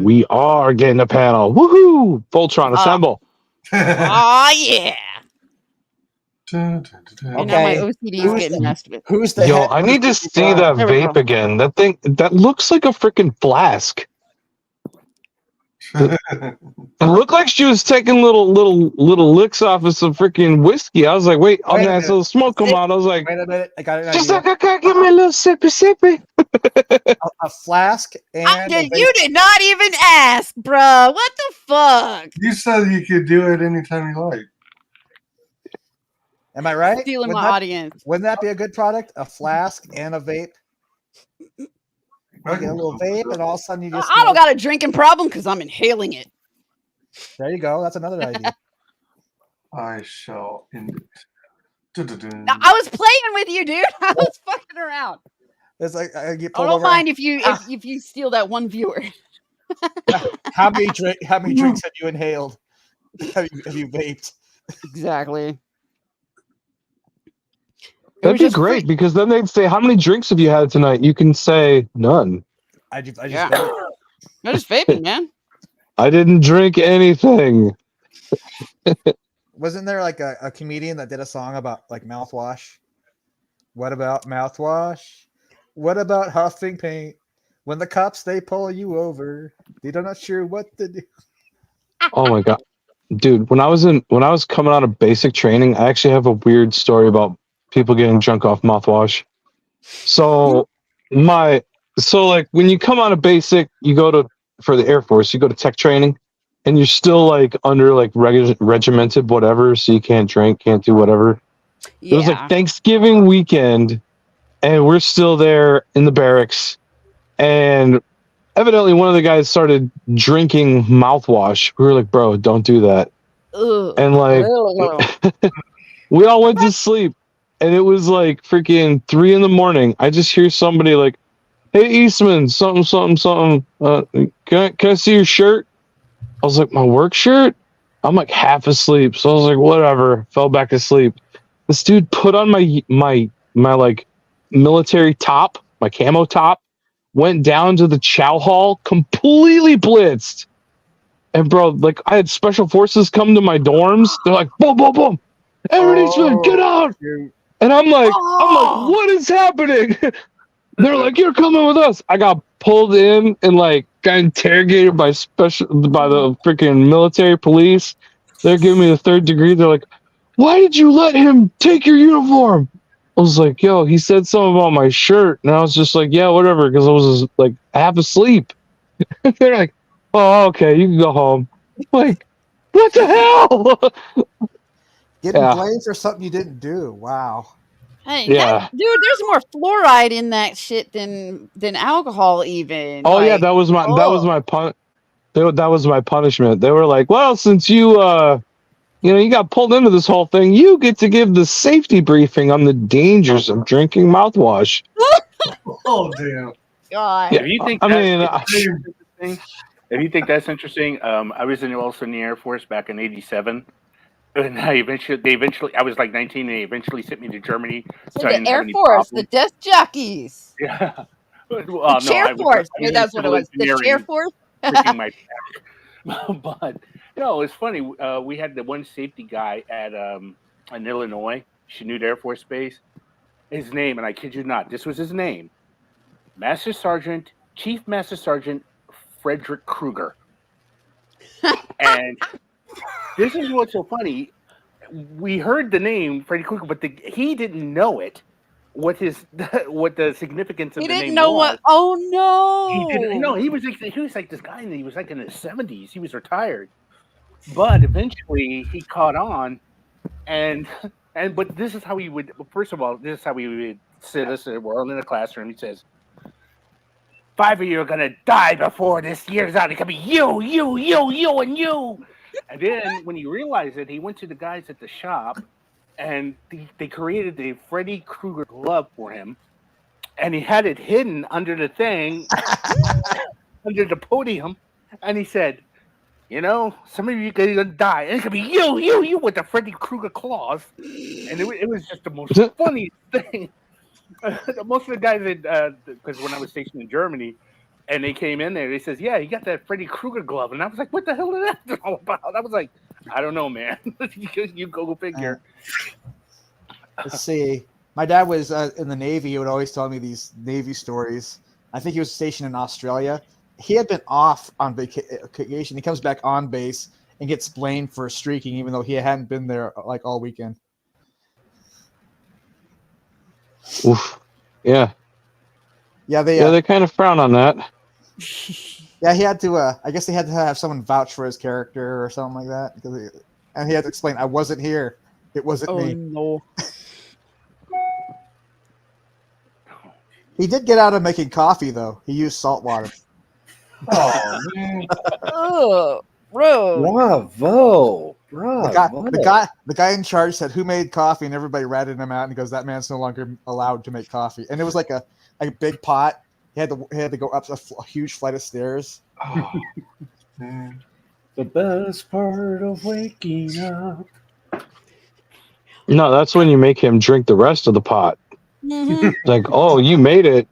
We are getting a panel. Woohoo! Voltron, assemble. Oh yeah. Dun, dun, dun, dun. And now my Okay. OCD is getting messed with. Who's the Yo, head? I need to see that There we vape go. again. That thing, that looks like a freaking flask. It looked like she was taking little licks off of some freaking whiskey. I was like, wait, I'm Wait a gonna minute. have some smoke come out. I was like, Wait a minute. I got an just idea. like, okay, give me a little sippy. A flask and a You did not even ask, bruh. What the fuck? You said you could do it anytime you like. Am I right? Stealing Wouldn't my that- audience. Wouldn't that be a good product? A flask and a vape. You get a little vape, and all of a sudden you just. I don't got a drinking problem because I'm inhaling it. There you go. That's another idea. I shall indeed. Dun, dun, dun. Now, I was playing with you, dude. I was fucking around. It's like you I pulled don't over. mind if you steal that one viewer. How many drinks have you inhaled? Have you vaped? Exactly. That'd be great because then they'd say, "How many drinks have you had tonight?" You can say none. I just Yeah. vaped. I'm just vaping, man. I didn't drink anything. Wasn't there like a comedian that did a song about like mouthwash? What about mouthwash? What about huffing paint? When the cops they pull you over, they're not sure what to do. Oh my god, dude! When I was coming out of basic training, I actually have a weird story about people getting drunk off mouthwash. So like when you come out of basic, you go for the Air Force, you go to tech training, and you're still like under like regimented whatever, so you can't drink, can't do whatever. Yeah. It was like Thanksgiving weekend, and we're still there in the barracks, and evidently one of the guys started drinking mouthwash. We were like, bro, don't do that. Ugh. And like we all went to sleep, and it was like freaking 3 a.m. I just hear somebody like, hey Eastman, something. Can I see your shirt? I was like, my work shirt? I'm like half asleep, so I was like, whatever. Fell back asleep. This dude put on my like military top, my camo top, went down to the chow hall, completely blitzed. And bro, like I had special forces come to my dorms. They're like, boom, boom, boom. Eastman, get out! Dude. And I'm like, what is happening? They're like, you're coming with us. I got pulled in and like got interrogated by the freaking military police. They're giving me the 3rd degree. They're like, why did you let him take your uniform? I was like, yo, he said something about my shirt. And I was just like, yeah, whatever, because I was like half asleep. They're like, oh, okay, you can go home. I'm like, what the hell? Getting Yeah. blamed for something you didn't do. Wow. Hey, Yeah. dude, there's more fluoride in that shit than alcohol even. Oh yeah, Like, that was my that was my punishment. They were like, well, since you you got pulled into this whole thing, you get to give the safety briefing on the dangers of drinking mouthwash. Oh damn! God. Yeah, If you think I that's mean, interesting, if you think that's interesting, I was also in the Air Force back in '87, and I was like 19, and they eventually sent me to Germany. So So I the didn't have Air any Force, problems. the desk jockeys. Yeah. Well, The no, chair I was- force. I Maybe was that's in what it was. The civil chair engineering, force. freaking my back. But it's funny. We had the one safety guy at in Illinois, Chanute Air Force Base. His name, and I kid you not, this was his name: Chief Master Sergeant Frederick Kruger. And this is what's so funny. We heard the name Freddy Krueger, but he didn't know it. What the significance of He the didn't name know was. what. Oh no! He didn't know. He was like this guy, and he was like in his 70s. He was retired, but eventually he caught on, but this is how he would. First of all, this is how he would sit us. We're all in the classroom. He says, 5 of you are gonna die before this year's out. It could be you, and you. And then when he realized it, he went to the guys at the shop, and they created the Freddy Krueger glove for him, and he had it hidden under the thing, under the podium, and he said, some of you are gonna die, and it could be you with the Freddy Krueger claws. And it was just the most funny thing. Most of the guys, because when I was stationed in Germany, And they came in there. He says, "Yeah, you got that Freddy Krueger glove." And I was like, "What the hell is that all about?" I was like, "I don't know, man. You go figure." Let's see. My dad was in the Navy. He would always tell me these Navy stories. I think he was stationed in Australia. He had been off on vacation. He comes back on base and gets blamed for streaking, even though he hadn't been there like all weekend. Oof. Yeah. Yeah, They kind of frown on that. Yeah, he had to. I guess he had to have someone vouch for his character or something like that, and he had to explain, "I wasn't here. It wasn't Oh me." no. He did get out of making coffee, though. He used salt water. Oh man. Oh, bro. Bravo. Bravo. The guy in charge said, "Who made coffee?" And everybody ratted him out. And he goes, "That man's no longer allowed to make coffee." And it was like a big pot. He had to go up a huge flight of stairs. Oh, man. The best part of waking up. No, that's when you make him drink the rest of the pot. Mhm. Like, oh, you made it.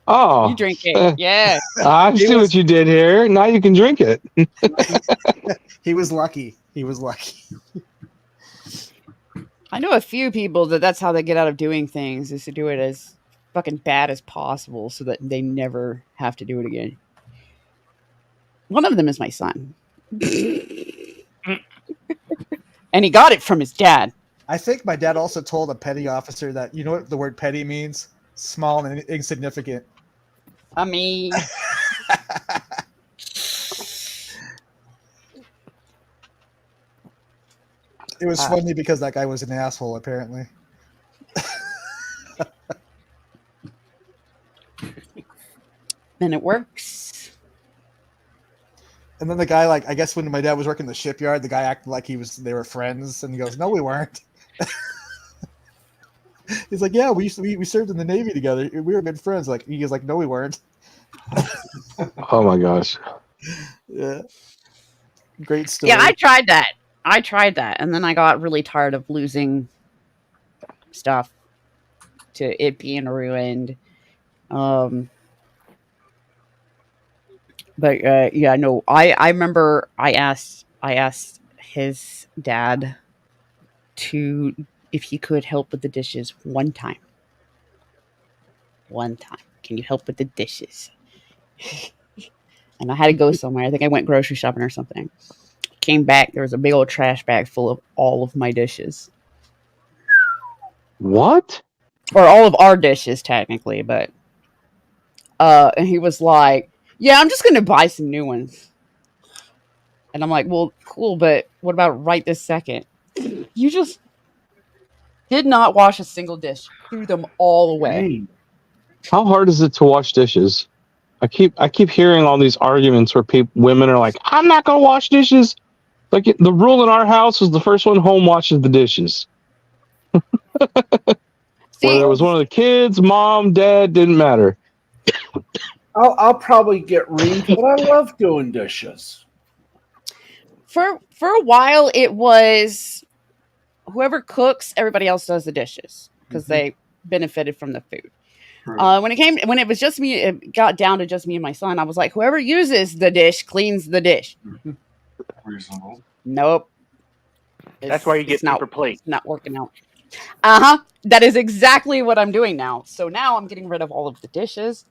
Oh, You drink it. Yeah. I see what you did here. Now you can drink it. He was lucky. He was lucky. I know a few people that's how they get out of doing things, is to do it as fucking bad as possible so that they never have to do it again. One of them is my son. And he got it from his dad. I think my dad also told a petty officer that, you know what the word petty means? Small and insignificant. I mean, It was funny because that guy was an asshole, apparently. then it works. And then the guy, like, I guess when my dad was working the shipyard, the guy acted like they were friends, and he goes, "No, we weren't." He's like, "Yeah, we served in the Navy together. We were good friends." Like, he was like, "No, we weren't." Oh my gosh. Yeah, great story. Yeah, I tried that. And then I got really tired of losing stuff to it being ruined. But yeah, no, I remember I asked his dad if he could help with the dishes one time. Can you help with the dishes? And I had to go somewhere. I think I went grocery shopping or something. Came back, there was a big old trash bag full of all of my dishes. What? Or all of our dishes, technically, but and he was like, "Yeah, I'm just gonna buy some new ones." And I'm like, "Well, cool, but what about right this second? You just did not wash a single dish. Threw them all away." Hey, How hard is it to wash dishes? I keep hearing all these arguments where women are like, "I'm not gonna wash dishes." Like the rule in our house was the first one home washes the dishes. Whether it was one of the kids, mom, dad, didn't matter. I'll probably get reamed, but I love doing dishes. For a while, it was whoever cooks, everybody else does the dishes because they benefited from the food. Right. When it was just me, it got down to just me and my son. I was like, whoever uses the dish cleans the dish. Reasonable. Nope. That's why you get paper plates. Not working out. That is exactly what I'm doing now. So now I'm getting rid of all of the dishes,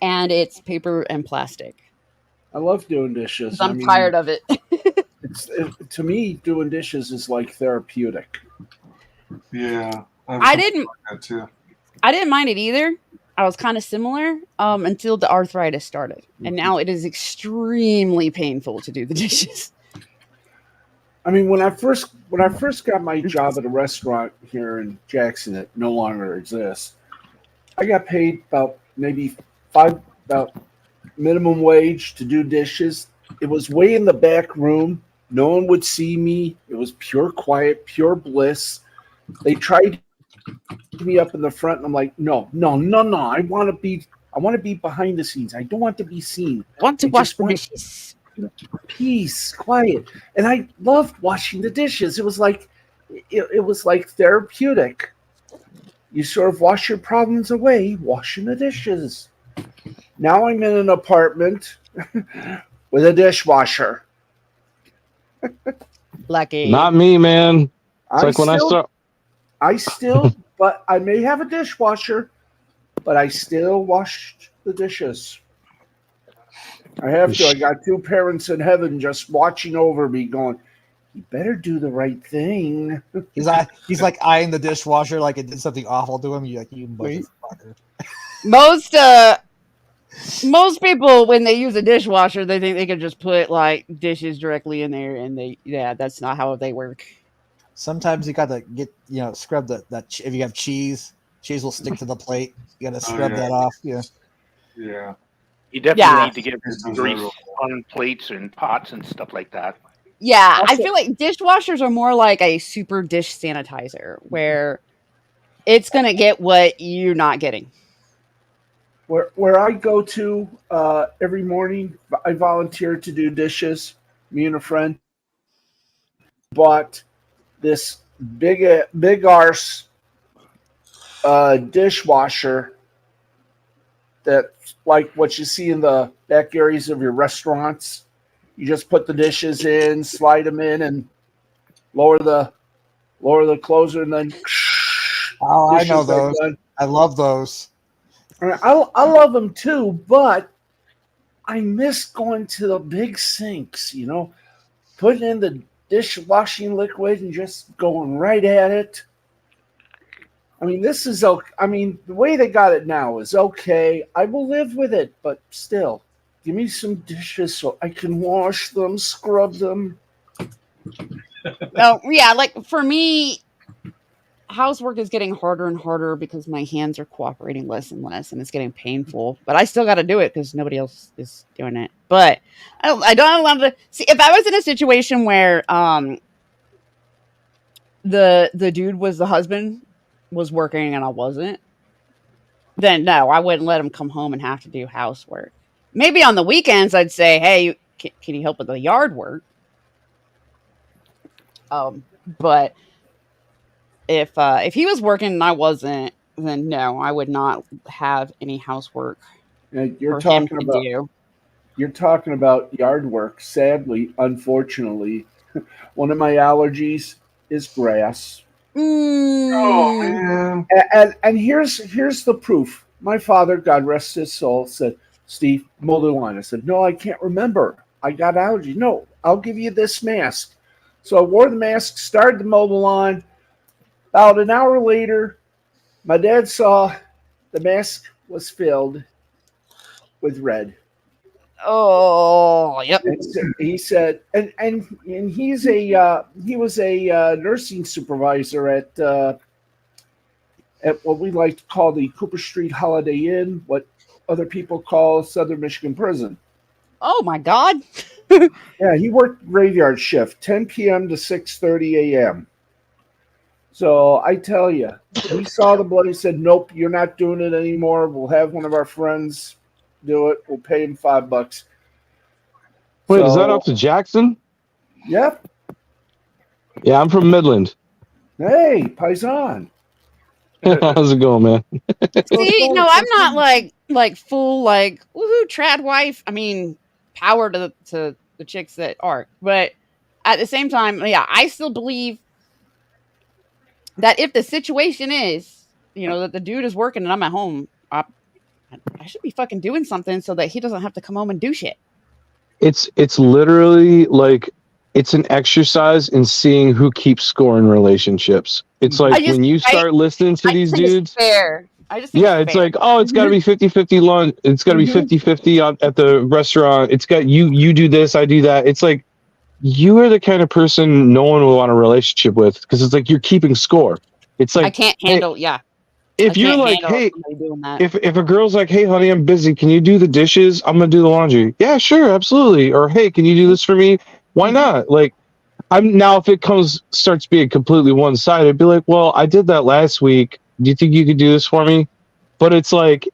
and it's paper and plastic. I love doing dishes. I'm tired of it. To me, doing dishes is like therapeutic. Yeah. I didn't That too. I didn't mind it either. I was kind of similar until the arthritis started, and now it is extremely painful to do the dishes. I mean, when I first got my job at a restaurant here in Jackson that no longer exists, I got paid about minimum wage to do dishes. It was way in the back room. No one would see me. It was pure quiet, pure bliss. They tried to be up in the front, and I'm like, no. I want to be behind the scenes. I don't want to be seen. I want to wash the dishes. Peace, quiet, and I loved washing the dishes. It was like therapeutic. You sort of wash your problems away washing the dishes. Now I'm in an apartment with a dishwasher. Lucky. Not me, man. It's like when but I may have a dishwasher, but I still wash the dishes. I have to. I got two parents in heaven just watching over me, going, "You better do the right thing." He's like eyeing the dishwasher like it did something awful to him. You motherfucker. Most people, when they use a dishwasher, they think they can just put like dishes directly in there, and that's not how they work. Sometimes you got to get scrub that if you have cheese will stick to the plate. You got to scrub that off. Yeah. Yeah. You definitely need to get grease on plates and pots and stuff like that. Yeah, I feel like dishwashers are more like a super dish sanitizer, where it's gonna get what you're not getting. Where I go to every morning, I volunteer to do dishes. Me and a friend bought this big arse dishwasher that's like what you see in the back areas of your restaurants. You just put the dishes in, slide them in, and lower the closer, and then. Oh, I know those. I love those. I love them too, but I miss going to the big sinks, putting in the dishwashing liquid and just going right at it. I mean, this is okay. I mean, the way they got it now is okay. I will live with it, but still, give me some dishes so I can wash them, scrub them. Oh, yeah, like for me, housework is getting harder and harder because my hands are cooperating less and less, and it's getting painful. But I still got to do it because nobody else is doing it. But I don't want to see if I was in a situation where the dude was the husband was working and I wasn't. Then no, I wouldn't let him come home and have to do housework. Maybe on the weekends I'd say, "Hey, can you help with the yard work?" But if he was working and I wasn't, then no, I would not have any housework. You're talking about yard work. Sadly, unfortunately, one of my allergies is grass. Oh man! And here's the proof. My father, God rest his soul, said, "Steve, mow the lawn." I said, "No, I can't remember. I got allergies." "No, I'll give you this mask." So I wore the mask, started to mow the lawn. About an hour later, my dad saw the mask was filled with red. Oh, yep. And he said, and he was a nursing supervisor at what we like to call the Cooper Street Holiday Inn, what other people call Southern Michigan Prison. Oh my God. Yeah, he worked graveyard shift, 10 p.m. to 6:30 a.m. So I tell you, he saw the blood. He said, "Nope, you're not doing it anymore. We'll have one of our friends do it. We'll pay him $5." Wait, is that up to Jackson? Yep. Yeah, I'm from Midland. Hey, Paisan. How's it going, man? See, no, I'm not like full like woohoo trad wife. I mean, power to the chicks that are, but at the same time, yeah, I still believe that if the situation is, that the dude is working and I'm at home, I should be fucking doing something so that he doesn't have to come home and do shit. It's literally like it's an exercise in seeing who keeps score in relationships. It's like when you start listening to these dudes. It's like, oh, it's got to be 50-50 lunch. It's got to be 50-50 at the restaurant. It's got you do this, I do that. It's like you are the kind of person no one will want a relationship with because it's like you're keeping score. It's like I can't handle, If you're like, hey, if a girl's like, hey, honey, I'm busy. Can you do the dishes? I'm going to do the laundry. Yeah, sure. Absolutely. Or, hey, can you do this for me? Why not? Like, if it starts being completely one-sided, I'd be like, well, I did that last week. Do you think you could do this for me? But it's like,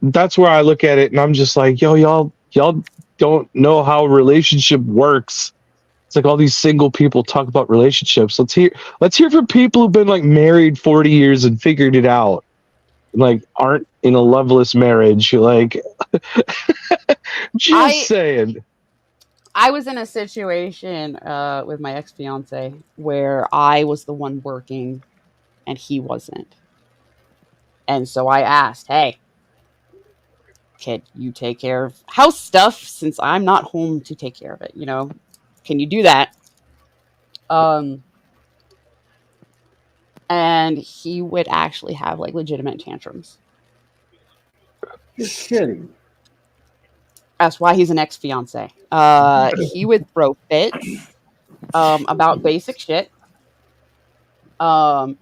that's where I look at it and I'm just like, yo, y'all don't know how a relationship works. It's like all these single people talk about relationships. Let's hear from people who've been like married 40 years and figured it out. Like aren't in a loveless marriage. Like, just saying. I was in a situation with my ex-fiance where I was the one working and he wasn't. And so I asked, hey, can you take care of house stuff since I'm not home to take care of it? You know, can you do that? And he would actually have like legitimate tantrums. You're kidding. That's why he's an ex-fiance. He would throw fits about basic shit. And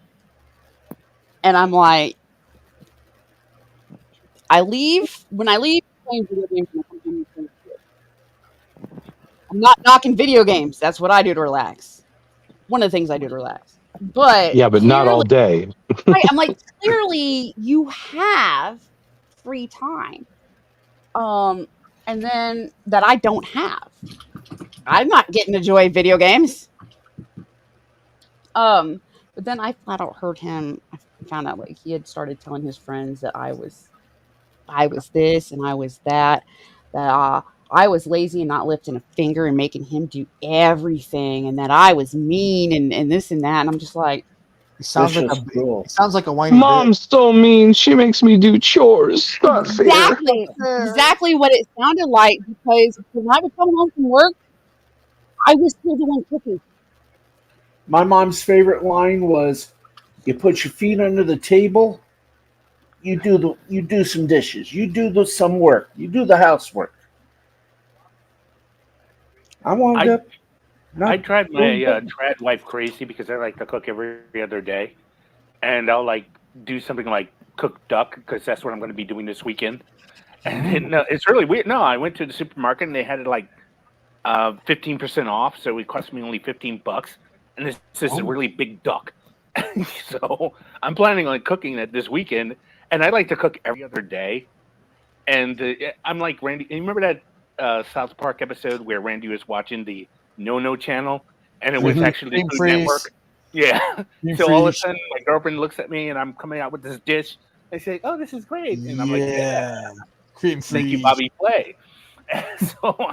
I'm like, when I leave playing video games, I'm not knocking video games. That's what I do to relax. One of the things I do to relax. But Yeah, but not all day. right, I'm like, clearly you have free time. And then that I don't have. I'm not getting to enjoy video games. But then I flat out heard him. I found out like he had started telling his friends that I was this and I was that. That I was lazy and not lifting a finger and making him do everything, and that I was mean and this and that. And I'm just like, He sounds like Vicious girl. he sounds like a whiny Mom's so mean. She makes me do chores. Not fair. exactly what it sounded like. Because when I would come home from work, I was still doing cooking. My mom's favorite line was, "You put your feet under the table. You do some dishes. You do some work. You do the housework." I wound up. I drive my trad wife crazy because I like to cook every other day, and I'll like do something like cook duck because that's what I'm going to be doing this weekend. And it's really weird. No, I went to the supermarket and they had it like 15% off, so it cost me only $15. And this is a really big duck. So I'm planning on cooking that this weekend, and I like to cook every other day. And I'm like Randy. You remember that South Park episode where Randy was watching the No channel, and it was actually the Food Network? Yeah. So all of a sudden, my girlfriend looks at me, and I'm coming out with this dish. They say, "Oh, this is great," and I'm like, "Yeah, cream thank you, freeze. Bobby Flay." So,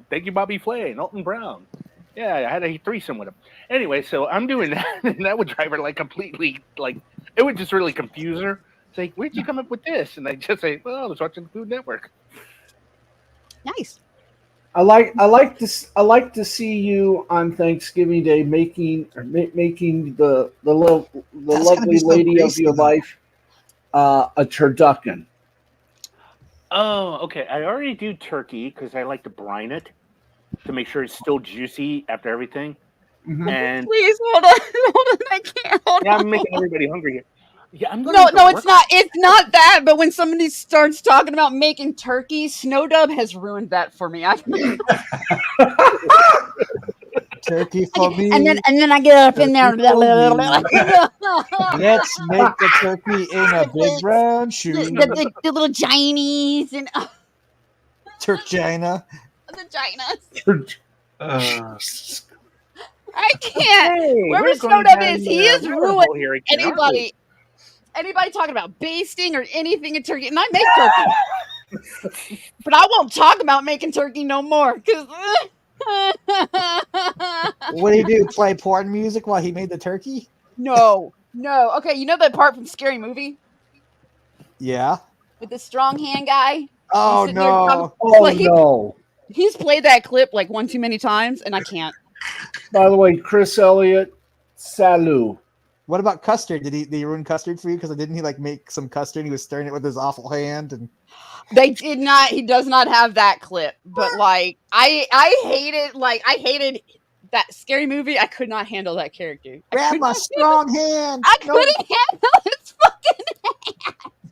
thank you, Bobby Flay and Alton Brown. Yeah, I had a threesome with him. Anyway, so I'm doing that, and that would drive her like completely, like, it would just really confuse her. It's like, where'd you come up with this? And I just say, well, I was watching the Food Network. Nice. I like to see you on Thanksgiving Day making the lovely lady of your life a turducken. Oh, okay. I already do turkey because I like to brine it to make sure it's still juicy after everything. Mm-hmm. And please hold on, I can't hold on. I'm making everybody hungry here. Yeah, I'm no, it's not. It's not that. But when somebody starts talking about making turkey, Snowdub has ruined that for me. Turkey for me. And then I get up in there. Let's make the turkey in a big round shoe. The little ginies and Turkina. the ginas. I can't. Hey, wherever Snowdub is, he is ruined anybody talking about basting or anything in turkey. And I make turkey. But I won't talk about making turkey no more. What do you do? Play porn music while he made the turkey? No. Okay, you know that part from Scary Movie? Yeah. With the strong hand guy? Oh, no. No. He's played that clip like one too many times, and I can't. By the way, Chris Elliott, salut. What about custard? Did he ruin custard for you? Because didn't he like make some custard? He was stirring it with his awful hand, and they did not. He does not have that clip. But like, I hated. Like, I hated that Scary Movie. I could not handle that character. Grab my strong hand. I couldn't handle his fucking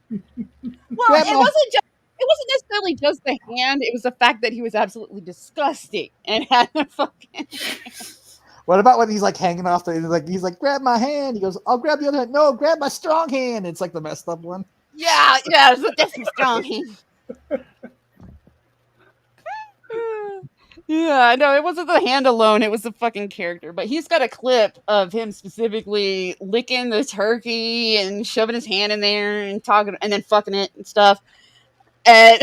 hand. Well, it wasn't necessarily just the hand. It was the fact that he was absolutely disgusting and had a fucking. What about when he's like hanging off he's like, grab my hand. He goes, I'll grab the other hand. No, grab my strong hand. It's like the messed up one. Yeah, that's a strong hand. Yeah, no, it wasn't the hand alone. It was the fucking character. But he's got a clip of him specifically licking the turkey and shoving his hand in there and talking and then fucking it and stuff. And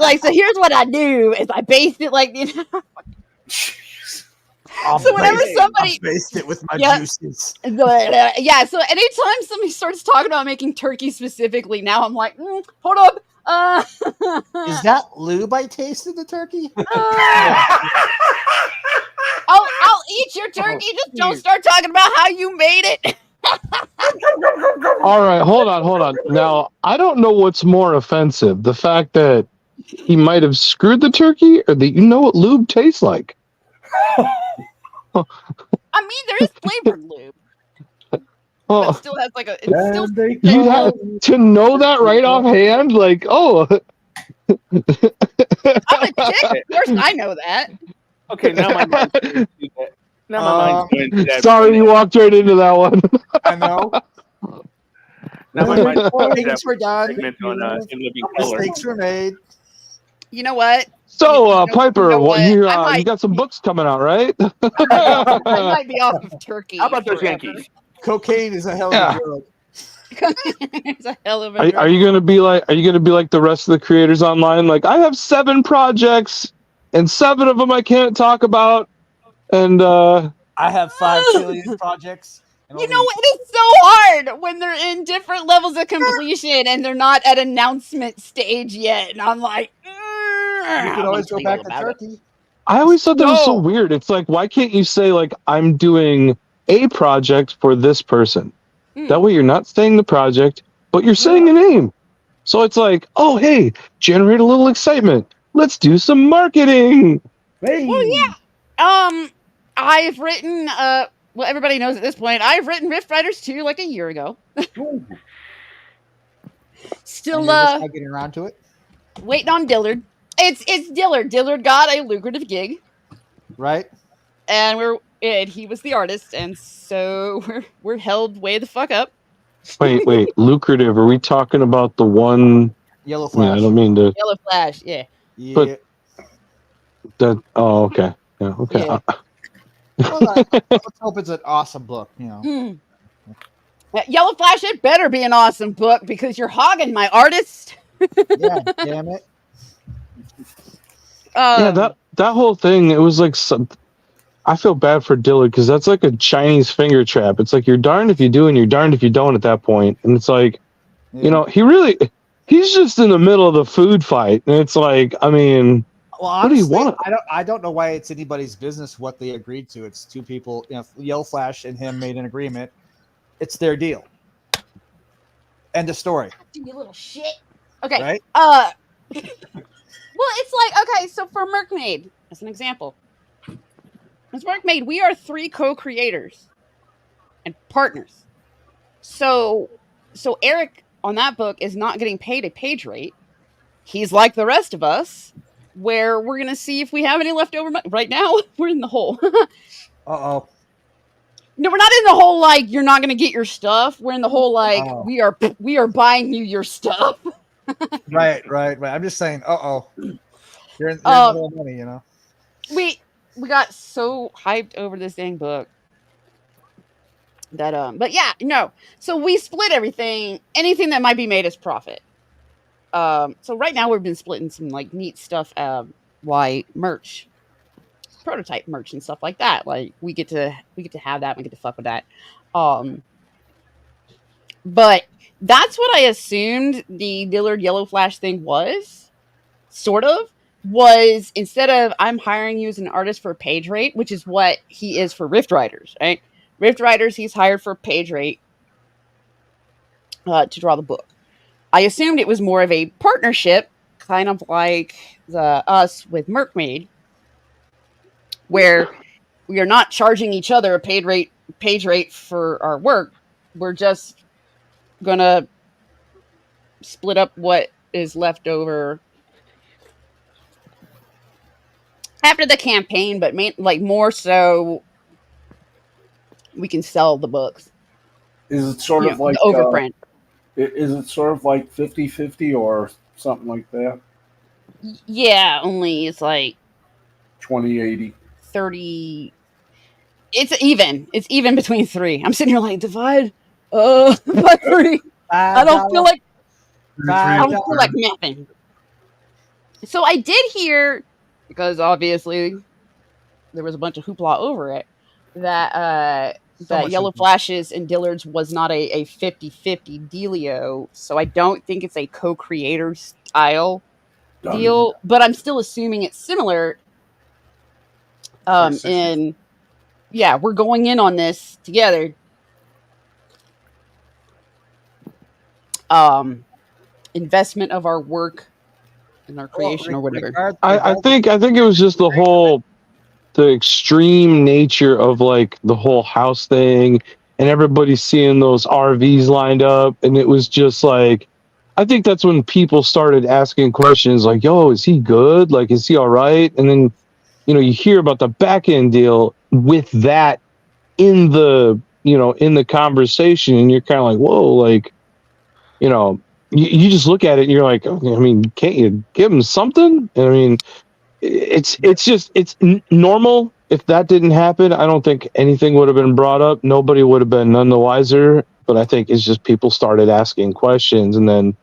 like, so here's what I do is I baste it like, you know. So whenever somebody based it with my Yeah. juices. Yeah, so anytime somebody starts talking about making turkey specifically, now I'm like, hold up. Is that lube I tasted the turkey? I'll eat your turkey. Just don't start talking about how you made it. All right, hold on. Now, I don't know what's more offensive, the fact that he might have screwed the turkey or that you know what lube tastes like. I mean, there is flavored lube. But still has like a. It's still. You have to know that right offhand, like, oh. I'm a chick. Of course, I know that. Okay, now my mind's going to that. Now my mind's going to that. Sorry, you walked right into that one. I know. Now my mind's going to Things that were done. segment on In Living Color. Mistakes were made. You know what? So, Piper, you know what? you I got some books coming out, right? I might be off of turkey. How about those forever. Yankees? Cocaine is a hell of a drug. It's a hell of a. Are you gonna be like the rest of the creators online? Like, I have 7 projects, and 7 of them I can't talk about, and I have 5 trillion projects. You know, it is so hard when they're in different levels of completion and they're not at announcement stage yet. And I'm like, you can always go back to turkey. I always thought that was so weird. It's like, why can't you say, like, I'm doing a project for this person? That way you're not saying the project, but you're saying a name. So it's like, oh, hey, generate a little excitement. Let's do some marketing. Hey. Well, yeah. I've written, well, everybody knows at this point, I've written Rift Riders 2 like a year ago. Still, not getting around to it. Waiting on Dillard. It's Dillard. Dillard got a lucrative gig. Right. And he was the artist, and so we're held way the fuck up. Wait, lucrative. Are we talking about the one? Yellow Flash. Yeah, I don't mean to. Yellow Flash, yeah. But that. Oh, okay. Yeah, okay. Yeah. Well, let's hope it's an awesome book. You know. Yellow Flash, it better be an awesome book because you're hogging my artist. Yeah, damn it. Yeah, that whole thing. It was like some. I feel bad for Dillard because that's like a Chinese finger trap. It's like you're darned if you do and you're darned if you don't at that point. And it's like, you know, he's just in the middle of the food fight. And it's like, I mean, well, honestly, what do you want? I don't know why it's anybody's business what they agreed to. It's 2 people, you know, Yellow Flash and him made an agreement. It's their deal. End of story. You little shit. Okay. Right? Well, it's like, okay, so for Merkmaid, as an example. As Merkmaid, we are 3 co-creators and partners. So Eric on that book is not getting paid a page rate. He's like the rest of us, where we're gonna see if we have any leftover money. Right now, we're in the hole. Uh-oh. No, we're not in the hole like you're not gonna get your stuff. We're in the hole like we are buying you your stuff. Right. I'm just saying, you're in the whole money, you know. We got so hyped over this dang book that but yeah, no. So we split everything. Anything that might be made as profit. So right now we've been splitting some like neat stuff, like merch, prototype merch and stuff like that. Like we get to have that. We get to fuck with that. But that's what I assumed the Dillard Yellow Flash thing was. Sort of. Was instead of I'm hiring you as an artist for a page rate, which is what he is for Rift Riders, right? Rift Riders, he's hired for page rate to draw the book. I assumed it was more of a partnership, kind of like us with Merkmaid, where we are not charging each other a page rate for our work. We're just gonna split up what is left over after the campaign, but more so we can sell the books. Is it sort of like the overprint? Is it sort of like 50-50 or something like that? Yeah, only it's like 2080. 30. It's even. It's even between 3. I'm sitting here like divide by 3. I don't feel like nothing. So I did hear, because obviously there was a bunch of hoopla over it, that that Yellow Flashes and Dillard's was not a 50-50 dealio. So I don't think it's a co-creator style deal, but I'm still assuming it's similar. And yeah, we're going in on this together. Investment of our work and our creation or whatever. I think it was just the extreme nature of like the whole house thing and everybody seeing those RVs lined up, and it was just like, I think that's when people started asking questions like, yo, is he good? Like, is he all right? And then, you hear about the back end deal with that in the conversation, and you're kind of like, whoa, like, you just look at it and you're like, okay, I mean, can't you give him something? I mean, it's normal. If that didn't happen, I don't think anything would have been brought up. Nobody would have been none the wiser. But I think it's just people started asking questions, and then,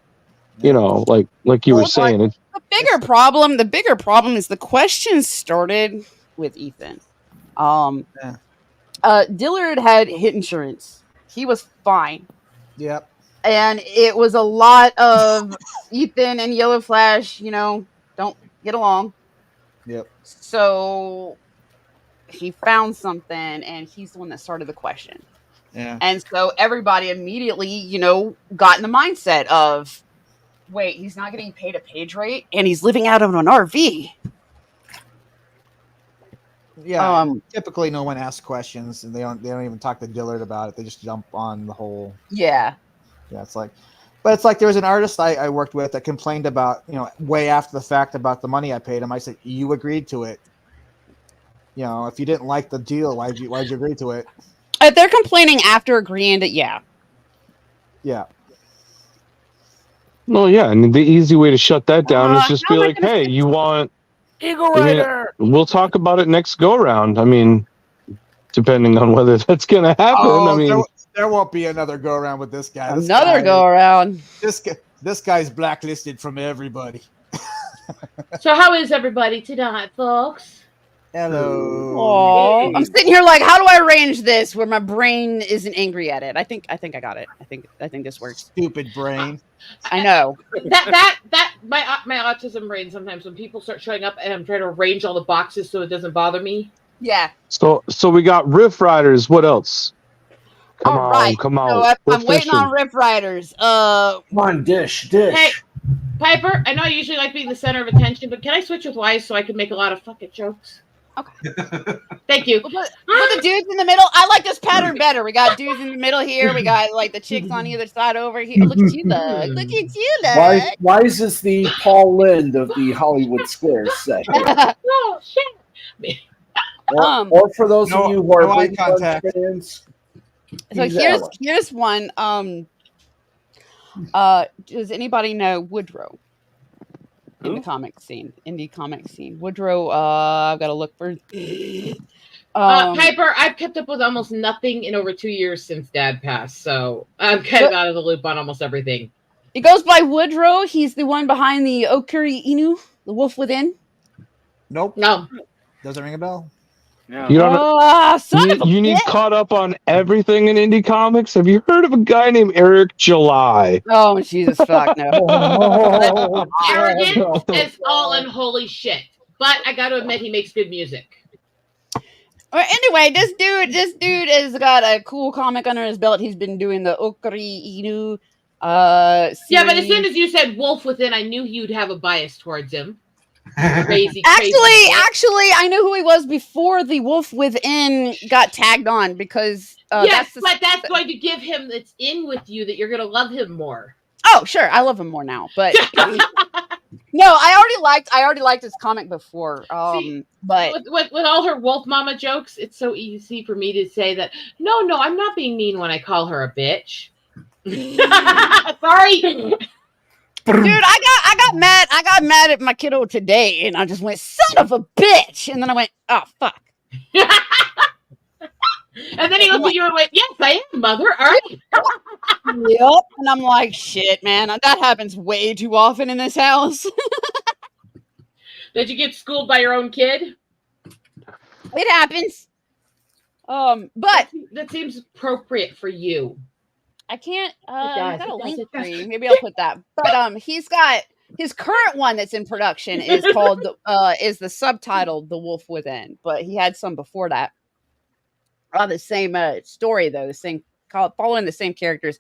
like you were saying, the bigger problem is the questions started with Ethan. Dillard had hit insurance. He was fine. Yep. And it was a lot of Ethan and Yellow Flash, don't get along. Yep. So he found something, and he's the one that started the question. Yeah. And so everybody immediately, got in the mindset of, wait, he's not getting paid a page rate, and he's living out of an RV. Yeah. Typically, no one asks questions, and they don't even talk to Dillard about it. They just jump on the whole. Yeah. Yeah, it's like there was an artist I worked with that complained about, way after the fact about the money I paid him. I said, you agreed to it. If you didn't like the deal, why'd you agree to it? They're complaining after agreeing to, yeah. Yeah. Well, yeah, and the easy way to shut that down is just be like, hey, you want Eagle Rider? We'll talk about it next go round. I mean, depending on whether that's going to happen. I mean, there won't be another go around with this guy. Go around. This guy's blacklisted from everybody. So how is everybody tonight, folks? Hello. Aww. I'm sitting here like, how do I arrange this where my brain isn't angry at it? I think I got it. I think this works. Stupid brain. I know. that my autism brain, sometimes when people start showing up and I'm trying to arrange all the boxes so it doesn't bother me. Yeah. So we got Riff Riders. What else? Come on. So I'm waiting on Riff Riders. Come on, dish. Hey, Piper, I know I usually like being the center of attention, but can I switch with Wise so I can make a lot of fucking jokes? Okay. Thank you. Put the dudes in the middle. I like this pattern better. We got dudes in the middle here. We got like the chicks on either side over here. Look at you, look. Look at you, look. Wise is the Paul Lynde of the Hollywood Squares set. Oh shit. Or for those of you who are big fans. So here's one. Does anybody know Woodrow? Indie comic scene. Woodrow, I've got to look for. Piper, I've kept up with almost nothing in over 2 years since Dad passed, so I'm kind of out of the loop on almost everything. It goes by Woodrow. He's the one behind the Okuri Inu, the Wolf Within. Nope. No. Doesn't ring a bell. No. You don't. You need caught up on everything in indie comics. Have you heard of a guy named Eric July? Oh Jesus fuck no! Arrogant as all unholy shit. But I got to admit, he makes good music. Well, anyway, this dude has got a cool comic under his belt. He's been doing the Okuri Inu. Yeah, but as soon as you said Wolf Within, I knew you'd have a bias towards him. Crazy. Actually, I knew who he was before the Wolf Within got tagged on because that's going to give him that's in with you that you're going to love him more. Oh, sure, I love him more now, but no, I already liked his comic before. See, but with all her Wolf Mama jokes, it's so easy for me to say that. No, I'm not being mean when I call her a bitch. Sorry. I got mad. I got mad at my kiddo today, and I just went, "Son of a bitch!" And then I went, "Oh fuck." And then he looked at you and went, "Yes, I am, mother." All right. Yep. And I'm like, "Shit, man, that happens way too often in this house." Did you get schooled by your own kid? It happens. But That seems appropriate for you. I can't. does, I got a it does, link it does. tree. Maybe I'll put that. But he's got his current one that's in production is called is the subtitled "The Wolf Within," but he had some before that. The same story though, the same following the same characters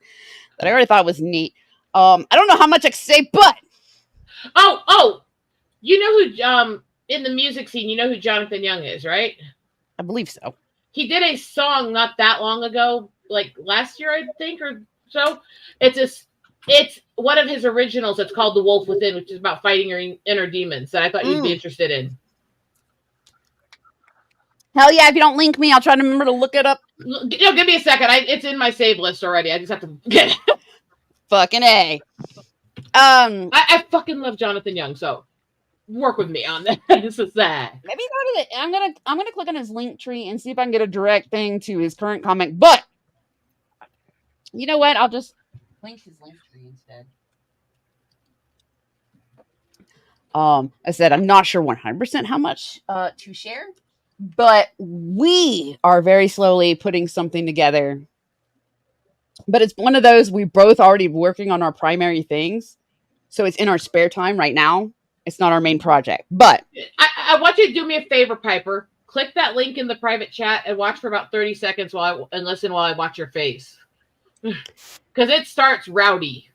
that I already thought was neat. I don't know how much I can say, but Oh, you know who in the music scene, you know who Jonathan Young is, right? I believe so. He did a song not that long ago, like last year, I think, or so. It's one of his originals. It's called "The Wolf Within," which is about fighting your inner demons. That I thought you'd be interested in. Hell yeah! If you don't link me, I'll try to remember to look it up. Give me a second. It's in my save list already. I just have to get it. Fucking A. I fucking love Jonathan Young, so work with me on this. This is that. Maybe go to the. I'm gonna click on his link tree and see if I can get a direct thing to his current comic. But you know what? I'll just link his link tree instead. I said I'm not sure 100% how much to share, but we are very slowly putting something together. But it's one of those we both already working on our primary things, so it's in our spare time right now. It's not our main project, but I want you to do me a favor, Piper. Click that link in the private chat and watch for about 30 seconds and listen while I watch your face, because it starts rowdy.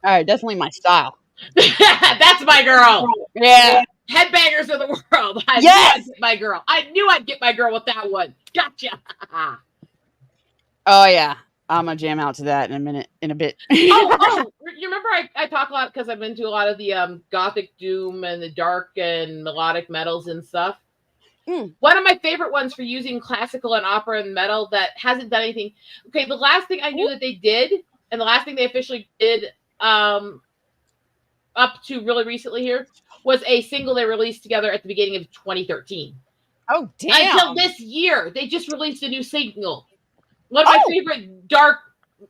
all right, definitely my style. That's my girl. Yeah. Headbangers of the world. I Yes! knew I'd get my girl. I knew I'd get my girl with that one. Gotcha. Oh yeah, I'm gonna jam out to that in a bit. You remember I talk a lot because I'm into a lot of the gothic doom and the dark and melodic metals and stuff. One of my favorite ones for using classical and opera and metal that hasn't done anything. Okay, the last thing I knew that they did, and the last thing they officially did up to really recently here, was a single they released together at the beginning of 2013. Oh, damn. Until this year, they just released a new single. One of my favorite dark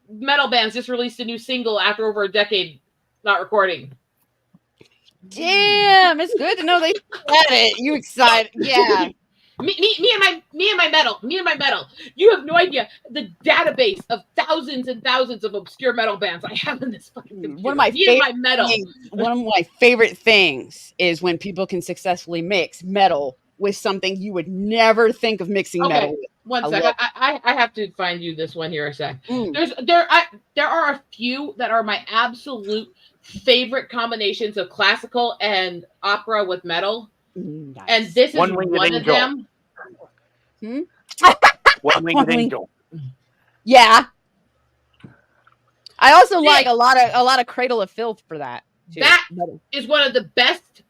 metal bands just released a new single after over a decade not recording. Damn, it's good to know they had it. You excited? Yeah. Me and my metal. You have no idea the database of thousands and thousands of obscure metal bands I have in this fucking computer. One of my favorite things is when people can successfully mix metal with something you would never think of mixing metal with. One second. I have to find you this one here a sec. There are a few that are my absolute favorite combinations of classical and opera with metal. Nice. And this is one of them. One-Winged Angel. Yeah. I also like a lot of Cradle of Filth for that. Too. That is one of the best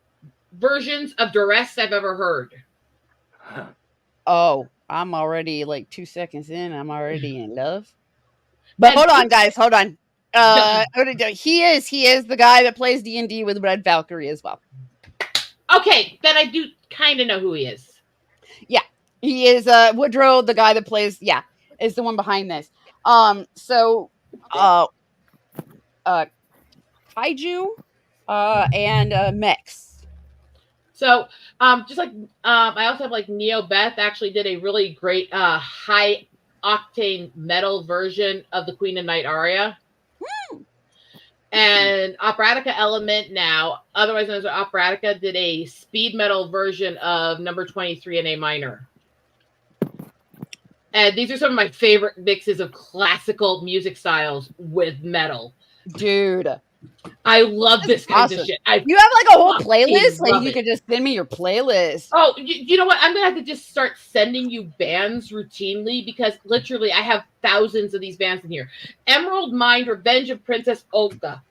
versions of Duress I've ever heard. Oh, I'm already like 2 seconds in. I'm already in love. But hold on, guys. Hold on. He is the guy that plays D&D with Red Valkyrie as well. Okay, then I do kind of know who he is. Yeah. He is Woodrow, the guy that plays, is the one behind this. Kaiju and Mex. So, just like I also have like Neo Beth actually did a really great high octane metal version of the Queen of Night aria. And Operatica Element now, otherwise known as Operatica, did a speed metal version of number 23 in A minor. And these are some of my favorite mixes of classical music styles with metal. Dude. I love this kind of shit. You have like a whole playlist? Like you could just send me your playlist. Oh, you know what? I'm going to have to just start sending you bands routinely because literally I have thousands of these bands in here. Emerald Mind, Revenge of Princess Olga.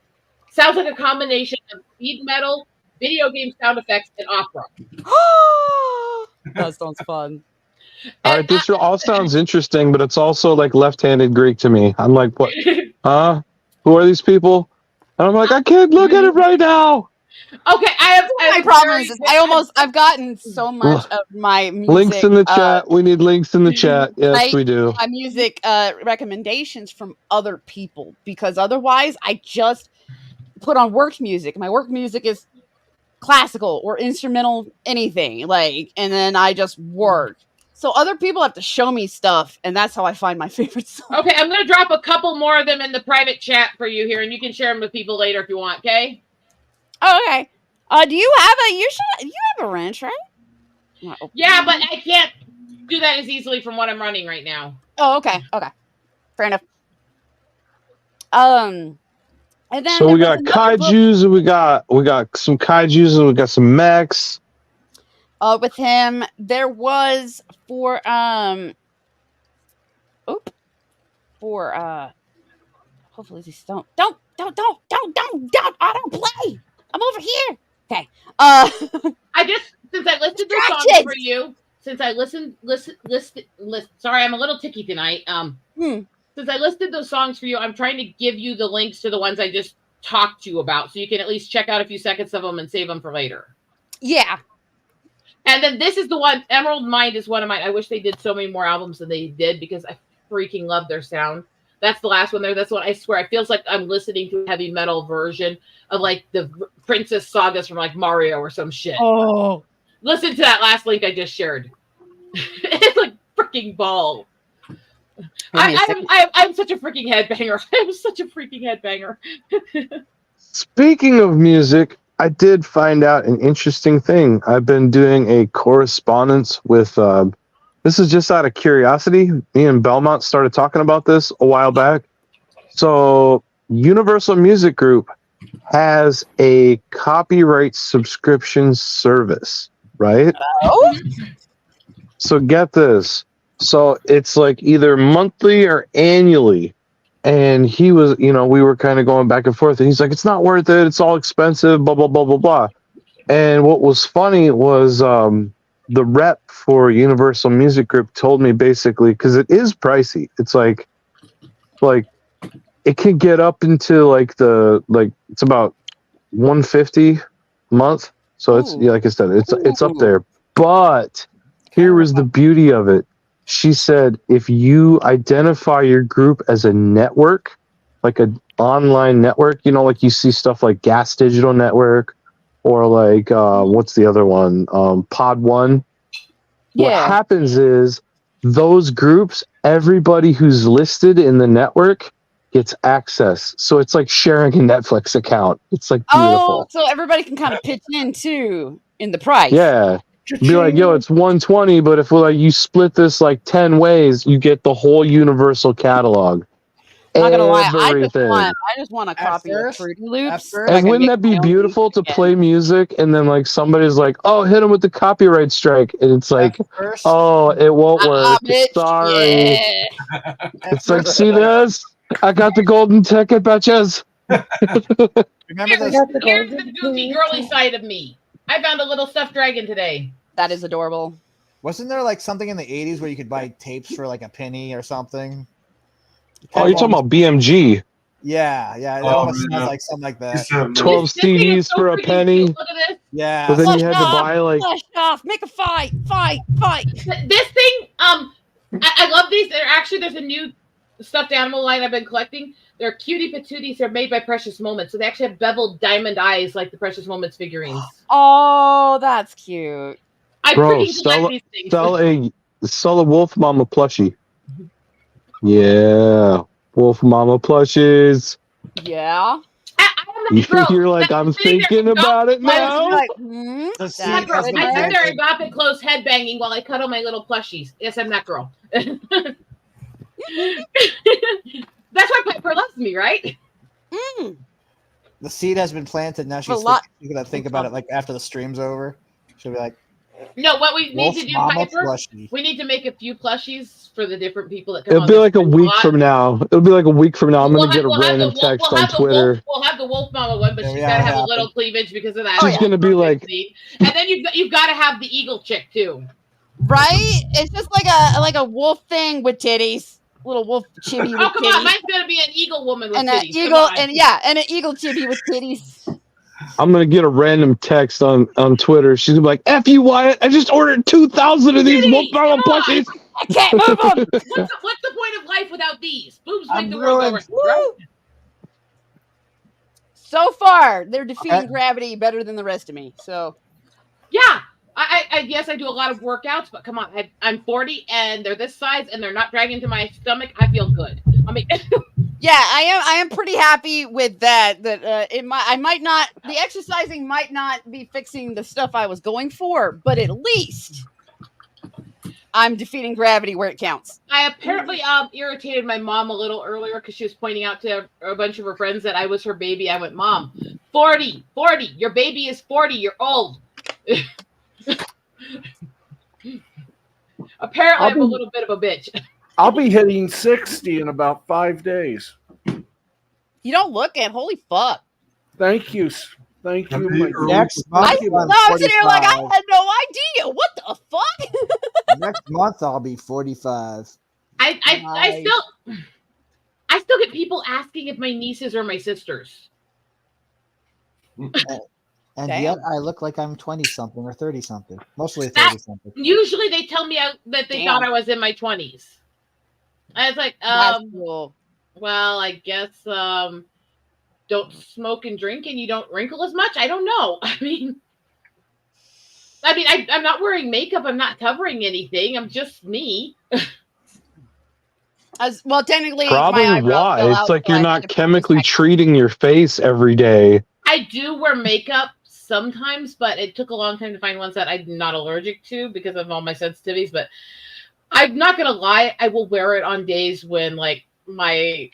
Sounds like a combination of speed metal video game sound effects, and opera. That sounds fun. All right, this all sounds interesting, but it's also like left-handed Greek to me. I'm like, what? Huh? Who are these people? And I'm like, I can't look at it right now. Okay, My problem is I've gotten so much of my music. Links in the chat. We need links in the chat. Yes, we do. My music recommendations from other people, because otherwise I just put on work music. My work music is classical or instrumental, anything like, and then I just work. So other people have to show me stuff, and that's how I find my favorite songs. Okay, I'm gonna drop a couple more of them in the private chat for you here, and you can share them with people later if you want. Okay. Oh, okay. Do you have a wrench, right? Yeah, but I can't do that as easily from what I'm running right now. Oh, okay. Okay. Fair enough. And then So we got kaijus, and we got some kaijus, and we got some mechs. With him, there was for hopefully these don't I don't play. I'm over here. Okay. Since I listed the songs for you, since I listened. Sorry, I'm a little ticky tonight. Since I listed those songs for you, I'm trying to give you the links to the ones I just talked to you about, so you can at least check out a few seconds of them and save them for later. Yeah. And then this is the one. Emerald Mind is one of mine. I wish they did so many more albums than they did, because I freaking love their sound. That's the last one there. That's what I swear. It feels like I'm listening to a heavy metal version of like the Princess Sagas from like Mario or some shit. Oh, listen to that last link I just shared. It's like freaking ball. I'm such a freaking headbanger. I'm such a freaking headbanger. Speaking of music, I did find out an interesting thing. I've been doing a correspondence with. This is just out of curiosity. Me and Belmont started talking about this a while back. So, Universal Music Group has a copyright subscription service, right? Oh. So, get this. So, it's like either monthly or annually. And he was, we were kind of going back and forth. And he's like, it's not worth it. It's all expensive, blah, blah, blah, blah, blah. And what was funny was the rep for Universal Music Group told me basically, because it is pricey. It's like it can get up into it's about $150 a month. So it's like I said, it's up there. But here was the beauty of it. She said, if you identify your group as a network, like an online network, like you see stuff like Gas Digital Network or like, what's the other one? Pod One. What happens is those groups, everybody who's listed in the network gets access. So it's like sharing a Netflix account. It's like beautiful. Oh, so everybody can kind of pitch in too in the price. Yeah. Be like, yo, it's $120, but if you split this like 10 ways, you get the whole Universal catalog. Not gonna lie, I just want a copy of Fruity Loops. And wouldn't that be beautiful to play music and then like somebody's like, oh, hit him with the copyright strike, and it's like, oh, it won't work. Sorry. Yeah. It's like, see this? I got the golden ticket, bitches. Remember this? Here's the goofy girly side of me. I found a little stuffed dragon today. That is adorable. Wasn't there like something in the 80s where you could buy tapes for like a penny or something? Oh, you're talking about BMG. Yeah. It almost sounds like something like that. 12 CDs for a penny. Look at this. Yeah. But then you had to buy like. Flush off. Make a fight. This thing, I love these. There's a new stuffed animal line I've been collecting. They're cutie patooties. They're made by Precious Moments. So they actually have beveled diamond eyes like the Precious Moments figurines. Oh, that's cute. I freaking collect these things. Sell a Wolf Mama plushie. Yeah. Wolf Mama plushies. Yeah. You're like, I'm thinking about it now. I sit there and gawp at close headbanging while I cuddle my little plushies. Yes, I'm that girl. That's why Piper loves me, right? The seed has been planted. Now she's gonna think about it like after the stream's over. She'll be like, No, what we need Wolf to do, Mama Piper, plushie. we need to make a few plushies for the different people that come It'll on. be this like a week pod. from now. It'll be like a week from now. I'm We'll gonna get a we'll have random the wolf, text we'll on have the Twitter. wolf, we'll have the wolf mama one, but Yeah, she's yeah, got to have a happen. little cleavage because of that. She's gonna be like, and then you've got to have the eagle chick too. Right? It's just like a wolf thing with titties. Little wolf chibi with Oh come on, titties. mine's gonna be an eagle woman with And an titties. Come eagle, on. and an eagle chibi with titties. I'm gonna get a random text on Twitter. She's gonna be like, "F you, Wyatt! I just ordered 2,000 of these Wolf Mama Come on. plushies." I can't move them. What's the point of life without these? Boobs I'm make the world go ruined. round. So far, they're defeating Okay. gravity better than the rest of me. So Yeah. I yes, I do a lot of workouts, but come on, I'm 40 and they're this size and they're not dragging to my stomach. I feel good. I mean, yeah, I am pretty happy with that. That the exercising might not be fixing the stuff I was going for, but at least I'm defeating gravity where it counts. I apparently irritated my mom a little earlier because she was pointing out to a bunch of her friends that I was her baby. I went, Mom, 40, your baby is 40, you're old. Apparently, I'm a little bit of a bitch. I'll be hitting 60 in about 5 days. You don't look it. Holy fuck. Thank you. Thank you. Happy my- early- Next month, I'm sitting here like I 45. had no idea. What the fuck? Next month I'll be 45. I still get people asking if my nieces are my sisters. And Damn. yet I look like I'm 20 something or 30 something. Mostly 30 something. Usually they tell me that they Damn. thought I was in my 20s. I was like, That's cool. well, I guess don't smoke and drink and you don't wrinkle as much. I don't know. I mean, I'm not wearing makeup. I'm not covering anything. I'm just me. As well, technically, Probably my eyebrows why. fell It's out, like so you're I not need to put chemically this back. treating your face every day. I do wear makeup sometimes, but it took a long time to find ones that I'm not allergic to because of all my sensitivities. But I'm not gonna lie, I will wear it on days when like my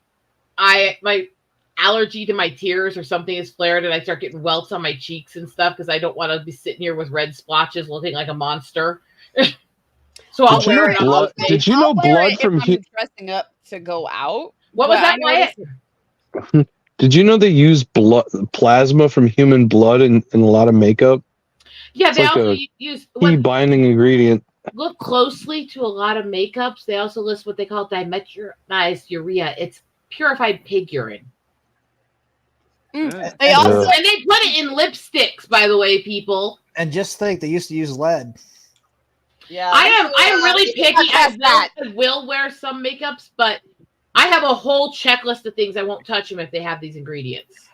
allergy to my tears or something is flared and I start getting welts on my cheeks and stuff because I don't want to be sitting here with red splotches looking like a monster. So I'll Did you wear know it on blood? those days. Did you I'll know wear blood it from? if I'm dressing up to go out? What was But that, I Wyatt? noticed- Did you know they use blood plasma from human blood in a lot of makeup? Yeah, It's they like also a use Key when binding ingredient. look closely to a lot of makeups. They also list what they call dimetrized urea. It's purified pig urine. They also Yeah. And they put it in lipsticks, by the way, people. And just think, they used to use lead. yeah. I'm really picky. That's that. I will wear some makeups, but I have a whole checklist of things I won't touch them if they have these ingredients.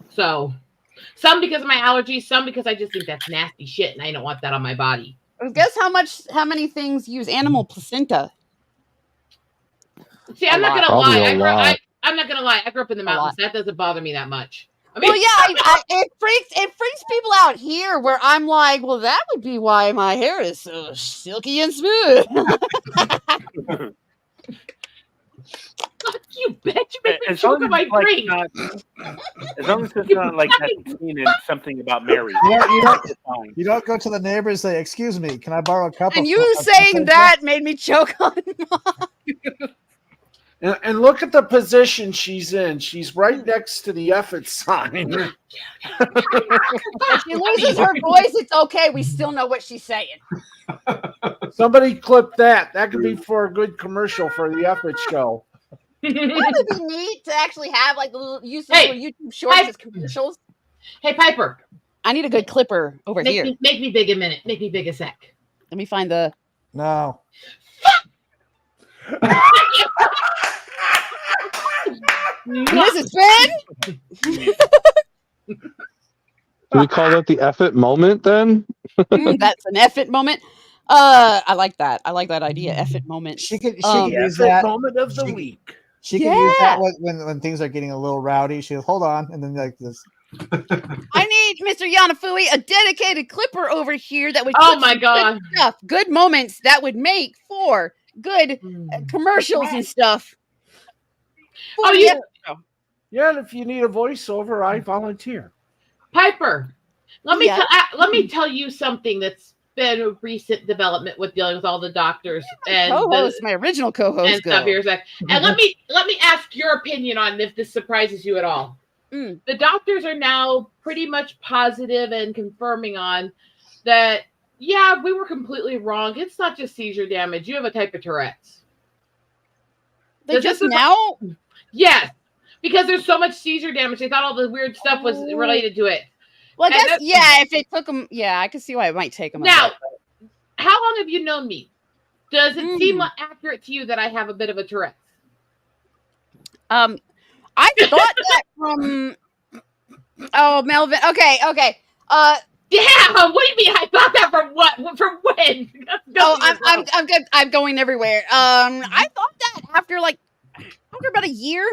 So, some because of my allergies, some because I just think that's nasty shit and I don't want that on my body. Guess how many things use animal placenta? See, I'm not gonna Probably lie. a lot. I'm not gonna lie. I grew up in the A lot. mountains. That doesn't bother me that much. I mean, Well, yeah, it freaks people out here where I'm like, well, that would be why my hair is so silky and smooth. fuck you, bitch! You make me As choke long on my as, like, drink. as long as it's not like that scene in Something About Mary. It's fine. You don't go to the neighbors and say, "Excuse me, can I borrow a cup?" And of you saying that made me choke on And look at the position she's in. She's right next to the F it sign. If she loses her voice, it's okay. We still know what she's saying. Somebody clip that. That could be for a good commercial for the F it show. That would be neat to actually have like use Hey, little YouTube shorts as commercials. Hey, Piper, I need a good clipper over here. make me big a minute. Make me big a sec. Let me find the. No. Mrs. Ben. Do we call that the F it moment then? That's an effort moment. I like that. I like that idea. Effort moment. She could Um, use F it that. moment of the She- week. She can use Yeah. that when things are getting a little rowdy. She goes, "Hold on," and then like this. I need Mr. Yanafui a dedicated clipper over here that would. Oh clip my some God. good stuff, good moments that would make for good commercials and stuff. Oh, yeah. Yeah, and if you need a voiceover, I volunteer. Piper, Let me Yeah. let me tell you something that's been a recent development with dealing with all the doctors and Co-host, my original and co-host, stuff go. here, Zach. And let me ask your opinion on if this surprises you at all. Mm. The doctors are now pretty much positive and confirming on that. Yeah, we were completely wrong. It's not just seizure damage. You have a type of Tourette's. They Does just this- now? Yes, because there's so much seizure damage. They thought all the weird stuff was Oh. related to it. Well, I And guess, yeah, if it took them, yeah, I could see why it might take them. Now, how long have you known me? Does it seem Mm. accurate to you that I have a bit of a Tourette's? I thought that from. Oh, Melvin. Okay. Damn, what do you mean? I thought that from what? From when? Oh, I'm good. I'm going everywhere. I thought that after about a year,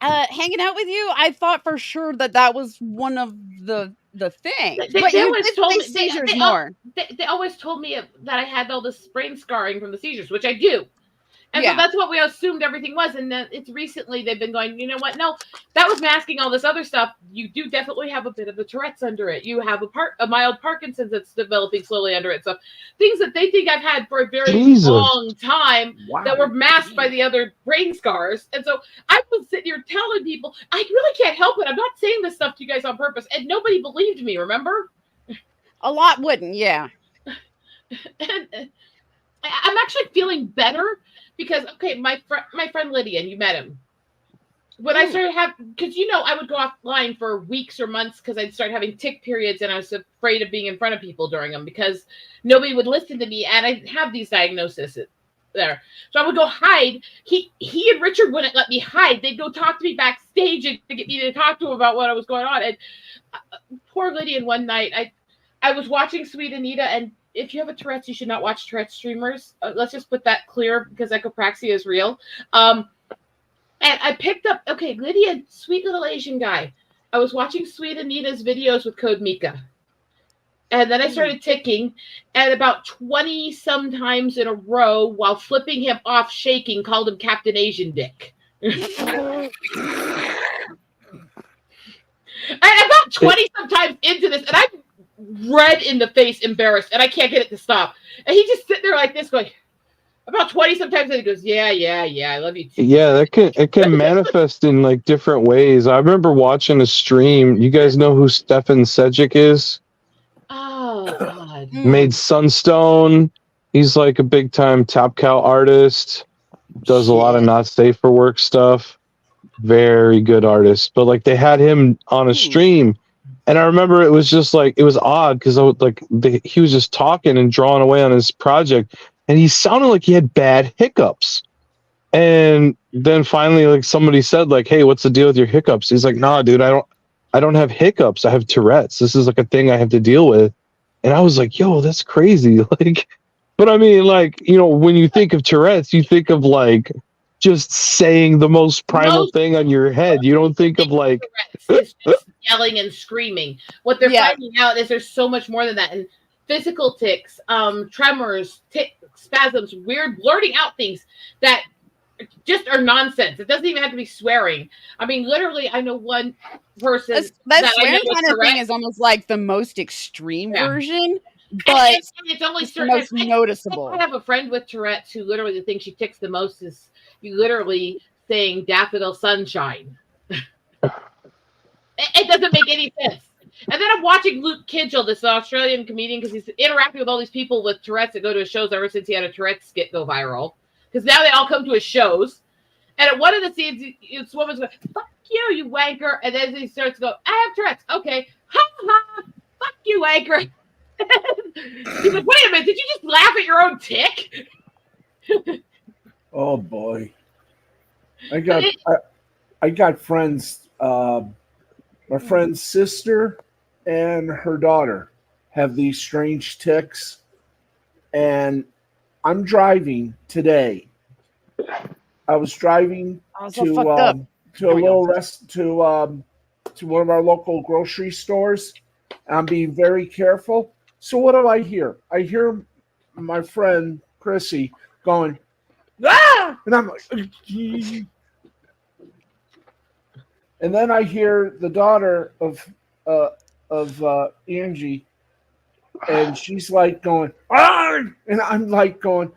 hanging out with you, I thought for sure that was one of the things. They But you always did told say me seizures more. They always told me that I had all this brain scarring from the seizures, which I do. And Yeah. so that's what we assumed everything was. And then it's recently they've been going, you know what? No, that was masking all this other stuff. You do definitely have a bit of a Tourette's under it. You have a mild Parkinson's that's developing slowly under it. So things that they think I've had for a very Jesus. long time Wow. that were masked by the other brain scars. And so I was sitting here telling people, I really can't help it. I'm not saying this stuff to you guys on purpose. And nobody believed me, remember? A lot wouldn't, yeah. And I'm actually feeling better because, okay, my friend Lydia, and you met him. When I started having, because I would go offline for weeks or months because I'd start having tick periods and I was afraid of being in front of people during them because nobody would listen to me and I didn't have these diagnoses there. So I would go hide. He and Richard wouldn't let me hide. They'd go talk to me backstage and to get me to talk to him about what was going on. And poor Lydia, one night, I was watching Sweet Anita, and if you have a Tourette's, you should not watch Tourette's streamers. Let's just put that clear because echopraxia is real. And I picked up, Lydia, sweet little Asian guy. I was watching Sweet Anita's videos with Code Mika. And then I started ticking, and about 20 sometimes in a row, while flipping him off, shaking, called him Captain Asian Dick. And about 20 sometimes into this, and I'm red in the face, embarrassed, and I can't get it to stop. And he just sit there like this, going, about 20 sometimes, and he goes, yeah, I love you too. Yeah, it can manifest in like different ways. I remember watching a stream. You guys know who Stefan Sejic is? Oh, God. Made Sunstone. He's like a big time Top Cow artist. Does a lot of not safe for work stuff. Very good artist. But like they had him on a stream, and I remember it was just like it was odd because he was just talking and drawing away on his project, and he sounded like he had bad hiccups. And then finally, like somebody said, like, "Hey, what's the deal with your hiccups?" He's like, "Nah, dude, I don't have hiccups. I have Tourette's. This is like a thing I have to deal with." And I was like, "Yo, that's crazy." Like, but I mean, like, when you think of Tourette's, you think of like just saying the most primal thing on your head. You don't think of like it's just yelling and screaming. What they're finding out is there's so much more than that. And physical tics, tremors, spasms, weird blurting out things that just are nonsense. It doesn't even have to be swearing. I mean, literally, I know one person that swearing kind of thing is almost like the most extreme version, but it's only the most noticeable. I have a friend with Tourette's who literally the thing she ticks the most is you literally saying daffodil sunshine. It doesn't make any sense. And then I'm watching Luke Kidgel, this Australian comedian, because he's interacting with all these people with Tourette's that go to his shows ever since he had a Tourette's skit go viral. Because now they all come to his shows. And at one of the scenes, this woman's going, "Fuck you, you wanker." And then he starts to go, "I have Tourette's." "Okay. Ha ha. Fuck you, wanker." He's like, "Wait a minute. Did you just laugh at your own tick?" Oh, boy. I got friends. My friend's sister and her daughter have these strange tics. And I'm driving today. I was driving to one of our local grocery stores. I'm being very careful. So what do I hear? I hear my friend Chrissy going, "Ah!" And I'm like, and then I hear the daughter of of Angie, and she's like going, "Arr!" and I'm like going,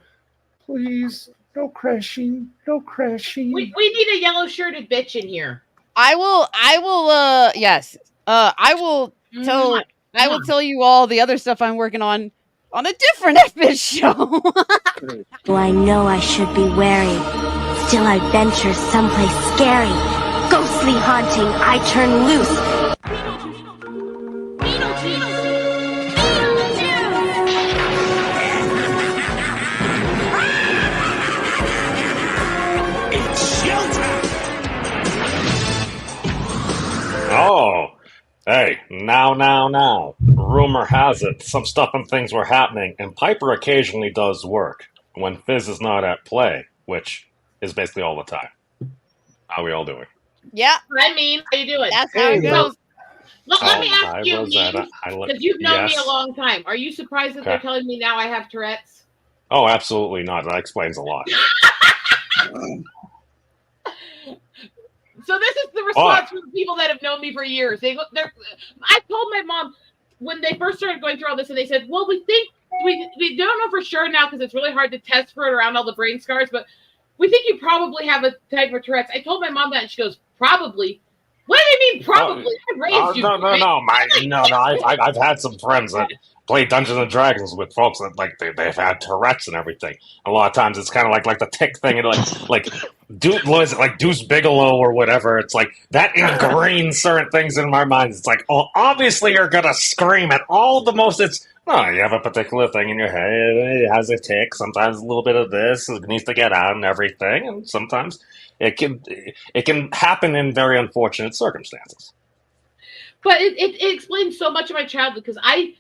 "Please, no crashing, no crashing." We need a yellow shirted bitch in here. I will yes. I will tell you all the other stuff I'm working on a different FBIT show. I know I should be wary. Still I venture someplace scary. Ghostly haunting, I turn loose. Oh, hey, now. Rumor has it some stuff and things were happening, and Piper occasionally does work when Fizz is not at play, which is basically all the time. How are we all doing? Yeah. I mean, how you doing? That's how it goes. Let me ask hi, you, Rosetta. because you've known me Yes. a long time. Are you surprised that they're telling me now I have Tourette's? Oh, absolutely not. That explains a lot. So this is the response from the people that have known me for years. I told my mom when they first started going through all this, and they said, "Well, we think we don't know for sure now because it's really hard to test for it around all the brain scars, but we think you probably have a type of Tourette's." I told my mom that, and she goes, "Probably." What do you mean, probably? I raised you. No. I've had some friends that play Dungeons and Dragons with folks that they've had Tourette's and everything. A lot of times it's kind of like the tick thing, and what is it, like Deuce Bigelow or whatever? It's like that ingrains certain things in my mind. It's like, oh, obviously you're gonna scream at all the most. It's you have a particular thing in your head. It has a tick. Sometimes a little bit of this it needs to get out and everything, and sometimes it can happen in very unfortunate circumstances. But it explains so much of my childhood because I've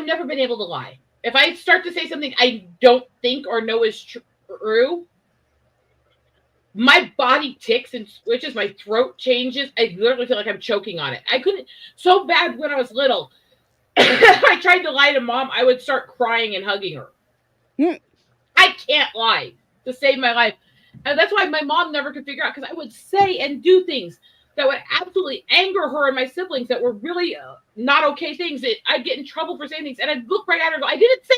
never been able to lie. If I start to say something I don't think or know is true, my body ticks and switches, my throat changes. I literally feel like I'm choking on it. I couldn't, so bad when I was little. If I tried to lie to mom, I would start crying and hugging her. I can't lie to save my life. And that's why my mom never could figure out, because I would say and do things that would absolutely anger her and my siblings that were really not okay things. I'd get in trouble for saying things, and I'd look right at her and go, "I didn't say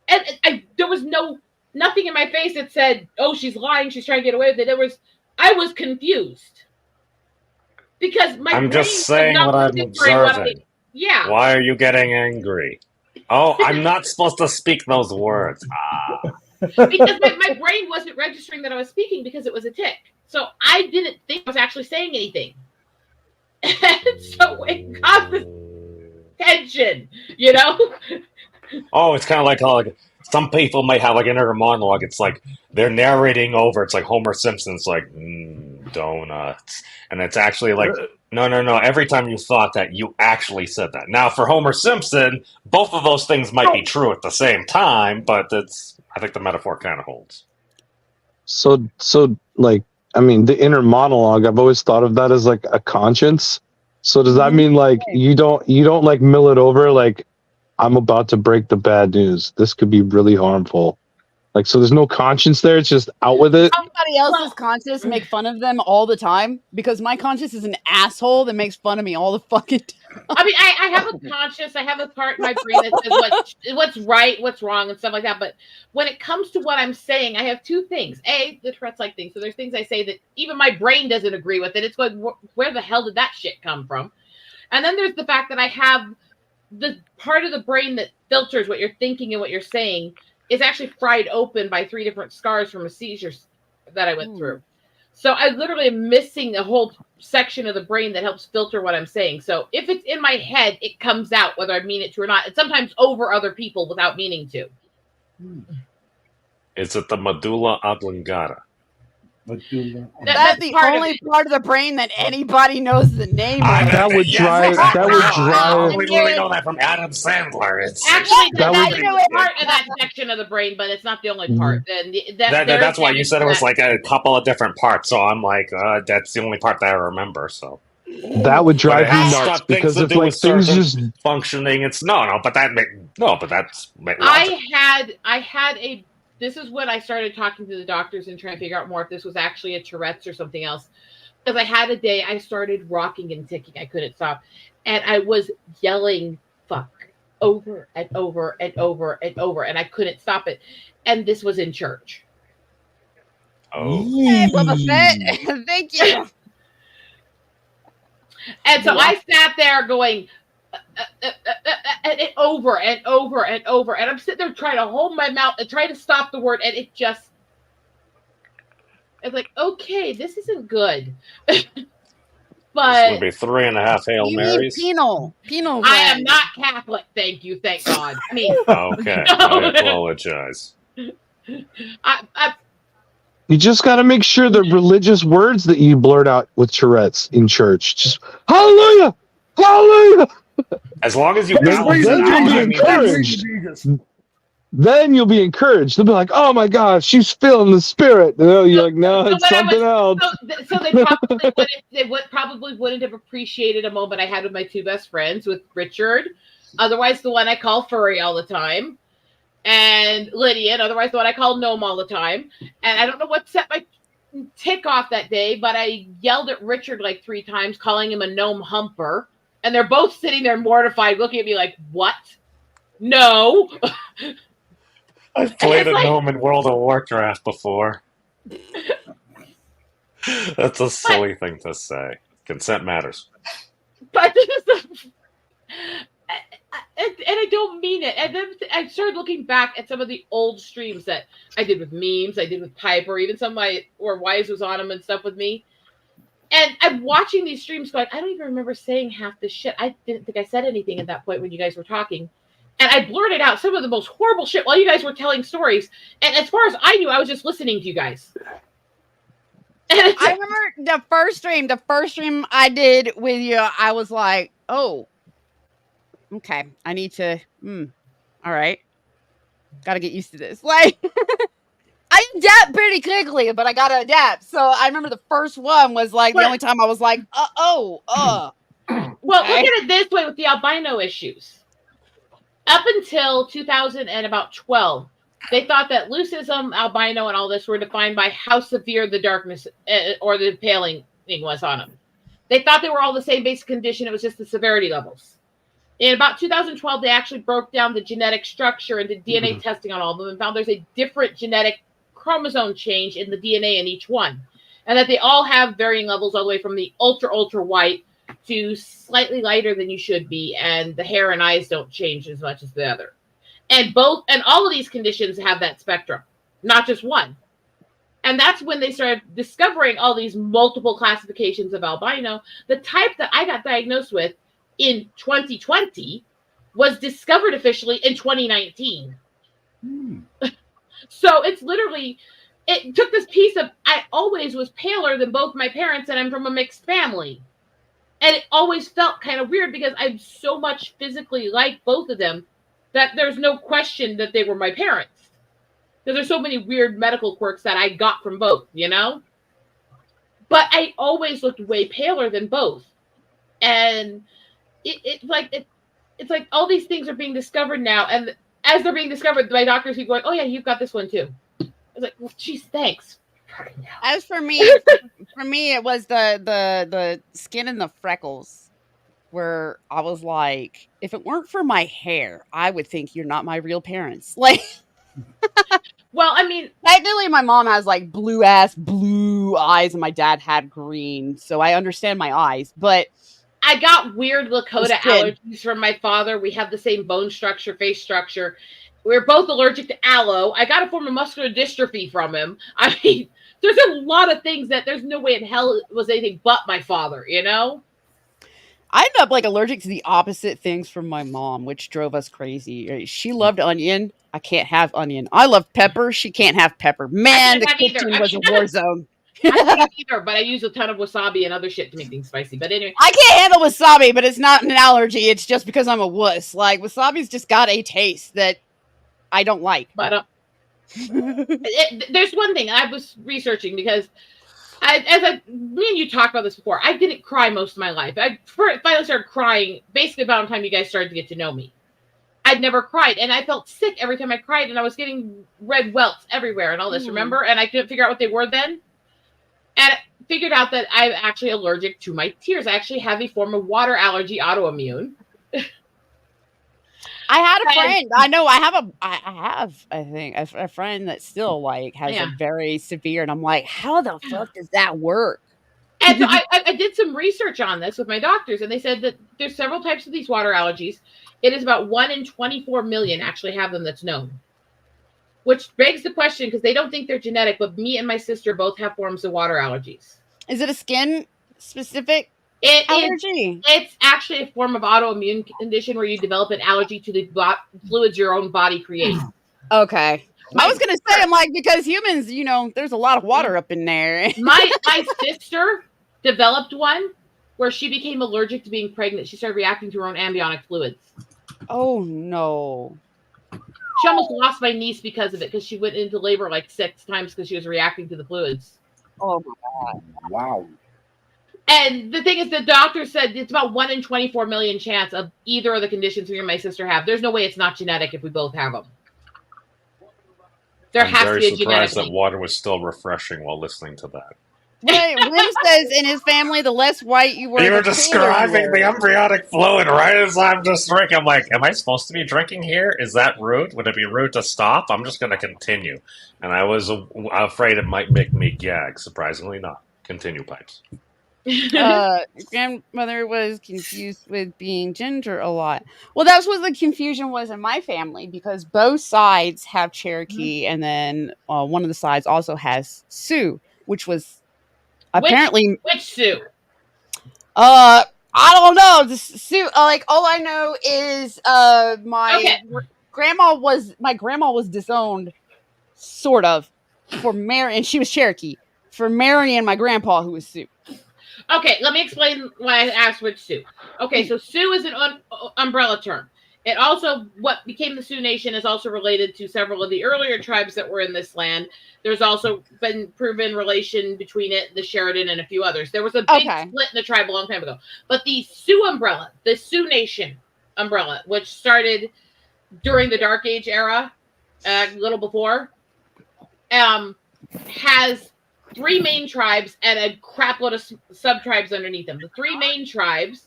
that." And there was nothing in my face that said, "Oh, she's lying, she's trying to get away with it." I was confused. Because I'm just saying what I'm observing. Yeah. Why are you getting angry? Oh, I'm not supposed to speak those words. Because my brain wasn't registering that I was speaking because it was a tick. So I didn't think I was actually saying anything. And so it caused tension, you know? Oh, it's kind of like some people might have like an inner monologue. It's like they're narrating over. It's like Homer Simpson's like, donuts. And it's actually like, no. Every time you thought that, you actually said that. Now, for Homer Simpson, both of those things might be true at the same time, but I think the metaphor kind of holds. So like, I mean, the inner monologue, I've always thought of that as like a conscience. So does that mean like you don't like mill it over like, I'm about to break the bad news, this could be really harmful? Like, so there's no conscience there, it's just out with it? Somebody else's conscience make fun of them all the time, because my conscience is an asshole that makes fun of me all the fucking time. I mean, I have a conscience. I have a part in my brain that says what's right, what's wrong, and stuff like that. But when it comes to what I'm saying, I have two things. A, the Tourette's-like thing. So there's things I say that even my brain doesn't agree with it. It's like, where the hell did that shit come from? And then there's the fact that I have the part of the brain that filters what you're thinking and what you're saying is actually fried open by 3 different scars from a seizure that I went through. So I literally am missing a whole section of the brain that helps filter what I'm saying. So if it's in my head, it comes out whether I mean it to or not. And sometimes over other people without meaning to. Is it the medulla oblongata? That's the only part of the brain that anybody knows the name of. That would drive. I literally know that from Adam Sandler. Actually, that's part of that section of the brain, but it's not the only part. And that's why you said it was like a couple of different parts. So I'm like, that's the only part that I remember. So that would drive me nuts, because if like things just functioning, it's but that's I had a. This is when I started talking to the doctors and trying to figure out more if this was actually a Tourette's or something else. because I had a day I started rocking and ticking. I couldn't stop. And I was yelling fuck over and over and over and over, and I couldn't stop it. And this was in church. Oh. Hey, Boba Fett. Thank you. And so I sat there going over and over and over. And I'm sitting there trying to hold my mouth and trying to stop the word. And it's like, okay, this isn't good. This would But be 3.5 Hail You need Marys. penal. I am not Catholic. Thank you. Thank God. I mean, Okay, I apologize. I You just got to make sure the religious words that you blurt out with Tourette's in church, just hallelujah, hallelujah. As long as you Then balance it you'll out, be I mean, encouraged. Then you'll be encouraged. They'll be like, "Oh my God, she's feeling the spirit." You're like, "No, so it's when I something else." so they probably wouldn't have appreciated a moment I had with my two best friends, with Richard, otherwise the one I call Furry all the time, and Lydian, otherwise the one I call Gnome all the time. And I don't know what set my tick off that day, but I yelled at Richard like 3 times, calling him a gnome humper, and they're both sitting there mortified, looking at me like, "What? No." I've played a gnome in World of Warcraft before. That's a silly thing to say. Consent matters. But this is the, and I don't mean it. And then I started looking back at some of the old streams that I did with memes, I did with Piper, even some of my where Wise was on them and stuff with me. And I'm watching these streams going, I don't even remember saying half this shit. I didn't think I said anything at that point when you guys were talking. And I blurted out some of the most horrible shit while you guys were telling stories. And as far as I knew, I was just listening to you guys. I remember the first stream I did with you, I was like, oh, okay, I need to, all right, got to get used to this. Like, I adapt pretty quickly, but I got to adapt. So I remember the first one was like the only time I was like, Well, look at it this way with the albino issues. Up until 2012, they thought that leucism, albino, and all this were defined by how severe the darkness or the paling thing was on them. They thought they were all the same basic condition. It was just the severity levels. In about 2012, they actually broke down the genetic structure and did DNA testing on all of them and found there's a different genetic chromosome change in the DNA in each one. And that they all have varying levels all the way from the ultra, ultra white to slightly lighter than you should be. And the hair and eyes don't change as much as the other. And all of these conditions have that spectrum, not just one. And that's when they started discovering all these multiple classifications of albino. The type that I got diagnosed with in 2020 was discovered officially in 2019. So it's literally, it took this piece of, I always was paler than both my parents, and I'm from a mixed family. And it always felt kind of weird because I'm so much physically like both of them that there's no question that they were my parents. Because there's so many weird medical quirks that I got from both, you know? But I always looked way paler than both. And it's like all these things are being discovered now. And as they're being discovered, my doctors keep going, oh yeah, you've got this one too. I was like, well, geez, thanks. As for me, it was the skin and the freckles, where I was like, if it weren't for my hair, I would think you're not my real parents. Like, well, I mean, technically, my mom has like blue eyes, and my dad had green, so I understand my eyes. But I got weird Lakota allergies from my father. We have the same bone structure, face structure. We're both allergic to aloe. I got a form of muscular dystrophy from him. I mean, there's a lot of things that there's no way in hell it was anything but my father, you know? I ended up like allergic to the opposite things from my mom, which drove us crazy. She loved onion. I can't have onion. I love pepper. She can't have pepper. Man, the kitchen was a war zone. I can't either, but I use a ton of wasabi and other shit to make things spicy. But anyway, I can't handle wasabi, but it's not an allergy. It's just because I'm a wuss. Like, wasabi's just got a taste that I don't like. But there's one thing I was researching because me and you talked about this before. I didn't cry most of my life. I finally started crying basically about the time you guys started to get to know me. I'd never cried, and I felt sick every time I cried, and I was getting red welts everywhere and all this, remember? And I couldn't figure out what they were then. and figured out that I'm actually allergic to my tears. I actually have a form of water allergy, autoimmune. I had a friend. I know. I think a friend that still like has a very severe, and I'm like, how the fuck does that work? And so I did some research on this with my doctors, and they said that there's several types of these water allergies. It is about 1 in 24 million actually have them that's known. Which begs the question, because they don't think they're genetic, but me and my sister both have forms of water allergies. Is it a skin specific allergy? It's actually a form of autoimmune condition where you develop an allergy to the fluids your own body creates. Okay. I was going to say, I'm like, because humans, you know, there's a lot of water up in there. my sister developed one where she became allergic to being pregnant. She started reacting to her own amniotic fluids. Oh, no. She almost lost my niece because of it, because she went into labor like 6 times because she was reacting to the fluids. Oh, my God. Wow. And the thing is, the doctor said it's about 1 in 24 million chance of either of the conditions me and my sister have. There's no way it's not genetic if we both have them. I'm very surprised that water was still refreshing while listening to that. Wim says in his family, the less white you were, you were describing the embryonic fluid right as I'm just drinking. I'm like, am I supposed to be drinking here? Is that rude? Would it be rude to stop? I'm just going to continue. And I was afraid it might make me gag. Surprisingly not. Continue, Pipes. Grandmother was confused with being ginger a lot. Well, that's what the confusion was in my family, because both sides have Cherokee, and then one of the sides also has Sioux, which was apparently which Sioux? I don't know. The Sioux, like all I know is my grandma was disowned, sort of, for marrying, and she was Cherokee, for marrying my grandpa, who was Sioux. Okay, let me explain why I asked which Sioux. Okay, so Sioux is an umbrella term. It also, what became the Sioux Nation is also related to several of the earlier tribes that were in this land. There's also been proven relation between it, the Sheridan, and a few others. There was a big split in the tribe a long time ago. But the Sioux umbrella, the Sioux Nation umbrella, which started during the Dark Age era, a little before, has 3 main tribes and a crap load of sub-tribes underneath them. The 3 main tribes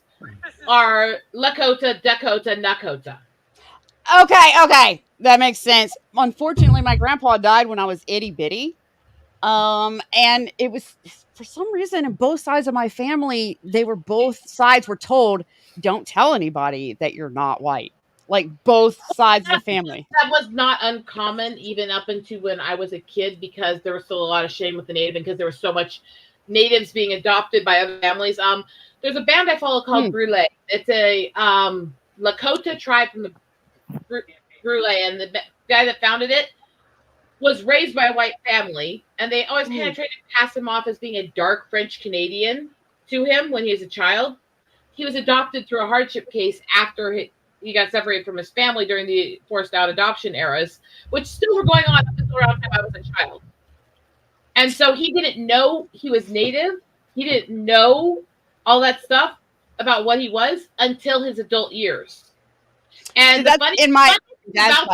are Lakota, Dakota, Nakota. Okay. That makes sense. Unfortunately, my grandpa died when I was itty bitty. And it was, for some reason, in both sides of my family, both sides were told, don't tell anybody that you're not white. Like, both sides of the family. That was not uncommon, even up into when I was a kid, because there was still a lot of shame with the native, and because there was so much natives being adopted by other families. There's a band I follow called Brule. It's a Lakota tribe from the Brule, and the guy that founded it was raised by a white family, and they always kind of tried to pass him off as being a dark French Canadian to him when he was a child. He was adopted through a hardship case after he got separated from his family during the forced out adoption eras, which still were going on up until around time I was a child. And so he didn't know he was native. He didn't know all that stuff about what he was until his adult years. And that's by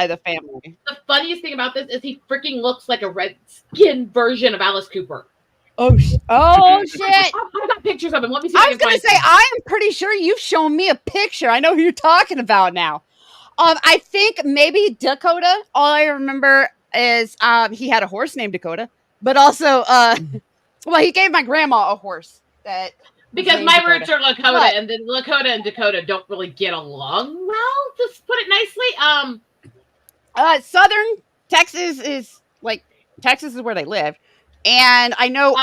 the family. The funniest thing about this is he freaking looks like a red-skinned version of Alice Cooper. Oh shit! I've got pictures of him. Let me see. I was gonna say, I am pretty sure you've shown me a picture. I know who you're talking about now. I think maybe Dakota. All I remember is he had a horse named Dakota, but also well, he gave my grandma a horse that. Because my roots are Lakota, and then Lakota and Dakota don't really get along well. Just put it nicely. Southern Texas is where they live. And I know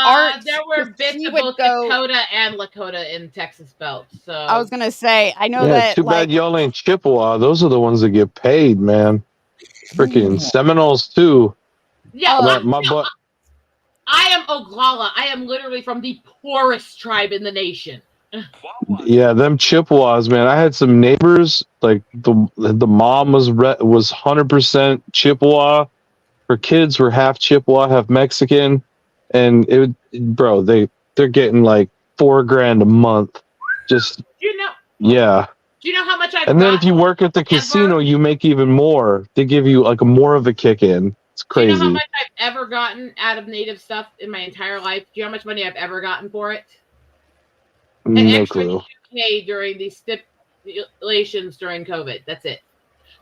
there were bits of both Dakota and Lakota in Texas belt. So I was gonna say, I know that. Too bad y'all ain't Chippewa. Those are the ones that get paid, man. Freaking Seminoles too. Yeah, my butt. I am Oglala. I am literally from the poorest tribe in the nation. Yeah, them Chippewas, man. I had some neighbors. Like the mom was 100% Chippewa. Her kids were half Chippewa, half Mexican, and they're getting like $4,000 a month. Just yeah. Do you know how much I? And then if you work at the casino, you make even more. They give you like more of a kick in. It's Do you know how crazy. much I've ever gotten out of native stuff in my entire life? Do you know how much money I've ever gotten for it? An No extra clue. $2K during these stipulations during COVID. That's it.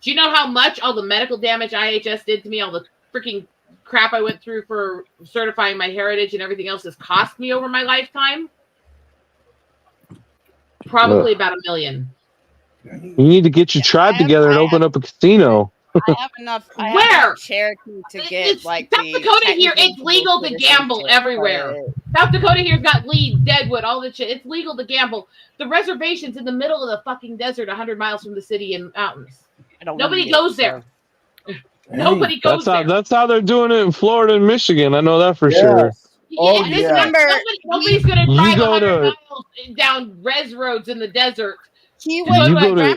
Do you know how much all the medical damage IHS did to me, all the freaking crap I went through for certifying my heritage and everything else has cost me over my lifetime? Probably about $1 million. You need to get your tribe together and open up a casino. I have enough. I have Where? enough Cherokee to get It's like South the Dakota here. technical It's legal to citizenship, gamble everywhere. South Dakota here's got Lee, Deadwood, all that shit. It's legal to gamble. The reservation's in the middle of the fucking desert, 100 miles from the city and mountains. I don't Nobody need goes it, there. so. Nobody goes there. That's how they're doing it in Florida and Michigan. I know that for sure. Yes. Oh, and this yeah. is- nobody's gonna You drive go 100 to- miles down res roads in the desert. He You went go to in a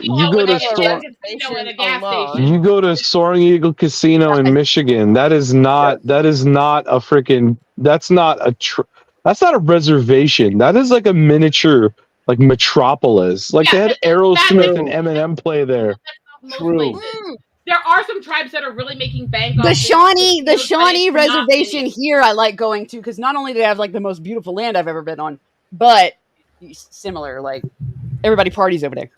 gas station. You go to Soaring Eagle Casino in Michigan. That is not a freaking that's not a reservation. That is like a miniature like metropolis. Like they had Aerosmith and Eminem play there. Most places. There are some tribes that are really making bank. The off Shawnee this, but it's not Reservation here I like going to because not only do they have like the most beautiful land I've ever been on, but similar, like everybody parties over there.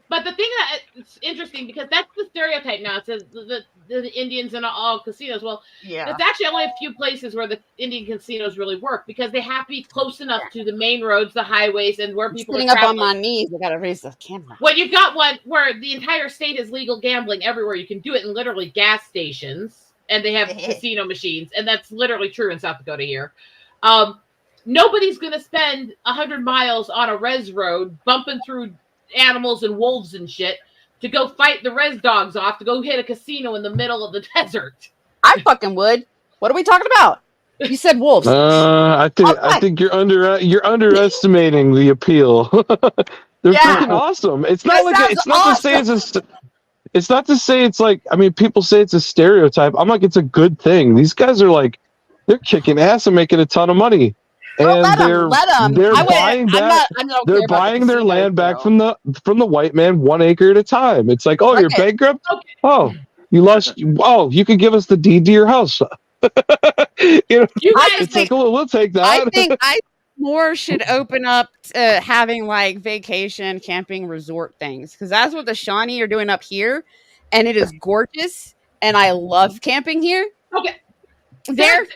But the thing that it's interesting because that's the stereotype now. It says the Indians in all casinos. Well, yeah, there's actually only a few places where the Indian casinos really work because they have to be close enough to the main roads, the highways, and where people sitting are up on traveling. my knees. I gotta raise the camera. Well, you've got one where the entire state is legal gambling everywhere. You can do it in literally gas stations, and they have casino machines, and that's literally true in South Dakota here. Nobody's going to spend 100 miles on a res road bumping through animals and wolves and shit to go fight the res dogs off to go hit a casino in the middle of the desert. I fucking would. What are we talking about? You said wolves. I think you're underestimating the appeal. They're freaking awesome. It's not it's not to say it's like, I mean, people say it's a stereotype. I'm like, it's a good thing. These guys are like, they're kicking ass and making a ton of money. And they're buying their land back from the white man 1 acre at a time. It's like, oh, you're bankrupt? Okay. Oh, you lost. Oh, you could give us the deed to your house. It's like, well, we'll take that. I think more should open up to having like vacation camping resort things because that's what the Shawnee are doing up here, and it is gorgeous. And I love camping here. Okay, there's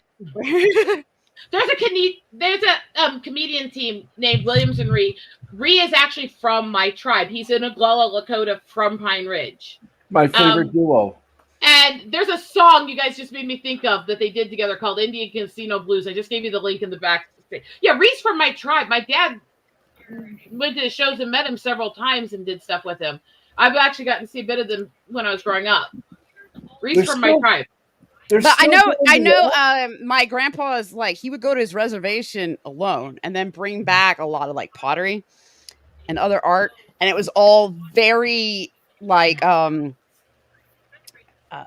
a comedian team named Williams and Ree. Ree is actually from my tribe. He's in Oglala, Lakota from Pine Ridge. My favorite duo. And there's a song you guys just made me think of that they did together called Indian Casino Blues. I just gave you the link in the back. Yeah, Ree's from my tribe. My dad went to his shows and met him several times and did stuff with him. I've actually gotten to see a bit of them when I was growing up. Ree's from my tribe. But I know my grandpa is like, he would go to his reservation alone and then bring back a lot of like pottery and other art. And it was all very like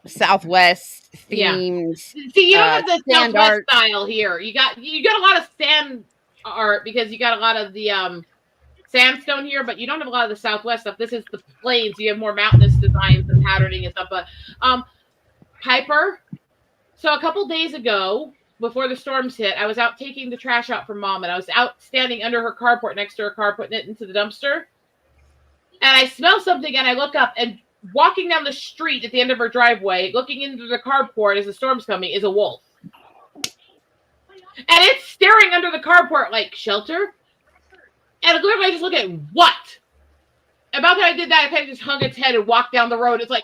Southwest themed. Yeah. See, you don't have the Southwest style here. You got a lot of sand art because you got a lot of the sandstone here, but you don't have a lot of the Southwest stuff. This is the plains. You have more mountainous designs and patterning and stuff. But Piper. So a couple days ago, before the storms hit, I was out taking the trash out for Mom, and I was out standing under her carport next to her car, putting it into the dumpster. And I smell something, and I look up, and walking down the street at the end of her driveway, looking into the carport as the storm's coming, is a wolf. And it's staring under the carport like, shelter? And literally I just look at it, what? About that I did that, I kind of just hung its head and walked down the road. It's like,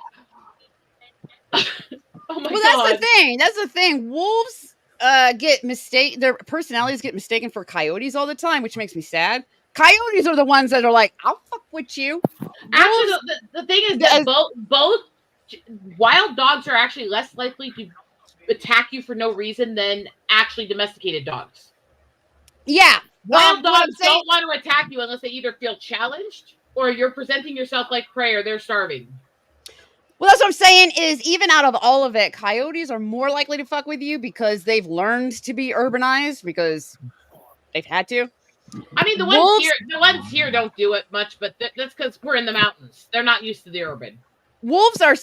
oh my God. That's the thing. Wolves their personalities get mistaken for coyotes all the time, which makes me sad. Coyotes are the ones that are like, I'll fuck with you. Actually, the thing is that both wild dogs are actually less likely to attack you for no reason than actually domesticated dogs. Yeah. Wild dogs don't want to attack you unless they either feel challenged or you're presenting yourself like prey or they're starving. Well, that's what I'm saying is even out of all of it, coyotes are more likely to fuck with you because they've learned to be urbanized because they've had to. I mean, the ones here don't do it much, but that's because we're in the mountains. They're not used to the urban. wolves are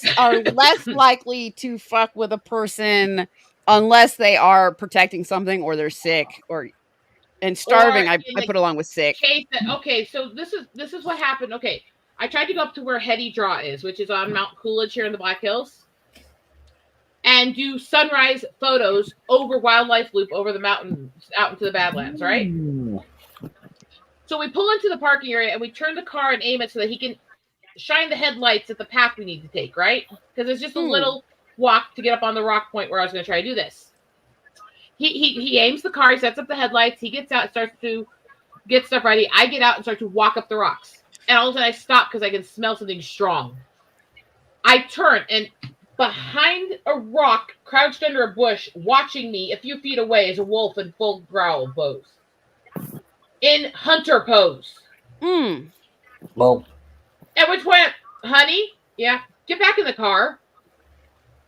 less likely to fuck with a person unless they are protecting something or they're sick and starving. Or I in the put along with sick. case that, okay, so this is what happened. Okay, I tried to go up to where Hetty Draw is, which is on Mount Coolidge here in the Black Hills, and do sunrise photos over Wildlife Loop over the mountains out into the Badlands, right? So we pull into the parking area and we turn the car and aim it so that he can shine the headlights at the path we need to take, right? Because it's just a little walk to get up on the rock point where I was going to try to do this. He aims the car, he sets up the headlights, he gets out, starts to get stuff ready. I get out and start to walk up the rocks. And all of a sudden I stop because I can smell something strong. I turn, and behind a rock, crouched under a bush, watching me a few feet away, is a wolf in full growl pose. In hunter pose. Well, At which point, honey, yeah, get back in the car.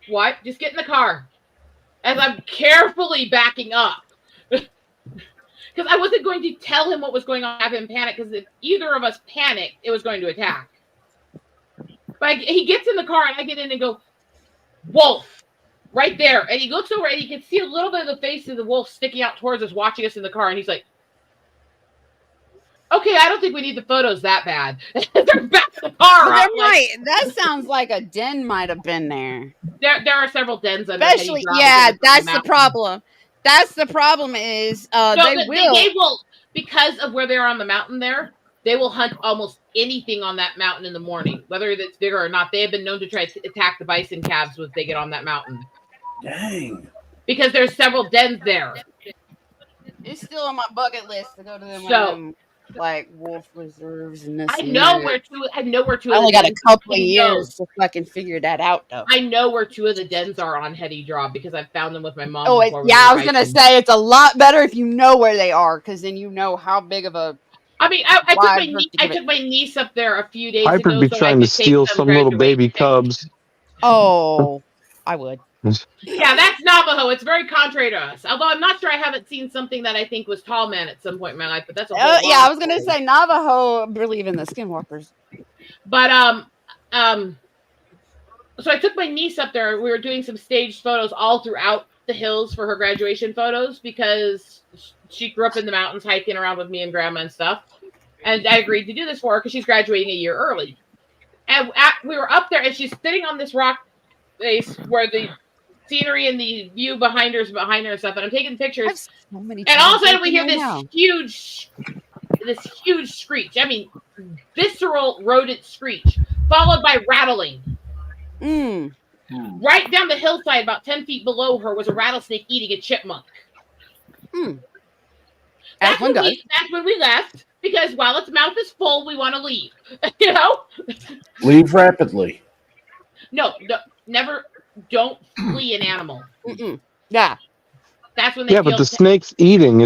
What? Just get in the car. As I'm carefully backing up. Because I wasn't going to tell him what was going on, have him panic, because if either of us panicked, it was going to attack. But he gets in the car, and I get in and go, wolf, right there. And he looks over, and he can see a little bit of the face of the wolf sticking out towards us, watching us in the car, and he's like, okay, I don't think we need the photos that bad. They're back to the car. That sounds like a den might have been there. There are several dens under Especially, that's the problem. That's the problem is they will, because of where they are on the mountain there, they will hunt almost anything on that mountain in the morning, whether it's bigger or not. They have been known to try to attack the bison calves when they get on that mountain. Dang. Because there's several dens there. It's still on my bucket list to go to them. Like wolf reserves and this. I know where two. I only got a couple of years to fucking figure that out, though. I know where two of the dens are on Hetty Draw because I found them with my mom. Oh, I was gonna say it's a lot better if you know where they are, because then you know how big of a. I mean, I took my niece up there a few days ago. Piper'd be trying to steal some little baby cubs. Oh, I would. Yeah, that's Navajo. It's very contrary to us. Although I'm not sure, I haven't seen something that I think was tall man at some point in my life, but that's a whole yeah, I was gonna say Navajo believe in the skinwalkers. But so I took my niece up there. We were doing some staged photos all throughout the hills for her graduation photos because she grew up in the mountains hiking around with me and grandma and stuff. And I agreed to do this for her because she's graduating a year early. And we were up there, and she's sitting on this rock face where the scenery and the view behind her and stuff, and I'm taking pictures. And all of a sudden we hear this huge screech. I mean, visceral rodent screech, followed by rattling. Right down the hillside, about 10 feet below her, was a rattlesnake eating a chipmunk. That's when we left, because while its mouth is full, we want to leave. You know? Leave rapidly. No, never. Don't flee an animal. Yeah, that's when they. Yeah, but the snake's eating.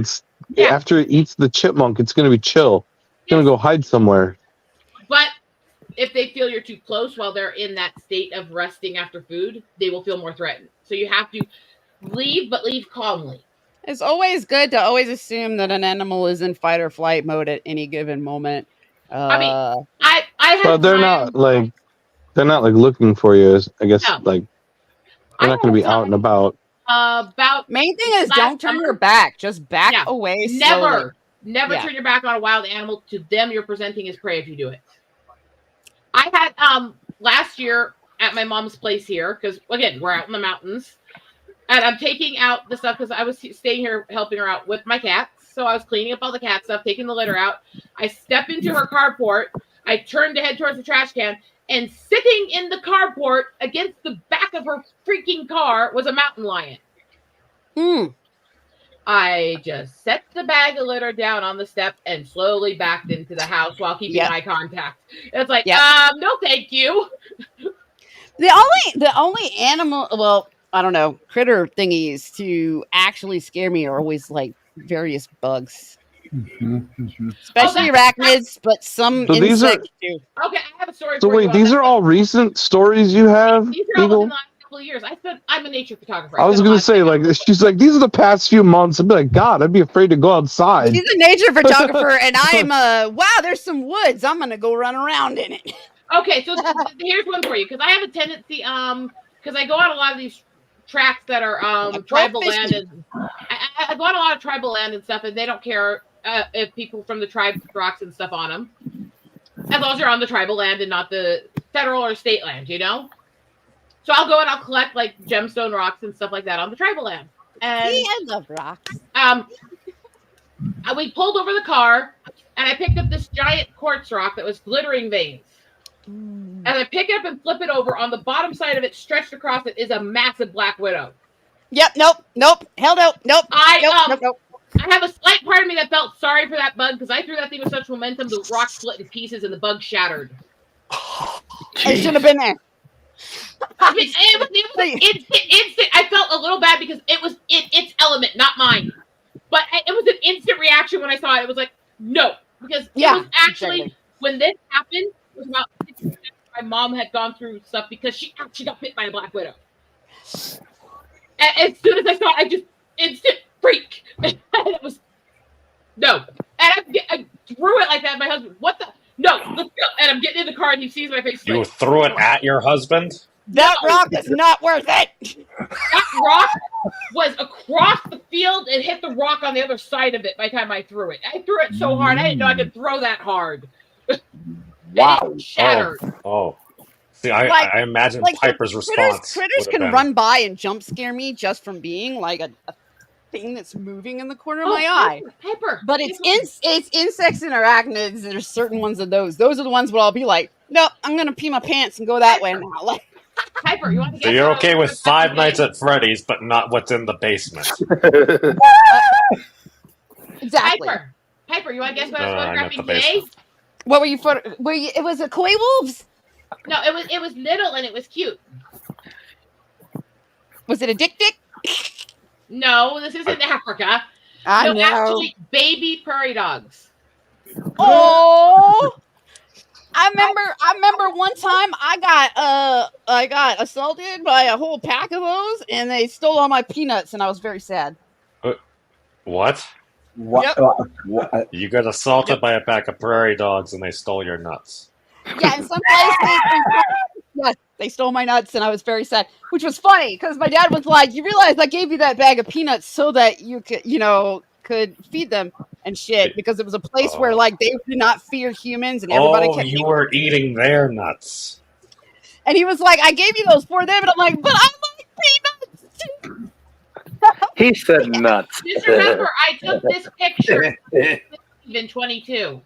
After it eats the chipmunk, it's going to be chill. It's going to go hide somewhere. But if they feel you're too close while they're in that state of resting after food, they will feel more threatened. So you have to leave, but leave calmly. It's always good to always assume that an animal is in fight or flight mode at any given moment. I mean, I have. But they're not like looking for you. I guess like. They're not going to be out and about. Main thing is don't turn your back. Just back away slowly. Never turn your back on a wild animal. To them, you're presenting as prey if you do it. I had last year at my mom's place here, because again, we're out in the mountains, and I'm taking out the stuff because I was staying here helping her out with my cats. So I was cleaning up all the cat stuff, taking the litter out. I step into her carport. I turned to head towards the trash can. And sitting in the carport against the back of her freaking car was a mountain lion. I just set the bag of litter down on the step and slowly backed into the house while keeping eye contact. It's like, no, thank you. The only animal, well, I don't know, critter thingies to actually scare me are always like various bugs. Especially arachnids, but some insects too. Okay, I have a story. So wait, these are all recent stories you have, These are all Eagle? within the last couple of years. I'm a nature photographer. I was gonna say, like, she's like, these are the past few months. I'd be like, God, I'd be afraid to go outside. She's a nature photographer, and I'm wow, there's some woods. I'm gonna go run around in it. Okay, so here's one for you because I have a tendency, because I go on a lot of these tracks that are tribal land, and I go on a lot of tribal land and stuff, and they don't care if people from the tribe rocks and stuff on them, as long as you're on the tribal land and not the federal or state land, you know. So I'll go and I'll collect like gemstone rocks and stuff like that on the tribal land. And I love rocks. We pulled over the car, and I picked up this giant quartz rock that was glittering veins. And I pick it up and flip it over. On the bottom side of it, stretched across it, is a massive black widow. Yep. Nope. Hell no. Nope. Nope. I have a slight part of me that felt sorry for that bug because I threw that thing with such momentum, the rock split in pieces and the bug shattered. I shouldn't have been there. I mean, it was instant. I felt a little bad because it was its element, not mine. But it was an instant reaction when I saw it. It was like, no. Because it was actually, when this happened, it was about 6 months my mom had gone through stuff because she actually got bit by a black widow. And as soon as I saw it, I just instant freak. And it was, no. And I threw it like that. My husband, what the? No, let's go. And I'm getting in the car and he sees my face. You threw it at your husband? That rock is not worth it. That rock was across the field and hit the rock on the other side of it by the time I threw it. I threw it so hard, I didn't know I could throw that hard. Wow. Shattered. Oh. See, I imagine Piper's response. Critters can run by and jump scare me just from being like a thing that's moving in the corner of my eye. Piper. But it's insects and arachnids. There's certain ones of those. Those are the ones where I'll be like, no, I'm gonna pee my pants and go that way now. Like, Piper, you want to guess? So you're okay with Five Nights at Freddy's, but not what's in the basement. Exactly. Piper, you want to guess what I was photographing today? What were you it was a koi wolves? No, it was little and it was cute. Was it a dick? No, this isn't Africa. I know. Actually, baby prairie dogs. Oh, I remember one time I got assaulted by a whole pack of those, and they stole all my peanuts, and I was very sad. What? What? Yep. You got assaulted by a pack of prairie dogs, and they stole your nuts. Yeah, in some places, they stole my nuts, and I was very sad, which was funny because my dad was like, "You realize I gave you that bag of peanuts so that you could feed them and shit, because it was a place where like they did not fear humans, and everybody kept you were eating their nuts." And he was like, "I gave you those for them," and I'm like, "But I like peanuts." He said nuts. Just remember, I took this picture in 22.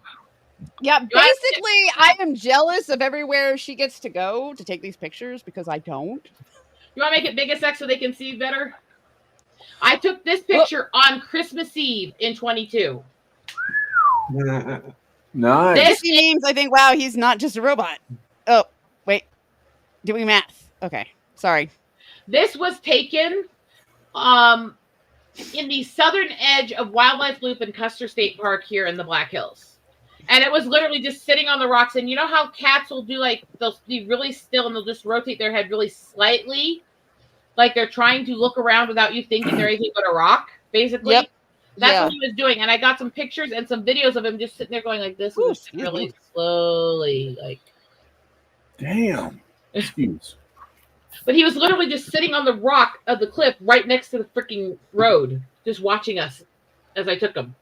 Yeah, basically, I am jealous of everywhere she gets to go to take these pictures because I don't. You want to make it big as heck so they can see better? I took this picture on Christmas Eve in 22. Nice. This means I think, wow, he's not just a robot. Oh, wait. Doing math. Okay. Sorry. This was taken in the southern edge of Wildlife Loop in Custer State Park here in the Black Hills. And it was literally just sitting on the rocks. And you know how cats will do, like, they'll be really still and they'll just rotate their head really slightly? Like they're trying to look around without you thinking they're anything but a rock, basically. Yep. That's what he was doing. And I got some pictures and some videos of him just sitting there going like this, and just really slowly, like. Damn. Excuse. But he was literally just sitting on the rock of the cliff right next to the freaking road, just watching us as I took him.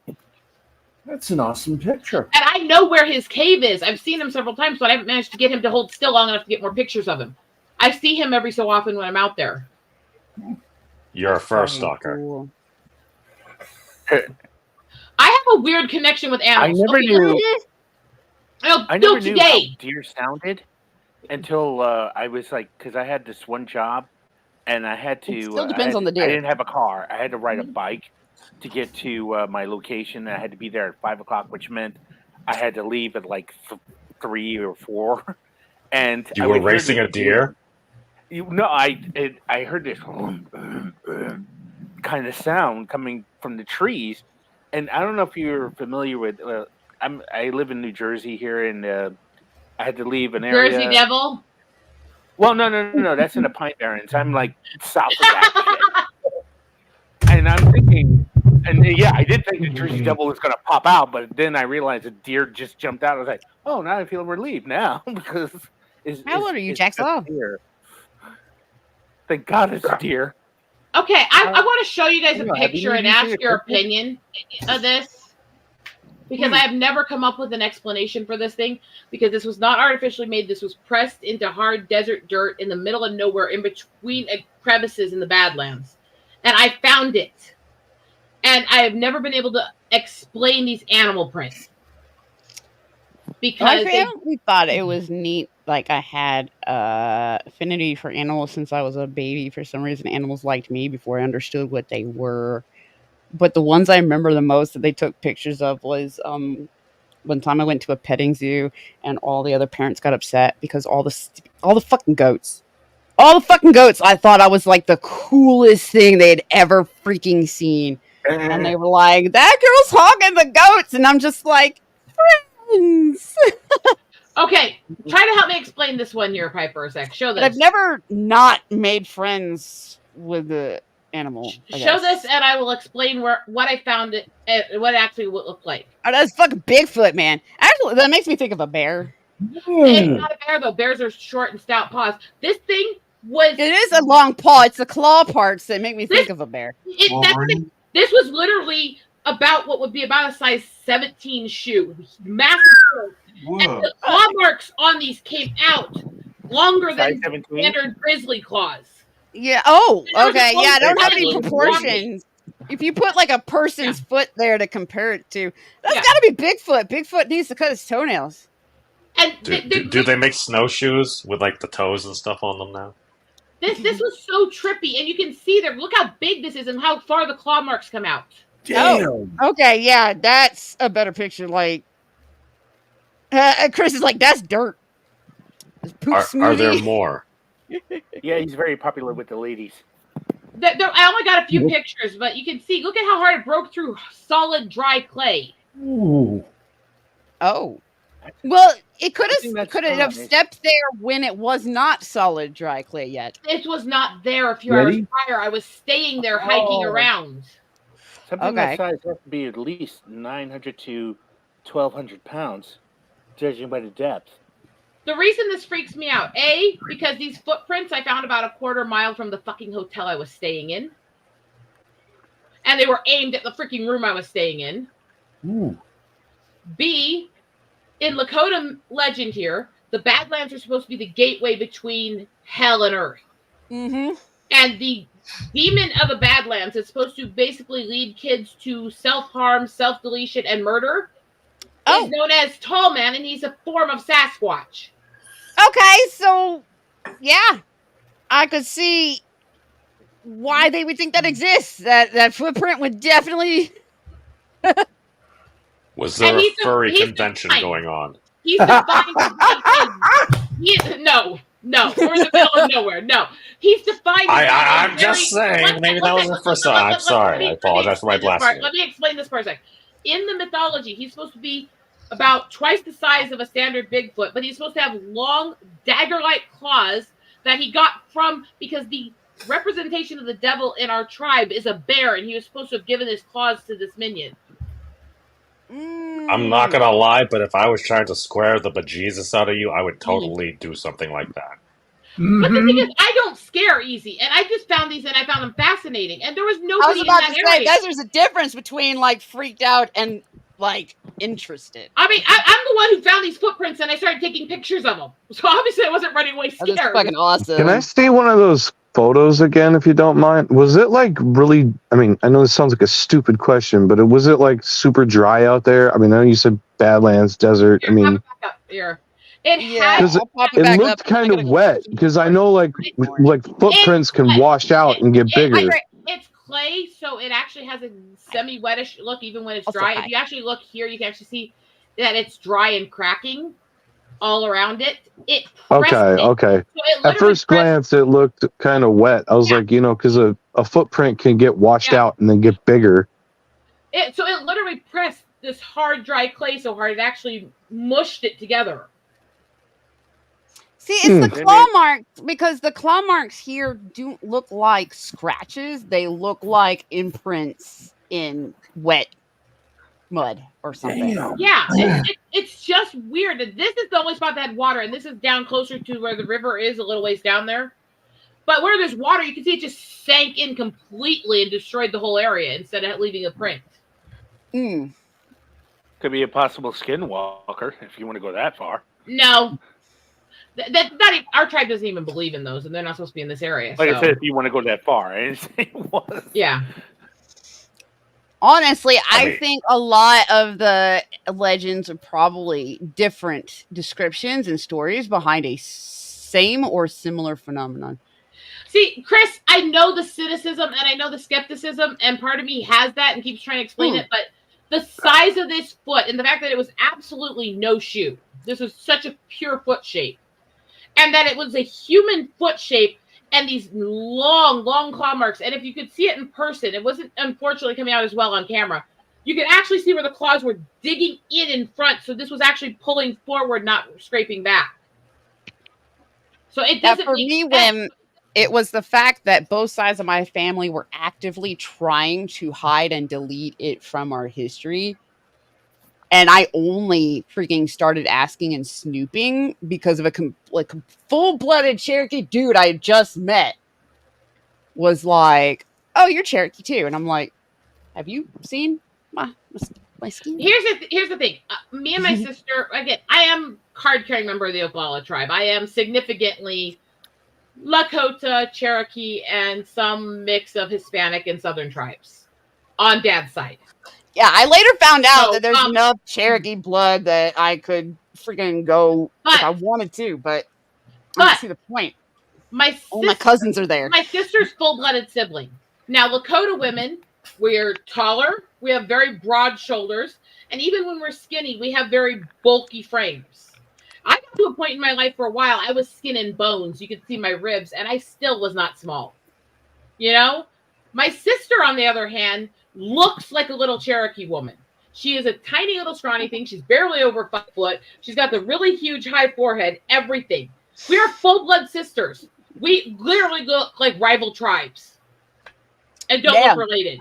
That's an awesome picture. And I know where his cave is. I've seen him several times, but I haven't managed to get him to hold still long enough to get more pictures of him. I see him every so often when I'm out there. You're a fur stalker. Cool. I have a weird connection with animals. I never knew. I never knew how deer sounded until I was like, because I had this one job, and I had to. It still depends on the deer. I didn't have a car. I had to ride a bike to get to my location. I had to be there at 5 o'clock, which meant I had to leave at like 3 or 4. And you were racing a deer. I heard this kind of sound coming from the trees, and I don't know if you're familiar with. I live in New Jersey here, and I had to leave an area. Jersey Devil. Well, no. That's in the Pine Barrens. I'm like south of that shit. And I'm thinking, and yeah, I did think the Jersey Devil was going to pop out, but then I realized a deer just jumped out. I was like, oh, now I feel relieved now because How old are you, is Jack just Slow? deer. Thank God it's a deer. Okay, I want to show you guys a Have picture either and of you ask seen a your picture? opinion of this. Because I have never come up with an explanation for this thing. Because this was not artificially made. This was pressed into hard desert dirt in the middle of nowhere, in between crevices in the Badlands. And I found it. And I have never been able to explain these animal prints. My Because they, family thought it was neat. Like I had affinity for animals since I was a baby. For some reason, animals liked me before I understood what they were. But the ones I remember the most that they took pictures of was one time I went to a petting zoo and all the other parents got upset because all the fucking goats. All the fucking goats, I thought I was like the coolest thing they'd ever freaking seen. And they were like, that girl's hogging the goats. And I'm just like, friends. okay, try to help me explain this one here, Piper, a sec. Show But I've this. never not made friends with the animal. I Show guess. this, and I will explain what I found it, what it actually would look like. Oh, that's fucking Bigfoot, man. Actually, that makes me think of a bear. It's not a bear, though. Bears are short and stout paws. This thing was... It is a long paw. It's the claw parts that make me think of a bear. This was literally about what would be about a size 17 shoe. Massive. And the claw marks on these came out longer than standard grizzly claws. Yeah. Oh, okay. Yeah, I don't have any proportions. If you put like a person's foot there to compare it to, that's got to be Bigfoot. Bigfoot needs to cut his toenails. And do they make snowshoes with like the toes and stuff on them now? This was so trippy, and you can see there. Look how big this is and how far the claw marks come out. Damn. Oh, okay, yeah, that's a better picture. Like, Chris is like, that's dirt. Are there more? Yeah, he's very popular with the ladies. I only got a few pictures, but you can see. Look at how hard it broke through solid, dry clay. Ooh. Oh. Well, it could have stepped there when it was not solid, dry clay yet. It was not there a few hours prior. I was staying there hiking around. Something that size has to be at least 900 to 1,200 pounds, judging by the depth. The reason this freaks me out, A, because these footprints I found about a quarter mile from the fucking hotel I was staying in. And they were aimed at the freaking room I was staying in. Ooh. B, in Lakota legend here, the Badlands are supposed to be the gateway between hell and earth. Mm-hmm. And the demon of the Badlands is supposed to basically lead kids to self-harm, self-deletion, and murder. Is known as Tall Man, and he's a form of Sasquatch. Okay, so yeah, I could see why they would think that exists. That footprint would definitely. Was there a furry convention going on? He's defined. No, we're in the middle of nowhere. No, he's defined. I'm just saying. Maybe that was the first time. I'm sorry. I apologize for my blasphemy. Let me explain this for a second. In the mythology, he's supposed to be about twice the size of a standard Bigfoot, but he's supposed to have long dagger-like claws that he got from, because the representation of the devil in our tribe is a bear, and he was supposed to have given his claws to this minion. I'm not gonna lie, but if I was trying to square the bejesus out of you, I would totally do something like that. But the thing is, I don't scare easy, and I just found these and I found them fascinating, and there was nobody I was about in that to say, area. there's a difference between like freaked out and like interested. I mean, I'm the one who found these footprints, and I started taking pictures of them. So obviously, I wasn't running away scared. That's fucking awesome. Can I see one of those photos again, if you don't mind? Was it like really? I mean, I know this sounds like a stupid question, but was it like super dry out there? I mean, I know you said Badlands, desert. Here, I mean, pop it back up here. It has. it looked kind of wet because I know like footprints can wash out and get bigger. It's clay, so it actually has a semi-wettish look even when it's dry. If you actually look here, you can actually see that it's dry and cracking all around it. Okay. So at first glance, it looked kind of wet. I was like, because a footprint can get washed out and then get bigger. So it literally pressed this hard, dry clay so hard it actually mushed it together. See, it's the claw marks, because the claw marks here don't look like scratches. They look like imprints in wet mud or something. Damn. Yeah, it's just weird. This is the only spot that had water, and this is down closer to where the river is, a little ways down there. But where there's water, you can see it just sank in completely and destroyed the whole area instead of leaving a print. Mm. Could be a possible skinwalker if you want to go that far. No. Our tribe doesn't even believe in those, and they're not supposed to be in this area. Like so. I said, if you want to go that far, I didn't say it was. Yeah. Honestly, I mean- think a lot of the legends are probably different descriptions and stories behind a same or similar phenomenon. See, Chris, I know the cynicism and I know the skepticism, and part of me has that and keeps trying to explain it, but the size of this foot and the fact that it was absolutely no shoe. This was such a pure foot shape. And that it was a human foot shape and these long, long claw marks. And if you could see it in person, it wasn't unfortunately coming out as well on camera. You could actually see where the claws were digging in front. So this was actually pulling forward, not scraping back. So it doesn't For make me, sense. when it was the fact that both sides of my family were actively trying to hide and delete it from our history. And I only freaking started asking and snooping because of a full-blooded Cherokee dude I had just met was like, "Oh, you're Cherokee too," and I'm like, "Have you seen my skin?" Here's the thing. Me and my sister, again, I am card-carrying member of the Oglala tribe. I am significantly Lakota, Cherokee, and some mix of Hispanic and Southern tribes on Dad's side. Yeah, I later found out So, that there's enough Cherokee blood that I could freaking go if I wanted to, but I don't see the point. All my cousins are there. My sister's full-blooded sibling. Now, Lakota women, we're taller, we have very broad shoulders, and even when we're skinny, we have very bulky frames. I got to a point in my life for a while, I was skin and bones. You could see my ribs, and I still was not small. You know? My sister, on the other hand, looks like a little Cherokee woman. She is a tiny little scrawny thing. She's barely over 5 foot. She's got the really huge high forehead, everything. We are full-blood sisters. We literally look like rival tribes. And don't look related.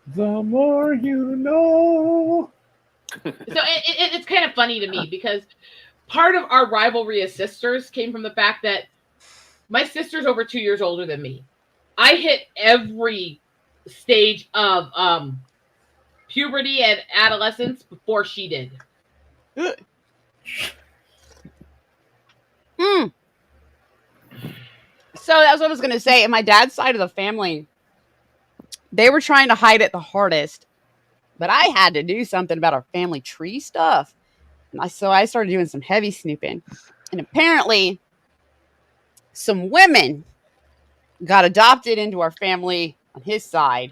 The more you know. So it's kind of funny to me because part of our rivalry as sisters came from the fact that my sister's over 2 years older than me. I hit every stage of puberty and adolescence before she did. So that's what I was going to say. In my dad's side of the family, they were trying to hide it the hardest, but I had to do something about our family tree stuff. And so I started doing some heavy snooping. And apparently, some women got adopted into our family on his side.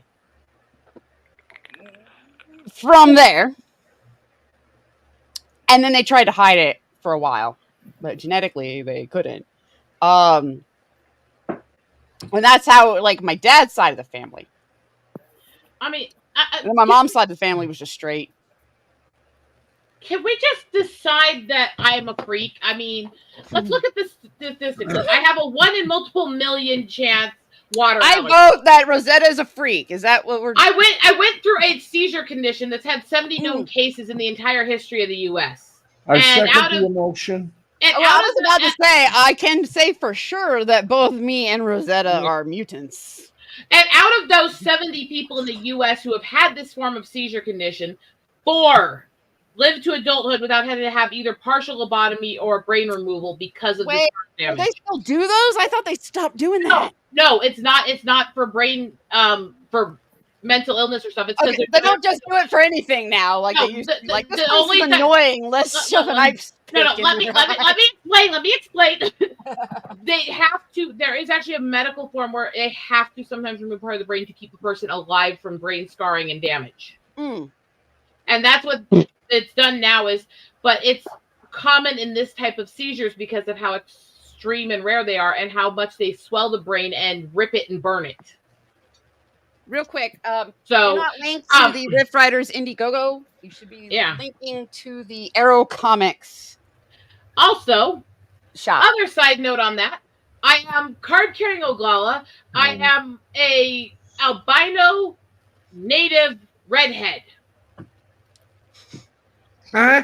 From there. And then they tried to hide it for a while. But genetically, they couldn't. And that's how, like, my dad's side of the family. I mean, And then my mom's side of the family was just straight. Can we just decide that I'm a freak? I mean, let's look at this statistics. I have a 1 in multiple million chance water. I vote that Rosetta is a freak. Is that what we're? I went through a seizure condition that's had 70 known cases in the entire history of the U.S. I And second the emotion. And I was about to say, I can say for sure that both me and Rosetta are mutants. And out of those 70 people in the U.S. who have had this form of seizure condition, 4 lived to adulthood without having to have either partial lobotomy or brain removal because of this damage. Do they still do those? I thought they stopped doing that. No, it's not. It's not for brain, for mental illness or stuff. It's because they don't just do it for anything now. Like they used to. Like this is annoying. Let's shove a knife. No, let me explain. They have to. There is actually a medical form where they have to sometimes remove part of the brain to keep the person alive from brain scarring and damage. And that's what it's done now. But it's common in this type of seizures because of how extreme and rare they are, and how much they swell the brain and rip it and burn it. Real quick, so you're not linked to the Rift Riders Indiegogo. You should be linking to the Arrow Comics. Also, shop. Other side note on that, I am card carrying Oglala. I am a albino native redhead. Huh?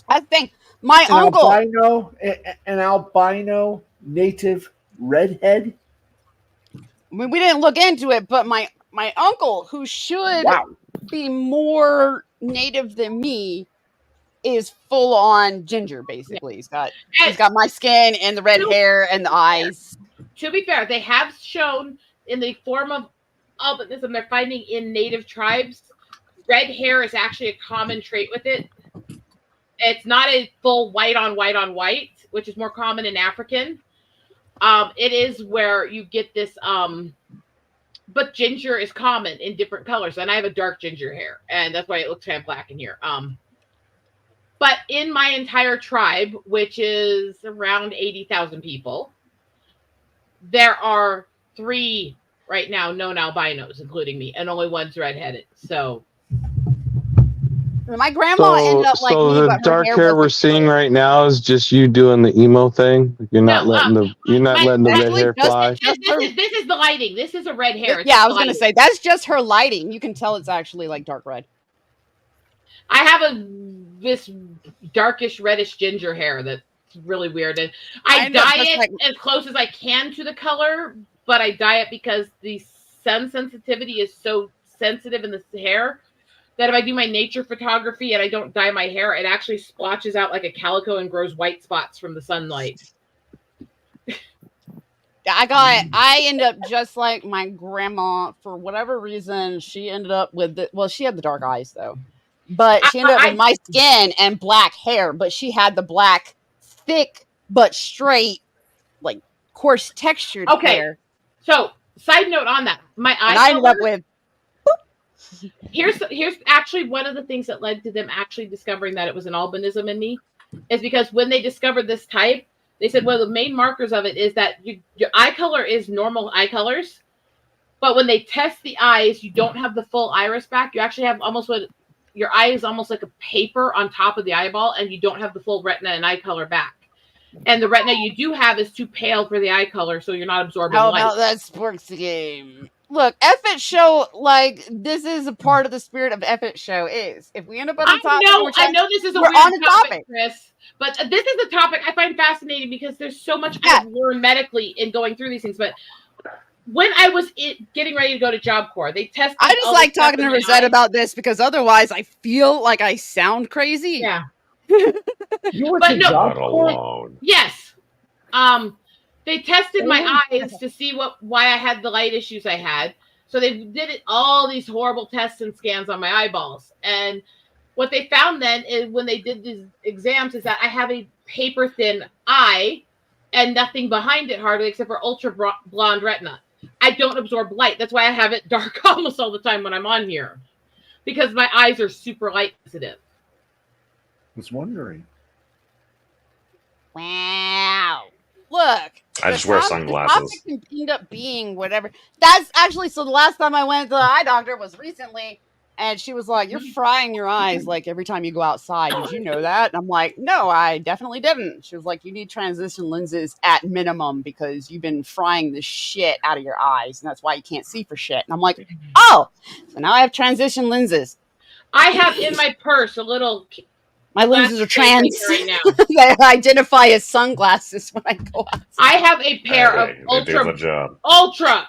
I think my uncle. An albino native redhead. I mean, we didn't look into it, but my uncle, who should be more native than me, is full on ginger. Basically, he's got my skin and the red hair and the eyes. To be fair, they have shown in the form of albinism they're finding in native tribes, red hair is actually a common trait with it. It's not a full white on white, which is more common in African. It is where you get this, but ginger is common in different colors. And I have a dark ginger hair, and that's why it looks kind of black in here. But in my entire tribe, which is around 80,000 people, there are 3 right now known albinos, including me, and only one's redheaded. So my grandma ended up like me, the but her dark hair we're wasn't seeing right now is just you doing the emo thing. You're not letting the red hair fly. This is the lighting. This is a red hair. Yeah, I was gonna say that's just her lighting. You can tell it's actually like dark red. I have this darkish reddish ginger hair that's really weird, and I dye it as close as I can to the color, but I dye it because the sun sensitivity is so sensitive in the hair that if I do my nature photography and I don't dye my hair, it actually splotches out like a calico and grows white spots from the sunlight. I end up just like my grandma. For whatever reason, she ended up with she had the dark eyes though, but she ended up with my skin and black hair, but she had the black, thick but straight, like coarse textured hair. So side note on that, my eye I ended up with. Here's actually one of the things that led to them actually discovering that it was an albinism in me, is because when they discovered this type, they said one of the main markers of it is that your eye color is normal eye colors, but when they test the eyes, you don't have the full iris back. You actually have almost what your eye is almost like a paper on top of the eyeball, and you don't have the full retina and eye color back. And the retina you do have is too pale for the eye color, so you're not absorbing light. How about that sports game? Look, F-It Show, like, this is a part of the spirit of F-It Show is. If we end up on a topic... I know this is a weird topic, Chris, but this is a topic I find fascinating because there's so much I've learned medically in going through these things. But when I was getting ready to go to Job Corps, they tested... I just like talking to Rosette about this because otherwise I feel like I sound crazy. Yeah. You went to Job Corps? Yes. They tested my eyes to see why I had the light issues I had. So they did all these horrible tests and scans on my eyeballs. And what they found then is when they did these exams is that I have a paper thin eye and nothing behind it hardly except for ultra blonde retina. I don't absorb light. That's why I have it dark almost all the time when I'm on here, because my eyes are super light sensitive. I was wondering. Wow. Look. I just wear sunglasses. The topic can end up being whatever. That's actually, so the last time I went to the eye doctor was recently, and she was like, "You're frying your eyes like every time you go outside. Did you know that?" And I'm like, "No, I definitely didn't." She was like, "You need transition lenses at minimum because you've been frying the shit out of your eyes, and that's why you can't see for shit." And I'm like, "Oh, so now I have transition lenses." I have in my purse a little... My lenses are trans. Right now. They identify as sunglasses when I go outside. I have a pair of ultra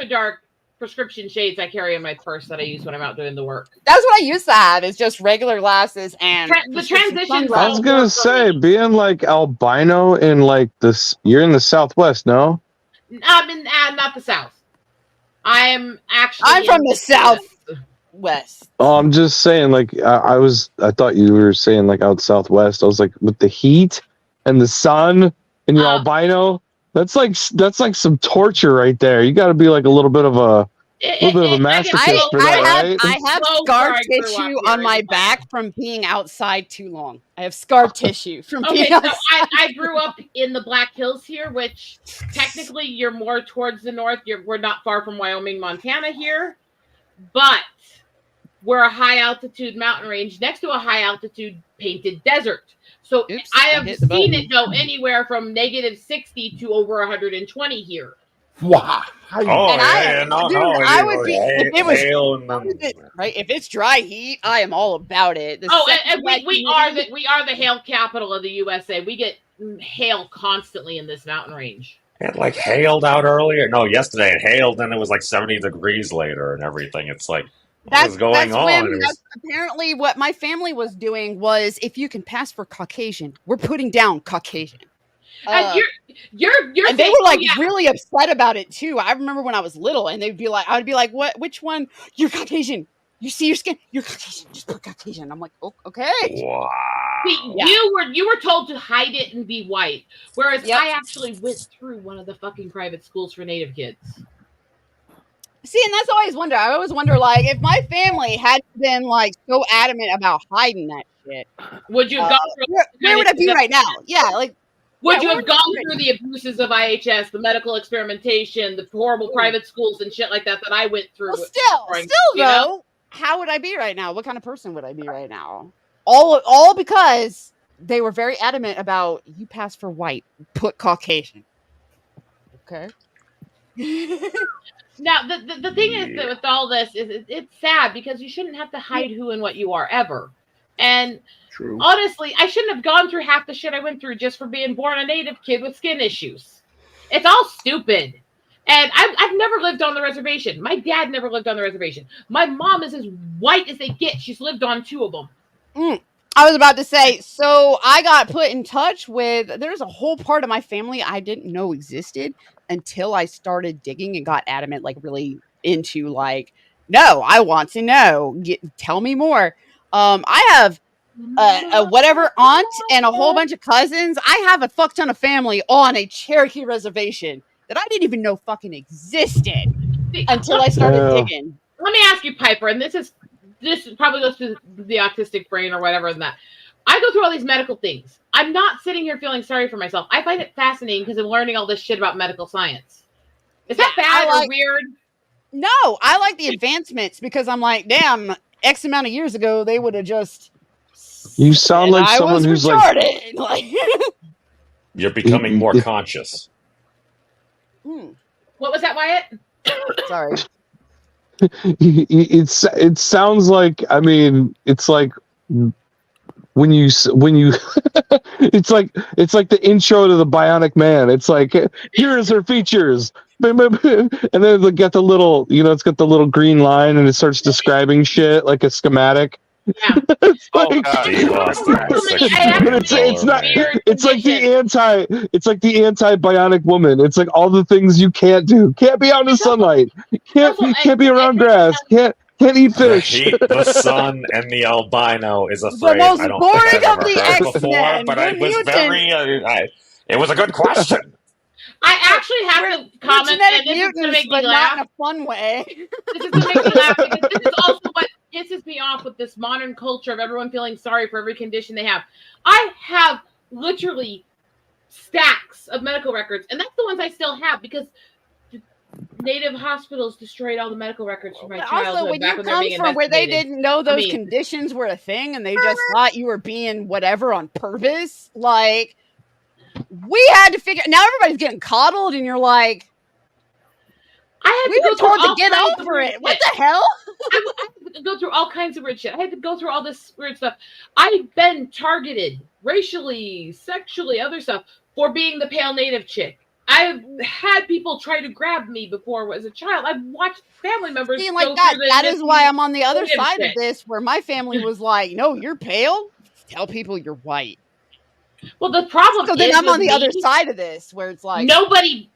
dark prescription shades I carry in my purse that I use when I'm out doing the work. That's what I used to have. It's just regular glasses and the transition. I was gonna say, being like albino in like this, you're in the Southwest, no? I'm in not the South. I'm from the Southwest. Oh, I'm just saying, like I thought you were saying like out Southwest. I was like, with the heat and the sun and your albino, that's like some torture right there. You got to be like a little bit of a masochist for that, right? I have scar tissue on my back from being outside too long. I have scar tissue from being outside. So I grew up in the Black Hills here, which technically you're more towards the north. We're not far from Wyoming, Montana here, but we're a high altitude mountain range next to a high altitude painted desert. So I have seen it go anywhere from -60 to over 120 here. Wow. Oh, And yeah, no, dude, no. I would be if it was hail and then, right. If it's dry heat, I am all about it. The And second we are the hail capital of the USA. We get hail constantly in this mountain range. it like hailed out earlier. No, yesterday it hailed, and it was like 70 degrees later and everything. It's like, what is going on? It was, that's apparently what my family was doing. Was if you can pass for Caucasian, we're putting down Caucasian. And you're and they were like really upset about it too. I remember when I was little, and they'd be like, I would be like, "What? Which one? You're Caucasian. You see your skin. You're Caucasian. Just put Caucasian." I'm like, oh, okay. wow. See, you were told to hide it and be white, whereas I actually went through one of the fucking private schools for Native kids. See, and that's always wonder. I always wonder, like, if my family had been like so adamant about hiding that shit, would you have gone through? Where would I be right now? Yeah, like. Would you have gone through the abuses of IHS, the medical experimentation, the horrible private schools and shit like that I went through? Well, still though, how would I be right now? What kind of person would I be right now? All because they were very adamant about you pass for white, put Caucasian. Okay. Now the thing is that with all this is it's sad because you shouldn't have to hide who and what you are ever. And True. Honestly, I shouldn't have gone through half the shit I went through just for being born a Native kid with skin issues. It's all stupid. And I've never lived on the reservation. My dad never lived on the reservation. My mom is as white as they get. She's lived on 2 of them. I was about to say, so I got put in touch with, there's a whole part of my family I didn't know existed until I started digging and got adamant, like really into like, no, I want to know. Tell me more. I have a whatever aunt and a whole bunch of cousins. I have a fuck ton of family on a Cherokee reservation that I didn't even know fucking existed until I started digging. Let me ask you, Piper, and this probably goes to the autistic brain or whatever than that. I go through all these medical things. I'm not sitting here feeling sorry for myself. I find it fascinating because I'm learning all this shit about medical science. Is that bad or weird? No, I like the advancements because I'm like, damn, X amount of years ago, they would have just... You sound like someone who's retarded. like... You're becoming more conscious. What was that, Wyatt? Sorry. It sounds like, I mean, it's like when you it's like the intro to the Bionic Man. It's like, here's her features, and then they get the little, it's got the little green line and it starts describing shit like a schematic. Yeah. It's Oh, like, God. it's not. It's like the anti Bionic Woman. It's like all the things you can't do. Can't be out in the sunlight. Can't be around grass. Can't eat fish. The heat, the sun, and the albino is a The phrase most I don't boring think I've of the ever heard before, X-Men. but We're it was mutants. very. It was a good question. I actually have to comment, and this is going to make me laugh. Not in a fun way. This is going to make me laugh because this is also what pisses me off with this modern culture of everyone feeling sorry for every condition they have. I have literally stacks of medical records, and that's the ones I still have because Native hospitals destroyed all the medical records from my childhood. Also, when you come from where they didn't know those conditions were a thing and they just thought you were being whatever on purpose, like, we had to figure. Now everybody's getting coddled, and you're like, we were told to get over it. What the hell? I had to go through all kinds of weird shit. I had to go through all this weird stuff. I've been targeted racially, sexually, other stuff for being the pale Native chick. I've had people try to grab me before as a child. I've watched family members being like that. That is why I'm on the other side of this, where my family was like, "No, you're pale. Tell people you're white." Well, the problem so is then I'm on the other side of this, where it's like nobody,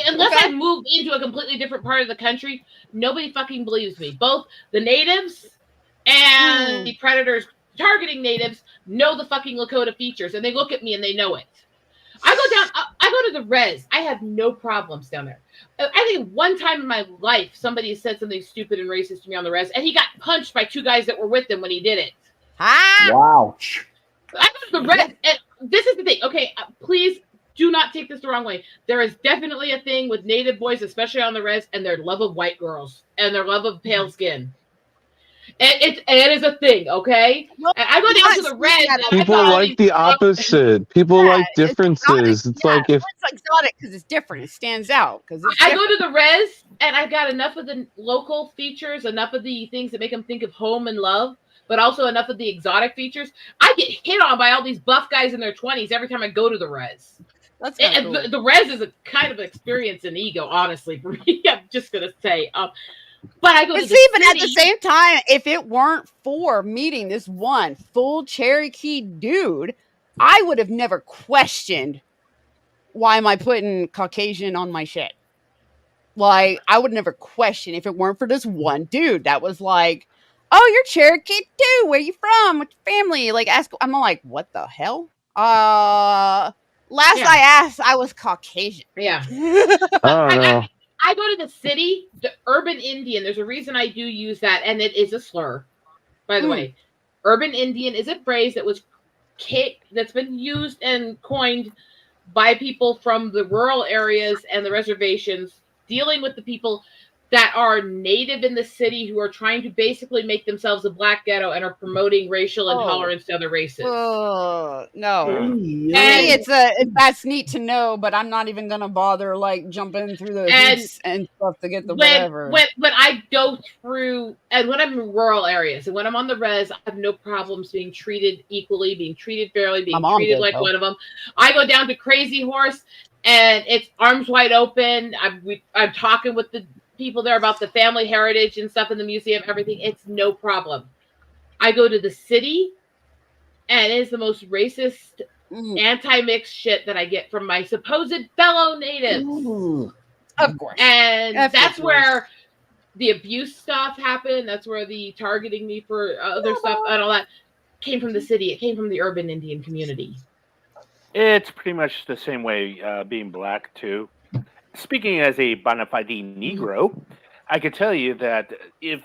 unless I move into a completely different part of the country, nobody fucking believes me. Both the natives and the predators targeting natives know the fucking Lakota features, and they look at me and they know it. I go to the res. I have no problems down there. I think one time in my life, somebody said something stupid and racist to me on the res, and he got punched by 2 guys that were with him when he did it. Wow. I go to the res, and this is the thing. Okay, please do not take this the wrong way. There is definitely a thing with Native boys, especially on the res, and their love of white girls and their love of pale skin. It is a thing, okay? Well, And I go down to the res. And I People got all like these the drunk- opposite. People like it's differences. It's like if it's exotic because it's different. It stands out because it's I different. go to the res and I got enough of the local features, enough of the things that make them think of home and love, but also enough of the exotic features. I get hit on by all these buff guys in their 20s every time I go to the res. That's kinda And cool. the res is a kind of experience in ego, honestly, for me. I'm just gonna say. But I go to But the see, but at the city- same time, if it weren't for meeting this one full Cherokee dude, I would have never questioned why am I putting Caucasian on my shit. Like, I would never question if it weren't for this one dude that was like, "Oh, you're Cherokee too. Where you from? What's your family?" Like, ask. I'm like, "What the hell?" Last Yeah. I asked, I was Caucasian. Yeah. I don't know. I go to the city, the urban Indian. There's a reason I do use that, and it is a slur, by the way. Urban Indian is a phrase that was that's been used and coined by people from the rural areas and the reservations, dealing with the people that are native in the city who are trying to basically make themselves a black ghetto and are promoting racial intolerance to other races. No. And That's neat to know, but I'm not even gonna bother like jumping through the And hoops and stuff to get the when, whatever. when I go through, and when I'm in rural areas, and when I'm on the res, I have no problems being treated equally, being treated fairly, being My mom treated did, like though. one of them. I go down to Crazy Horse, and it's arms wide open. I'm talking with the people there about the family heritage and stuff in the museum, everything. It's no problem. I go to the city, and it is the most racist, anti-mix shit that I get from my supposed fellow natives. Of course. And Of that's course. where the abuse stuff happened. That's where the targeting me for other stuff and all that came from the city. It came from the urban Indian community. It's pretty much the same way being black too. Speaking as a bona fide Negro, I could tell you that if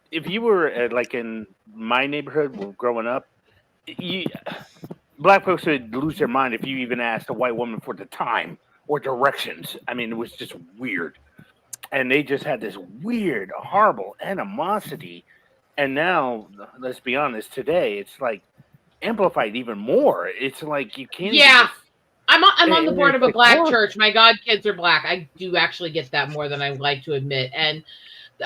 you were like in my neighborhood growing up, black folks would lose their mind if you even asked a white woman for the time or directions. I mean, it was just weird. And they just had this weird, horrible animosity. And now, let's be honest, today it's like amplified even more. It's like you can't. Yeah. I'm on the and board it's of a like, black what? church. My god kids are black. I do actually get that more than I would like to admit. And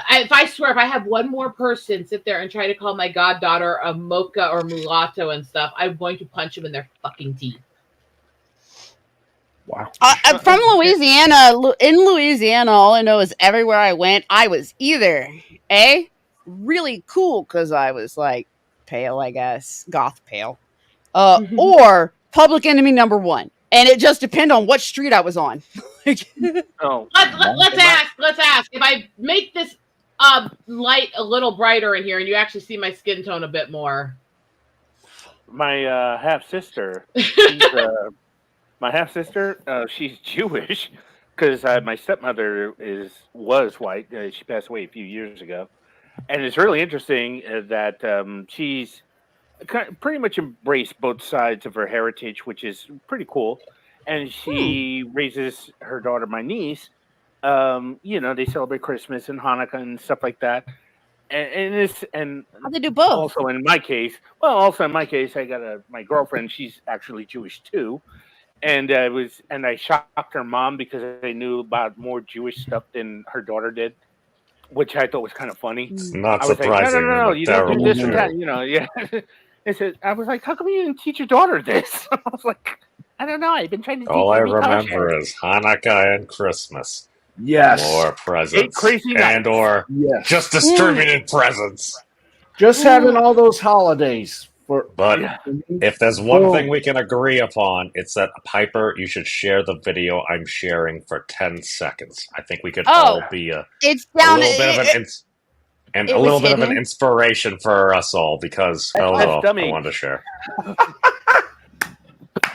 I swear, if I have one more person sit there and try to call my goddaughter a mocha or mulatto and stuff, I'm going to punch them in their fucking teeth. Wow. I'm from Louisiana. In Louisiana, all I know is everywhere I went, I was either really cool because I was like pale, I guess, goth pale, or public enemy number one. And it just depended on what street I was on. Oh, Let's ask. If I make this light a little brighter in here, and you actually see my skin tone a bit more. my half sister. She's Jewish because my stepmother was white. She passed away a few years ago, and it's really interesting that she's pretty much embraced both sides of her heritage, which is pretty cool. And she raises her daughter, my niece. They celebrate Christmas and Hanukkah and stuff like that. And How they do both? also in my case, I got my girlfriend. She's actually Jewish too. And I shocked her mom because I knew about more Jewish stuff than her daughter did, which I thought was kind of funny. It's not I was surprising. like, no, but you don't do terrible this and too. that, yeah. I was like, how come you didn't teach your daughter this? I was like, I don't know. I've been trying to teach All I her. Be remember kosher. is Hanukkah and Christmas. Yes. More presents. crazy nights. And or Yes. just distributed presents. Just having all those holidays for. But Yeah. if there's one Boom. thing we can agree upon, it's that Piper, you should share the video I'm sharing for 10 seconds. I think we could all be It's a down. little bit of It a was little bit of an hidden. inspiration for us all because I dummy. wanted to share.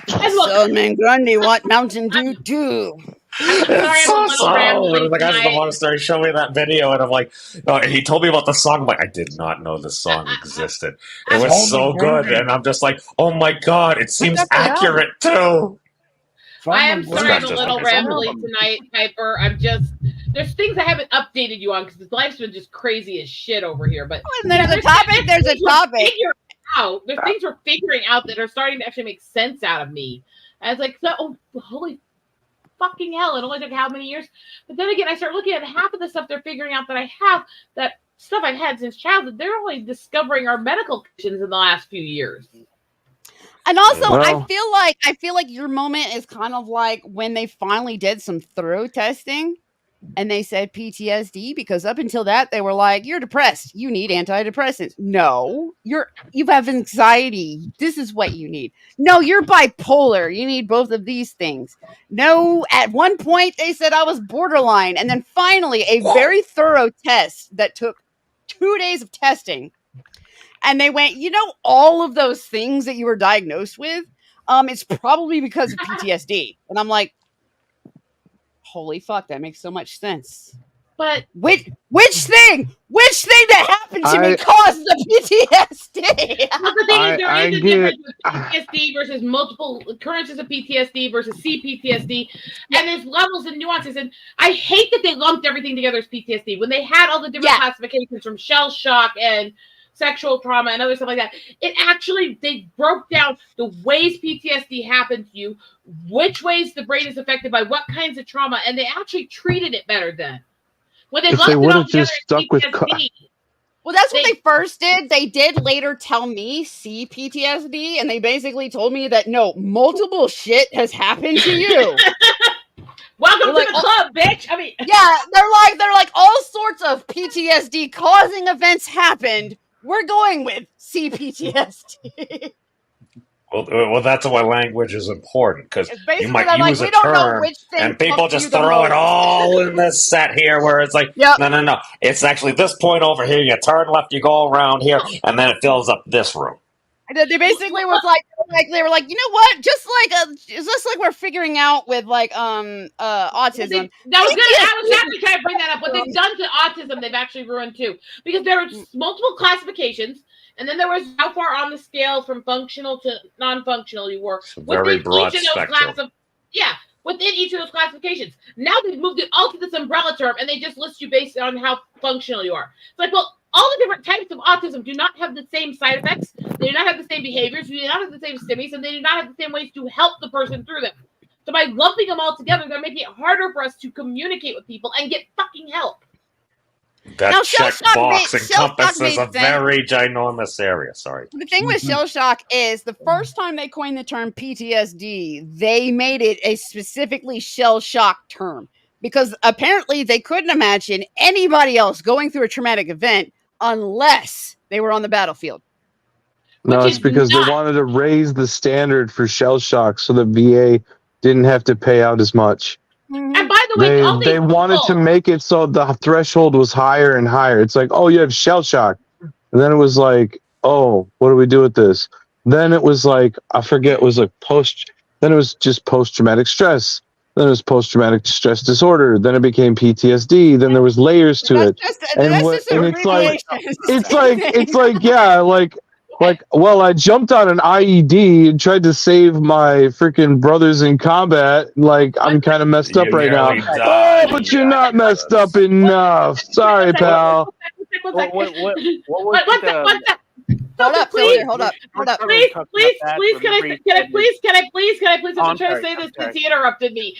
And look, Solomon Grundy, what Mountain Dew do? I'm sorry, I'm a little rambling The guys at the tonight. monastery showed me that video, and I'm like, he told me about the song. I'm like, I did not know this song existed. It was so good, and I'm just like, oh my god, it seems up the album? accurate too. I am sorry I'm a Just- little just some of rambly them. tonight, Piper. there's things I haven't updated you on because life's been just crazy as shit over here. But When there's a topic, there's a things we're topic. figuring out. There's things we're figuring out that are starting to actually make sense out of me. And it's like, holy fucking hell, it only took how many years? But then again, I start looking at half of the stuff they're figuring out that I have, that stuff I've had since childhood. They're only discovering our medical conditions in the last few years. And also, Well- I feel like your moment is kind of like when they finally did some thorough testing and they said PTSD, because up until that they were like, you're depressed, you need antidepressants. No, you have anxiety, this is what you need. No, you're bipolar, you need both of these things. No, at one point they said I was borderline, and then finally a very thorough test that took 2 days of testing, and they went, all of those things that you were diagnosed with, it's probably because of PTSD. And I'm like, holy fuck, that makes so much sense. But which thing that happened to me caused the PTSD? But the thing is, there is a get- difference with PTSD versus multiple occurrences of PTSD versus CPTSD, and there's levels and nuances. And I hate that they lumped everything together as PTSD when they had all the different classifications from shell shock and sexual trauma and other stuff like that. It actually, they broke down the ways PTSD happened to you, which ways the brain is affected by what kinds of trauma, and they actually treated it better then. When they If lumped they it would've all together just as stuck with PTSD, Well, that's what they first did. They did later tell me CPTSD, and they basically told me that no, multiple shit has happened to you. Welcome They're to like, the club, bitch. I mean, yeah, they're like all sorts of PTSD causing events happened. We're going with CPTSD. Well, that's why language is important, because Basically, you might they're like, use we a don't know term which thing and people fucked just you the throw it most. all in this set here where it's like, Yep. no. It's actually this point over here. You turn left, you go around here, and then it fills up this room. And then they basically was like they were like, you know what? Just like we're figuring out with like autism. I was actually trying to bring that up. What they've done to autism, they've actually ruined too, because there are multiple classifications, and then there was how far on the scale from functional to non-functional you were. Very broad spectrum. Within each of those classifications. Now they've moved it all to this umbrella term, and they just list you based on how functional you are. It's like, well, all the different types of autism do not have the same side effects. They do not have the same behaviors. They do not have the same stimmies, and they do not have the same ways to help the person through them. So by lumping them all together, they're making it harder for us to communicate with people and get fucking help. That Now, checkbox shell-shock encompasses made a sense. very ginormous area. Sorry. The thing with shell shock is the first time they coined the term PTSD, they made it a specifically shell shock term, because apparently they couldn't imagine anybody else going through a traumatic event unless they were on the battlefield. No, it's because they wanted to raise the standard for shell shock so the VA didn't have to pay out as much. And by the way, They wanted to make it so the threshold was higher and higher. It's like, oh, you have shell shock. And then it was like, oh, what do we do with this? Then it was like, I forget, it was like then it was just post-traumatic stress. Then it was post-traumatic stress disorder. Then it became PTSD. Then there was layers to it. It's like, yeah, well, I jumped on an IED and tried to save my freaking brothers in combat. Like, I'm kind of messed up right now. Oh, but you're not messed up enough. Sorry, pal. What was Hold up, hold up. Please, can I please? I'm trying to say this because he interrupted me.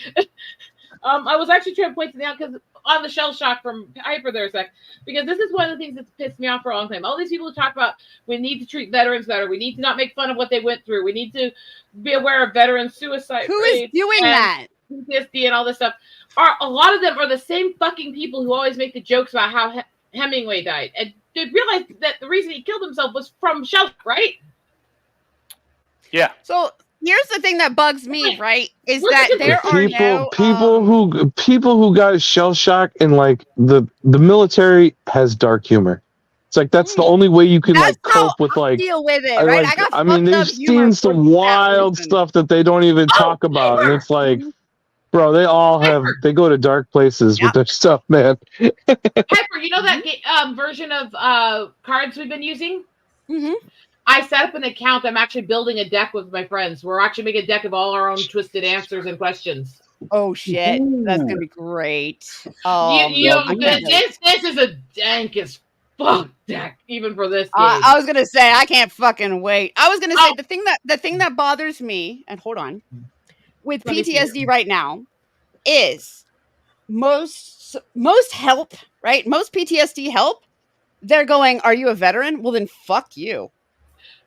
I was actually trying to point to out because on the shell shock from Hyper there a sec, because this is one of the things that's pissed me off for a long time. All these people who talk about we need to treat veterans better, we need to not make fun of what they went through, we need to be aware of veteran suicide. Who is doing that? PTSD and all this stuff. A lot of them are the same fucking people who always make the jokes about how Hemingway died, and they realized that the reason he killed himself was from shell shock, right? Yeah. So here's the thing that bugs me, right? Is that there are people who got shell shock, and like the military has dark humor. It's like that's the only way you can like cope with like deal with it, right? I mean, they've seen some wild stuff that they don't even talk about, and it's like, bro, they go to dark places with their stuff, man. Pepper, you know that version of cards we've been using? Mm-hmm. I set up an account. I'm actually building a deck with my friends. We're actually making a deck of all our own twisted answers and questions. Oh shit, that's gonna be great. This is a dank as fuck deck, even for this game. I was gonna say I can't fucking wait. I was gonna say the thing that bothers me, and hold on, with PTSD right now is most help, right? Most PTSD help, they're going, "Are you a veteran? Well, then fuck you."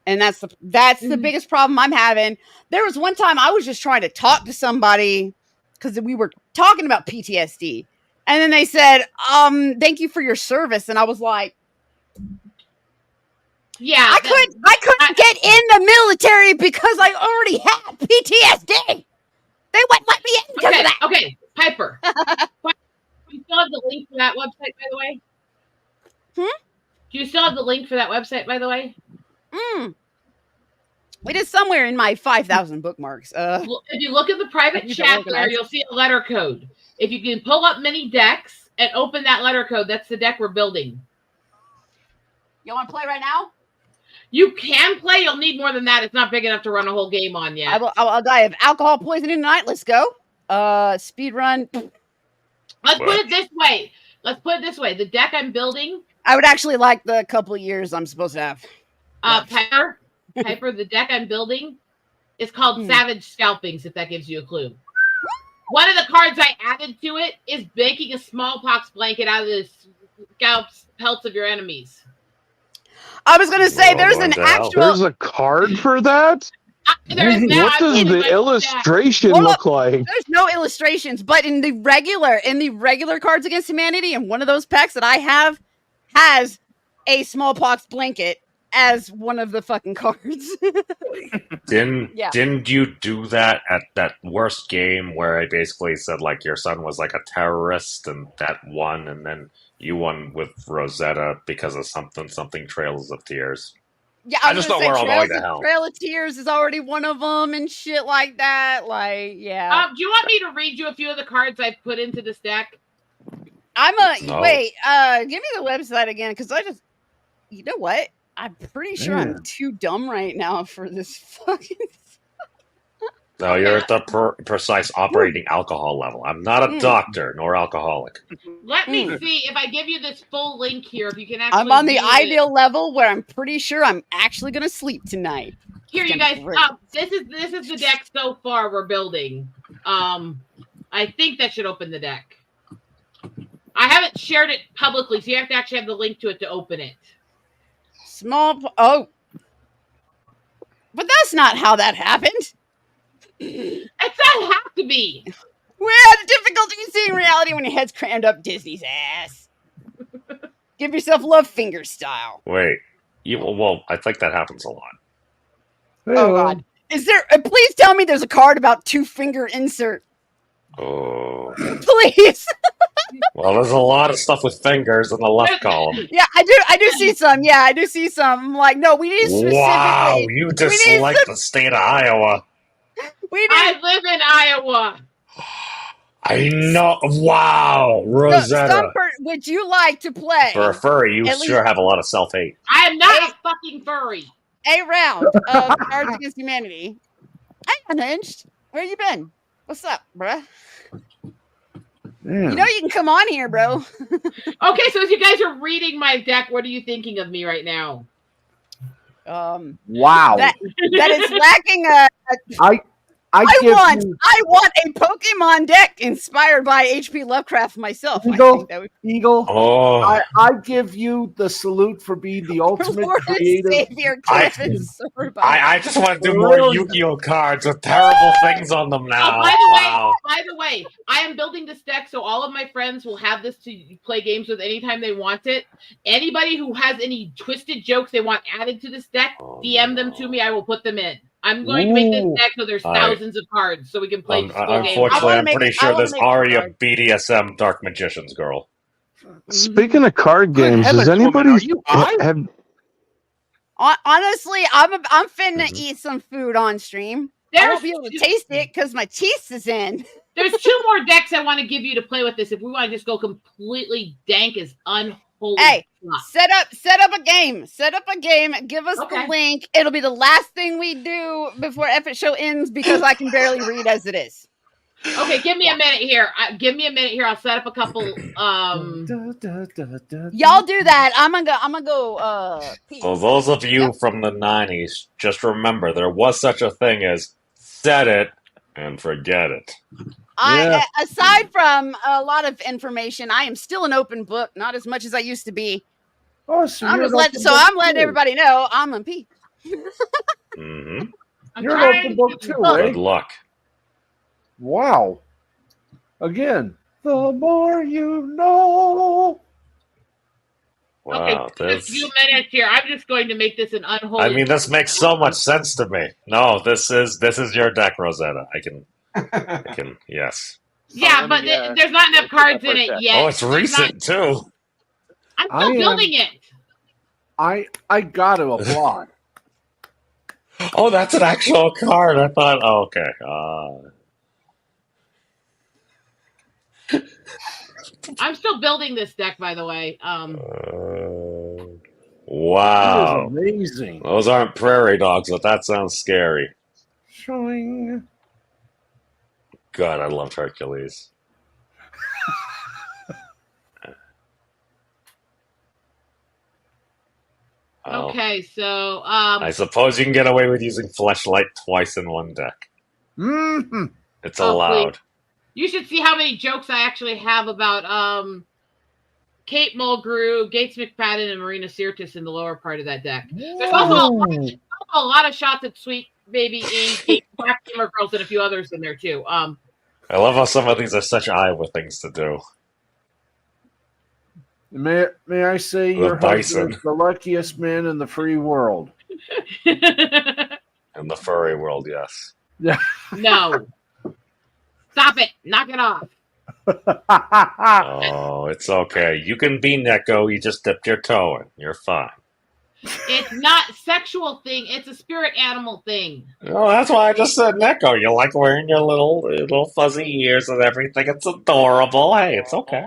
And that's the biggest problem I'm having. There was one time I was just trying to talk to somebody because we were talking about PTSD, and then they said, "Thank you for your service," and I was like, "Yeah, I couldn't get in the military because I already had PTSD. They wouldn't let me in because of that." Okay, Piper. Do you still have the link for that website, by the way? Do you still have the link for that website, by the way? It is somewhere in my 5,000 bookmarks. If you look at the private chat there, you'll see a letter code. If you can pull up mini decks and open that letter code, that's the deck we're building. You want to play right now? You can play. You'll need more than that. It's not big enough to run a whole game on yet. I'll die of alcohol poisoning tonight. Let's go. Speed run. Let's put it this way. The deck I'm building. I would actually like the couple of years I'm supposed to have. Piper, the deck I'm building is called Savage Scalpings, if that gives you a clue. One of the cards I added to it is making a smallpox blanket out of the scalps pelts of your enemies. I was going to say there's a card for that? What does the illustration look like? There's no illustrations, but in the regular Cards Against Humanity, and one of those packs that I have has a smallpox blanket as one of the fucking cards. Didn't you do that at that worst game where I basically said like your son was like a terrorist and that won, and then you won with Rosetta because of something Trails of Tears? Yeah, I just know we're all going to hell. Trail of Tears is already one of them and shit like that. Like, yeah. Do you want me to read you a few of the cards I've put into this deck? Wait, give me the website again, because you know what? I'm pretty sure I'm too dumb right now for this fucking. No, you're at the precise operating alcohol level. I'm not a doctor nor alcoholic. Let me see if I give you this full link here. If you can actually. I'm on the ideal level where I'm pretty sure I'm actually going to sleep tonight. Here, you guys. This is the deck so far we're building. I think that should open the deck. I haven't shared it publicly, so you have to actually have the link to it to open it. But that's not how that happened. It's not have to be. We had difficulty seeing reality when your head's crammed up Disney's ass. Give yourself love finger style. Wait, I think that happens a lot. Oh God, is there? Please tell me there's a card about 2-finger insert. Oh, please. Well, there's a lot of stuff with fingers in the left column. Yeah, I do see some. Yeah, I do see some. I'm like, no, we need specifically. Wow, you dislike the state of Iowa. I live in Iowa. I know. Wow, Rosetta. Would you like to play? For a furry, you sure have a lot of self-hate. I am not a fucking furry. A round of Cards Against Humanity. Hey, Unhinged. Where you been? What's up, bruh? You know you can come on here, bro. Okay, so as you guys are reading my deck, what are you thinking of me right now? Wow. That is lacking a. I want a Pokemon deck inspired by H.P. Lovecraft myself. Eagle. Oh. I give you the salute for being the ultimate creative. I just want to do more Yu-Gi-Oh cards with terrible things on them now. By the way, I am building this deck so all of my friends will have this to play games with anytime they want it. Anybody who has any twisted jokes they want added to this deck, DM them to me. I will put them in. I'm going to make this deck so there's thousands of cards so we can play full games. Unfortunately, I'm pretty sure there's already a BDSM Dark Magician's girl. Speaking of card games, does anybody have? Honestly, I'm finna eat some food on stream. I won't be able to taste it because my teeth is in. There's 2 more decks I want to give you to play with this if we want to just go completely dank as Holy Hey, fuck. set up a game. Set up a game. Give us the link. It'll be the last thing we do before Effort Show ends because I can barely read as it is. Okay, give me a minute here. I'll set up a couple. Y'all do that. I'm gonna go. So those of you from the 90s, just remember there was such a thing as set it and forget it. Aside from a lot of information, I am still an open book. Not as much as I used to be. Oh, so I'm you're letting everybody know I'm a P. Mm-hmm. You're an open book too, eh? Good luck. Wow. Again, the more you know. Wow, Okay, a few minutes here. I'm just going to make this an unholy. I mean, this makes so much sense to me. No, this is your deck, Rosetta. I can, yes. Yeah, but there's not enough cards in it yet. Oh, it's recent too. I'm still building it. I got to applaud. Oh, that's an actual card. I thought. Oh, okay. I'm still building this deck, by the way. Wow, That is amazing. Those aren't prairie dogs, but that sounds scary. Showing. God, I loved Hercules. Okay, so I suppose you can get away with using Fleshlight twice in one deck. Mm-hmm. It's allowed. You should see how many jokes I actually have about Kate Mulgrew, Gates McFadden, and Marina Sirtis in the lower part of that deck. There's also a lot of shots at Sweet Baby Ink, Black Gamer Girls, and a few others in there too. I love how some of these are such Iowa things to do. May I say your husband is the luckiest man in the free world. In the furry world, yes. Yeah. No. Stop it. Knock it off. Oh, it's okay. You can be Neko. You just dipped your toe in. You're fine. It's not a sexual thing. It's a spirit animal thing. Oh, that's why I just said Neko. You like wearing your little fuzzy ears and everything. It's adorable. Hey, it's okay.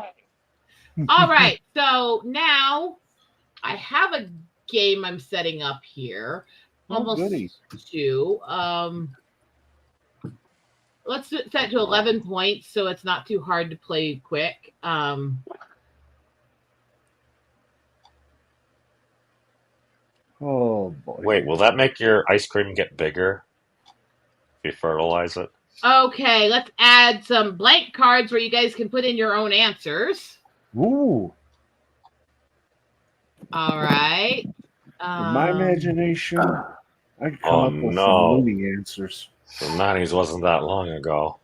All right. So now I have a game I'm setting up here. Almost two. Let's set to 11 points so it's not too hard to play quick. Oh boy. Wait, will that make your ice cream get bigger if you fertilize it? Okay, let's add some blank cards where you guys can put in your own answers. Ooh. All right. In my imagination, I could come up with some movie answers. The 90s wasn't that long ago.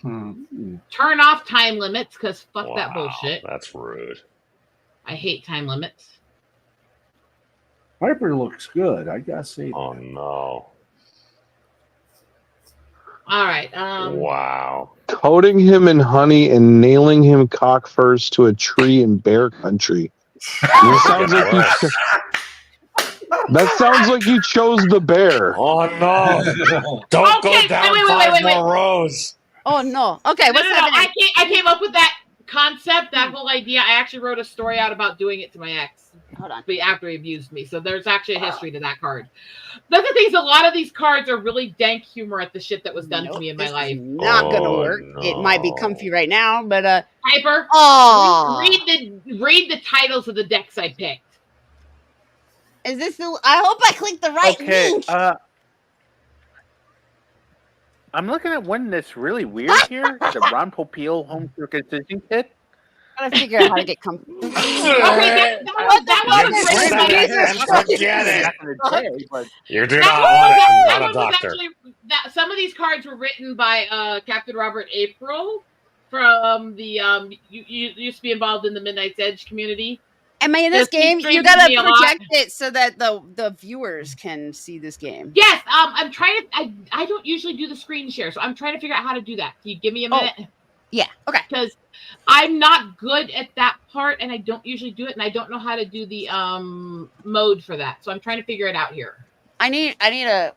Turn off time limits because fuck that bullshit. That's rude. I hate time limits. Piper looks good. I gotta say. Oh no. All right. Wow. Coating him in honey and nailing him cock first to a tree in bear country. That sounds like you chose the bear. Oh no! Don't go down five more rows. Oh no! Okay, what's happening? I came up with that concept, that whole idea. I actually wrote a story out about doing it to my ex. Hold on. After he abused me, so there's actually a history to that card. The other thing is, a lot of these cards are really dank humor at the shit that was done to me in my life. Not gonna work. No. It might be comfy right now, but Piper. Oh, read the titles of the decks I picked. Is this the? I hope I clicked the right link. I'm looking at one that's really weird here. The Ron Popeil Home Circumcision Kit. Gotta figure out how to get comfy. Okay, that You do not want it. I'm not a doctor. Some of these cards were written by Captain Robert April from the you used to be involved in the Midnight's Edge community. I mean, in this game, you gotta project it so that the viewers can see this game. Yes, I'm trying to. I don't usually do the screen share, so I'm trying to figure out how to do that. Can you give me a minute? Oh. Yeah. Okay. Because I'm not good at that part, and I don't usually do it, and I don't know how to do the mode for that. So I'm trying to figure it out here. I need a.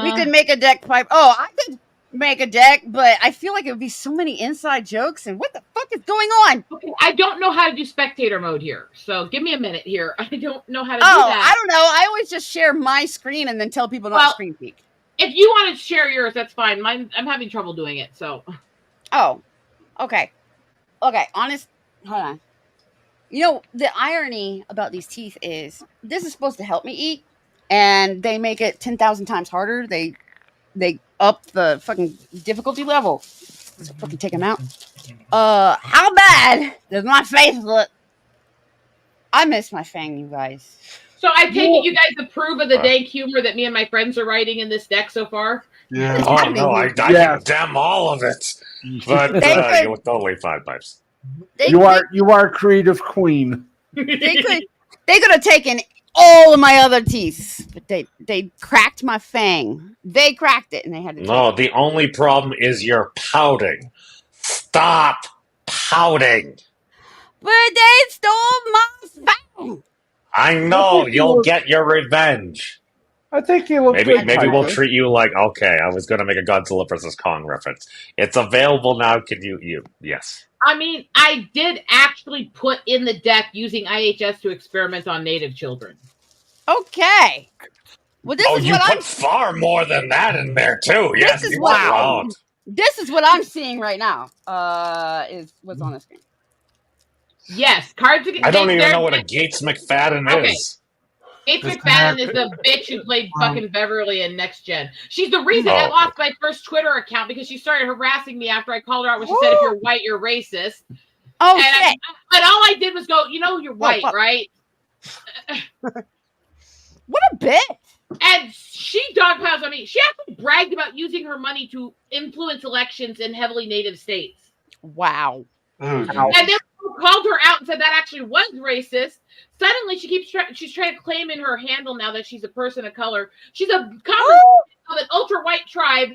We could make a deck pipe. Oh, I could make a deck, but I feel like it would be so many inside jokes. And what the fuck is going on? Okay, I don't know how to do spectator mode here, so give me a minute here. I don't know how to do Oh, that. I don't know. I always just share my screen and then tell people not to screen peek. If you want to share yours, that's fine. Mine, I'm having trouble doing it, so. Oh, okay. Okay, hold on. You know, the irony about these teeth is this is supposed to help me eat, and they make it 10,000 times harder. They up the fucking difficulty level. Let's fucking take them out. How bad does my face look? I miss my fang, you guys. So I take it you guys approve of the dank humor that me and my friends are writing in this deck so far? Yeah. Oh no, I condemn all of it. But you're totally fine, Pipes. You are creative queen. They could have taken all of my other teeth, but they cracked my fang. They cracked it, and they had to. No, the only problem is you're pouting. Stop pouting. But they stole my fang. I know you'll get your revenge. I think you look maybe good, we'll Piper. treat you like okay. I was going to make a Godzilla vs Kong reference. It's available now. Can you? Yes. I mean, I did actually put in the deck using IHS to experiment on native children. Okay. Well, this is you what put far more than that in there too. Yes. This is This is what I'm seeing right now. Is what's on the screen. Yes, cards against. I don't even know what a Gates McFadden is. Gates McFadden is the bitch who played fucking Beverly in Next Gen. She's the reason I lost my first Twitter account because she started harassing me after I called her out when she said, if you're white, you're racist. Oh, shit. But all I did was go, you're white, right? What a bitch. And she dogpiles on me. She actually bragged about using her money to influence elections in heavily native states. Wow. And then called her out and said that actually was racist. Suddenly, she's trying to claim in her handle now that she's a person of color. She's a conversation of an ultra-white tribe.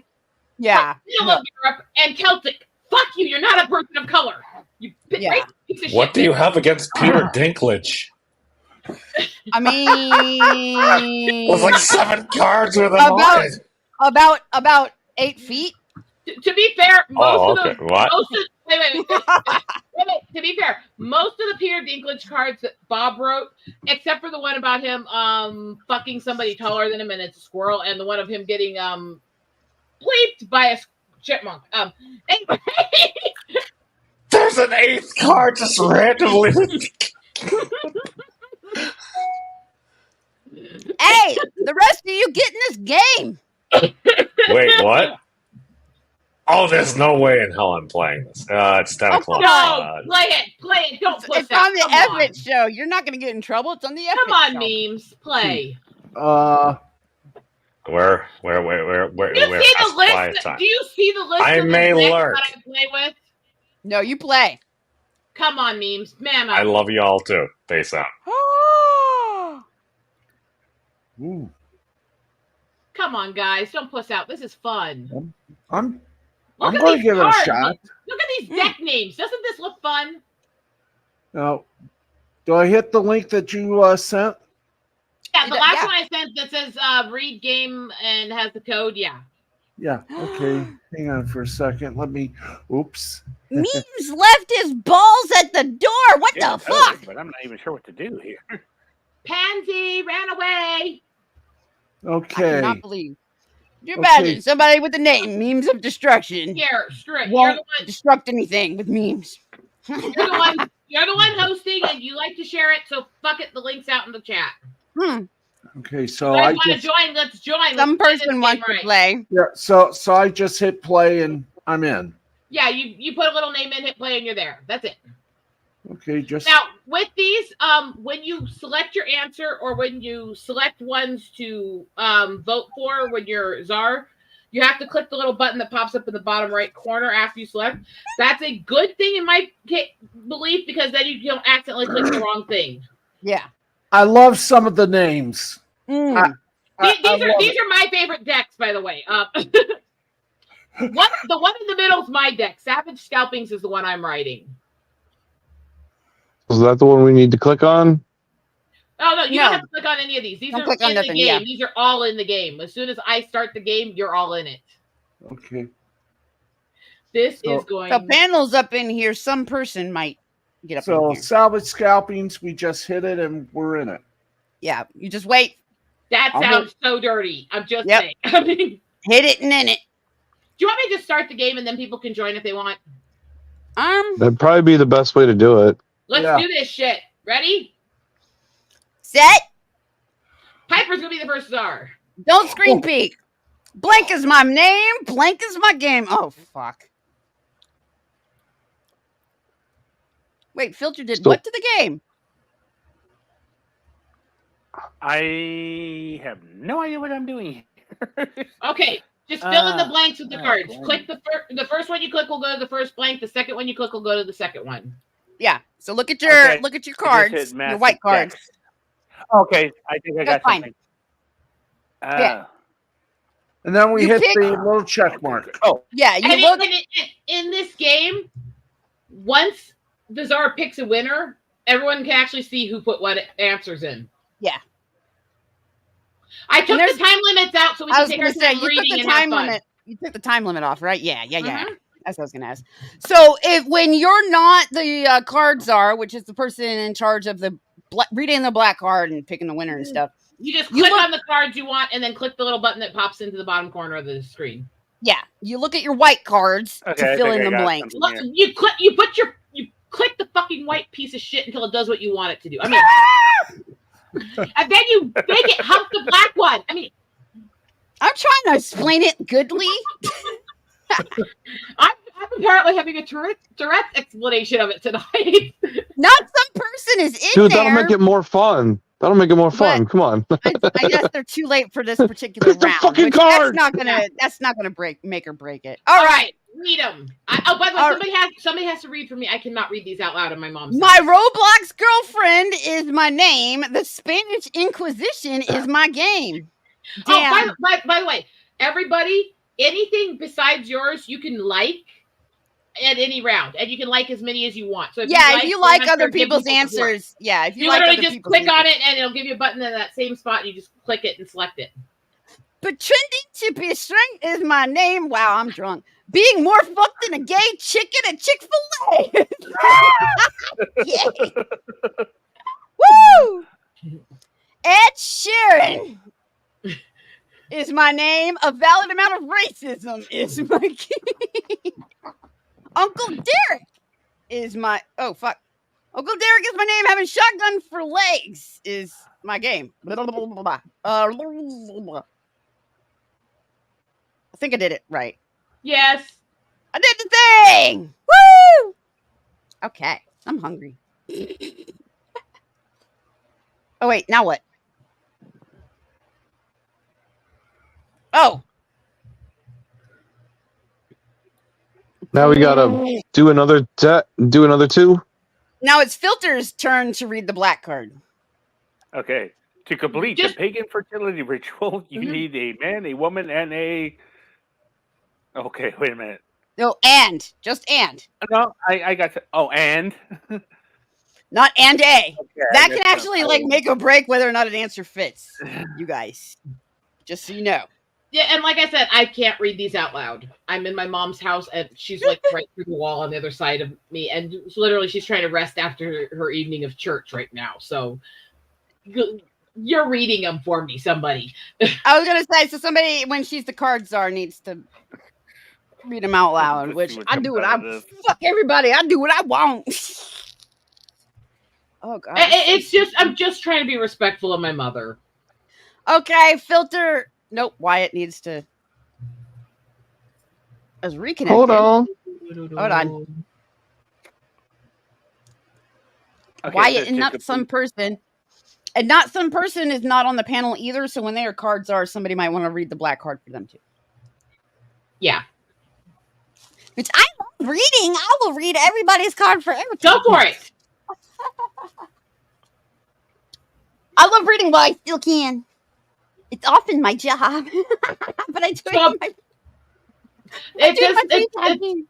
Yeah. Middle of Europe and Celtic. Fuck you. You're not a person of color. You racist piece of What shit. do you have against Peter Dinklage? I mean, It was like 7 cards with him on it. About 8 feet. To be fair, most of What? wait. To be fair, most of the Peter Dinklage cards that Bob wrote, except for the one about him fucking somebody taller than him and it's a squirrel, and the one of him getting bleeped by a chipmunk. Anyway. There's an 8th card just randomly. Hey, the rest of you get in this game. Wait, what? Oh, there's no way in hell I'm playing this. It's 10 o'clock. No, play it. Don't push It's on the Everett show. You're not going to get in trouble. It's on the Everett Come on, show. memes. Play. Where? Do you see the list? Do you see the list? I may lurk. That I play with? No, you play. Come on, memes. Man up. I love you all too. Peace out. Ooh. Come on, guys. Don't puss out. This is fun. I'm Look at going to these give it a cards. shot. Look at these deck names. Doesn't this look fun? Now, do I hit the link that you sent? Yeah, the last one I sent that says read game and has the code. Yeah. Yeah. Okay. Hang on for a second. Let me. Oops. Memes left his balls at the door. What the fuck? But I'm not even sure what to do here. Pansy ran away. Okay. I cannot believe. You imagine somebody with the name Memes of Destruction. Here, straight. Won't destruct anything with memes. You're the one hosting, and you like to share it. So fuck it. The link's out in the chat. Okay, so I I want to just join. Let's join. Some Let's play this person game wants to right. play. yeah. So I just hit play and I'm in. Yeah, you put a little name in, hit play, and you're there. That's it. Okay, just Now with these, when you select your answer or when you select ones to vote for when you're czar, you have to click the little button that pops up in the bottom right corner after you select. That's a good thing in my belief because then you don't accidentally click the wrong thing. Yeah. I love some of the names. These are my favorite decks, by the way. The one in the middle is my deck. Savage Scalpings is the one I'm writing. Is that the one we need to click on? Oh no, you don't have to click on any of these. These Don't are click on in the nothing, game. yeah. These are all in the game. As soon as I start the game, you're all in it. Okay. This So- is going. The panel's up in here. Some person might get up So in here. salvage scalpings, we just hit it and we're in it. Yeah, you just wait. That I'm sounds so dirty. I'm just Yep. saying. I mean, do Hit it and in it. you want me to just start the game and then people can join if they want? That'd probably be the best way to do it. Let's Yeah. do this shit. Ready? Set. Piper's gonna be the first czar. Don't screen peek. Blank is my name. Blank is my game. Oh, fuck. Wait, Filter did Still- what to the game? I have no idea what I'm doing. Okay, just fill in the blanks with the cards. blank. Click the first one you click will go to the first blank. The second one you click will go to the second one. Yeah. So look at your Okay. look at your I just hit cards, your massive white cards. text. Okay, I think I got That's fine. something. Yeah. And then we You hit pick- the little check mark. Oh, Yeah, you And look. in this game, once the czar picks a winner, everyone can actually see who put what answers in. Yeah. I took there's- the time limits out so we I can was take gonna our say time you took reading the and have time fun. limit. You took the time limit off, right? Yeah. Mhm. That's what I was gonna ask. So if when you're not the card czar, which is the person in charge of the reading the black card and picking the winner and stuff, You just You click look- on the cards you want and then click the little button that pops into the bottom corner of the screen. yeah, you look at your white cards Okay, to I fill think in I the got blanks. something Look, here. you click the fucking white piece of shit until it does what you want it to do. I mean, and then you make it hump the black one. I mean, I'm trying to explain it goodly. I'm apparently having a Tourette's explanation of it tonight. Not some person is in Dude, there. that'll make it more fun. That'll make it more fun. Come on. I guess they're too late for this particular Pick the round. fucking which card! That's not gonna make or break it. All right, read them. Oh, by the way, All somebody has to read for me. I cannot read these out loud in my mom's house. My Roblox girlfriend is my name. The Spanish Inquisition is my game. Damn. Oh, by the way, everybody, anything besides yours, you can like at any round, and you can like as many as you want. So if if you like the answer, other give people's people support. answers, yeah, if you, You like literally other just people's click on answers. it, and it'll give you a button in that same spot. And you just click it and select it. But trending to be strength is my name. Wow, I'm drunk. Being more fucked than a gay chicken at Chick-fil-A. Yay. Woo! Ed Sheeran is my name. A valid amount of racism is my game. Uncle Derek is my... Oh, fuck. Uncle Derek is my name. Having shotgun for legs is my game. Blah, blah, blah, blah, blah. Blah, blah, blah. I think I did it right. Yes. I did the thing! Woo! Okay, I'm hungry. Oh, wait, now what? Oh, Now we gotta do another two. now it's Filter's turn to read the black card. Okay. To complete Just- the pagan fertility ritual, you Mhm. need a man, a woman, and a. Okay, wait a minute. No, just and. No, I got to. Oh, and. Not and a. Okay, I That guess can actually so. like make or break whether or not an answer fits. You guys, just so you know. Yeah, and like I said, I can't read these out loud. I'm in my mom's house, and she's like right through the wall on the other side of me, and literally she's trying to rest after her evening of church right now. So you're reading them for me, somebody. I was gonna say, so somebody when she's the card czar needs to read them out loud, Let's which see what I comes do what out I of this. fuck everybody. I do what I want. Oh god. It's just I'm just trying to be respectful of my mother. Okay, Filter. Nope, Wyatt needs to. I was reconnected. Hold on. Hold on. Okay, Wyatt so and to not some person. And not some person is not on the panel either. So when their cards are, somebody might want to read the black card for them too. Yeah, Which I love reading. I will read everybody's card for everything. go for it. I love reading while I still can. It's often my job, but I do it. So- in my- It do it in my just free time.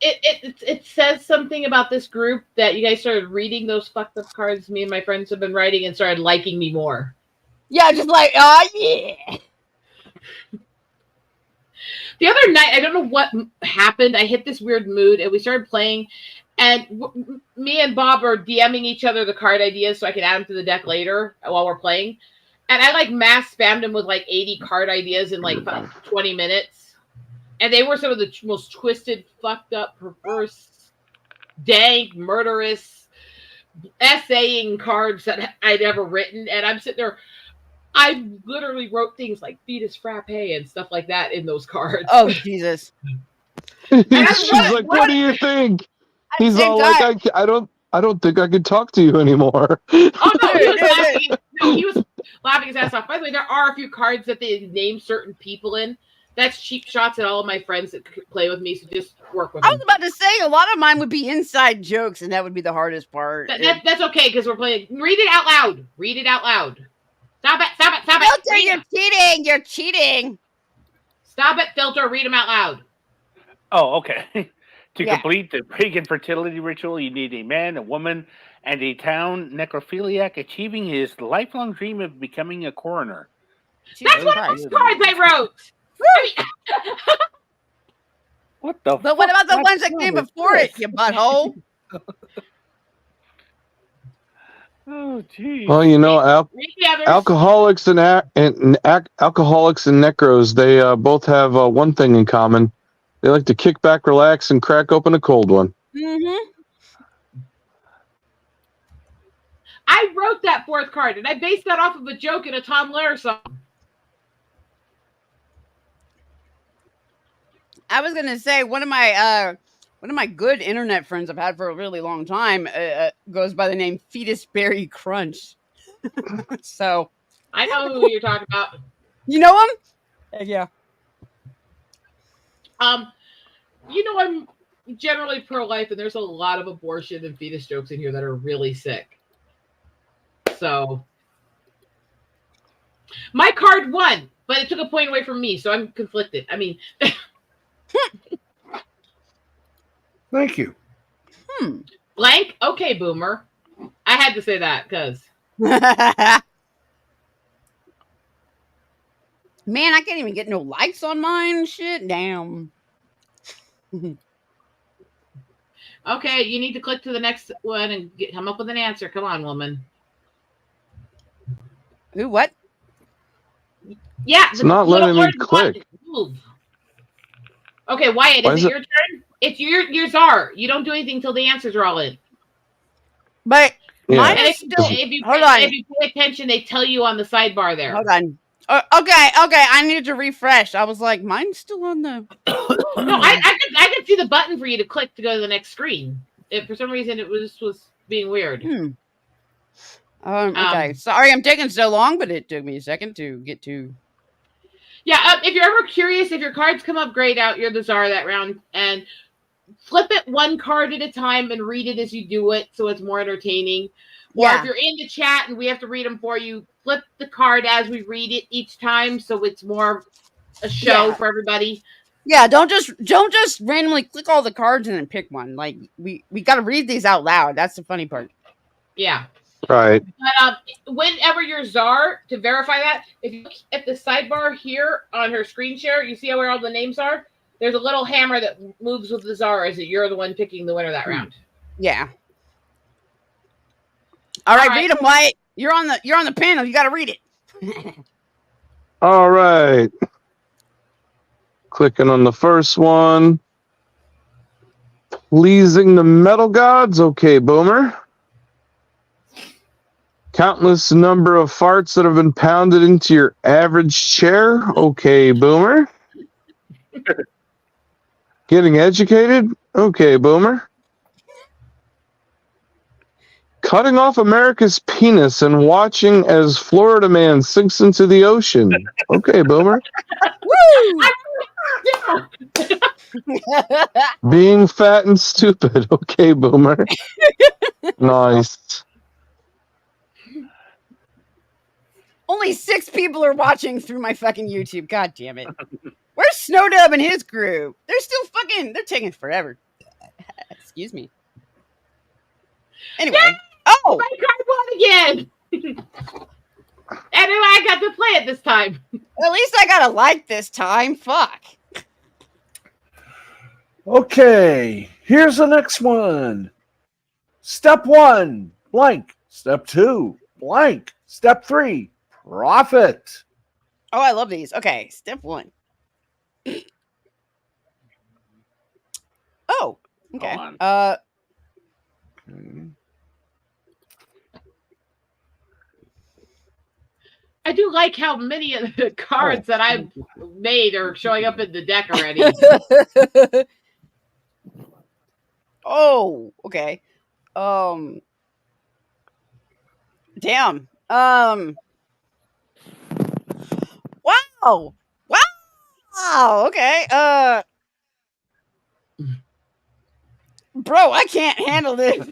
it says something about this group that you guys started reading those fucked up cards me and my friends have been writing and started liking me more. Yeah, just like, oh yeah. The other night, I don't know what happened. I hit this weird mood, and we started playing. And me and Bob are DMing each other the card ideas so I can add them to the deck later while we're playing. And I like mass spammed him with like 80 card ideas in like 20 minutes. And they were some of the most twisted, fucked up, perverse, dank, murderous, essaying cards that I'd ever written. And I'm sitting there. I literally wrote things like fetus frappe and stuff like that in those cards. Oh, Jesus. She's like, what do you think? He's all like, I don't think I could talk to you anymore. Oh no, he was laughing. No, he was laughing his ass off. By the way, there are a few cards that they name certain people in. That's cheap shots at all of my friends that play with me. So just work with them. I was about to say a lot of mine would be inside jokes, and that would be the hardest part. That's okay because we're playing. Read it out loud. Read it out loud. Stop it! Stop it! Stop it! Filter, you're cheating! You're cheating! Stop it, Filter! Read them out loud. Oh, okay. To complete the pagan fertility ritual, you need a man, a woman, and a town necrophiliac achieving his lifelong dream of becoming a coroner. That's one of those cards I wrote. What the? But what about the ones that came before it, you butthole? Oh, geez. Well, you know, alcoholics and alcoholics and necros, they both have one thing in common. They like to kick back, relax, and crack open a cold one. Mm-hmm. I wrote that fourth card, and I based that off of a joke in a Tom Lehrer song. I was gonna say one of my good internet friends I've had for a really long time goes by the name Fetus Berry Crunch. So I know who you're talking about. You know him? Yeah. You know, I'm generally pro-life, and there's a lot of abortion and fetus jokes in here that are really sick. So my card won, but it took a point away from me, so I'm conflicted. I mean, thank you. Blank? Okay, Boomer. I had to say that because man, I can't even get no likes on mine. Shit, damn. Okay, you need to click to the next one and come up with an answer. Come on, woman. Who? What? Yeah, it's not letting me click. Okay, Wyatt, is it your turn? It's your czar. You don't do anything till the answers are all in. But mine and is still. If you pay attention, they tell you on the sidebar there. Hold on. Okay. I need to refresh. I was like, mine's still on the. No, I could see the button for you to click to go to the next screen. For some reason, it was being weird. Okay. Sorry, I'm taking so long, but it took me a second to get to. Yeah, if you're ever curious, if your cards come up grayed out, you're the czar that round, and flip it one card at a time and read it as you do it, so it's more entertaining. Or if you're in the chat and we have to read them for you, flip the card as we read it each time, so it's more a show for everybody. Yeah, don't just randomly click all the cards and then pick one. Like we got to read these out loud. That's the funny part. Yeah. Right. But whenever you're czar, to verify that, if you look at the sidebar here on her screen share, you see where all the names are? There's a little hammer that moves with the czar as you're the one picking the winner that round. Yeah. All right, read them, Wyatt. You're on the panel. You got to read it. All right. Clicking on the first one. Pleasing the metal gods. Okay, Boomer. Countless number of farts that have been pounded into your average chair. Okay, Boomer. Getting educated. Okay, Boomer. Cutting off America's penis and watching as Florida man sinks into the ocean. Okay, Boomer. Being fat and stupid. Okay, Boomer. Nice. Only 6 people are watching through my fucking YouTube. God damn it. Where's Snowdub and his group? They're taking forever. Excuse me. Anyway. Oh! My card won again! And then I got to play it this time. At least I got a like this time. Fuck. Okay, here's the next one. Step 1, blank. Step 2, blank. Step 3, profit. Oh, I love these. Okay, step 1. Oh, okay. Hold Okay. I do like how many of the cards that I've made are showing up in the deck already. Oh, okay. Damn. Wow. Wow. Okay. Bro, I can't handle this.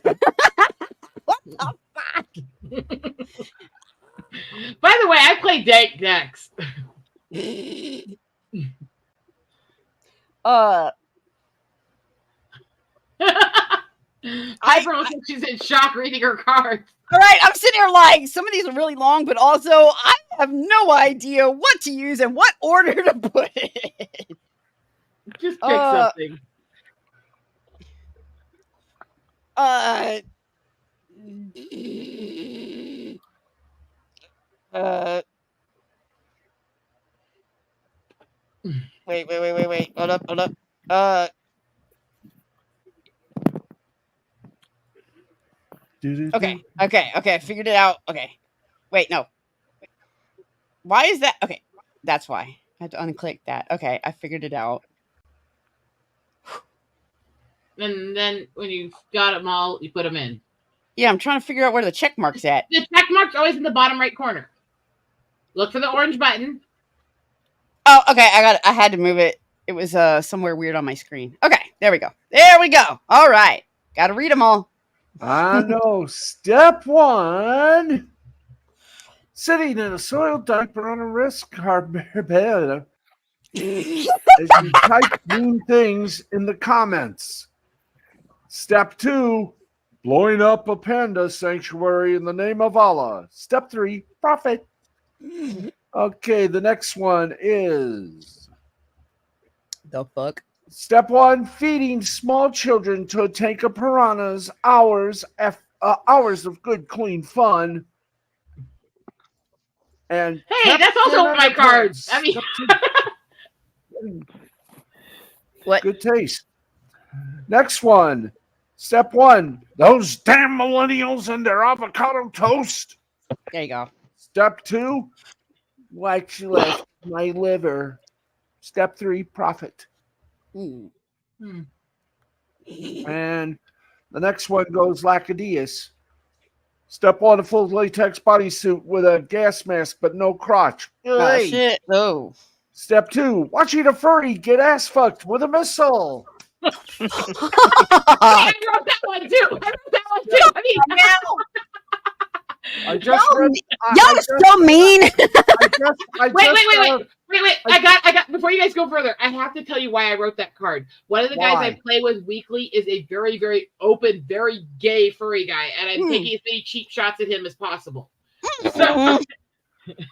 What the fuck? By the way, I play dank decks. Piper looks like she's in shock reading her cards. All right, I'm sitting here like some of these are really long, but also I have no idea what to use and what order to put it. Just pick something. Wait. Hold up. Okay. I figured it out. Okay. Wait, no. Why is that? Okay. That's why. I had to unclick that. Okay, I figured it out. And then when you got them all, you put them in. Yeah, I'm trying to figure out where the check mark's at. The check mark's always in the bottom right corner. Look for the orange button. Oh, okay. I had to move it. It was somewhere weird on my screen. Okay, there we go. All right. Got to read them all. I know. Step 1. Sitting in a soiled diaper on a wrist card bed. As you type mean things in the comments. Step 2, blowing up a panda sanctuary in the name of Allah. Step 3, profit. Okay, the next one is the fuck. Step 1, feeding small children to a tank of piranhas. Hours of good, clean fun. And hey, that's also one of my cards. I mean, what? Good taste. Next one. Step 1. Those damn millennials and their avocado toast. There you go. Step 2. Like you left my liver. Step 3. Profit. Hmm. And the next one goes Lackadius. Step 1, a full latex bodysuit with a gas mask but no crotch. Oh, Hey. shit. Oh. Step 2, watching a furry get ass fucked with a missile. I wrote that one too. I mean, I just read. Y'all are so mean. Wait. I got. Before you guys go further, I have to tell you why I wrote that card. One of the guys I play with weekly is a very, very open, very gay furry guy, and I'm taking as many cheap shots at him as possible. So.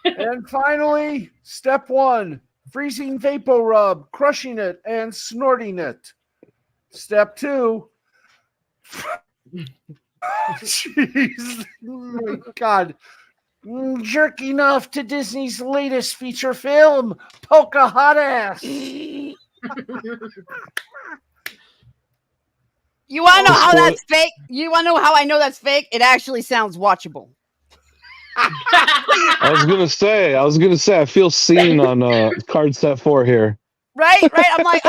And finally, step 1, freezing vapor rub, crushing it and snorting it. Step 2. Jeez. Oh my God. Jerking off to Disney's latest feature film, Pocahontas. You want to know how that's fake? You want to know how I know that's fake? It actually sounds watchable. I was gonna say, I feel seen on card set 4 here. Right. I'm like,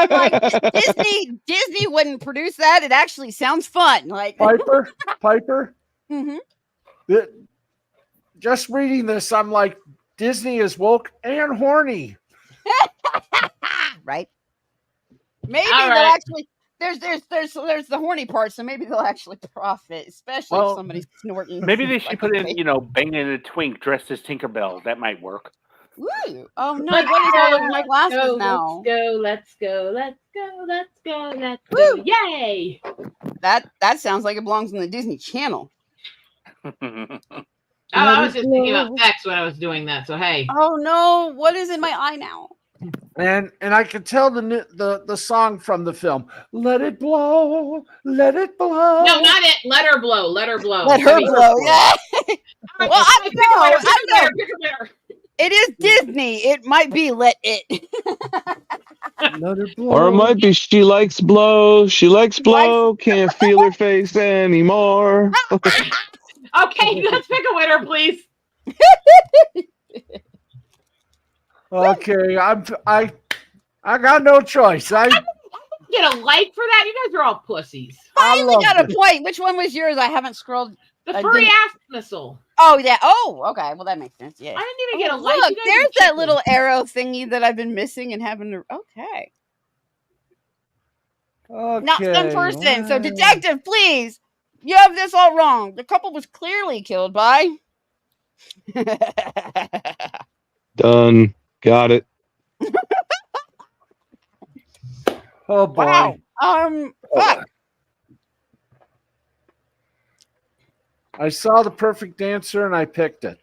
Disney wouldn't produce that. It actually sounds fun. Like Piper. Mm-hmm. Just reading this, I'm like, Disney is woke and horny. Right. Maybe they'll actually. There's the horny part, so maybe they'll actually profit, especially if somebody's snorting. Maybe they should put in, banging a twink dressed as Tinkerbell. That might work. Ooh. Oh no! What is all over my glasses now? Let's go! Woo! Yay! That sounds like it belongs on the Disney Channel. I was just thinking about sex when I was doing that. So hey. Oh no! What is in my eye now? And I could tell the song from the film. Let it blow, let it blow. No, not it. Let her blow. Let her blow. Let her blow. Yeah. Well, I Pick a don't know. winner, I pick a don't know. winner, pick a winner. It is Disney. It might be Let It. Let it blow. Or it might be she likes blow. She likes blow. Can't feel her face anymore. Okay, let's pick a winner, please. Okay, I got no choice. I Get a like for that. You guys are all pussies. Finally got a it. point. Which one was yours? I haven't scrolled. The I furry didn't- ass missile. Oh, yeah. Oh, okay. Well, that makes sense. Yeah. I didn't even get a Oh, like. look, You guys there's are that chickens. little arrow thingy that I've been missing and having to. Okay. Not some person. So, detective, please. You have this all wrong. The couple was clearly killed by. Done. Got it. Oh boy. Wow. Fuck. I saw the perfect answer and I picked it.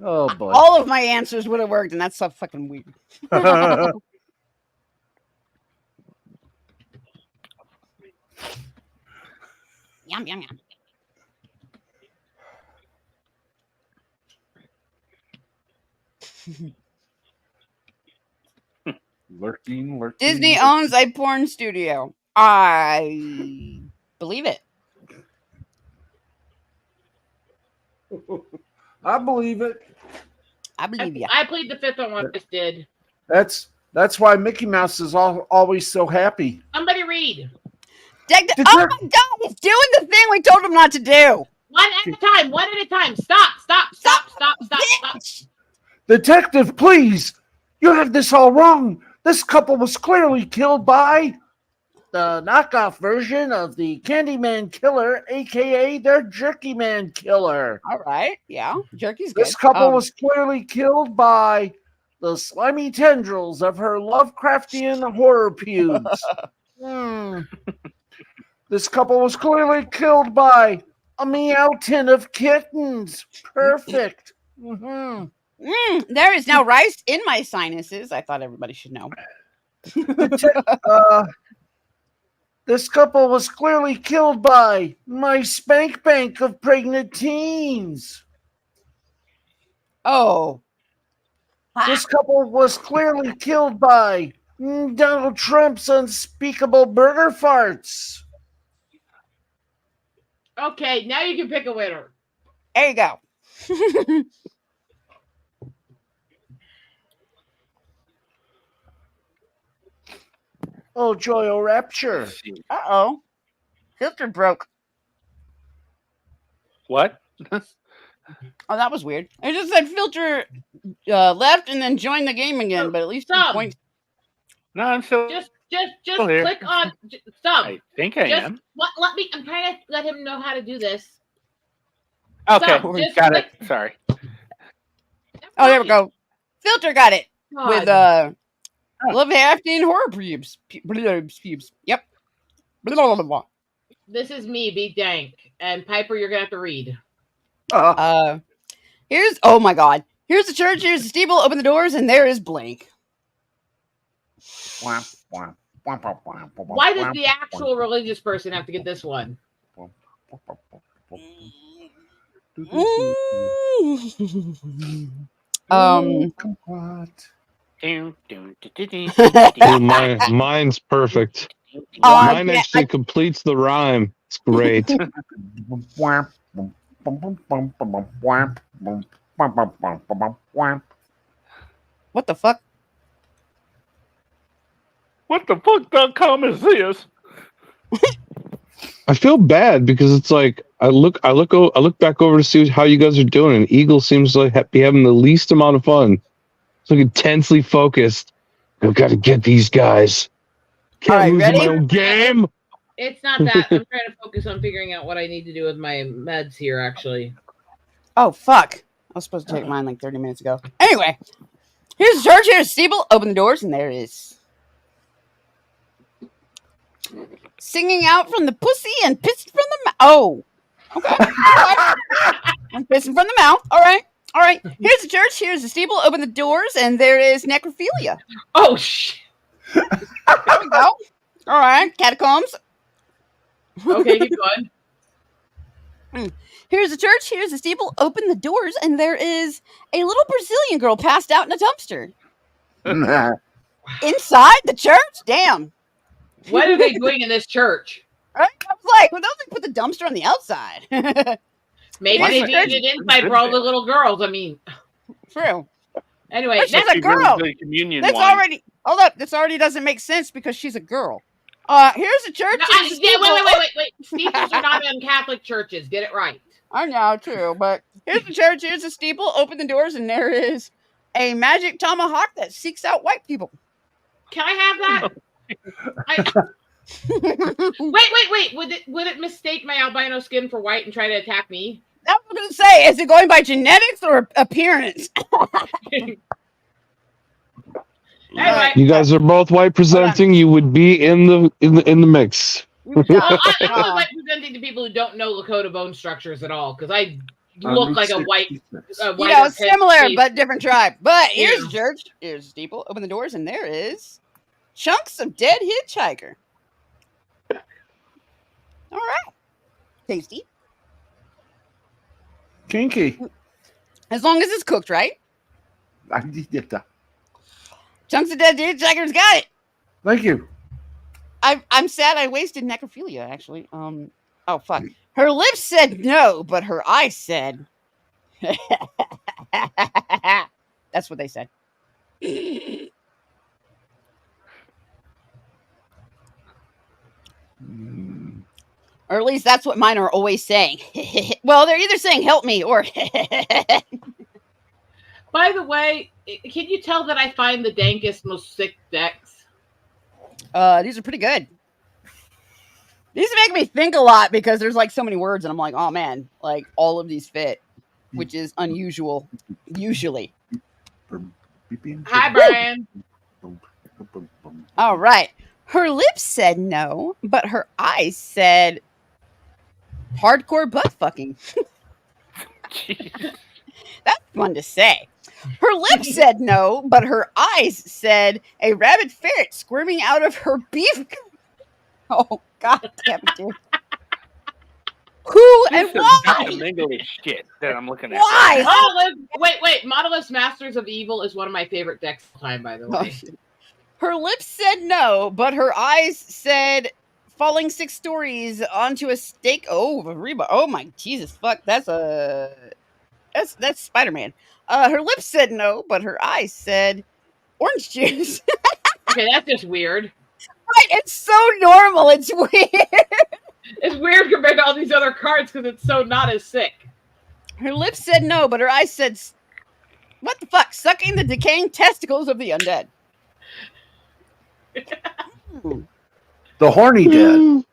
Oh boy. All of my answers would have worked, and that's so fucking weird. Yum, yum, yum. Lurking. Disney owns a porn studio. I believe it. I believe it. I believe you. I played the fifth one. I just did. That's why Mickey Mouse is always so happy. Somebody read. Oh my God! He's doing the thing we told him not to do. One at a time. One at a time. Stop. Detective, please! You have this all wrong. This couple was clearly killed by the knockoff version of the Candyman Killer, aka their Jerky Man Killer. All right. Yeah. Jerky's good. This couple was clearly killed by the slimy tendrils of her Lovecraftian horror pubes. This couple was clearly killed by a meow tin of kittens. Perfect. There is now rice in my sinuses. I thought everybody should know. This couple was clearly killed by my spank bank of pregnant teens. Oh. This couple was clearly killed by Donald Trump's unspeakable burger farts. Okay, now you can pick a winner. There you go. Oh, joy, oh, rapture. Uh-oh. Filter broke. What? Oh, that was weird. I just said filter left and then join the game again, but at least 2 points. No, I'm still Just still here. click on stop. I think I Just am. let me. I'm trying to let him know how to do this. Okay, Stop, just got it. click- Sorry. Oh, there we go. Filter got it. With God. love hafting horror pubes. Pubes. Yep. Blah, blah, blah, blah. This is me, Big Dank, and Piper. You're gonna have to read. Here's oh my god. Here's the church, here's the steeple, open the doors, and there is blank. Why does the actual religious person have to get this one? Mine's perfect. Oh, Mine actually completes the rhyme. It's great. What the fuck? What the fuck.com is this? I feel bad because it's like I look back over to see how you guys are doing, and Eagle seems to like be having the least amount of fun. It's like intensely focused. I've got to get these guys. Can't lose in my own game. It's not that. I'm trying to focus on figuring out what I need to do with my meds here. Actually, Oh fuck. I was supposed to take mine like 30 minutes ago. Anyway. Here's the church, here's the steeple, open the doors, and there it is. Singing out from the pussy and pissing from the mouth. Oh. Okay. All right. I'm pissing from the mouth. All right. All right, here's the church, here's the steeple. Open the doors, and there is necrophilia. Oh shit. There we go. All right, catacombs. Okay, keep going. Here's the church, here's the steeple. Open the doors, and there is a little Brazilian girl passed out in a dumpster. Inside the church? Damn. What are they doing in this church? Right? I was like, well, don't they put the dumpster on the outside? Maybe Why they is did it- it inside for all the little girls. I mean, True. anyway, But she's that's a girl. Communion That's wine. already. Hold up. This already doesn't make sense because she's a girl. Here's the church. No, here's the steeple. wait. Steeples are not in Catholic churches. Get it right. I know, true. But here's the church. Here's the steeple. Open the doors, and there is a magic tomahawk that seeks out white people. Can I have that? Wait. Would it mistake my albino skin for white and try to attack me? I was going to say, is it going by genetics or appearance? Anyway, You guys are both white presenting. You would be in the mix. well, I'm white presenting to people who don't know Lakota bone structures at all because I look like a white. You know, similar but different tribe. But here's the church. Here's the steeple. Open the doors, and there is chunks of dead hitchhiker. All right. Tasty. Kinky. As long as it's cooked, right? I did that. Chunks of dead hitchhikers got it. Thank you. I'm sad I wasted necrophilia, actually. Oh, fuck. Her lips said no, but her eyes said. That's what they said. Or at least that's what mine are always saying. Well, they're either saying help me or. By the way, can you tell that I find the dankest, most sick decks? These are pretty good. These make me think a lot because there's like so many words, and I'm like, oh man, like all of these fit, which is unusual, usually. Hi, Brian. All right. Her lips said no, but her eyes said hardcore butt fucking. That's fun to say. Her lips said no, but her eyes said a rabid ferret squirming out of her beef. Oh, god damn it, dude. Who and why? English shit that I'm looking at. Why? Wait. Monolith's Masters of Evil is one of my favorite decks of time, by the way. Her lips said no, but her eyes said falling 6 stories onto a stake. Oh, Reba. Oh my Jesus, fuck. That's Spider-Man. Her lips said no, but her eyes said orange juice. Okay, that's just weird. Right, it's so normal. It's weird. It's weird compared to all these other cards because it's so not as sick. Her lips said no, but her eyes said, what the fuck? Sucking the decaying testicles of the undead. The horny dead.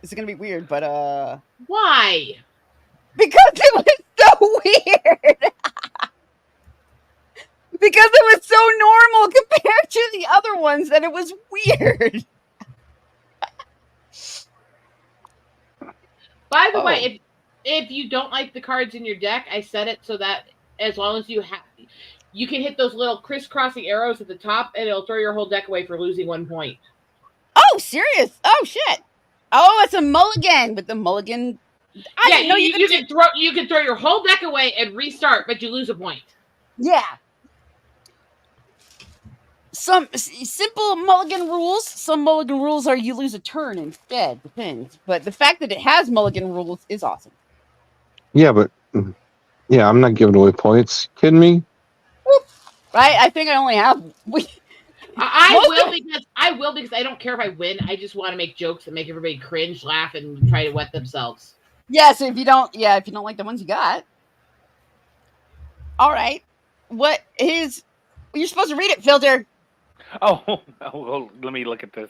This is gonna be weird, but why? Because it was so weird. Because it was so normal compared to the other ones that it was weird. By the way, if you don't like the cards in your deck, I set it so that as long as you have, you can hit those little crisscrossing arrows at the top, and it'll throw your whole deck away for losing 1 point. Oh, serious? Oh shit! Oh, it's a mulligan with the mulligan. I didn't know you can throw your whole deck away and restart, but you lose a point. Yeah. Some simple mulligan rules. Some mulligan rules are you lose a turn instead. Depends. But the fact that it has mulligan rules is awesome. Yeah, but I'm not giving away points. Kidding me? Right? I think I only have. I will because I don't care if I win. I just want to make jokes that make everybody cringe, laugh, and try to wet themselves. Yeah. So if you don't like the ones you got, all right. What is? You're supposed to read it, Filter. Oh, let me look at this.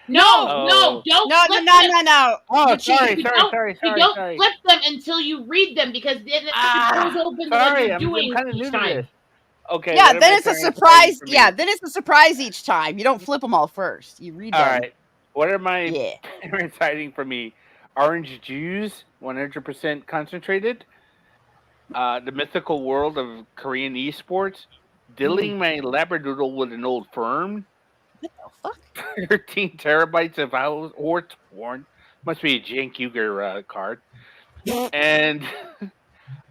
No, don't flip them. No. Oh, sorry. You don't flip them until you read them because then it goes open what you're doing each time. Okay. Yeah, then it's a surprise. Yeah, then it's a surprise each time. You don't flip them all first. You read them. All right. What are my parents hiding from me? orange juice, 100% concentrated. The mythical world of Korean esports. Dealing my labradoodle with an old firm. What the fuck? 13 terabytes of horse porn. Must be a Cenk Uygur card. And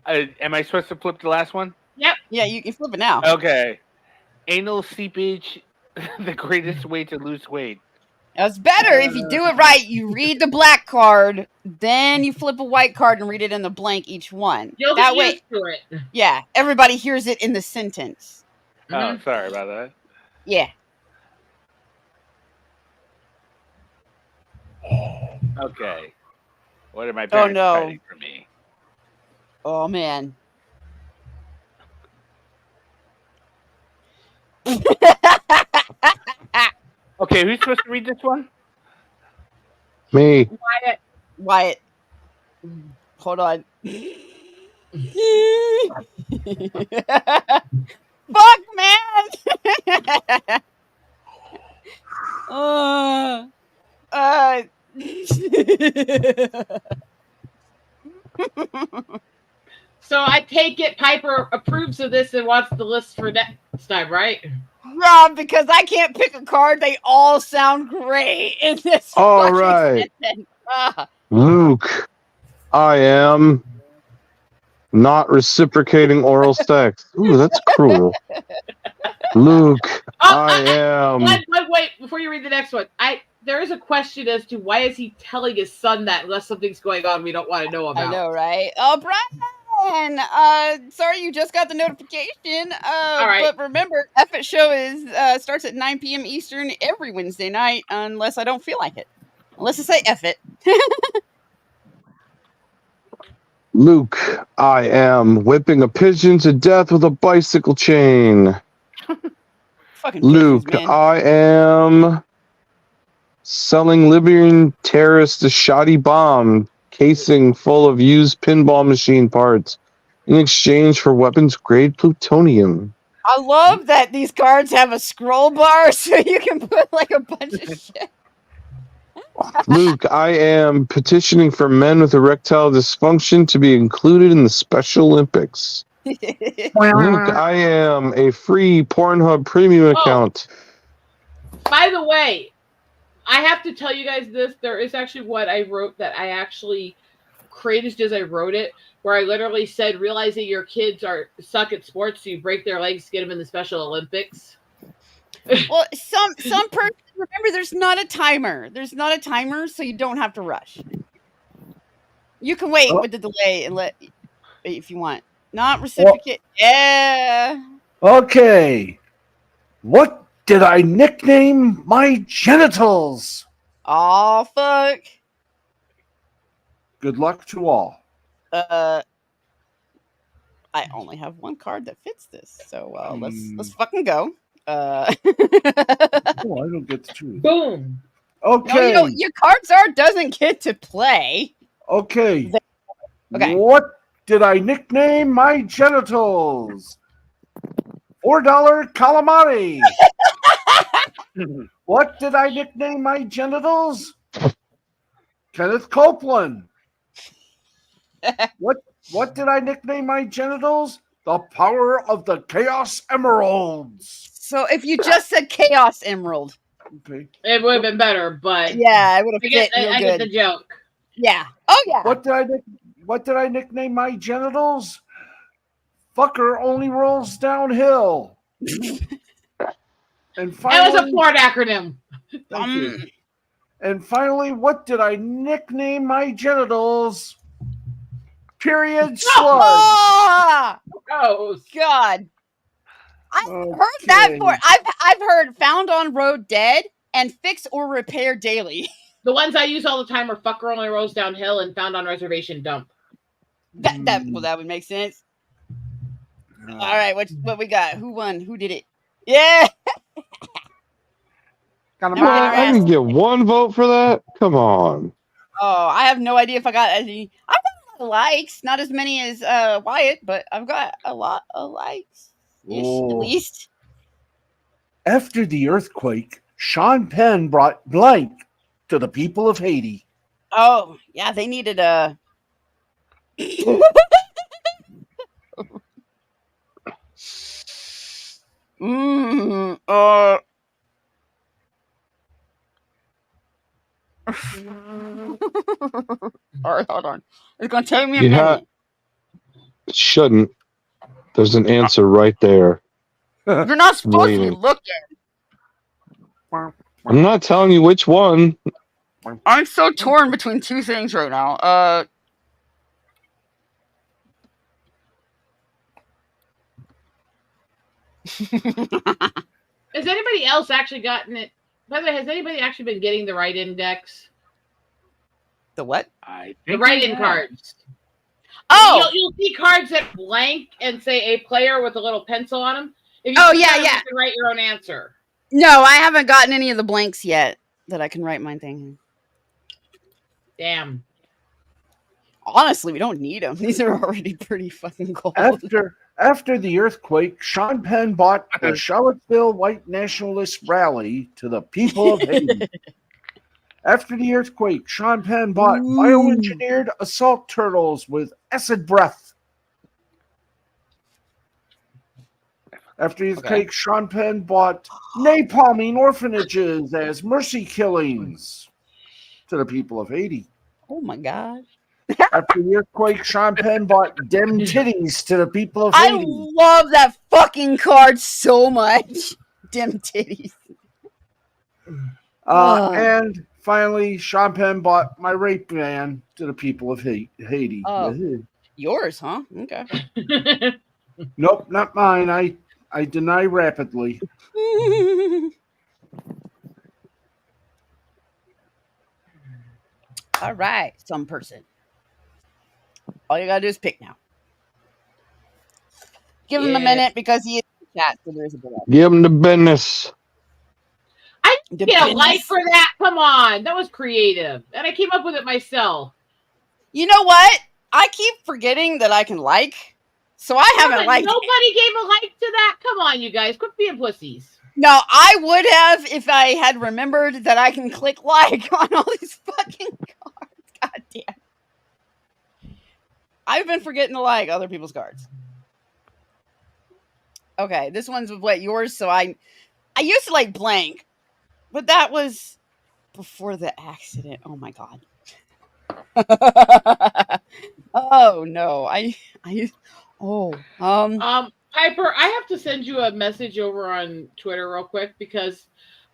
am I supposed to flip the last one? Yep. Yeah, you can flip it now. Okay. Anal seepage, the greatest way to lose weight. It's better if you do it right. You read the black card, then you flip a white card and read it in the blank each one. You'll That get way, used to it. yeah, everybody hears it in the sentence. Oh, sorry about that. Yeah. Okay. What are my parents no. hiding from me? Oh man. Okay, who's supposed to read this one? Me. Wyatt. Hold on. Fuck, man. So I take it Piper approves of this and wants the list for next time, right? Rob, because I can't pick a card, they all sound great in this. All fucking right. sentence. Ah. Luke, I am not reciprocating oral sex. Ooh, that's cruel. Luke, I am. Wait, before you read the next one, there is a question as to why is he telling his son that unless something's going on we don't want to know about. I know, right? Oh, Brian, sorry you just got the notification. All right. But remember, F-It Show is starts at 9 p.m. Eastern every Wednesday night, unless I don't feel like it. Unless I say F-It. Luke, I am whipping a pigeon to death with a bicycle chain. Fucking Luke, pigeons, man. I am selling Libyan terrorists a shoddy bomb casing full of used pinball machine parts in exchange for weapons-grade plutonium. I love that these cards have a scroll bar so you can put like a bunch of shit. Luke, I am petitioning for men with erectile dysfunction to be included in the Special Olympics. Luke, I am a free Pornhub premium account. By the way, I have to tell you guys this. There is actually what I wrote that I actually created as I wrote it, where I literally said, realizing your kids suck at sports, so you break their legs to get them in the Special Olympics. Well, some person, remember, there's not a timer. There's not a timer, so you don't have to rush. You can wait with the delay and if you want. Not reciprocate. Yeah. Okay. What did I nickname my genitals? Oh, fuck. Good luck to all. I only have one card that fits this, so let's fucking go. Oh, I don't get to choose. Boom. Okay. No, your cards art doesn't get to play. Okay. Okay. What did I nickname my genitals? $4 calamari. What did I nickname my genitals? Kenneth Copeland. What did I nickname my genitals? The power of the Chaos Emeralds. So if you just said Chaos Emerald, Okay. It would have been better, but yeah, it would have I fit get, real I good. get the joke. Yeah. Oh yeah. What did I nickname my genitals? Fucker only rolls downhill. And That finally, was a Ford acronym. thank you. And finally, what did I nickname my genitals? Period sludge. Oh Oh, God. I've heard that before. I've heard found on road dead and fix or repair daily. the ones I use all the time are fucker only rolls downhill and found on reservation dump. That would make sense. All right, what we got? Who won? Who did it? Yeah. What? I can get one vote for that? Come on. Oh, I have no idea if I got any. I've got a lot of likes, not as many as Wyatt, but I've got a lot of likes. Ish, at least. After the earthquake, Sean Penn brought blank to the people of Haiti. Oh, yeah, they needed a. All right, hold on. It's gonna take me a minute. It shouldn't. There's an answer right there. You're not supposed to be Waiting. looking. I'm not telling you which one. I'm so torn between two things right now. Has anybody else actually gotten it? By the way, has anybody actually been getting the write-in decks? The what? The write-in cards. Oh! You'll see cards that blank and say a player with a little pencil on them. If you Yeah. You can write your own answer. No, I haven't gotten any of the blanks yet that I can write my thing. Damn. Honestly, we don't need them. These are already pretty fucking cold. After the earthquake, Sean Penn bought the Charlottesville White Nationalist Rally to the people of Haiti. After the earthquake, Sean Penn bought bioengineered assault turtles with acid breath. After the earthquake, Sean Penn bought napalming orphanages as mercy killings to the people of Haiti. Oh my God. After the earthquake, Sean Penn bought dem titties to the people of Haiti. I love that fucking card so much. Dem titties. And finally, Sean Penn bought my rape van to the people of Haiti. Yours, huh? Okay. Nope, not mine. I deny rapidly. All right, some person. All you gotta do is pick now. Give him a minute because he is in the chat, so there's a bit of Give him the business. I didn't get a like for that. Come on. That was creative. And I came up with it myself. You know what? I keep forgetting that I can like. So I haven't liked. Nobody gave a like to that. Come on, you guys. Quit being pussies. No, I would have if I had remembered that I can click like on all these fucking cards. God damn. I've been forgetting to like other people's cards. Okay, this one's what yours. So I used to like blank, but that was before the accident. Oh my God. Oh no. Piper, I have to send you a message over on Twitter real quick because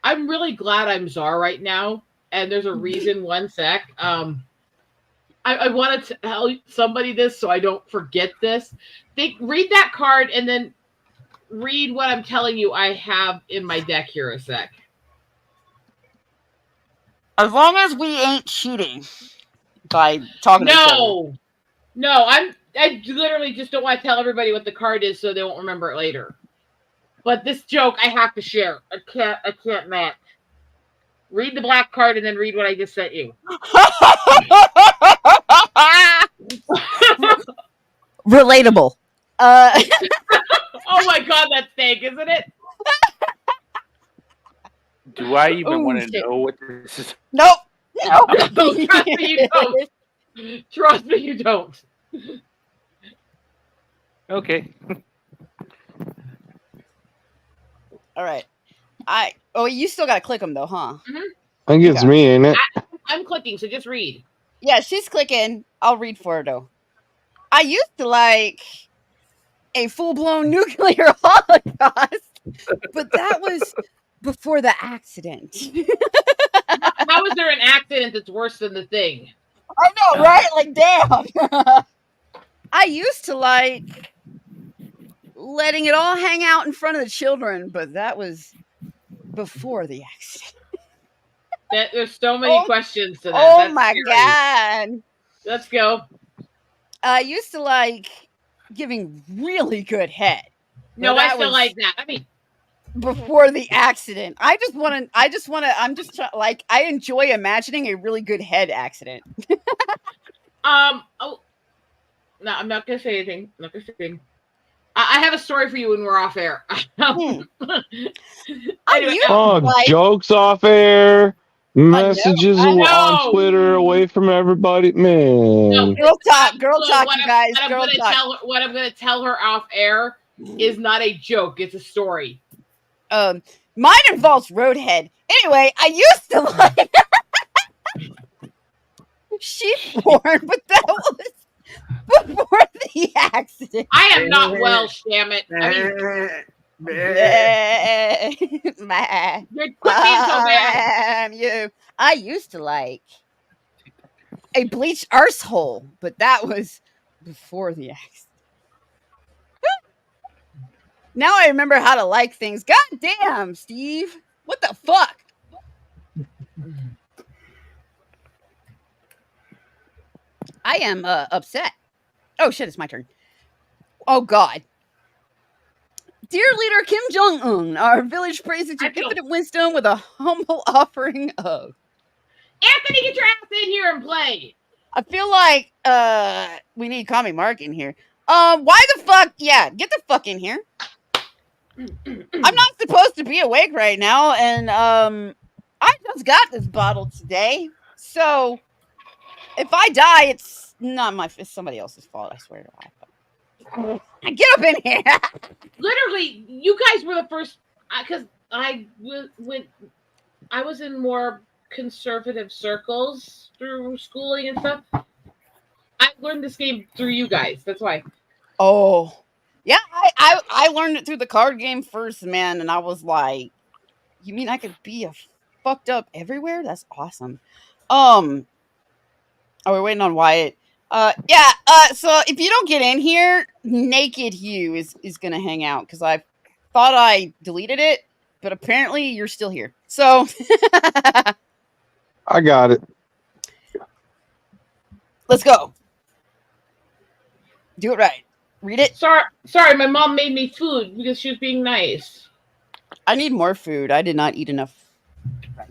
I'm really glad I'm Czar right now, and there's a reason. One sec. I wanted to tell somebody this so I don't forget this. Read that card and then read what I'm telling you I have in my deck here a sec. As long as we ain't cheating by talking to each other. No, I literally just don't want to tell everybody what the card is so they won't remember it later. But this joke I have to share. I can't not. Read the black card and then read what I just sent you. Relatable. Oh my God, that's fake, isn't it? Do I even want to know what this is? Nope. No, trust me, you don't. Trust me, you don't. Okay. All right. You still got to click them though, huh? Mm-hmm. I think it's me, ain't it? I'm clicking, so just read. Yeah, she's clicking. I'll read for her though. I used to like a full-blown nuclear holocaust, but that was before the accident. How is there an accident that's worse than the thing? I know, right? Like, damn. I used to like letting it all hang out in front of the children, but that was before the accident. There's so many questions to that. Oh That's my scary. God. Let's go. I used to like giving really good head. No, I still like that. I mean, before the accident. I enjoy imagining a really good head accident. Oh, no, I'm not gonna say anything. I'm not gonna say anything. I have a story for you when we're off air. Jokes off air. Messages I know. on Twitter away from everybody. Man. Girl talk, So you guys. Girl talk. What I'm gonna tell her off air is not a joke. It's a story. Mine involves Roadhead. Anyway, I used to like Sheepborn, but that was before the accident. I am not Welsh, damn it. I mean, you're quit being so bad. I used to like a bleached arsehole, but that was before the accident. Now I remember how to like things. God damn, Steve. What the fuck? I am upset. Oh shit, it's my turn. Oh god. Dear leader Kim Jong-un, our village praises your infinite wisdom with a humble offering of. Anthony, get your ass in here and play. I feel like we need Kami Mark in here. Why the fuck? Yeah, get the fuck in here. I'm not supposed to be awake right now, and I just got this bottle today. So if I die, it's not it's somebody else's fault, I swear to God. Get up in here. Literally, you guys were the first, because I was in more conservative circles through schooling and stuff. I learned this game through you guys. That's why. Oh, yeah. I learned it through the card game first, man, and I was like, "You mean I could be a fucked up everywhere? That's awesome." Oh, we're waiting on Wyatt. Yeah. So if you don't get in here, Naked Hugh is gonna hang out because I thought I deleted it, but apparently you're still here. So I got it. Let's go. Do it right. Read it. Sorry, my mom made me food because she was being nice. I need more food. I did not eat enough.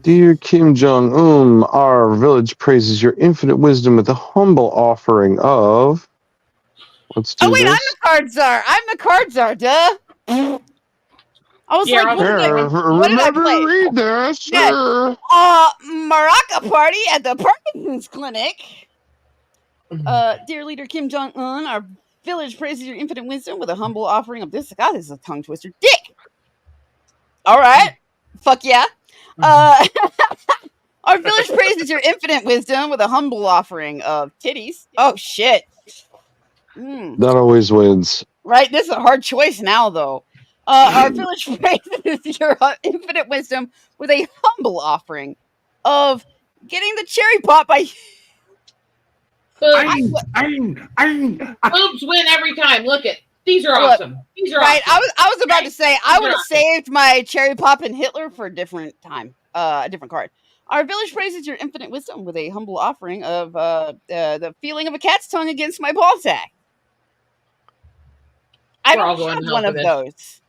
Dear Kim Jong-un, our village praises your infinite wisdom with a humble offering of. Let's do this. I'm the card czar. I'm the card czar, duh. I was like, what did I play? Read this. Yeah. Maraca party at the Parkinson's clinic. Dear leader Kim Jong-un, our village praises your infinite wisdom with a humble offering of this. God, this is a tongue twister. Dick. All right. Fuck yeah. Our village praises your infinite wisdom with a humble offering of titties. Oh shit. That always wins. Right? This is a hard choice now, though. Our village praises your infinite wisdom with a humble offering of getting the cherry pop by. Boobs win every time. Look it. These are awesome. These are right. awesome. I was about to say I would have saved my cherry pop and Hitler for a different time. A different card. Our village praises your infinite wisdom with a humble offering of the feeling of a cat's tongue against my ball sack. I don't have one of those.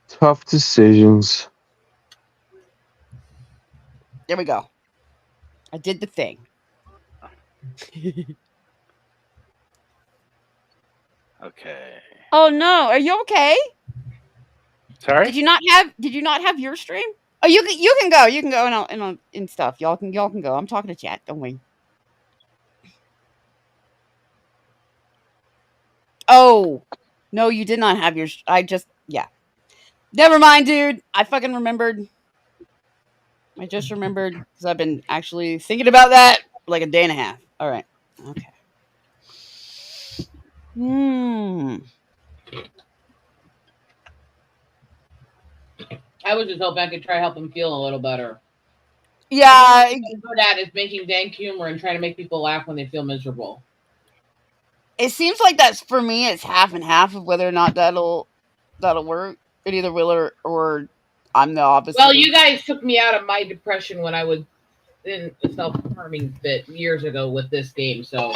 Tough decisions. There we go. I did the thing. Okay. Oh no, are you okay? Sorry? Did you not have your stream? Oh, you can go. You can go and stuff. Y'all can go. I'm talking to chat. Don't worry. Oh, no, you did not have your. Yeah. Never mind, dude. I fucking remembered. I just remembered because I've been actually thinking about that for like a day and a half. All right. Okay. I was just hoping I could try to help him feel a little better. Yeah. What I'm good at is making dank humor and trying to make people laugh when they feel miserable. It seems like that's for me. It's half and half of whether or not that'll work. It either will or I'm the opposite. Well, you guys took me out of my depression when I was in a self-harming fit years ago with this game. So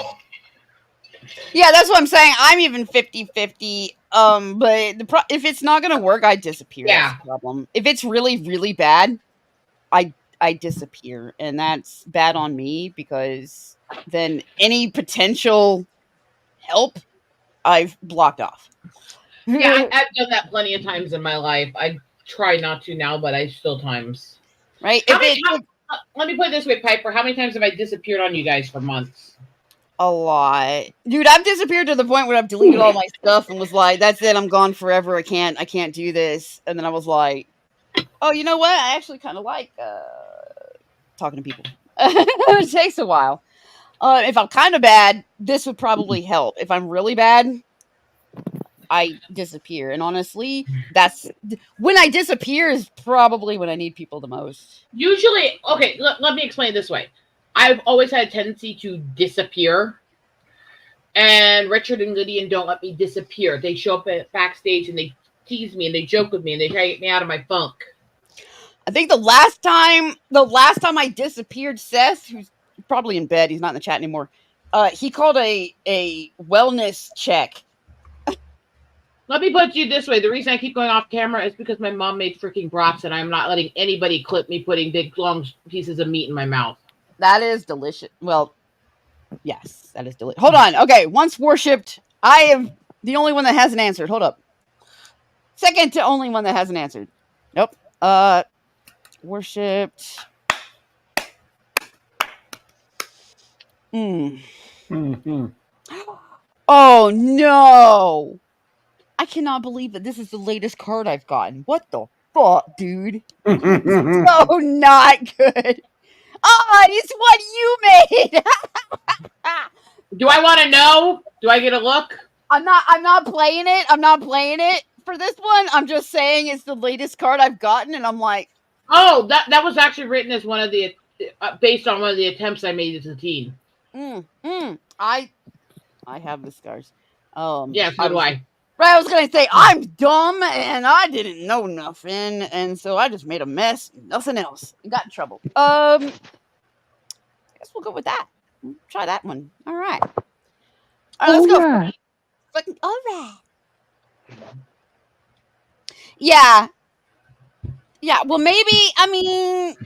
yeah, that's what I'm saying. I'm even 50-50. But if it's not gonna work, I disappear. Yeah. That's the problem. If it's really, really bad, I disappear, and that's bad on me because then any potential help I've blocked off. Yeah, I've done that plenty of times in my life. I try not to now, but I still times. Right? Let me put it this way, Piper. How many times have I disappeared on you guys for months? A lot. Dude, I've disappeared to the point where I've deleted all my stuff and was like, that's it, I'm gone forever. I can't do this. And then I was like, oh, you know what? I actually kind of like talking to people. It takes a while. If I'm kind of bad, this would probably help. If I'm really bad, I disappear. And honestly, that's when I disappear is probably when I need people the most. Usually, okay, let me explain it this way. I've always had a tendency to disappear. And Richard and Lydian don't let me disappear. They show up backstage and they tease me and they joke with me and they try to get me out of my funk. I think the last time I disappeared, Seth, who's probably in bed, he's not in the chat anymore. He called a wellness check. Let me put you this way. The reason I keep going off camera is because my mom made freaking brats and I'm not letting anybody clip me putting big, long pieces of meat in my mouth. That is delicious. Well, yes, that is delicious. Hold on. Okay, once worshipped, I am the only one that hasn't answered. Hold up. Second to only one that hasn't answered. Nope. Worshipped. Mm-hmm. Oh, no. I cannot believe that this is the latest card I've gotten. What the fuck, dude? So not good. Oh, it's what you made. Do I want to know? Do I get a look? I'm not playing it. I'm not playing it for this one. I'm just saying it's the latest card I've gotten, and I'm like, oh, that was actually written as one of the based on one of the attempts I made as a teen. I have the scars. Yeah, so do I. Right, I was gonna say I'm dumb and I didn't know nothing, and so I just made a mess. Nothing else. Got in trouble. I guess we'll go with that. Try that one. All right. Let's go. All right. Yeah. Well, maybe. I mean,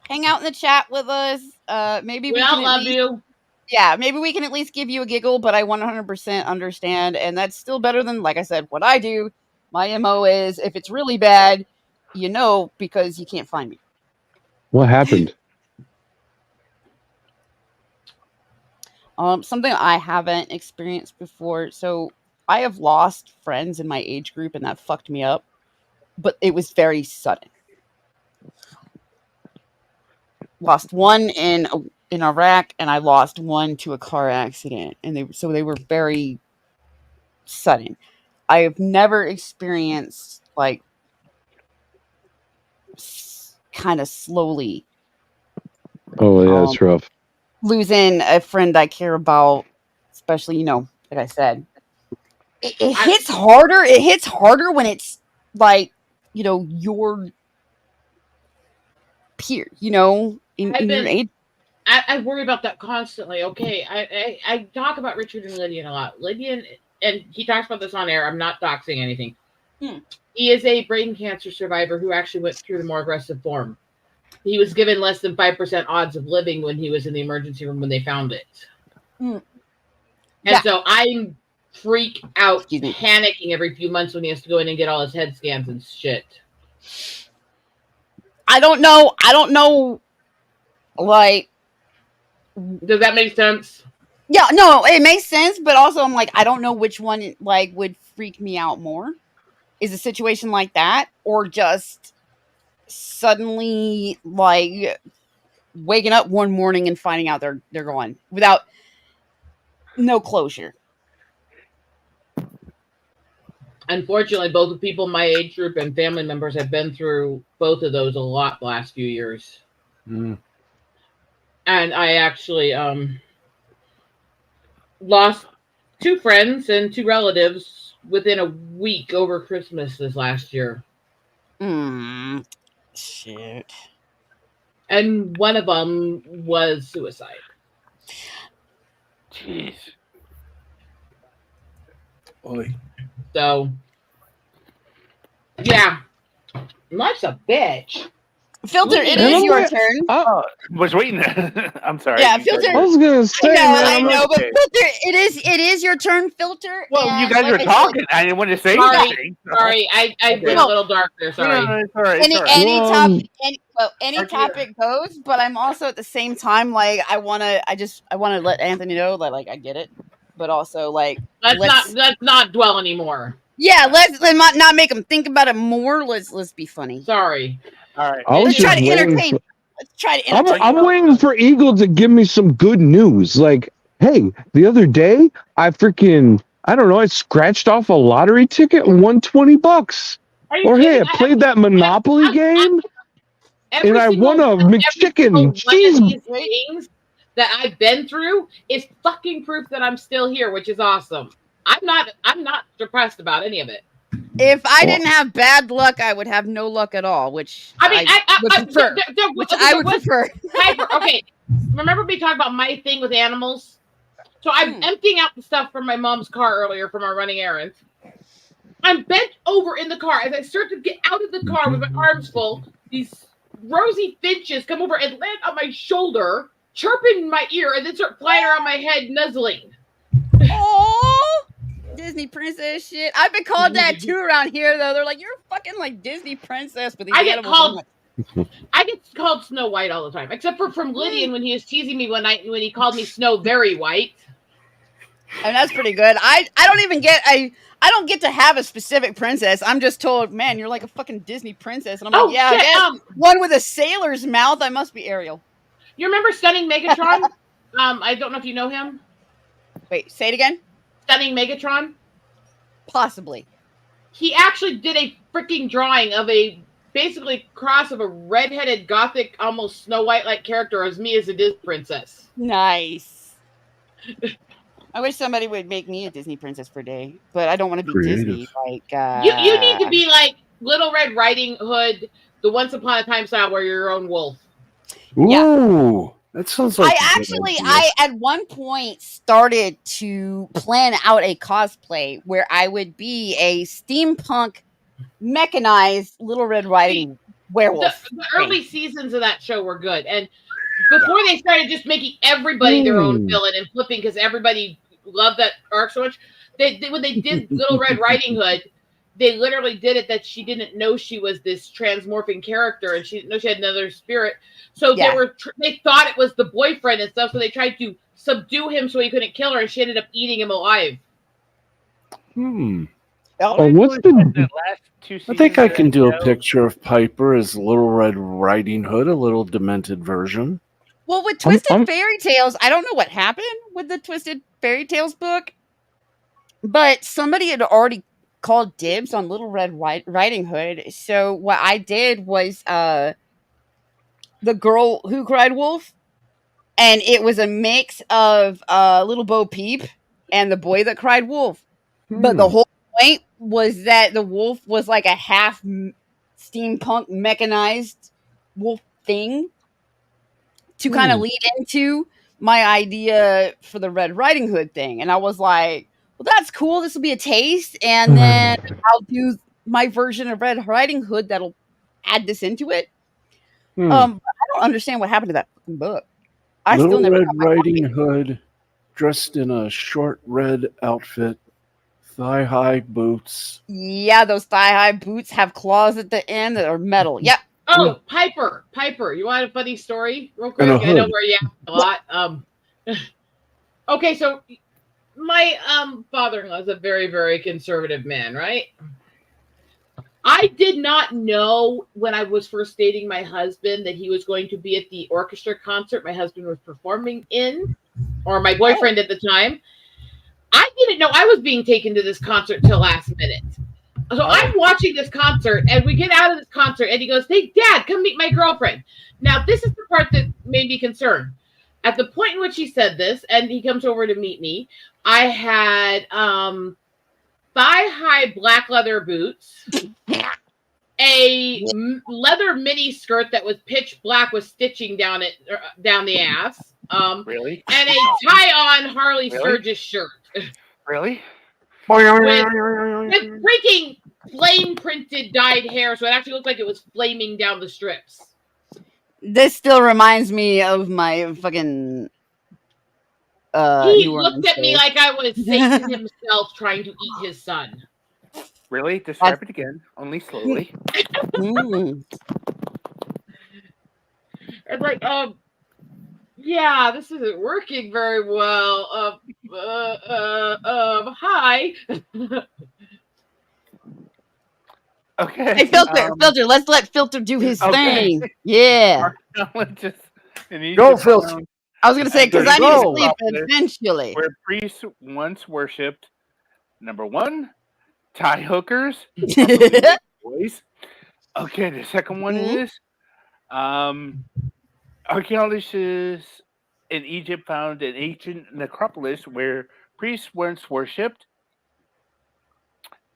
hang out in the chat with us. Maybe we all love you. Yeah, maybe we can at least give you a giggle, but I 100% understand, and that's still better than, like I said, what I do. My MO is, if it's really bad, you know, because you can't find me. What happened? Something I haven't experienced before. So I have lost friends in my age group, and that fucked me up, but it was very sudden. Lost one in Iraq, and I lost one to a car accident, and they were very sudden. I have never experienced like kind of slowly. Oh yeah, it's rough. Losing a friend I care about, especially, you know, like I said, it hits harder. It hits harder when it's like, you know, your peer, you know, in your age. I worry about that constantly. Okay, I talk about Richard and Lydian a lot. Lydian, and he talks about this on air. I'm not doxing anything. He is a brain cancer survivor who actually went through the more aggressive form. He was given less than 5% odds of living when he was in the emergency room when they found it. And so I'm freak out, panicking every few months when he has to go in and get all his head scans and shit. I don't know. Like, does that make sense? Yeah, no, it makes sense, but also I'm like, I don't know which one like would freak me out more. Is a situation like that, or just suddenly like waking up one morning and finding out they're gone without no closure. Unfortunately, both the people in my age group and family members have been through both of those a lot the last few years. And I actually lost 2 friends and 2 relatives within a week over Christmas this last year. Shit. And one of them was suicide. Jeez. Oy. So, yeah. Life's a bitch. Filter, it And is I'm your like- turn. Was waiting. I'm sorry. Yeah, You Filter. I was gonna say, man, I I'm know, like, but Filter, it is your turn, Filter. Well, you and guys like were I said, talking. I didn't want to say Sorry. anything. so- Sorry, I went Okay. a little dark there. Sorry. No, it's all right. It's all right. any Well, topic, any Archie- topic goes. But I'm also at the same time like I want to let Anthony know that like I get it, but also like Let's not dwell anymore. yeah, let's not make him think about it more. Let's be funny. Sorry. All right. I was Let's try just to waiting. entertain. Let's try to entertain. I'm waiting for Eagle to give me some good news. Like, hey, the other day I don't know, I scratched off a lottery ticket and won $20. Are you Or hey, kidding? I played that Monopoly game Every and I single won a one- every McChicken single one of cheese. these things that I've been through is fucking proof that I'm still here, which is awesome. I'm not depressed about any of it. If I didn't have bad luck, I would have no luck at all, which I mean, I would prefer. I would prefer. Piper, okay, remember me talking about my thing with animals? So I'm emptying out the stuff from my mom's car earlier from our running errands. I'm bent over in the car. As I start to get out of the car with my arms full, these rosy finches come over and land on my shoulder, chirping in my ear, and then start flying around my head, nuzzling. Oh, Disney princess shit. I've been called that too around here, though. They're like, you're fucking like Disney princess with these I get animals. called I get called Snow White all the time, except for from Lydian when he was teasing me one night when he called me Snow Very White. And that's pretty good. I don't even get I don't get to have a specific princess. I'm just told, man, you're like a fucking Disney princess, and I'm like, yeah, shit, I guess one with a sailor's mouth. I must be Ariel. You remember Stunning Megatron? I don't know if you know him. Wait, say it again. Stunning Megatron. Possibly. He actually did a freaking drawing of a basically cross of a redheaded gothic, almost Snow White like character as me as a Disney princess. Nice. I wish somebody would make me a Disney princess for a day, but I don't want to be Creative. Disney. Like You need to be like Little Red Riding Hood, the Once Upon a Time style, where you're your own wolf. Ooh, that sounds like I at one point started to plan out a cosplay where I would be a steampunk mechanized Little Red Riding werewolf. The early seasons of that show were good, and before they started just making everybody their own villain and flipping because everybody loved that arc so much, when they did Little Red Riding Hood, they literally did it that she didn't know she was this transmorphing character and she didn't know she had another spirit. So they thought it was the boyfriend and stuff. So they tried to subdue him so he couldn't kill her, and she ended up eating him alive. Oh, what's the? I think I can do a picture of Piper as Little Red Riding Hood, a little demented version. Well, with Twisted Fairy Tales, I don't know what happened with the Twisted Fairy Tales book, but somebody had already called dibs on Little Red Riding Hood. So what I did was The Girl Who Cried Wolf, and it was a mix of Little Bo Peep and The Boy That Cried Wolf. But the whole point was that the wolf was like a half steampunk mechanized wolf thing to kind of lead into my idea for the Red Riding Hood thing. And I was like, well, that's cool. This will be a taste. And then I'll do my version of Red Riding Hood that'll add this into it. But I don't understand what happened to that fucking book. I Little still never Red got my Riding copy. Hood, dressed in a short red outfit, thigh-high boots. Yeah, those thigh-high boots have claws at the end that are metal. Yep. Oh, Piper, you want a funny story real quick? And a I know hood. where you have a lot. Okay, so my father-in-law is a very, very conservative man, right? I did not know when I was first dating my husband that he was going to be at the orchestra concert my husband was performing in, or my boyfriend at the time. I didn't know I was being taken to this concert till last minute. So I'm watching this concert, and we get out of this concert, and he goes, "Hey, Dad, come meet my girlfriend." Now, this is the part that made me concerned. At the point in which he said this, and he comes over to meet me, I had thigh-high black leather boots, a leather mini skirt that was pitch black with stitching down the ass, Really? and a tie-on Harley Sturgis shirt. Really? With freaking flame printed dyed hair, so it actually looked like it was flaming down the strips. This still reminds me of my fucking He New looked Orleans at me days. like I was Satan himself trying to eat his son. Really? Describe it again, only slowly. Mm. And like, yeah, this isn't working very well. Hi. Okay. Hey, Filter, let's let Filter do his Okay. thing. Yeah. Archaeologists in Egypt Go, Filter. found I was gonna say because I need to Go. sleep Acropolis, eventually. where priests once worshipped. Number 1, tie hookers. Boys. Okay, the second one Mhm. is archaeologists in Egypt found an ancient necropolis where priests once worshipped.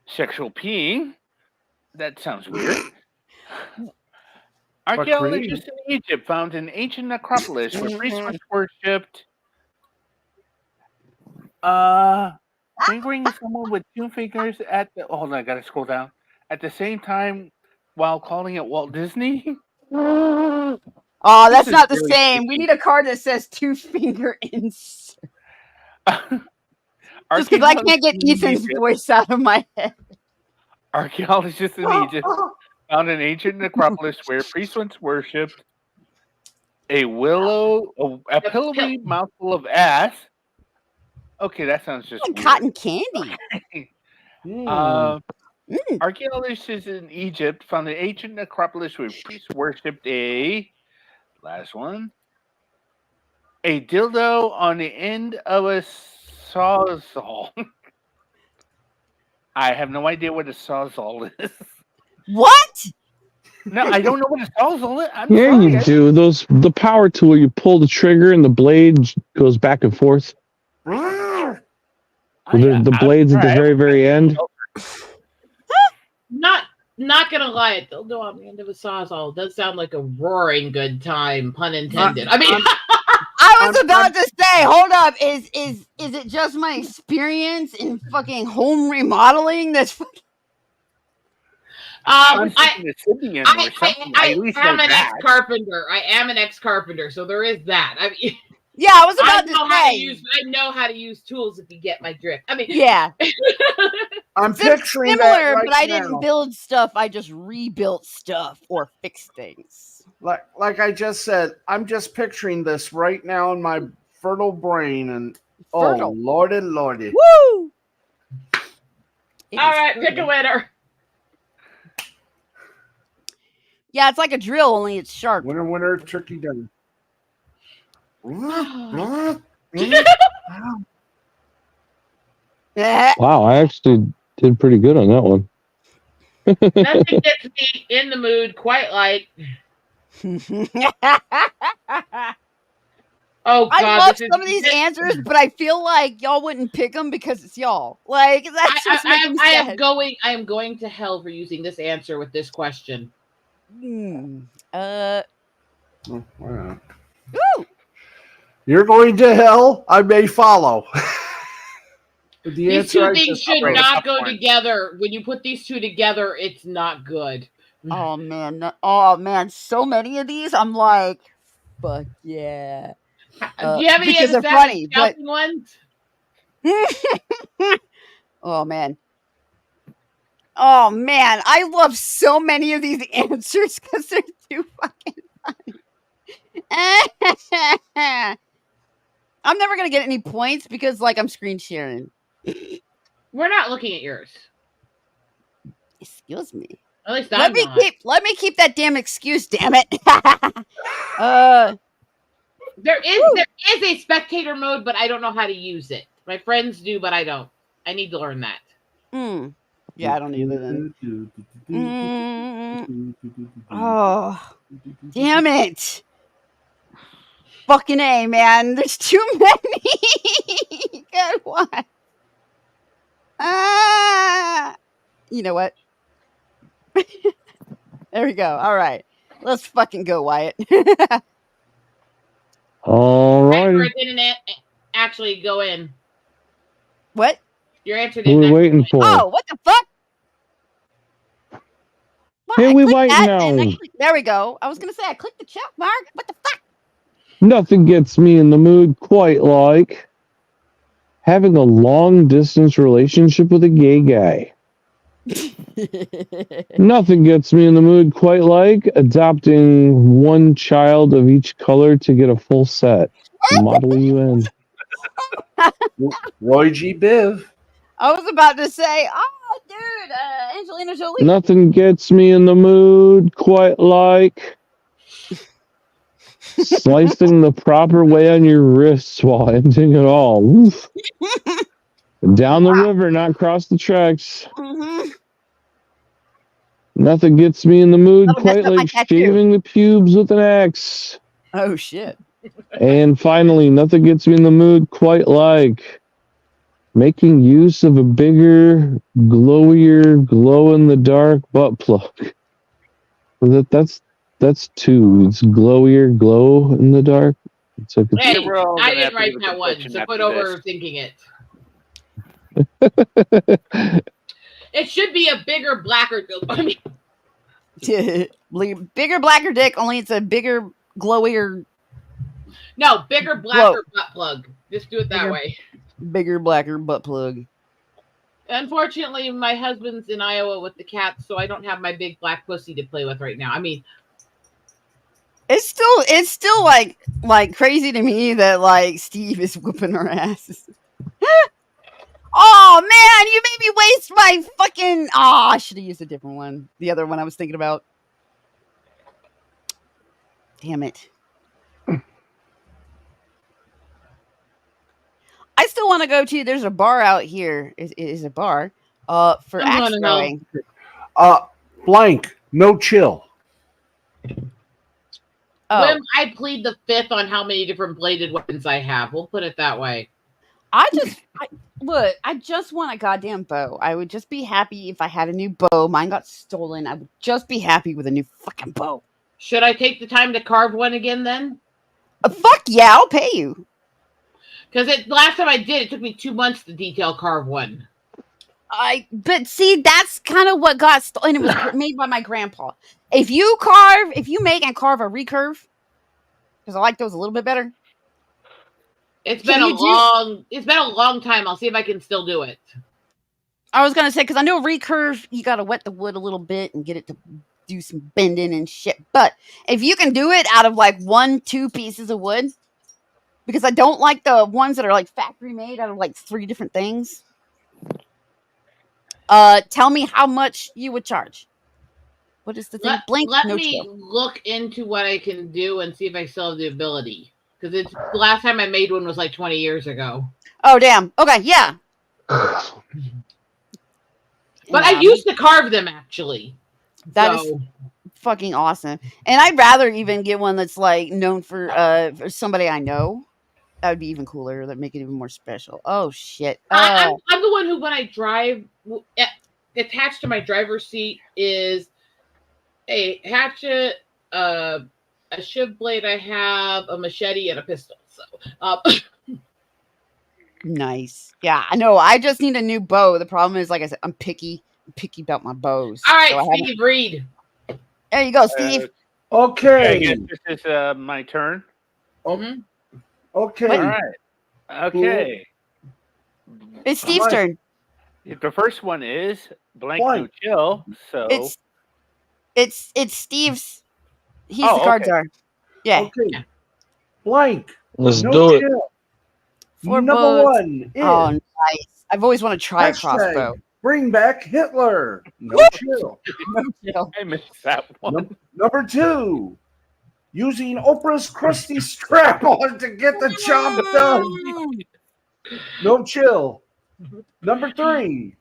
Sexual peeing. That sounds weird. Archaeologists in Egypt found an ancient necropolis where priests once worshipped fingering someone with 2 fingers at the hold on, I gotta scroll down. At the same time while calling it Walt Disney. Oh, This that's is not the really same. We sticky. need a card that says 2-finger insert. Just because I can't get Ethan's voice out of my head. Archaeologists in Egypt found an ancient necropolis where priests once worshipped a pillowy mouthful of ass. Okay, that sounds just Like weird. cotton candy. Archaeologists in Egypt found an ancient necropolis where priests worshipped a dildo on the end of a sawzall. I have no idea what a sawzall is. What? No, I don't know what a sawzall is. I'm Yeah, sorry. you do. The power tool, you pull the trigger and the blade goes back and forth. The blade's at the very, very end. Not gonna lie, it dildo on the end of a sawzall does sound like a roaring good time, pun intended. I mean, I was about to say, hold up, is it just my experience in fucking home remodeling that's fucking... I am an ex-carpenter. I am an ex-carpenter, so there is that. I mean, yeah, I was about to say. I know how to use tools if you get my drift. I mean, yeah. I'm picturing similar, that right but I now. didn't build stuff. I just rebuilt stuff or fixed things. Like I just said, I'm just picturing this right now in my fertile brain, and Fertile. oh lordy, lordy. Woo! All right, pick a winner. Yeah, it's like a drill, only it's sharp. Winner, turkey dinner. Wow, I actually did pretty good on that one. Nothing gets me in the mood quite like. Oh God! I love some of these answers, but I feel like y'all wouldn't pick them because it's y'all. Like that's just making me sad. I am going to hell for using this answer with this question. Wow. You're going to hell. I may follow. These two things should not go together. When you put these two together, it's not good. Oh man, so many of these. I'm like, fuck yeah. Do you have any because of the they're funny, but ones? oh man, I love so many of these answers because they're too fucking funny. I'm never gonna get any points because, like, I'm screen sharing. We're not looking at yours. Excuse me. At least let me keep that damn excuse. Damn it. There is a spectator mode, but I don't know how to use it. My friends do, but I don't. I need to learn that. Yeah, I don't either then. Oh, damn it. Fucking A, man. There's too many. God, what? You know what? There we go. All right. Let's fucking go, Wyatt. All right. Your didn't actually go in. What? Your answer Who are didn't. we waiting for? Oh, what the fuck? Hey, I we clicked white that, now. and there we go. I was gonna say I clicked the check mark. What the fuck? Nothing gets me in the mood quite like having a long distance relationship with a gay guy. Nothing gets me in the mood quite like adopting one child of each color to get a full set. Model UN. Roy G. Biv. I was about to say, oh, dude, Angelina Jolie. Nothing gets me in the mood quite like slicing the proper way on your wrists while ending it all. Oof. Down the river, not cross the tracks. Mm-hmm. Nothing gets me in the mood That'll mess quite up my like tattoo. shaving the pubes with an axe. Oh shit. And finally, nothing gets me in the mood quite like making use of a bigger, glowier, glow-in-the-dark butt plug. That's two. It's glowier, glow-in-the-dark. It's like Hey, We're all I gonna have didn't to write do a that one, confession so after quit this. overthinking it. It should be a bigger, blacker. I mean, Bigger, blacker dick. Only it's a bigger, glowier, no, bigger, blacker butt plug. Just do it that Bigger. way. bigger, blacker butt plug. Unfortunately, my husband's in Iowa with the cats, so I don't have my big black pussy to play with right now. I mean, It's still like crazy to me that like Steve is whooping our asses. Oh man, you made me waste my fucking. Oh, I should have used a different one. The other one I was thinking about. Damn it. I still want to go to. There's a bar out here. Is a bar. For I'm axe gonna know. throwing. Blank. No chill. Oh, When I plead the fifth on how many different bladed weapons I have. We'll put it that way. Look, I just want a goddamn bow. I would just be happy if I had a new bow. Mine got stolen. I would just be happy with a new fucking bow. Should I take the time to carve one again then? Fuck yeah, I'll pay you. Because last time I did, it took me 2 months to detail carve one. But see, that's kind of what got stolen. It was made by my grandpa. If you make and carve a recurve, because I like those a little bit better. It's been a long time. I'll see if I can still do it. I was gonna say because I know recurve, you gotta wet the wood a little bit and get it to do some bending and shit. But if you can do it out of like 1-2 pieces of wood, because I don't like the ones that are like factory made out of like 3 different things. Tell me how much you would charge. What is the thing? Let no me chill. look into what I can do and see if I still have the ability. Because the last time I made one was like 20 years ago. Oh damn. Okay, yeah. But I used to carve them actually. That is fucking awesome. And I'd rather even get one that's like known for somebody I know. That would be even cooler. That'd make it even more special. Oh shit. I'm the one who, when I drive, attached to my driver's seat is a hatchet, a shiv blade I have, a machete, and a pistol. So, nice. Yeah, I know. I just need a new bow. The problem is, like I said, I'm picky about my bows. All right, so Steve, read. There you go, Steve. Okay. I guess this is my turn. Mm-hmm. Okay. All right. Okay. It's Steve's turn. The first one is blank no chill. So it's Steve's. He's Oh, the card okay. czar. Yeah. Okay. Blank. Let's No do it. chill. Four Number bullets. 1 is Oh, nice. I've always wanted to try a hashtag crossbow. bring back Hitler. No chill. No chill. I missed that one. Number 2, using Oprah's crusty strap on to get the job done. No chill. Number 3,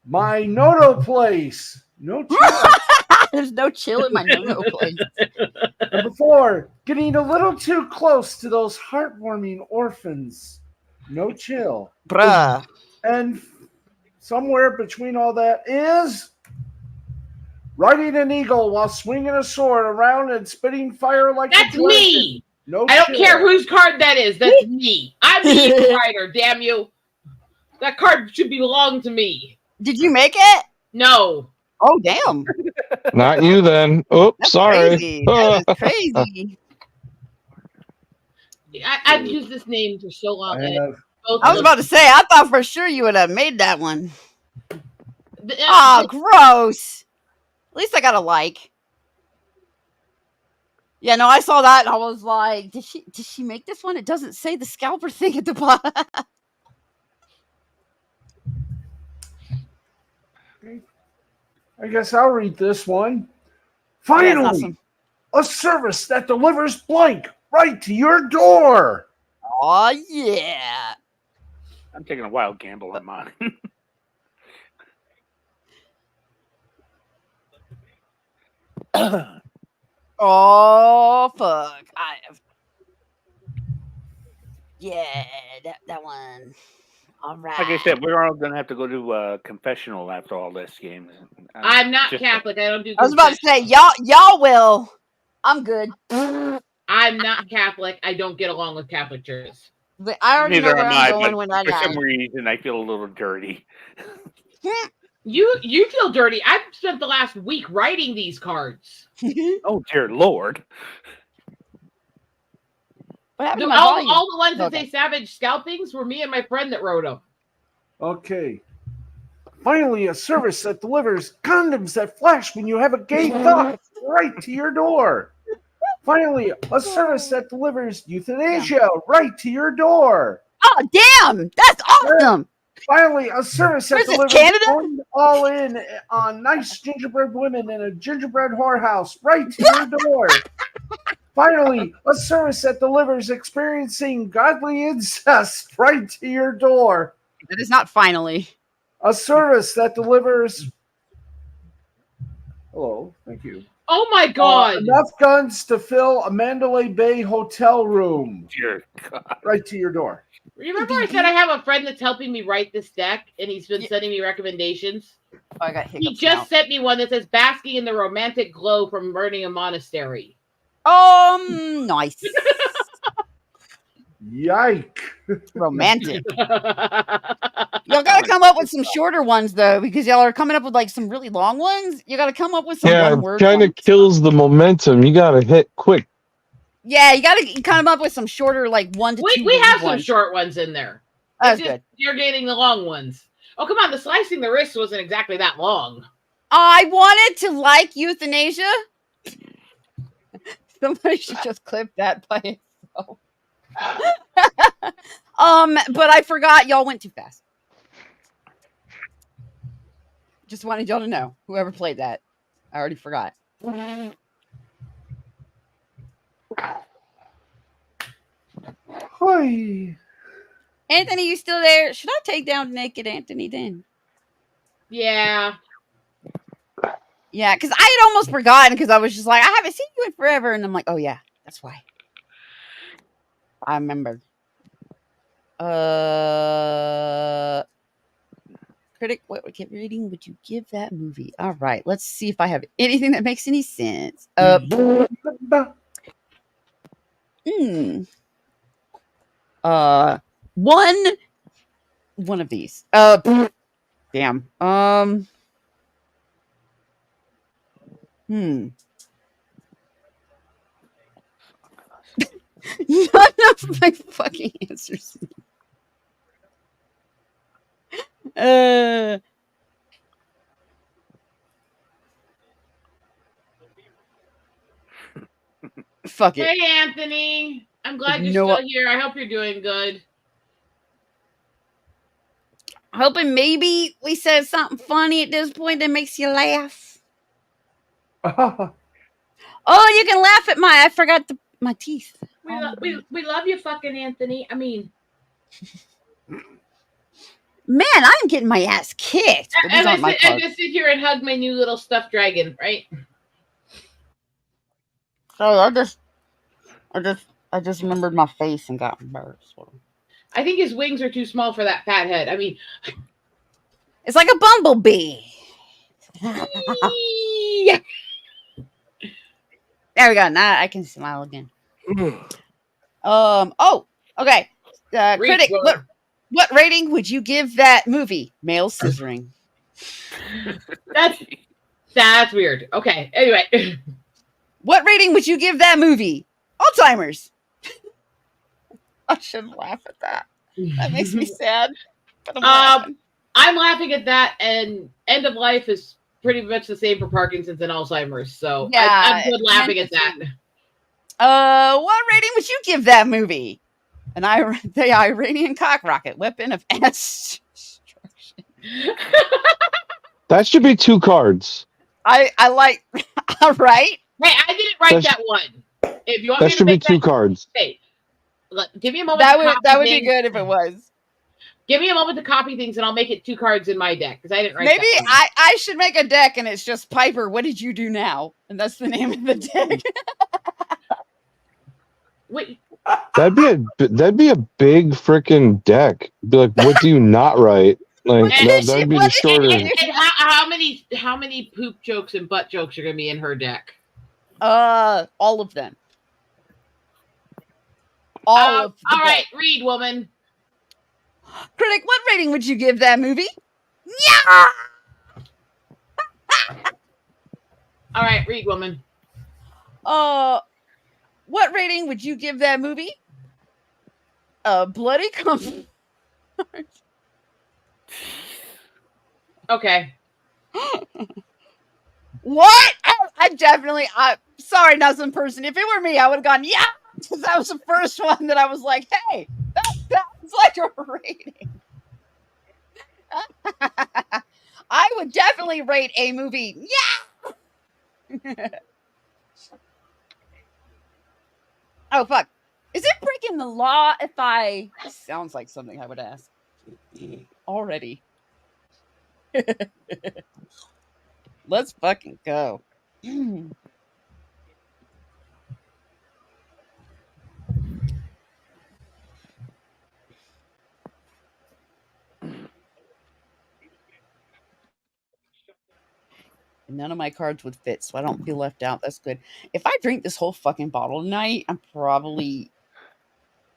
my Noto place. No chill. There's no chill in my no place. Number 4, getting a little too close to those heartwarming orphans. No chill. Bruh. And somewhere between all that is riding an eagle while swinging a sword around and spitting fire like That's a dragon. me. No I don't chill. care whose card that is. That's me. I'm the eagle rider. Damn you. That card should belong to me. Did you make it? No. Oh, damn. Not you then. Oh, That's sorry. crazy. That is crazy. I've used this name for so long. I and have. both I was of about to say, I thought for sure you would have made that one. the- Oh, gross. At least I got a like. Yeah, no, I saw that and I was like, did she make this one? It doesn't say the scalper thing at the bottom. I guess I'll read this one. Yeah, it's not Finally, some- a service that delivers blank right to your door. Oh yeah. I'm taking a wild gamble on mine. Oh fuck. I have. Yeah, that one. All right. Like I said, we're all gonna have to go to confessional after all this game. I'm not Just- Catholic. I don't do. I was about to say, y'all will. I'm good. I'm not Catholic. I don't get along with Catholic churches. But I already know Neither where am I'm I, going but when I for some die. reason I feel a little dirty. You feel dirty. I've spent the last week writing these cards. Oh dear Lord! What happened to No, my all volume? the ones that Okay. say Savage Scalpings were me and my friend that wrote them. Okay. Finally, a service that delivers condoms that flash when you have a gay thought right to your door. Finally, a service that delivers euthanasia right to your door. Oh damn! That's awesome. Finally, a service that Where's this, delivers Canada? going all in on nice gingerbread women in a gingerbread whorehouse right to your door. Finally, a service that delivers experiencing godly incest right to your door. That is not finally. A service that delivers. Hello, thank you. Oh my god! Enough guns to fill a Mandalay Bay hotel room Dear God! right to your door. Remember I said I have a friend that's helping me write this deck, and he's been sending me recommendations. Oh, I got hiccups. He just sent me one that says "Basking in the romantic glow from burning a monastery." Nice. Yike. Romantic. Y'all gotta come up with some shorter ones though, because y'all are coming up with like some really long ones. You gotta come up with some Yeah, one it word. kind of kills the momentum. You gotta hit quick. Yeah, you gotta come up with some shorter, like 1 to 2 We have some ones. short ones in there. That's It's just good. you're getting the long ones. Oh come on, the slicing the wrist wasn't exactly that long. I wanted to like euthanasia. Somebody should just clip that by itself. But I forgot y'all went too fast. Just wanted y'all to know. Whoever played that. I already forgot. Hi. Anthony, you still there? Should I take down Naked Anthony then? Yeah. Yeah, because I had almost forgotten because I was just like, I haven't seen you in forever. And I'm like, oh yeah, that's why. I remembered. Critic, what rating would you give that movie? All right, let's see if I have anything that makes any sense. One of these. Damn. None of my fucking answers. Fuck it. Hey Anthony. I'm glad you're know still what? here. I hope you're doing good. Hoping maybe we said something funny at this point that makes you laugh. Oh, you can laugh at I forgot my teeth. We love you, fucking Anthony. I mean, man, I'm getting my ass kicked. But these and I aren't my cards. just sit here and hug my new little stuffed dragon, right? So I just remembered my face and got embarrassed. I think his wings are too small for that fat head. I mean, it's like a bumblebee. yeah. There we go. Now I can smile again. Oh, okay. Critic, what rating would you give that movie? Male scissoring. That's weird. Okay. Anyway. What rating would you give that movie? Alzheimer's. I shouldn't laugh at that. That makes me sad. But I'm laughing. I'm laughing at that, and End of Life is pretty much the same for Parkinson's and Alzheimer's. So Yeah, I'm good laughing at that. What rating would you give that movie? The Iranian cock rocket weapon of mass destruction. That should be 2 cards. I like. All right. Hey, I didn't write that one. If you want That me to should be make 2 that, cards. hey, give me a moment. That would be good if it was. Give me a moment to copy things, and I'll make it 2 cards in my deck because I didn't write. Maybe that I should make a deck, and it's just Piper. What did you do now? And that's the name of the deck. Wait. That'd be a big freaking deck. Be like, what do you not write? Like that'd be the shorter. And how many poop jokes and butt jokes are gonna be in her deck? All of them. All right, read, woman. Critic, what rating would you give that movie? Yeah. All right, read, woman. What rating would you give that movie? Bloody comfort. Okay. What? I'm sorry, not some person. If it were me, I would have gone, yeah, because that was the first one that I was like, hey, that sounds like a rating. I would definitely rate a movie. Yeah. Oh, fuck. Is it breaking the law if I... This sounds like something I would ask. Already. Let's fucking go. None of my cards would fit, so I don't feel left out. That's good. If I drink this whole fucking bottle tonight, I'm probably...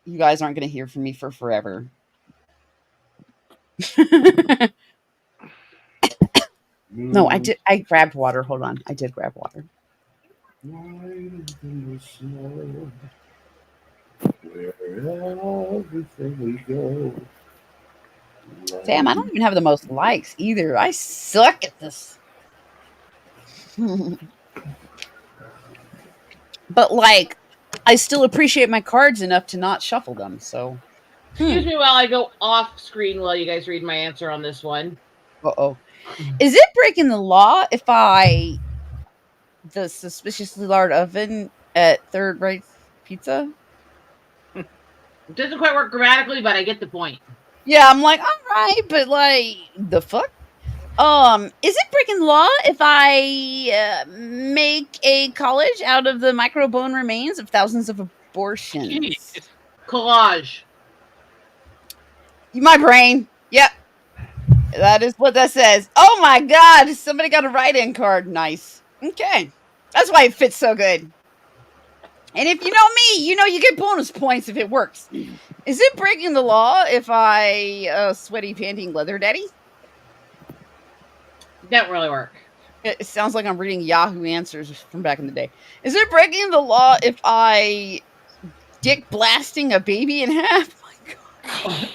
You guys aren't going to hear from me for forever. No, I did. I grabbed water. Hold on. I did grab water. Damn, I don't even have the most likes either. I suck at this. But like, I still appreciate my cards enough to not shuffle them. So, excuse me while I go off screen while you guys read my answer on this one. Uh-oh. Is it breaking the law if I the suspiciously large oven at Third Rate Pizza? It doesn't quite work grammatically, but I get the point. Yeah, I'm like, all right, but like, the fuck? Is it breaking the law if I make a college out of the microbone remains of thousands of abortions? Jeez. Collage. My brain. Yep. That is what that says. Oh my god, somebody got a write-in card. Nice. Okay. That's why it fits so good. And if you know me, you know you get bonus points if it works. Is it breaking the law if I sweaty panting leather daddy? That really work. It sounds like I'm reading Yahoo Answers from back in the day. Is it breaking the law if I dick blasting a baby in half?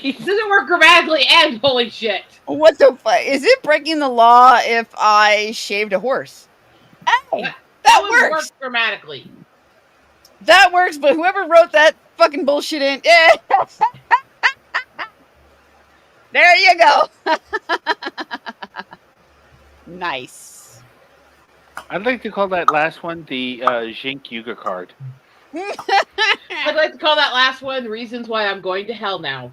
It doesn't work grammatically and holy shit. What the fuck? Is it breaking the law if I shaved a horse? Hey, that would works. Work grammatically. That works, but whoever wrote that fucking bullshit in... There you go. Nice. I'd like to call that last one the Jink Yuga card. I'd like to call that last one reasons why I'm going to hell now.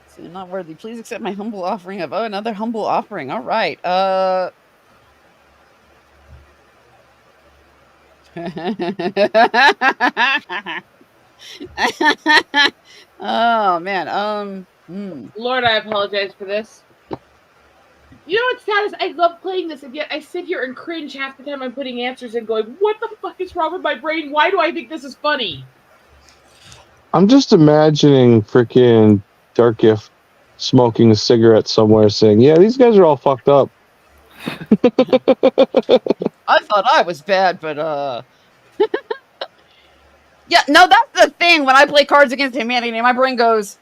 So not worthy. Please accept my humble offering of another humble offering. All right. Oh man. Lord, I apologize for this. You know what's sad is I love playing this, and yet I sit here and cringe half the time I'm putting answers in going, what the fuck is wrong with my brain? Why do I think this is funny? I'm just imagining freaking Dark Gift smoking a cigarette somewhere saying, yeah, these guys are all fucked up. I thought I was bad, but yeah, no, that's the thing. When I play Cards Against Humanity, my brain goes,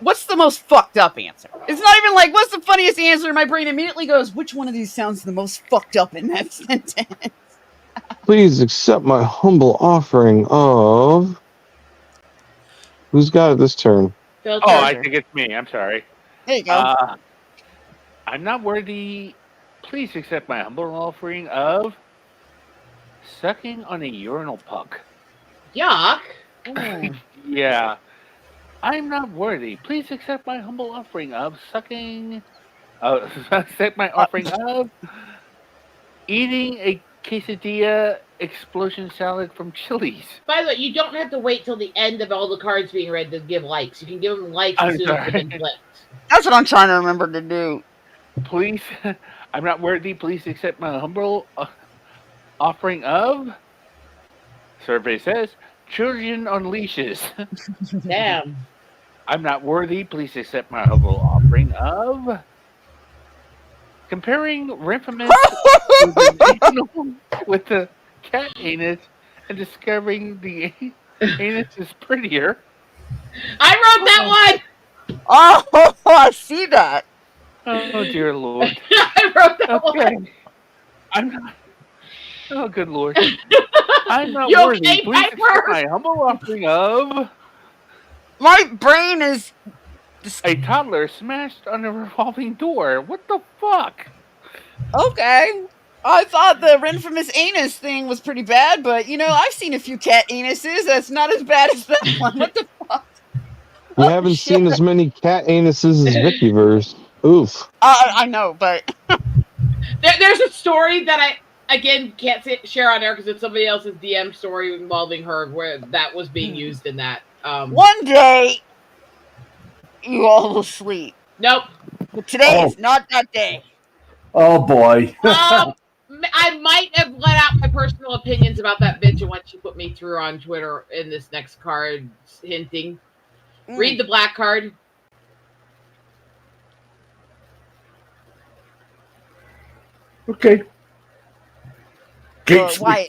what's the most fucked up answer? It's not even like, what's the funniest answer? My brain immediately goes, which one of these sounds the most fucked up in that sentence? Please accept my humble offering of... Who's got it this turn? Filter. Oh, I think it's me. I'm sorry. There you go. I'm not worthy. Please accept my humble offering of sucking on a urinal puck. Yuck. Yeah. I'm not worthy. Please accept my humble offering of sucking. Accept my offering of eating a quesadilla explosion salad from Chili's. By the way, you don't have to wait till the end of all the cards being read to give likes. You can give them likes I'm as soon as sorry. they've been flipped. That's what I'm trying to remember to do. Please, I'm not worthy. Please accept my humble offering of. Survey says children on leashes. Damn. I'm not worthy. Please accept my humble offering of comparing Rhythm with the cat anus and discovering the anus is prettier. I wrote that one. Oh, I see that. Oh dear Lord. I wrote that one. I'm not. Oh good Lord. I'm not You worthy. okay, Please accept Piper? my humble offering of My brain is. a toddler smashed on a revolving door. What the fuck? Okay. I thought the infamous anus thing was pretty bad, but I've seen a few cat anuses. That's not as bad as that one. What the fuck? You haven't seen as many cat anuses as Vickyverse. Oof. I know, but There's a story that I again can't share on air because it's somebody else's DM story involving her where that was being used in that. One day you all will sleep. Nope. But today is not that day. Oh boy. I might have let out my personal opinions about that bitch and what she put me through on Twitter in this next card hinting. Read the black card. Okay. Gates Wyatt,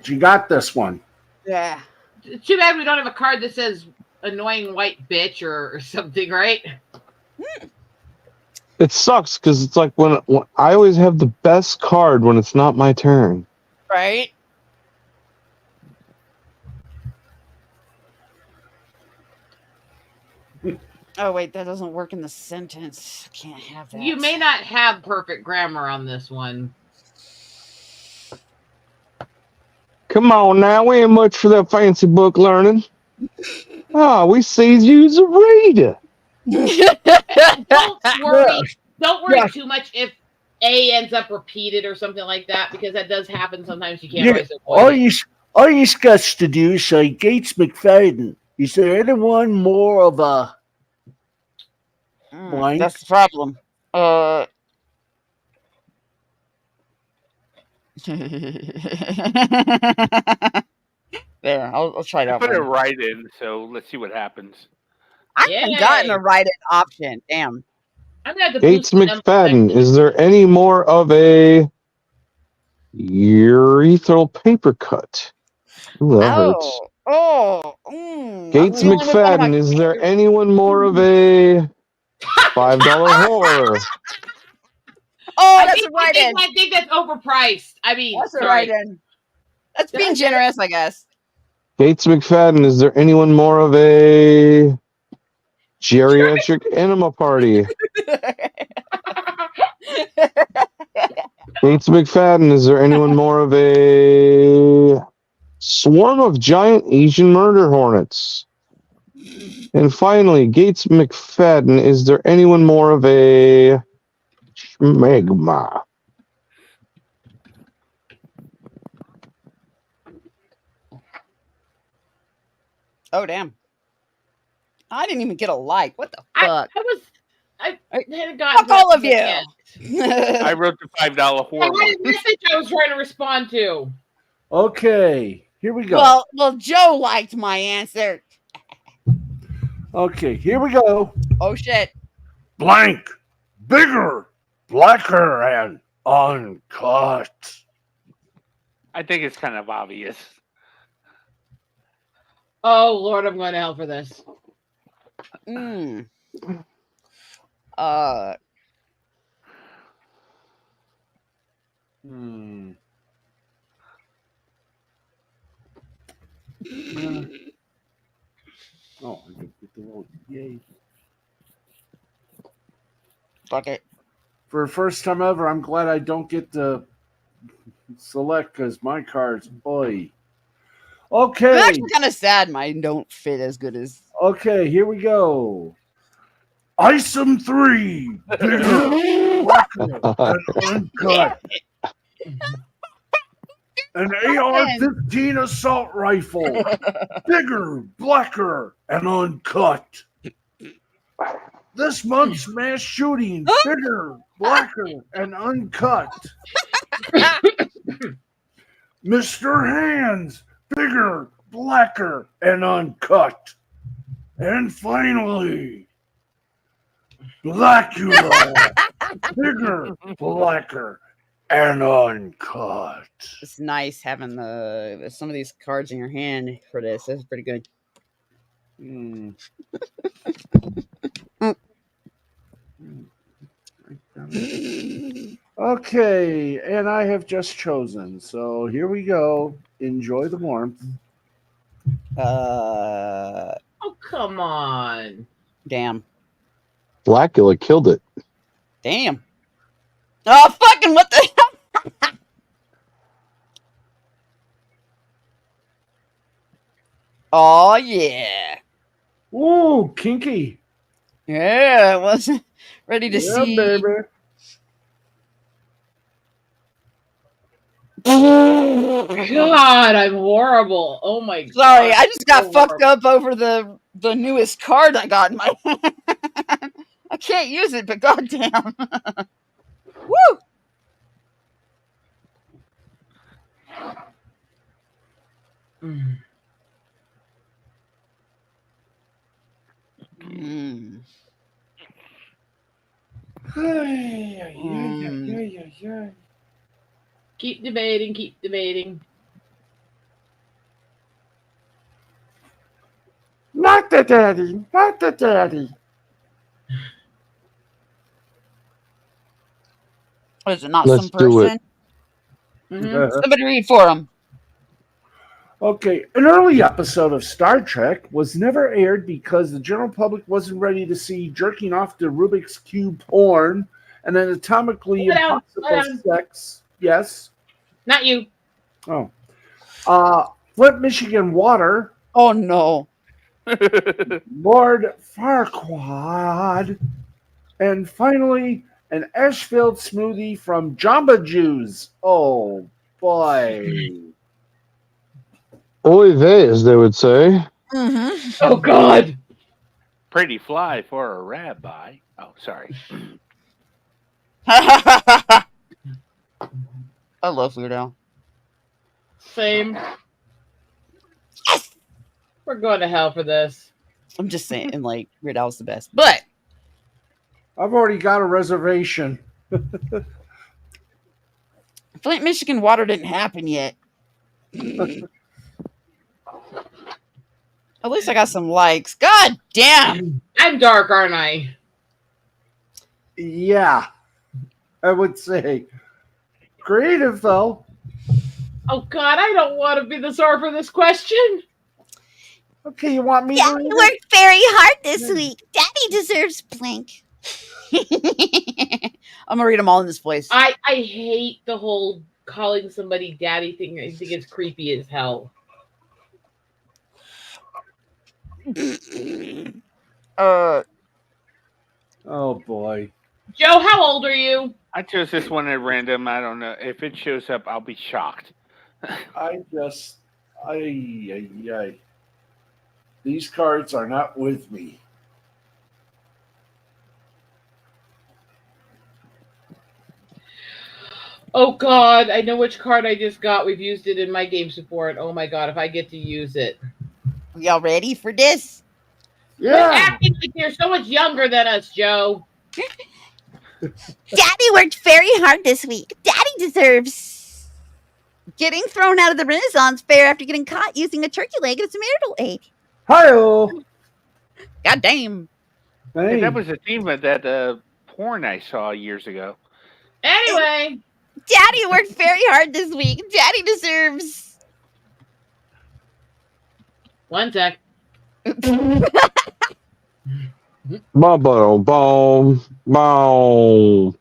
you got this one. Yeah. It's too bad we don't have a card that says annoying white bitch or something, right? It sucks because it's like when I always have the best card when it's not my turn. Right? Oh, wait, that doesn't work in the sentence. Can't have that. You may not have perfect grammar on this one. Come on now, we ain't much for that fancy book learning. We see you's a reader. Don't worry too much if A ends up repeated or something like that, because that does happen sometimes. You can't always avoid it. All you got to do is say, Gates McFadden, is there anyone more of a blank? That's the problem. There, I'll try that. Put it right in, so let's see what happens. I haven't gotten a write-in option. Damn. I'm gonna have to Gates McFadden, is there any more of a urethral paper cut? Ooh, that hurts. Gates McFadden, is there anyone more of a $5 horror? Oh, that's a write-in. I think that's overpriced. I mean, that's a write-in. That's being generous, I guess. Gates McFadden, is there anyone more of a geriatric enema party? Gates McFadden, is there anyone more of a swarm of giant Asian murder hornets? And finally, Gates McFadden, is there anyone more of a schmegma? Oh, damn. I didn't even get a like. What the fuck? I hadn't gotten fuck all of you. I wrote the $5 horror. What message I was trying to respond to? Okay, here we go. Well, Joe liked my answer. Okay, here we go. Oh shit. Blank, bigger, blacker, and uncut. I think it's kind of obvious. Oh Lord, I'm going to hell for this. Mm. Hmm. Oh, I didn't get the vote. Yay. Fuck it. For the first time ever, I'm glad I don't get to select because my cards, boy. I'm Okay. actually kind of sad mine don't fit as good as. Okay, here we go. Isom 3, bigger, blacker, and uncut. An AR-15 assault rifle, bigger, blacker, and uncut. This month's mass shooting, bigger, blacker, and uncut. Mr. Hands, bigger, blacker, and uncut. And finally, Blackula, bigger, blacker, and uncut. It's nice having some of these cards in your hand for this. That's pretty good. Mm. Okay, and I have just chosen. So here we go. Enjoy the warmth. Oh, come on. Damn. Blackula killed it. Damn. Oh, fucking what the hell? Oh, yeah. Ooh, kinky. Yeah, I wasn't ready to see. Baby. God, I'm horrible. Oh my God. Sorry, I just got So fucked horrible. up over the newest card I got in my hand. I can't use it, but goddamn. Woo! Mm. Keep debating, keep debating. Not the daddy. Not the daddy. Is it not Let's some do it. person? Somebody read for him. Okay, an early episode of Star Trek was never aired because the general public wasn't ready to see jerking off to Rubik's Cube porn and anatomically Sit down, impossible sit down. sex. Yes. Not you. Oh. Flint, Michigan water. Oh no. Lord Farquaad. And finally, an ash-filled smoothie from Jamba Juice. Oh, boy. Oy vey, as they would say. Mm-hmm. Oh God. Pretty fly for a rabbi. Oh, sorry. I love Weird Al. Same. We're going to hell for this. I'm just saying, and like Weird Al's the best. But I've already got a reservation. Flint, Michigan water didn't happen yet. At least I got some likes. God damn. I'm dark, aren't I? Yeah, I would say. Creative, though. Oh God, I don't want to be the czar for this question. Okay, you want me to read it? Worked very hard this week. Daddy deserves blank. I'm gonna read them all in this voice. I hate the whole calling somebody daddy thing. I think it's creepy as hell. Oh, boy. Joe, how old are you? I chose this one at random. I don't know. If it shows up, I'll be shocked. These cards are not with me. Oh God, I know which card I just got. We've used it in my games before, and oh my God, if I get to use it. Y'all ready for this? Yeah. Acting like you're so much younger than us, Joe. Daddy worked very hard this week. Daddy deserves getting thrown out of the Renaissance Fair after getting caught using a turkey leg as a marital aid. Hi-oh. God damn. Hey, Hey. that was a theme of that porn I saw years ago. Anyway, Daddy worked very hard this week. Daddy deserves. one sec. Boom, boom, boom, boom.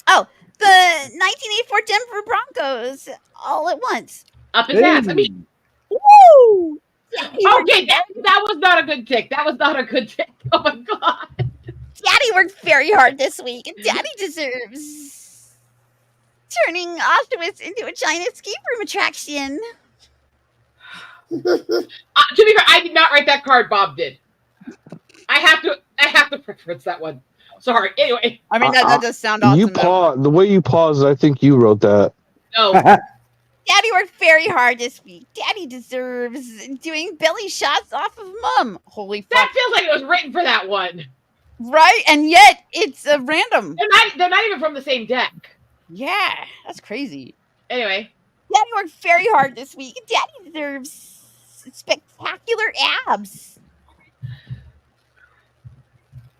Oh, the 1984 Denver Broncos all at once. Up his ass. I mean, Woo! Daddy worked, okay, that was not a good tick. That was not a good tick. Oh my god. Daddy worked very hard this week. Daddy deserves turning Auschwitz into a giant escape room attraction. To be fair, I did not write that card. Bob did. I have to preference that one. Sorry. Anyway. I mean, that does sound awesome. You the way you paused, I think you wrote that. No. Daddy worked very hard this week. Daddy deserves doing belly shots off of Mom. Holy fuck. That feels like it was written for that one. Right? And yet, it's random. They're not even from the same deck. Yeah, that's crazy. Anyway. Daddy worked very hard this week. Daddy deserves spectacular abs.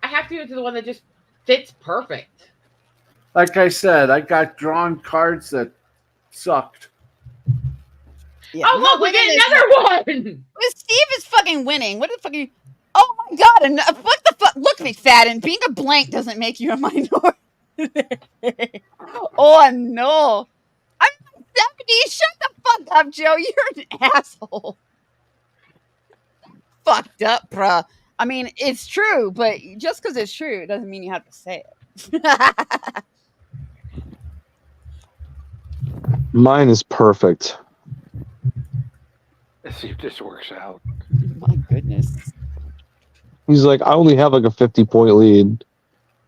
I have to go to the one that just fits perfect. Like I said, I got drawn cards that sucked. Yeah. Oh, look, we get another one. Steve is fucking winning. What the fuck are you? Oh my god! And what the fuck? Look, McFadden. Being a blank doesn't make you a minority. Oh no! I'm 70. Shut the fuck up, Joe. You're an asshole. Fucked up, bruh. I mean, it's true, but just because it's true, it doesn't mean you have to say it. Mine is perfect. Let's see if this works out. My goodness. He's like, I only have like a 50-point lead.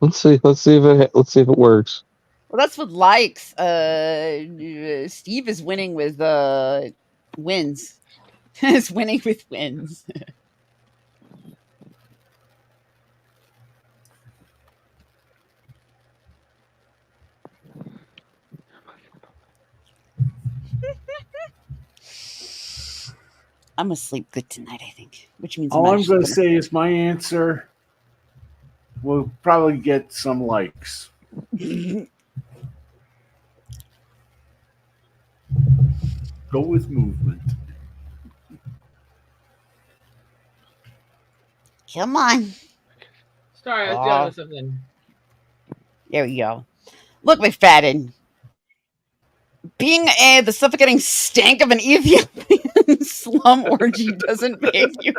Let's see if it works. Well, that's what likes. Steve is winning with wins. Is winning with wins. I'm gonna sleep good tonight, I think. Which means All I'm going to say is my answer will probably get some likes. Go with movement. Come on. Sorry, I was dealing with something. There we go. Look, McFadden. Being the suffocating stank of an Ethiopian slum orgy doesn't make you.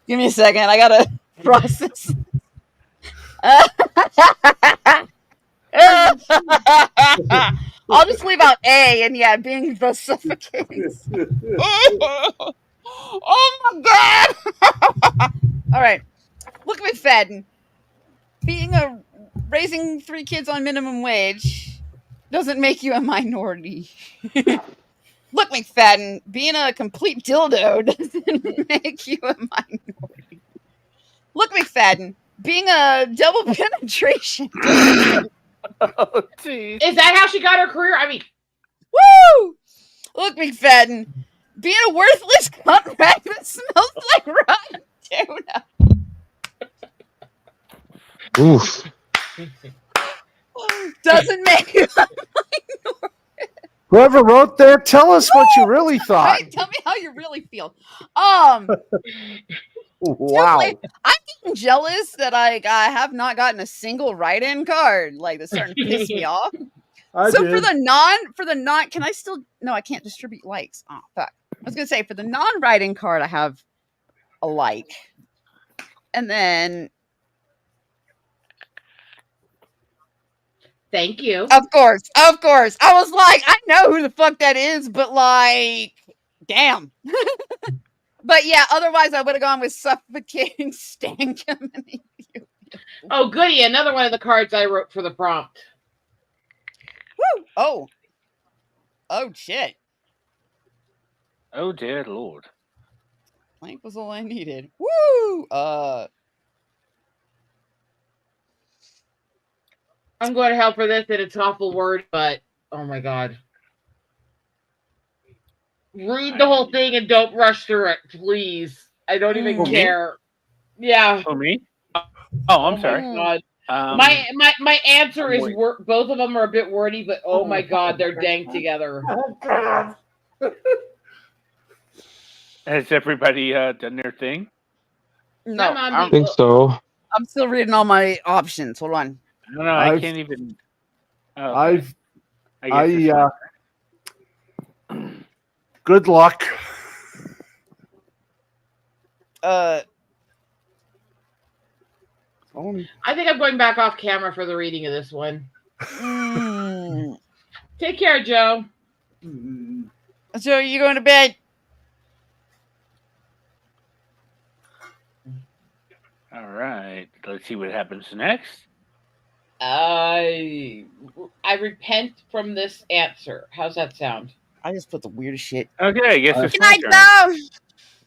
Give me a second. I gotta process. I'll just leave out A and yeah, being the suffocating. Oh my god! All right. Look, McFadden. Being raising 3 kids on minimum wage doesn't make you a minority. Look, McFadden, being a complete dildo doesn't make you a minority. Look, McFadden, being a double penetration. Oh, geez. Is that how she got her career? I mean, Woo! Look, McFadden, being a worthless cunt rag that smells like rotten tuna. Oof. Doesn't make you a minority. Whoever wrote there, tell us what you really thought. Right? Tell me how you really feel. Wow. I'm getting jealous that I have not gotten a single write-in card. Like, that's starting to piss me off. I So did. for the non, can I still? No, I can't distribute likes. Oh fuck! I was gonna say for the non-writing card, I have a like, and then thank you. of course, I was like, I know who the fuck that is, but like, damn. But yeah, otherwise I would have gone with suffocating stank. Oh, goody! Another one of the cards I wrote for the prompt. Woo! Oh, Oh shit! Oh dear lord. Plank was all I needed. Woo! I'm going to hell for this, and it's an awful word, but oh my god. Read the whole thing and don't rush through it, please. I don't even For me? care. Yeah. For me? Oh, Oh I'm my sorry. god. Um, My answer I'm is wait- both of them are a bit wordy, but oh my god, they're dang together. Has everybody done their thing? No, Come on, I think so. I'm still reading all my options. Hold on. No, I I've- can't even. Oh, I've I guess it's fine. good luck. I think I'm going back off camera for the reading of this one. Take care, Joe. So you going to bed? All right. Let's see what happens next. I repent from this answer. How's that sound? I just put the weirdest shit. Okay, I guess it's Good my night, turn. though.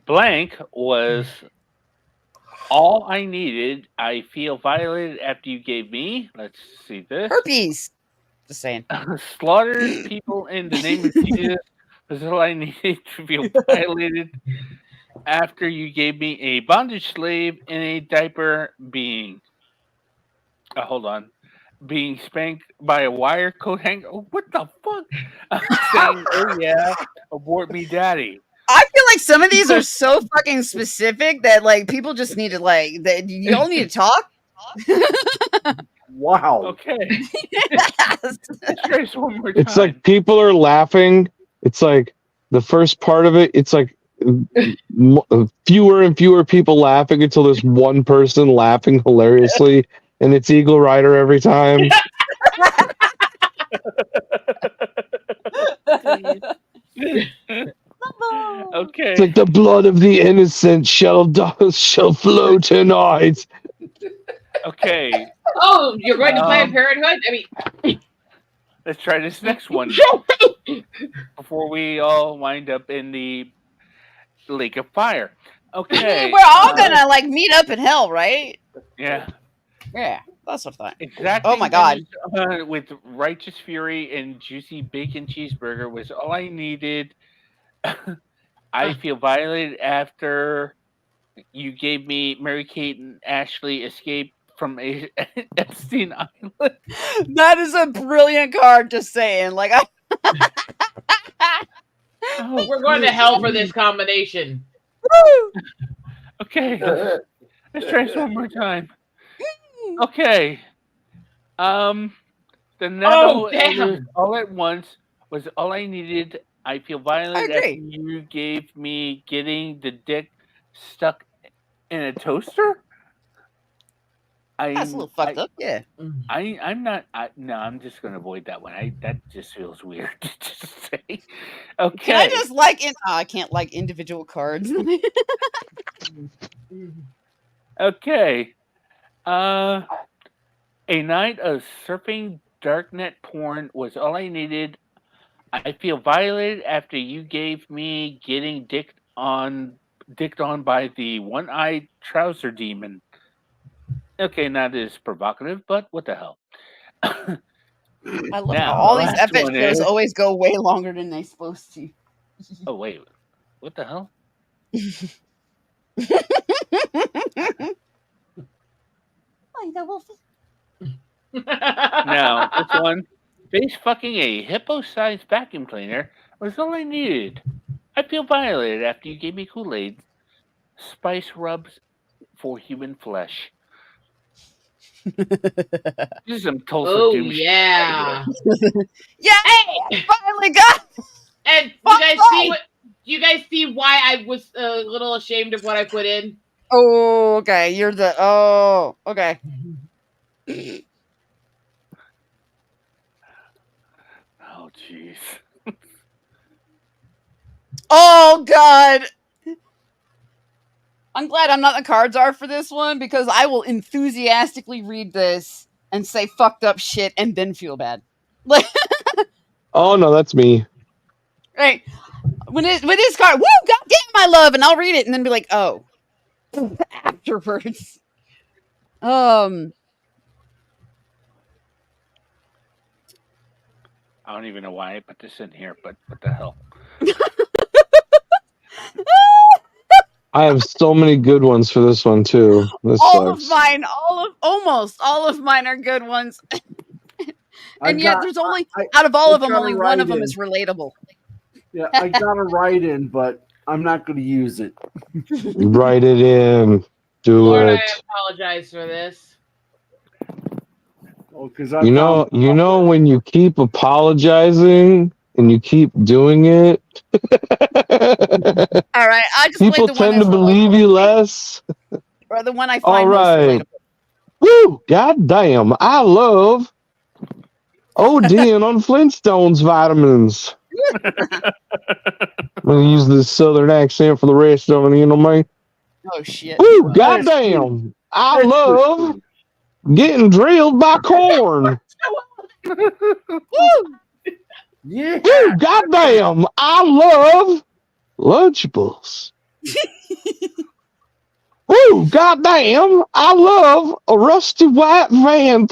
Blank was all I needed. I feel violated after you gave me. Let's see this. Herpes. Just saying. Slaughtered people in the name of Jesus was all I needed to feel violated after you gave me a bondage slave in a diaper being. Hold on. Being spanked by a wire coat hanger. Oh, what the fuck? I'm saying, oh yeah, abort me, daddy. I feel like some of these are so fucking specific that like people just need to like that y'all need to talk. Wow. Okay. Let's try this one more time. It's like people are laughing. It's like the first part of it. It's like fewer and fewer people laughing until there's one person laughing hilariously, and it's Eagle Rider every time. Okay. It's like the blood of the innocent shall flow tonight. Okay. Oh, you're going to Planned Parenthood? I mean, let's try this next one before we all wind up in the lake of fire. Okay. We're all gonna like meet up in hell, right? Yeah. Yeah, that's what I thought. Exactly. Oh my god. With Righteous Fury and Juicy Bacon Cheeseburger was all I needed. I feel violated after you gave me Mary Kate and Ashley escape from Epstein Island. That is a brilliant card. Just saying, like we're going to hell for this combination. Okay, let's try this one more time. Okay. The Nettle all at once was all I needed. I feel violated after you gave me getting the dick stuck in a toaster. That's a little fucked up. Yeah. I'm not. No, I'm just gonna avoid that one. That just feels weird to say. Okay. Can I just like I can't like individual cards. Okay. A night of surfing darknet porn was all I needed. I feel violated after you gave me getting dicked on by the one-eyed trouser demon. Okay, not as provocative, but what the hell? I love how all these FX shows always go way longer than they're supposed to. Oh wait, what the hell? Now, this one, face fucking a hippo-sized vacuum cleaner was all I needed. I feel violated after you gave me Kool-Aid spice rubs for human flesh. This is some Tulsa Doom shit. Yeah. Yeah, hey, finally got. And you guys see why I was a little ashamed of what I put in? Oh, okay. You're the okay. Oh, jeez. Oh God. I'm glad I'm not the cards are for this one because I will enthusiastically read this and say fucked up shit and then feel bad. Like Oh no, that's me. Right. When his car, woo, goddamn, my love, and I'll read it and then be like, oh, afterwards. I don't even know why I put this in here, but what the hell? I have so many good ones for this one too. This All sucks. of mine, almost all of mine are good ones. And yet there's only, out of all of them, only one of them is relatable. Yeah, I got a write in, but I'm not going to use it. Write it in. Do Lord, I it. apologize for this. Oh, because You know when you keep apologizing and you keep doing it, All right, I just people played the one tend to that's believe you less. or the one I All find most right. relatable. Woo! Goddamn! I love ODing on Flintstones vitamins. I'm gonna use this southern accent for the rest of it. You know me. Oh shit! Woo! Goddamn! I love getting drilled by corn. Woo! Yeah. Woo! Goddamn! I love Lunchables. Woo! Goddamn! I love a rusty white van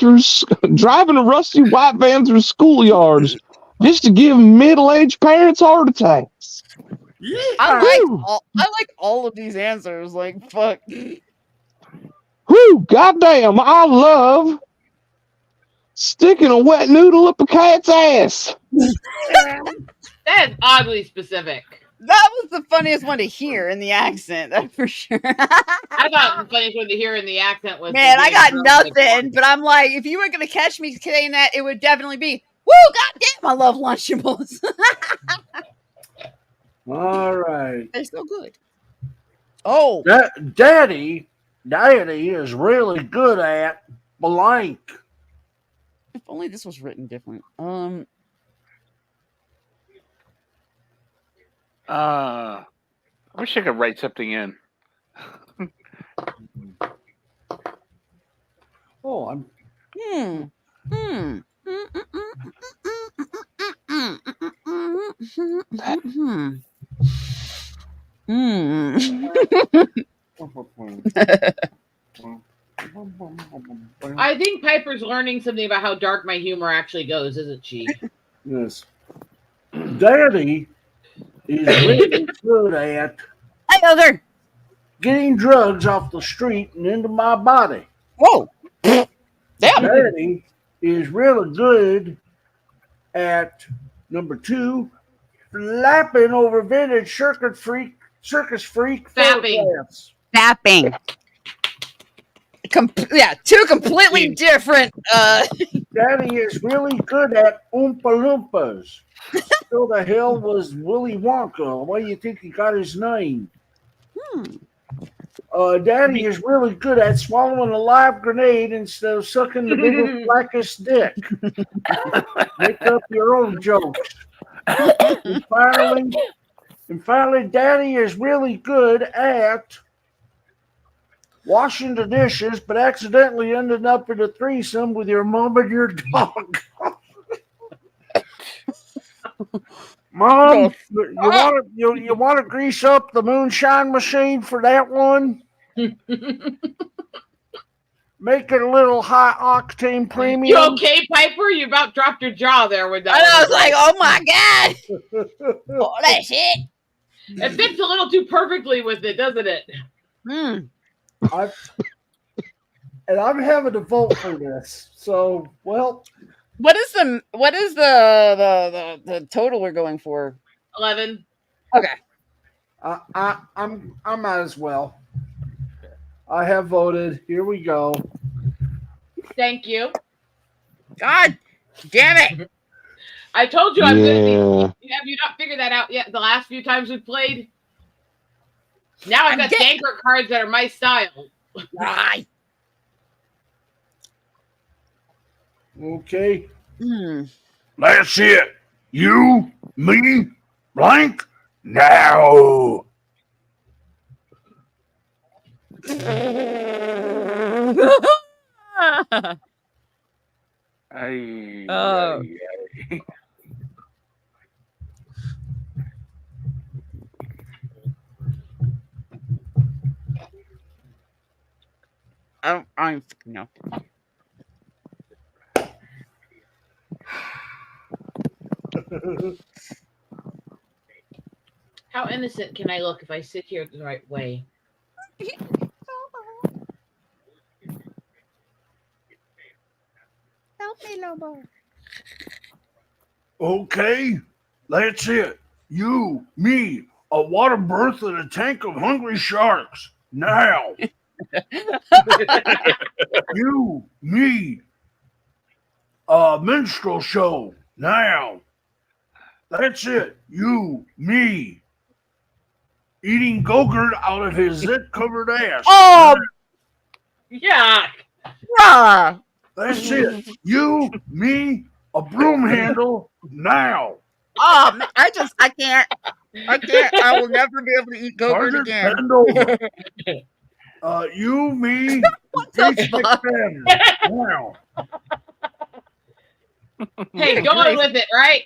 driving a rusty white van through schoolyards just to give middle-aged parents heart attacks. I Woo! like all of these answers. Like fuck. Woo! Goddamn! I love sticking a wet noodle up a cat's ass. That is oddly specific. That was the funniest one to hear in the accent, that's for sure. I thought the funniest one to hear in the accent was Man, I got nothing. nothing, but I'm like, if you were gonna catch me saying that, it would definitely be, woo, goddamn, I love Lunchables. All right. They're so good. Oh, Daddy is really good at blank. if only this was written different. I wish I could write something in. Oh, I'm. I think Piper's learning something about how dark my humor actually goes, isn't she? Yes. Daddy is really good at getting drugs off the street and into my body. Whoa. Damn. Daddy is really good at number 2, flapping over vintage circus freak photographs. Fapping. Two completely different. Daddy is really good at Oompa Loompas. Who the hell was Willy Wonka? Why do you think he got his name? Daddy is really good at swallowing a live grenade instead of sucking the biggest, blackest dick. Make up your own jokes. And finally, Daddy is really good at washing the dishes, but accidentally ended up in a threesome with your mom and your dog. Mom, you want to grease up the moonshine machine for that one? Make it a little high octane premium. You okay, Piper? You about dropped your jaw there with that. I was like, oh my god. Oh, that shit. It fits a little too perfectly with it, doesn't it? I'm having to vote for this. So, well, what is the total we're going for? 11. Okay. I might as well. I have voted. Here we go. Thank you. God damn it. I told you I'm good. Have you not figured that out yet the last few times we've played? Now I've got Dankert cards that are my style. Right. Okay. That's it. You, me, blank, now. I don't know. How innocent can I look if I sit here the right way? Help me, Lobo. Okay, that's it. You, me, a water berth and a tank of hungry sharks. Now. You, me, a minstrel show. Now. That's it. You, me, eating Gogurt out of his zit-covered ass. Oh, Yuck! ah! That's it. You, me, a broom handle. Now. Oh, man, I can't. I will never be able to eat Gogurt Sergeant, again. bend over. You, me, the H. fuck? McFadden. Now. Hey, going with it, right?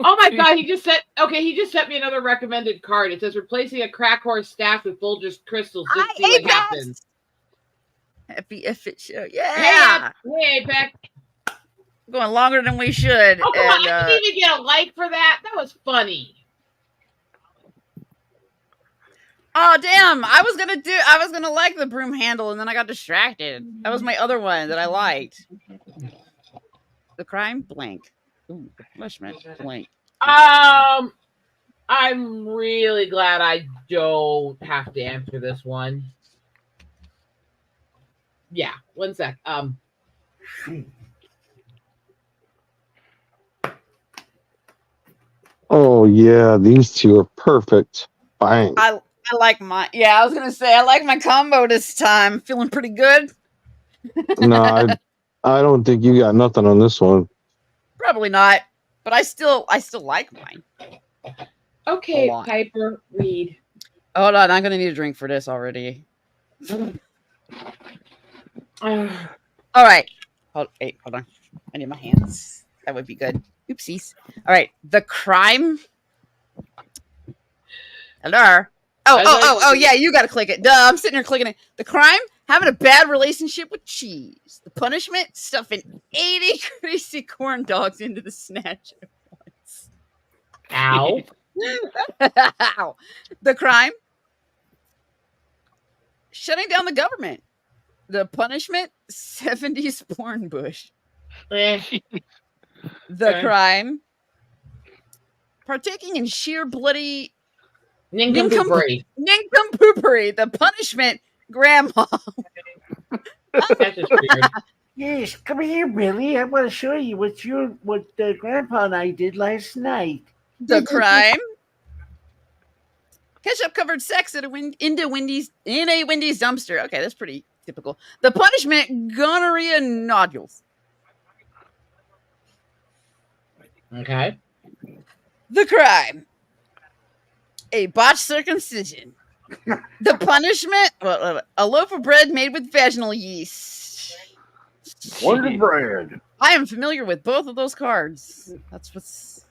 Oh my god, he just sent me another recommended card. It says replacing a crack horse staff with Bulger's crystals. Just see what happens. Happy F-It show. Yeah. Hey, Apex. Going longer than we should. Oh, come on. I didn't even get a like for that. That was funny. Oh, damn. I was going to like the broom handle, and then I got distracted. That was my other one that I liked. The crime? Blank. Ooh, the punishment? Blank. I'm really glad I don't have to answer this one. Yeah, one sec. Oh yeah, these two are perfect. Bang. I like my I was gonna say I like my combo this time. Feeling pretty good. No, I don't think you got nothing on this one. Probably not, but I still like mine. Okay, Piper, read. Hold on, I'm gonna need a drink for this already. All right. Hold on. I need my hands. That would be good. Oopsies. All right. The crime. Hello. Oh, yeah, you got to click it. Duh, I'm sitting here clicking it. The crime, having a bad relationship with cheese. The punishment, stuffing 80 greasy corn dogs into the snatch at once. Ow. Ow. The crime, shutting down the government. The punishment, 70s porn bush. The crime, partaking in sheer bloody Nincompoopery. The punishment, grandma. That's just weird. Yes, come here, Billy. I want to show you what Grandpa and I did last night. The crime, ketchup covered sex in a Wendy's dumpster. Okay, that's pretty typical. The punishment, gonorrhea nodules. Okay. The crime, a botched circumcision. The punishment, a loaf of bread made with vaginal yeast. Wonder bread. I am familiar with both of those cards. That's what's.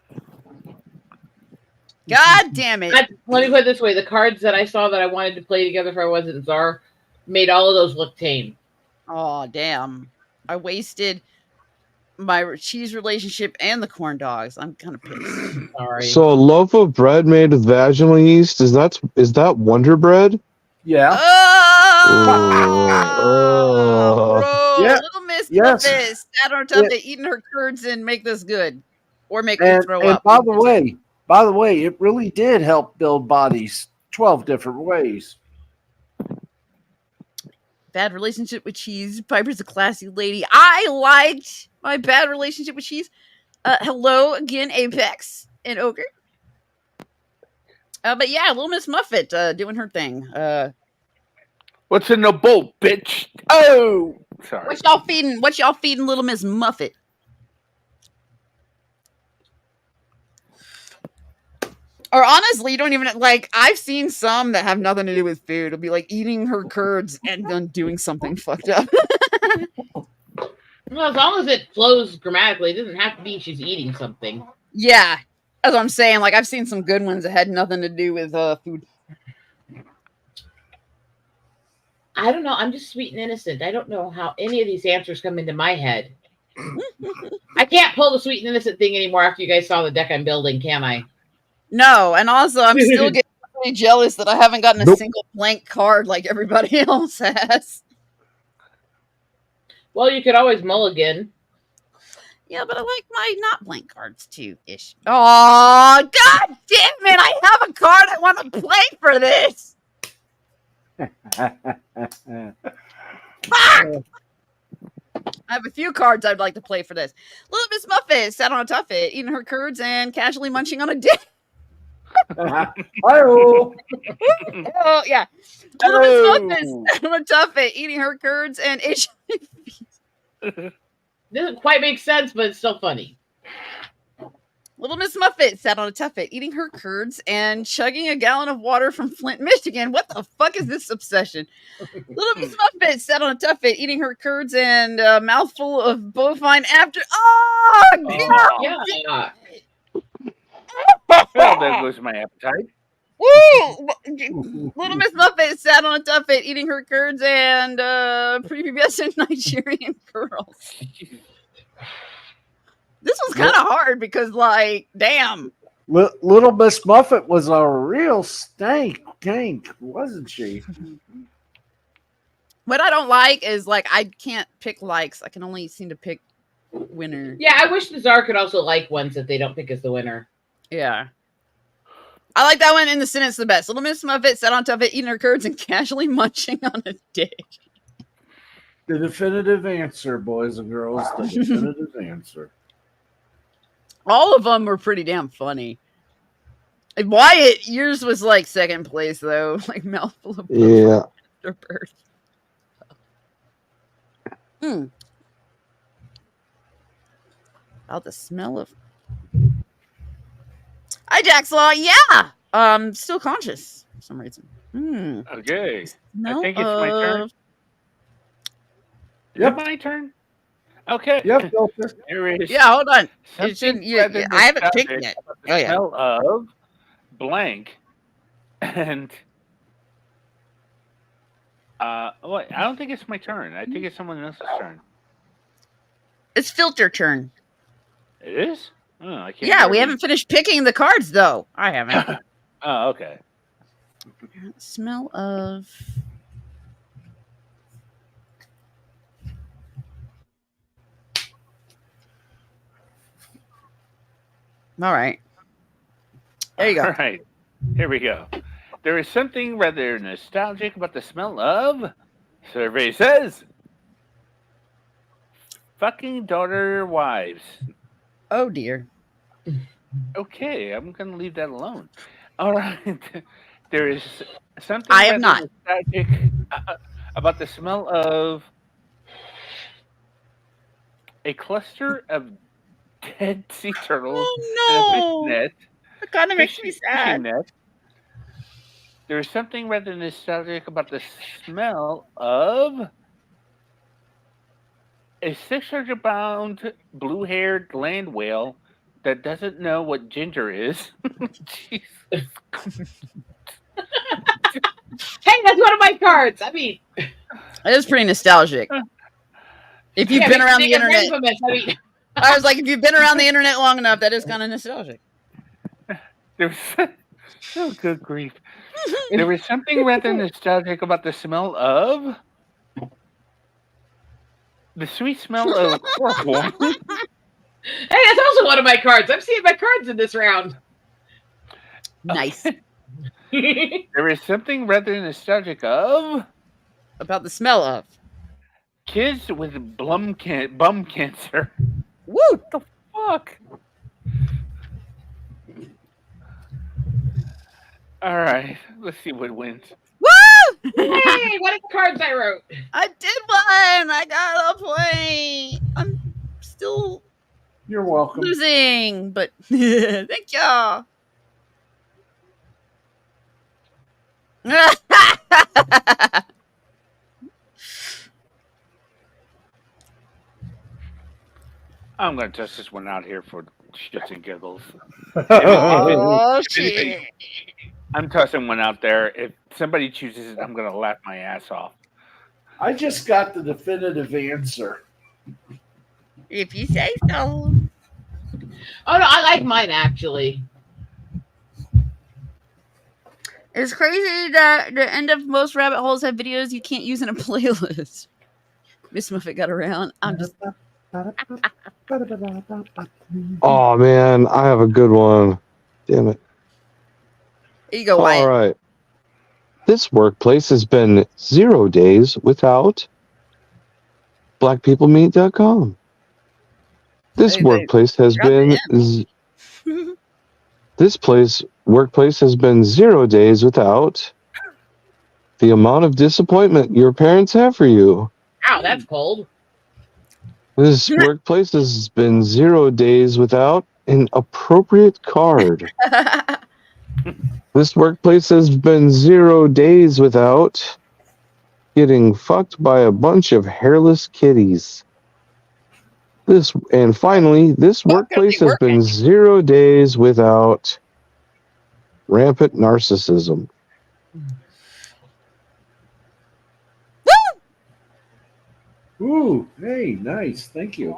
God damn it. Let me put it this way. The cards that I saw that I wanted to play together if I wasn't Czar made all of those look tame. Oh, damn. I wasted my cheese relationship and the corn dogs. I'm kind of pissed. Sorry. So a loaf of bread made with vaginal yeast, is that Wonder Bread? Yeah. Bro, Yeah. Little Miss Yes. Muffet sat on her tub to eating her curds and make this good. Or make me throw up. By the way, it really did help build bodies 12 different ways. Bad relationship with cheese. Piper's a classy lady. I liked my bad relationship with cheese. Hello again, Apex and Ogre. But yeah, Little Miss Muffet doing her thing. What's in the bowl, bitch? Oh, sorry. What y'all feeding Little Miss Muffet? Or honestly, you don't even like. I've seen some that have nothing to do with food. It'll be like eating her curds and then doing something fucked up. Well, as long as it flows grammatically, it doesn't have to be she's eating something. Yeah, That's what I'm saying. Like I've seen some good ones that had nothing to do with food. I don't know. I'm just sweet and innocent. I don't know how any of these answers come into my head. I can't pull the sweet and innocent thing anymore after you guys saw the deck I'm building, can I? No, and also I'm still getting pretty jealous that I haven't gotten a Nope. single blank card like everybody else has. Well, you could always mulligan. Yeah, but I like my not blank cards too, ish. Oh, god damn it! I have a card I want to play for this. Fuck! I have a few cards I'd like to play for this. Little Miss Muffet sat on a tuffet, eating her curds and casually munching on a dick. Hi-oh. Oh, yeah. Little Miss Muffet sat on a tuffet, eating her curds and Doesn't quite make sense, but it's still funny. Little Miss Muffet sat on a tuffet, eating her curds and chugging a gallon of water from Flint, Michigan. What the fuck is this obsession? Little Miss Muffet sat on a tuffet, eating her curds and a mouthful of bovine after. Oh, God! Yeah. Well, there goes my appetite. Woo! Little Miss Muffet sat on a tuffet, eating her curds and prepubescent Nigerian girls. This was kind of hard because, like, damn. Little Miss Muffet was a real stank, wasn't she? What I don't like is, like, I can't pick likes. I can only seem to pick winner. Yeah, I wish the czar could also like ones that they don't pick as the winner. Yeah. I like that one in the sentence the best. Little Miss Muffet sat on tuffet, eating her curds and casually munching on a dick. The definitive answer, boys and girls. The definitive answer. All of them were pretty damn funny. Like, Wyatt, yours was like second place though, like mouthful of Yeah. after birth. About the smell of. Hi, Jaxlaw. Yeah, still conscious for some reason. Okay. No, I think it's my turn. Is Yep. it my turn? Okay. Yep, Filter. Here is Yeah, hold on. It something should, rather I haven't picked nostalgic yet. about the Oh yeah. smell of blank and well, I don't think it's my turn. I think it's someone else's turn. It's filter turn. It is? Oh, I can't Yeah, we read. haven't finished picking the cards though. I haven't. Oh, okay. Smell of. All right. There you go. All right. Here we go. There is something rather nostalgic about the smell of, survey says, fucking daughter wives. Oh dear. Okay, I'm going to leave that alone. All right. There is something I have rather not. nostalgic about the smell of a cluster of dead sea turtles Oh in a no! fish net. That kind of makes me Fishing sad. net. There is something rather nostalgic about the smell of a 600-pound blue-haired land whale that doesn't know what ginger is. Jesus. Hey, that's one of my cards. I mean, It is pretty nostalgic. If you've been around the internet, I mean, I was like, if you've been around the internet long enough, that is kind of nostalgic. There's oh, good grief. There was something rather nostalgic about the smell of the sweet smell of chloroform. hey, that's also one of my cards. I'm seeing my cards in this round. Nice. There is something rather nostalgic of About the smell of. kids with bum cancer. Woo! What the fuck? All right, let's see what wins. Woo! Hey, what are the cards I wrote? I did one. I got a point. I'm still You're welcome. losing, but thank y'all. I'm gonna test this one out here for shits and giggles. Oh shit! I'm testing one out there. If somebody chooses it, I'm gonna laugh my ass off. I just got the definitive answer. If you say so. Oh no, I like mine actually. It's crazy that the end of most rabbit holes have videos you can't use in a playlist. Miss Muffet got around. I'm just. Oh man, I have a good one. Damn it. Here you go, All Wyatt. right. This workplace has been 0 days without blackpeoplemeet.com. This Hey, workplace has been workplace has been 0 days without the amount of disappointment your parents have for you. Ow, that's cold. This workplace has been 0 days without an appropriate card. This workplace has been 0 days without getting fucked by a bunch of hairless kitties. Finally, this workplace has been 0 days without rampant narcissism. Ooh, hey, nice. Thank you.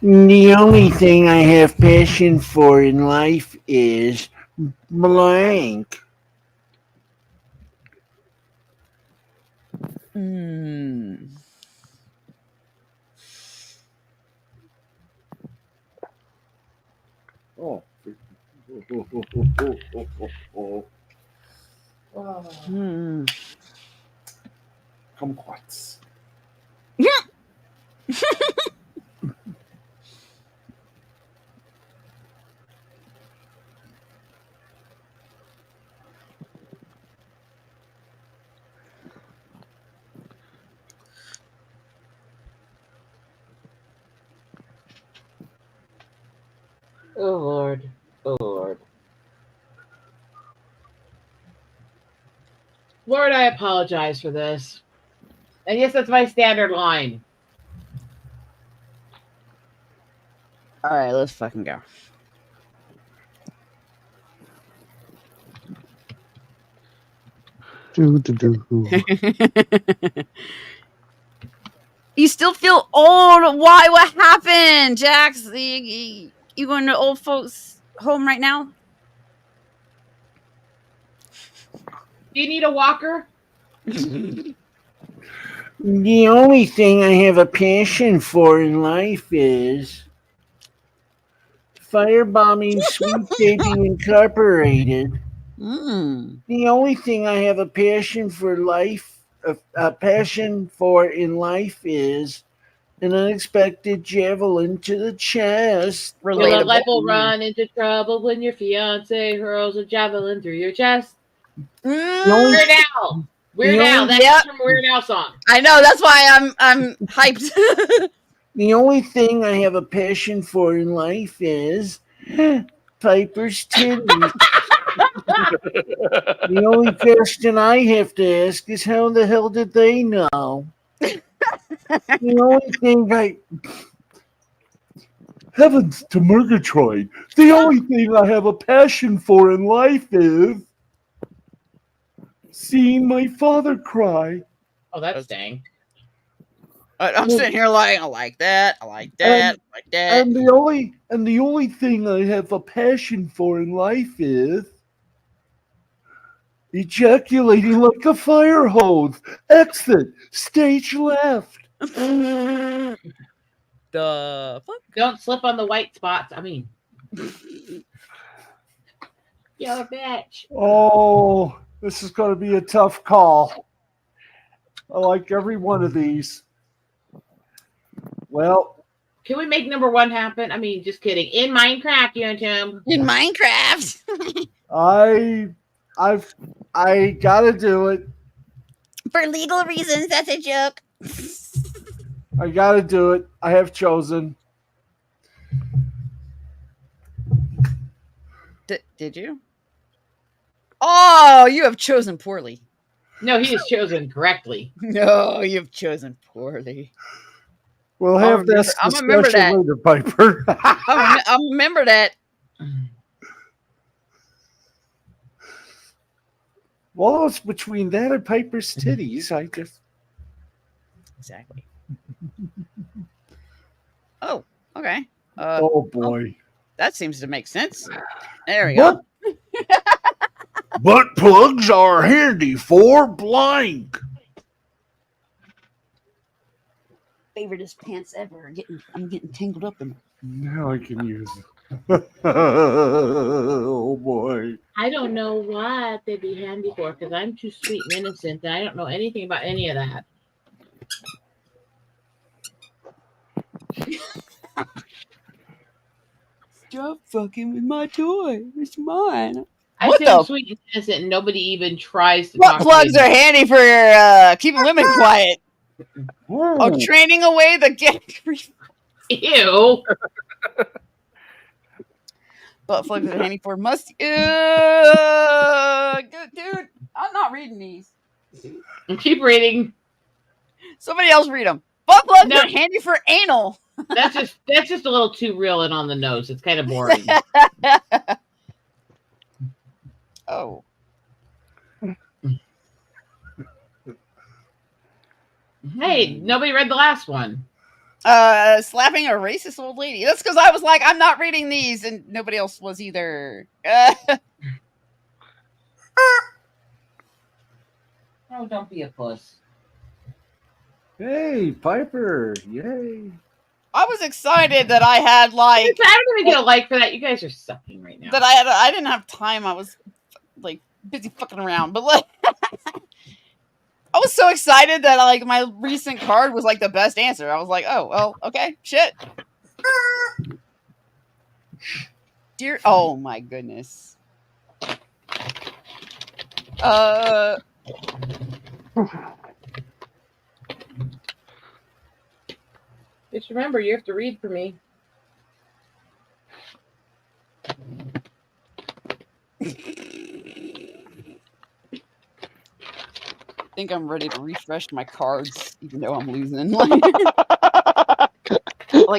The only thing I have passion for in life is blank. Oh. Kumquats. Oh Lord. Oh Lord. Lord, I apologize for this. And yes, that's my standard line. All right, let's fucking go. You still feel old? Why? What happened, Jax? You going to old folks' home right now? Do you need a walker? The only thing I have a passion for in life is firebombing Sweet Baby Incorporated. The only thing I have a passion for in life is an unexpected javelin to the chest. Your love life will run into trouble when your fiance hurls a javelin through your chest. Weird Al. Weird Al. That's from Weird Al song. I know. That's why I'm hyped. The only thing I have a passion for in life is Piper's titties. The only question I have to ask is how the hell did they know? The only thing Heavens to Murgatroyd. The only thing I have a passion for in life is seeing my father cry. Oh, that's dang. I'm sitting here like, I like that. I like that. I like that. And the only thing I have a passion for in life is ejaculating like a fire hose. Exit. Stage left. The fuck? Don't slip on the white spots. I mean, you're a bitch. Oh, this is going to be a tough call. I like every one of these. Well, can we make number one happen? I mean, just kidding. In Minecraft, YouTube. In Minecraft. I gotta do it. For legal reasons, that's a joke. I gotta do it. I have chosen. Did you? Oh, you have chosen poorly. No, he is chosen correctly. No, you've chosen poorly. We'll I'll have this remember that. discussion later, Piper. I'll remember that. Well, it's between that and Piper's titties. I just Exactly. Oh, okay. oh boy. That seems to make sense. There we go. Butt plugs are handy for blank. Favoriteest pants ever. I'm getting tangled up in them. Now I can use it. Oh boy. I don't know what they'd be handy for because I'm too sweet and innocent and I don't know anything about any of that. Stop fucking with my toy. It's mine. I What say the- I'm sweet and innocent and nobody even tries to Butt talk plugs to are me. handy for keeping women quiet. Oh, training away the Ew. Butt plugs are handy for dude, I'm not reading these. Keep reading. Somebody else read them. Butt plugs No. are handy for anal. That's just a little too real and on the nose. It's kind of boring. Oh. Hey, nobody read the last one. Slapping a racist old lady. That's because I was like, I'm not reading these, and nobody else was either. Oh, don't be a puss. Hey, Piper. Yay. I was excited that I had like I don't even get a like for that. You guys are sucking right now. that I didn't have time. I was like busy fucking around, but like I was so excited that like my recent card was like the best answer. I was like, oh well, okay, shit. Dear, oh my goodness. Just remember, you have to read for me. I think I'm ready to refresh my cards, even though I'm losing. Like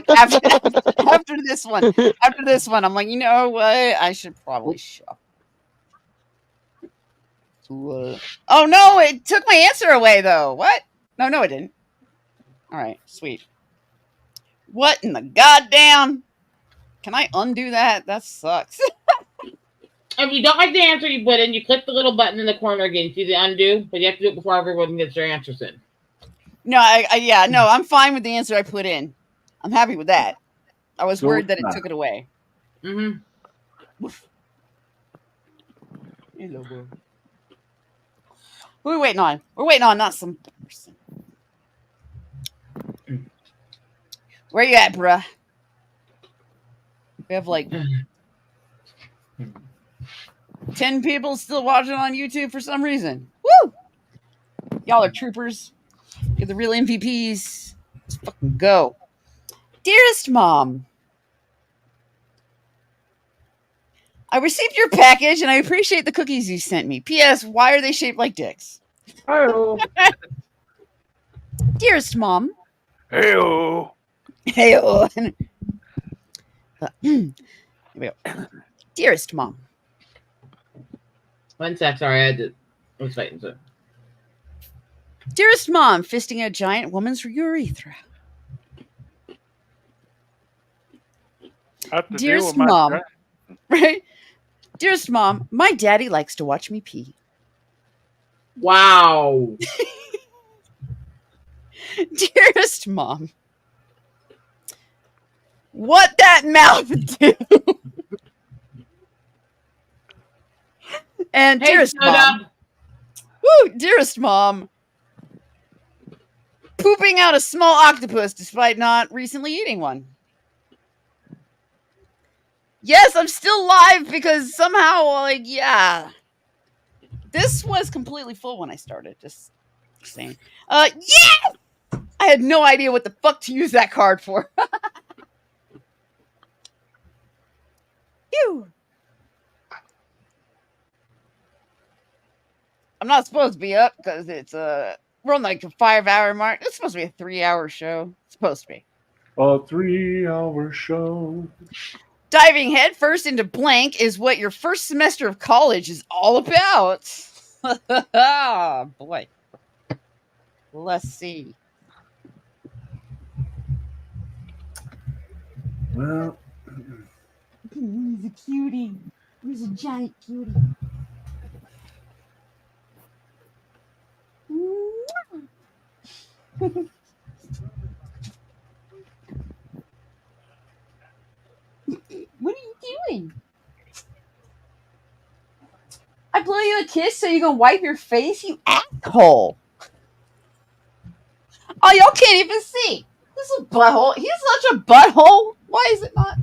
after this one, I'm like, you know what? I should probably shuffle. Oh no! It took my answer away, though. What? No, it didn't. All right, sweet. What in the goddamn? Can I undo that? That sucks. If you don't like the answer you put in, you click the little button in the corner again. See the undo, but you have to do it before everyone gets their answers in. No, I'm fine with the answer I put in. I'm happy with that. I was worried that it took it away. Mm-hmm. Hello, bro. Who are we waiting on? We're waiting on not some person. Where you at, bruh? We have like 10 people still watching on YouTube for some reason. Woo! Y'all are troopers. You're the real MVPs. Let's fucking go. Dearest Mom, I received your package and I appreciate the cookies you sent me. P.S. Why are they shaped like dicks? Hi-oh. Dearest Mom. Hey-oh. Hey-oh. Here we go. Dearest Mom. 1 sec, sorry, I was fighting. So. Dearest Mom, fisting a giant woman's urethra. Dearest Mom, right? Dearest Mom, my daddy likes to watch me pee. Wow. Dearest Mom, what that mouth do? And Hey, dearest Mom, dearest Mom, pooping out a small octopus despite not recently eating one. Yes, I'm still live because somehow, like, yeah. This was completely full when I started, just saying. Yes! I had no idea what the fuck to use that card for. Phew. I'm not supposed to be up because it's we're on like a 5-hour mark. It's supposed to be a 3-hour show. It's supposed to be. A 3-hour show. Diving headfirst into blank is what your first semester of college is all about. Oh, boy. Let's see. Well, He's a cutie. He's a giant cutie. What are you doing? I blow you a kiss so you can wipe your face, you asshole. Oh, y'all can't even see. This is a butthole. He's such a butthole. Why is it not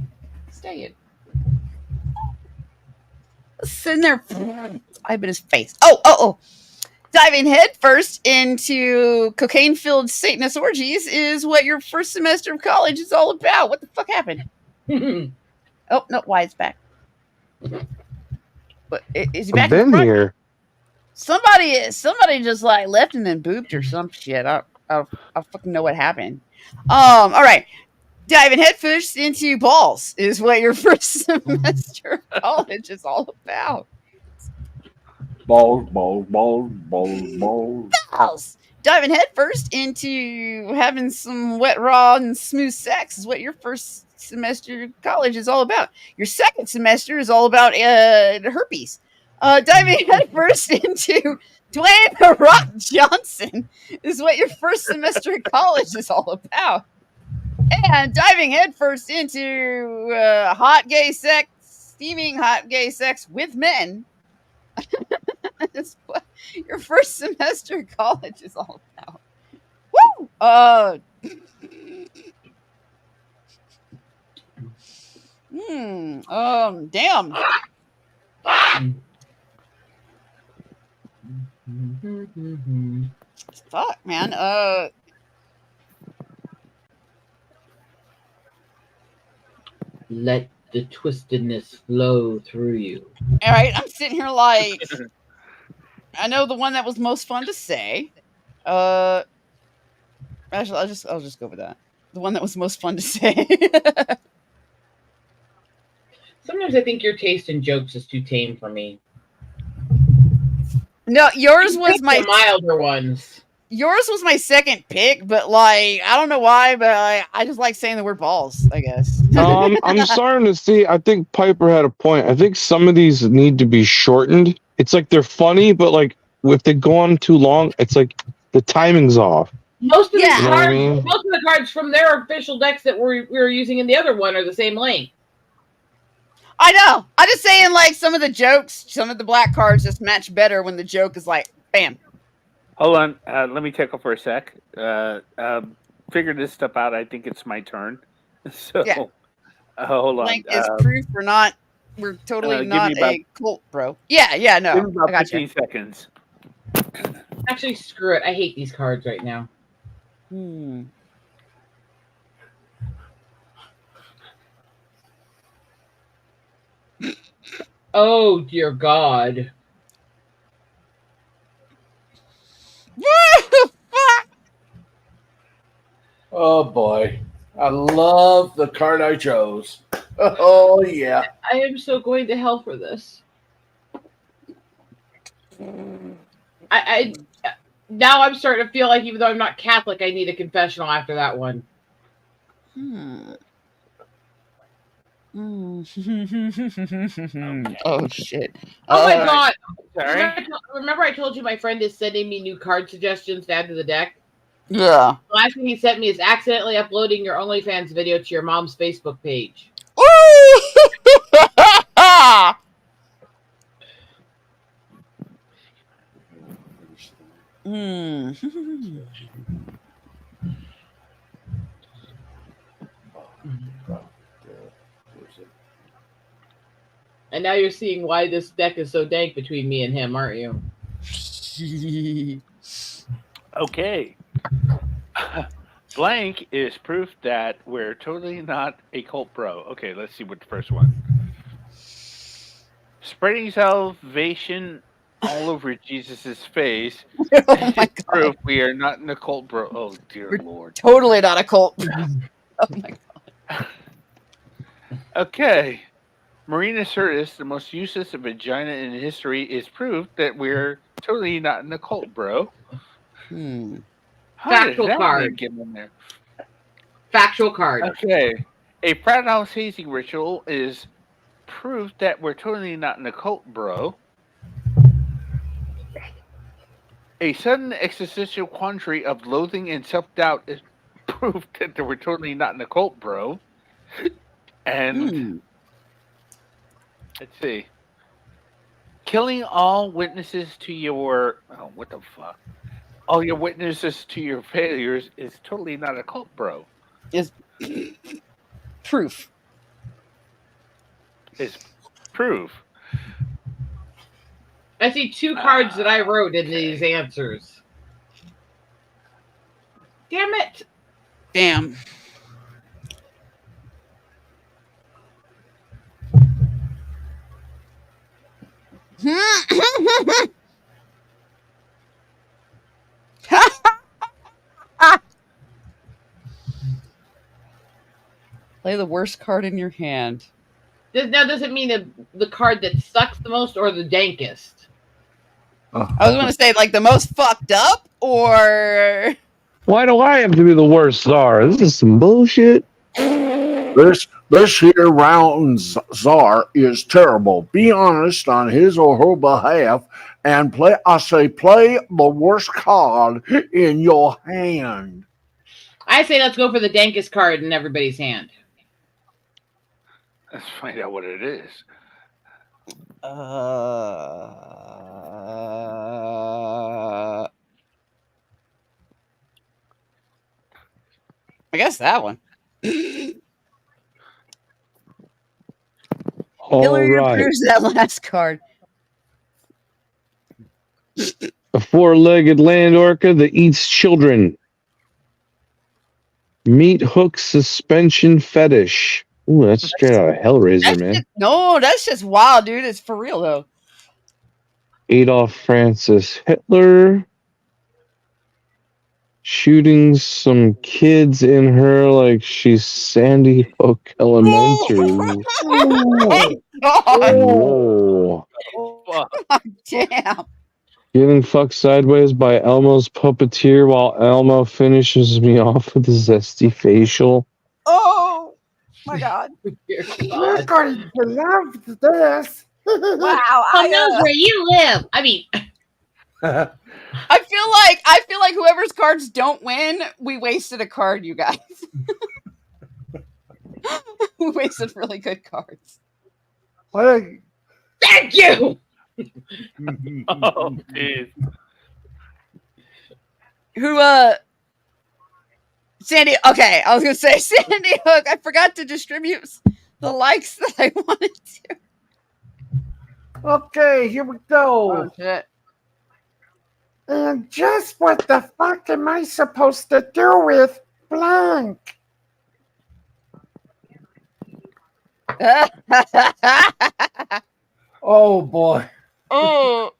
staying? Sitting there, I'm in his face. Oh. Diving headfirst into cocaine-filled Satanist orgies is what your first semester of college is all about. What the fuck happened? Oh, no, Wyatt's back. But is he back? I've been here. Somebody just like left and then booped or some shit. I fucking know what happened. All right. Diving headfirst into balls is what your first semester of college is all about. balls. Diving headfirst into having some wet, raw, and smooth sex is what your first semester of college is all about. Your second semester is all about herpes. Diving headfirst into Dwayne The Rock Johnson is what your first semester of college is all about. And diving headfirst into hot gay sex, steaming hot gay sex with men is what your first semester of college is all about. Woo! Damn. Fuck, man. Let the twistedness flow through you. All right, I'm sitting here like, I know the one that was most fun to say. Actually, I'll just go with that. The one that was most fun to say. Sometimes I think your taste in jokes is too tame for me. No, yours was my milder ones. Yours was my second pick, but like I don't know why, but I just like saying the word balls, I guess. I'm starting to see. I think Piper had a point. I think some of these need to be shortened. It's like they're funny, but like if they go on too long, it's like the timing's off. Most of You know what I mean? most of the cards from their official decks that we were using in the other one are the same length. I know. I'm just saying, like some of the jokes, some of the black cards just match better when the joke is like, bam. Hold on. Let me take off for a sec. Figure this stuff out. I think it's my turn. So, Yeah. Hold on. Blank is proof we're not. We're totally give not me about- a cult, bro. Yeah, no. Give me about I got 15 you. seconds. Actually, screw it. I hate these cards right now. Oh, dear God. Oh boy. I love the card I chose. Oh yeah. I am so going to hell for this. I now I'm starting to feel like even though I'm not Catholic, I need a confessional after that one. Oh shit! Oh my God! Sorry. Remember I told you my friend is sending me new card suggestions to add to the deck? Yeah. The last thing he sent me is accidentally uploading your OnlyFans video to your mom's Facebook page. And now you're seeing why this deck is so dank between me and him, aren't you? Okay. Blank is proof that we're totally not a cult bro. Okay, let's see what the first one. Spreading salvation all over Jesus' face. Oh And my it's proof god. we are not in a cult, bro. Oh dear We're Lord. totally not a cult. Oh my god. Okay. Marina Sirtis, the most useless vagina in history, is proof that we're totally not in a cult, bro. How did Factual that card. name get in there? Factual card. Okay. A Proud House hazing ritual is proof that we're totally not in a cult, bro. A sudden existential quandary of loathing and self-doubt is proof that we're totally not in a cult, bro. And let's see. Killing all witnesses to your what the fuck? All your witnesses to your failures is totally not a cult, bro. Is proof. Is proof. I see 2 cards that I wrote in these answers. Damn it. Damn. Play the worst card in your hand. Now, does it mean the card that sucks the most or the dankest? I was going to say, like, the most fucked up, or... Why do I have to be the worst czar? This is some bullshit. This here round czar is terrible. Be honest on his or her behalf and play the worst card in your hand. I say let's go for the dankest card in everybody's hand. Let's find out what it is. I guess that one. All Hillary right. approves that last card. A 4-legged land orca that eats children. Meat hook suspension fetish. Ooh, that's straight out of Hellraiser, man. No, that's just wild, dude. It's for real, though. Adolf Francis Hitler. Shooting some kids in her like she's Sandy Hook Elementary. Oh, God. Whoa. Oh, damn. Getting fucked sideways by Elmo's puppeteer while Elmo finishes me off with a zesty facial. Oh, my God. You're going to love this. Wow. Who knows where you live? I mean... I feel like whoever's cards don't win, we wasted a card, you guys. We wasted really good cards. Thank you. Oh, dude. Who Sandy, okay, I was gonna say Sandy Hook. I forgot to distribute the likes that I wanted to. Okay, here we go. Oh shit. And just what the fuck am I supposed to do with blank? Oh boy. Oh,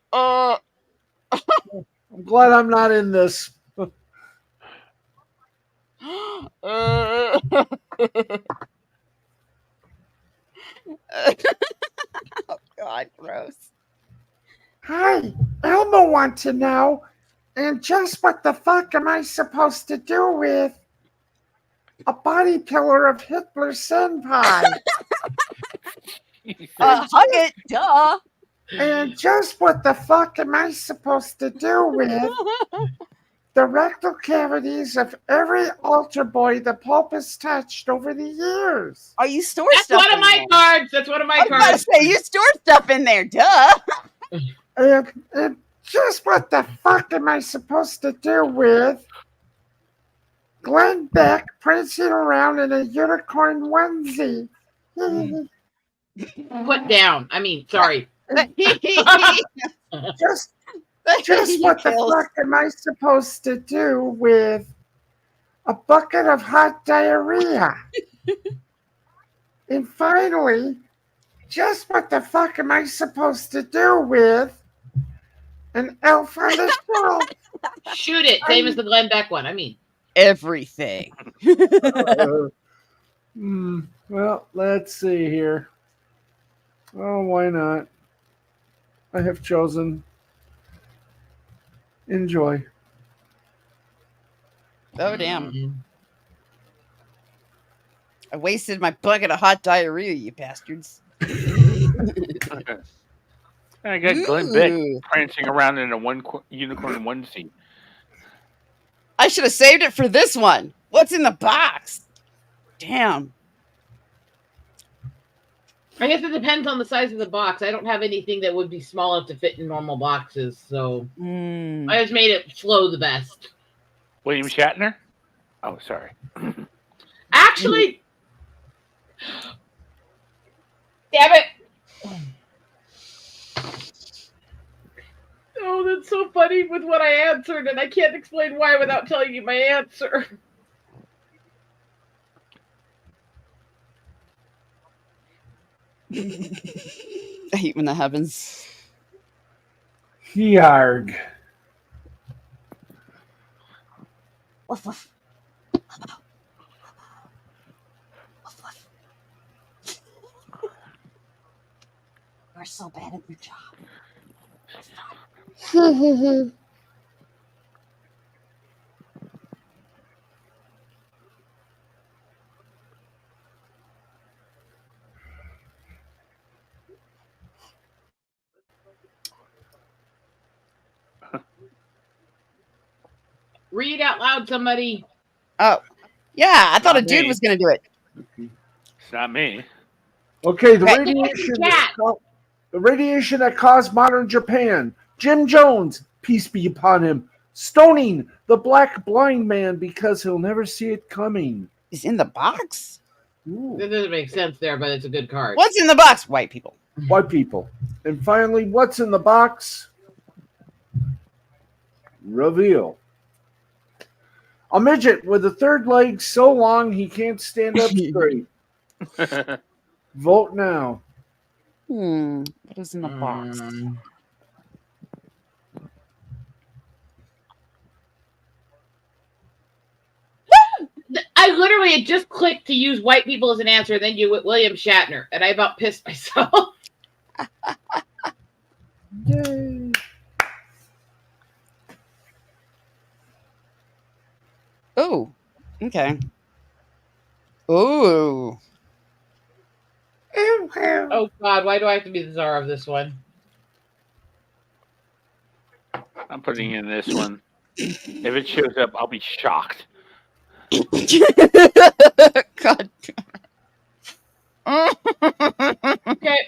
I'm glad I'm not in this. oh God, gross. Hi, Elmo wants to know. And just what the fuck am I supposed to do with a pillar of Hitler senpai? Hug it, duh. And just what the fuck am I supposed to do with the rectal cavities of every altar boy the Pope has touched over the years? Oh, you store That's stuff one of in my there. cards. That's one of my I was about to cards. say, you store stuff in there, duh. And just what the fuck am I supposed to do with Glenn Beck prancing around in a unicorn onesie? Put down. I mean, sorry. Just what the fuck am I supposed to do with a bucket of hot diarrhea? And finally, just what the fuck am I supposed to do with An elf on the shelf. Shoot it. Same as the Glenn Beck one. I mean, Everything. Well, let's see here. Oh, why not? I have chosen. Enjoy. Oh, damn. I wasted my bucket of hot diarrhea, you bastards. I got Glenn Beck Ooh. prancing around in a unicorn onesie. I should have saved it for this one. What's in the box? Damn. I guess it depends on the size of the box. I don't have anything that would be small enough to fit in normal boxes, so I just made it flow the best. William Shatner? Oh, sorry. Actually, damn it! Oh, that's so funny with what I answered, and I can't explain why without telling you my answer. I hate when that happens. Yarg. Woof, woof. You're so bad at your job. Read out loud, somebody. Oh, yeah. I thought Not a dude me. was going to do it. It's not me. Okay, the Okay. radiation that caused modern Japan. Jim Jones, peace be upon him, stoning the black blind man because he'll never see it coming. He's in the box? Ooh. That doesn't make sense there, but it's a good card. What's in the box? White people. White people. And finally, what's in the box? Reveal. A midget with a third leg so long he can't stand up straight. Vote now. What is in the box? I literally had just clicked to use white people as an answer, and then you went William Shatner, and I about pissed myself. Yay. Oh, okay. Oh. Oh God, why do I have to be the czar of this one? I'm putting in this one. If it shows up, I'll be shocked. God. Okay.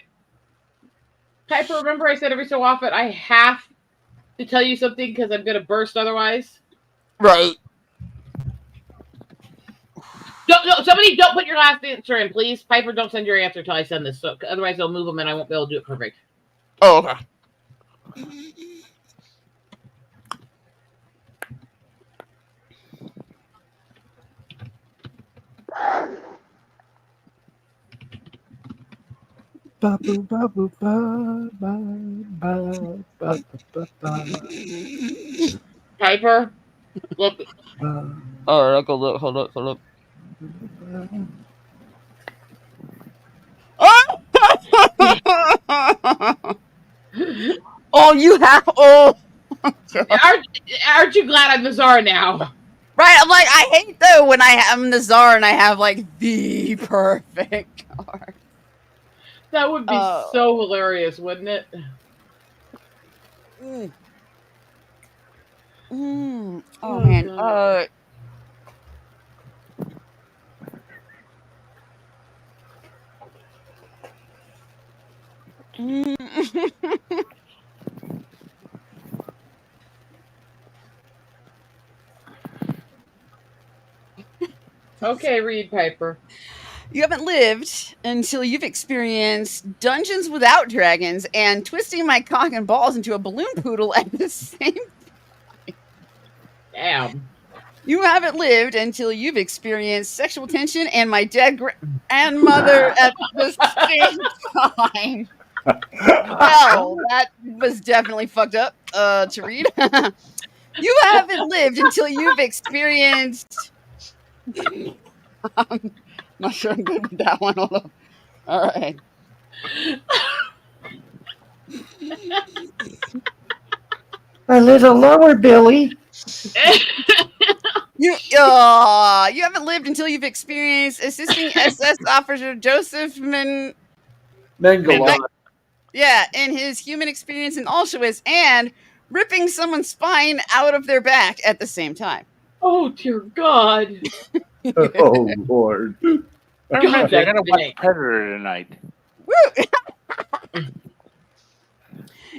Piper, remember I said every so often I have to tell you something because I'm going to burst otherwise? Right. No, somebody don't put your last answer in, please. Piper, don't send your answer until I send this. So otherwise they'll move them and I won't be able to do it perfect. Oh, okay. Piper, look. All right, I'll go look. Hold up. Oh, you have. Oh. Aren't you glad I'm the czar now? Right, I'm like, I hate though when I'm the czar and I have like the perfect card. That would be so hilarious, wouldn't it? Oh man. Okay, read, Piper. You haven't lived until you've experienced Dungeons Without Dragons and twisting my cock and balls into a balloon poodle at the same time. Damn. You haven't lived until you've experienced sexual tension and my dead grandmother at the same time. Well, that was definitely fucked up to read. You haven't lived until you've experienced. I'm not sure I'm good with that one. Hold on. All right. A little lower, Billy. You haven't lived until you've experienced assisting SS officer Joseph Mengele. in his human experience in Auschwitz and ripping someone's spine out of their back at the same time. Oh dear God! Oh Lord! I gotta watch Predator tonight. Woo!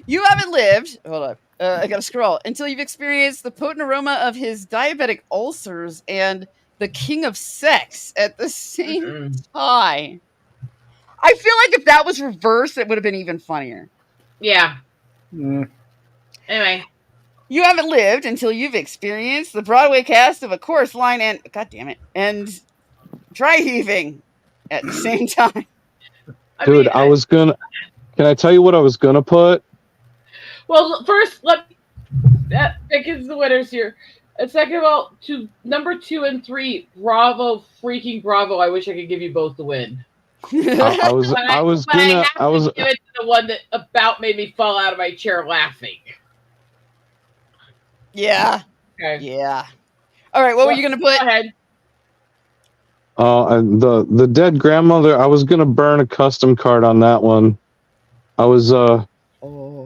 You haven't lived. Hold on. I gotta scroll until you've experienced the potent aroma of his diabetic ulcers and the king of sex at the same time. I feel like if that was reversed, it would have been even funnier. Yeah. Mm. Anyway, you haven't lived until you've experienced the Broadway cast of A Chorus Line and and dry heaving at the same time. Dude, I was gonna. Can I tell you what I was gonna put? Well, first, that is the winners here. And second of all, to number 2 and 3, bravo, freaking bravo! I wish I could give you both the win. I was gonna give it to the one that about made me fall out of my chair laughing. Yeah. Okay. Yeah. All right. What were you gonna put? Go ahead. The dead grandmother. I was gonna burn a custom card on that one. I was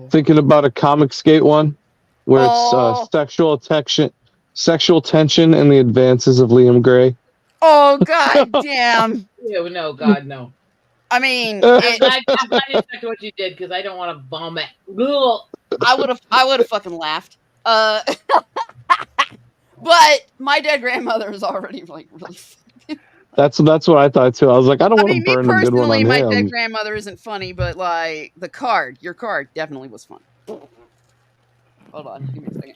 thinking about a comic skate one where it's sexual tension and the advances of Liam Gray. Oh God damn! Ew, no, God, no. I mean, I'm glad you stuck to what you did because I don't want to vomit. I would have fucking laughed. But my dead grandmother is already like really. That's what I thought too. I was like, I don't want to burn a good one on my him. dead grandmother isn't funny, but like your card definitely was fun. Hold on, give me a second.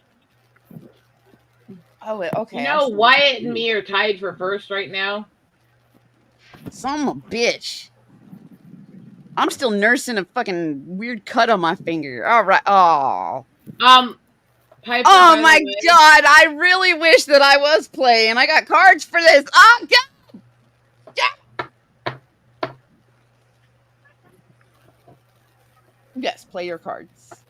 Oh, wait, okay. You know, Wyatt and me are tied for first right now. Son of a bitch. I'm still nursing a fucking weird cut on my finger. All right. Oh. Piper, oh my God! I really wish that I was playing. I got cards for this. Oh God! Yeah. Yes, play your cards.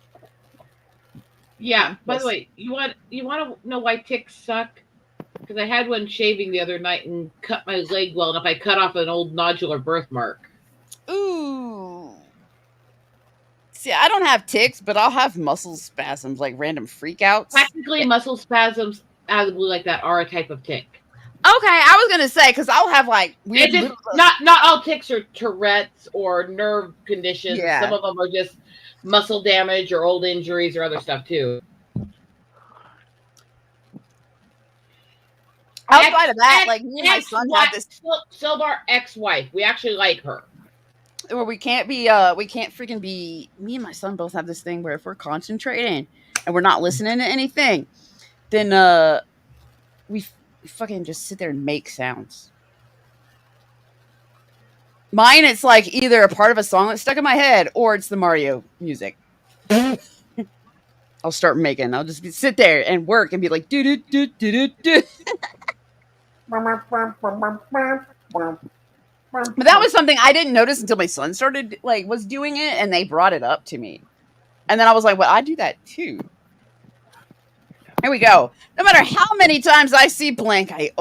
Yeah. By the way, you want to know why ticks suck? Because I had one shaving the other night and cut my leg well enough. I cut off an old nodular birthmark. Ooh. See, I don't have ticks, but I'll have muscle spasms, like random freakouts. Technically, muscle spasms out of the blue like that are a type of tick. Okay, I was gonna say because I'll have like weird. Just, not all ticks are Tourette's or nerve conditions. Yeah. Some of them are just muscle damage or old injuries or other stuff too. Outside of that, like me and my son have this. Silbar ex-wife. We actually like her. Or we can't freaking be. Me and my son both have this thing where if we're concentrating and we're not listening to anything, then we fucking just sit there and make sounds. Mine, it's like either a part of a song that's stuck in my head or it's the Mario music. I'll start making. I'll just sit there and work and be like, do do do do do do. But that was something I didn't notice until my son started was doing it, and they brought it up to me, and then I was like, "Well, I do that too." Here we go. No matter how many times I see blank, I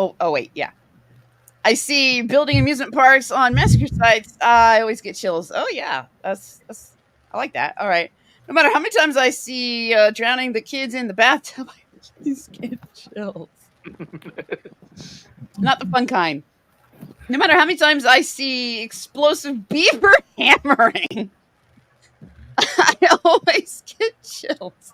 see building amusement parks on massacre sites. I always get chills. Oh yeah, that's I like that. All right. No matter how many times I see drowning the kids in the bathtub, I always get chills. Not the fun kind. No matter how many times I see explosive beaver hammering, I always get chills.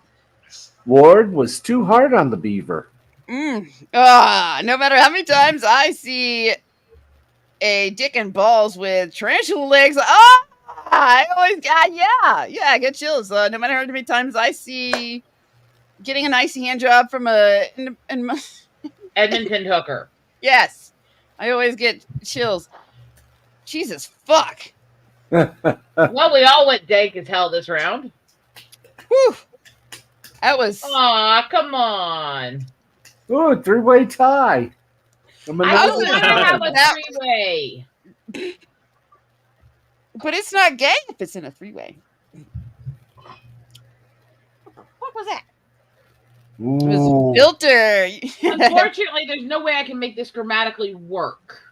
Ward was too hard on the beaver. No matter how many times I see a dick and balls with tarantula legs, I always I get chills. No matter how many times I see getting a nice hand job from Edmonton hooker. Yes. I always get chills. Jesus fuck. Well, we all went dank as hell this round. Whew. That was. Aw, come on. Ooh, three-way tie. I would rather have a That- three-way. But it's not gay if it's in a three-way. What was that? It was Ooh. a filter. Unfortunately, there's no way I can make this grammatically work.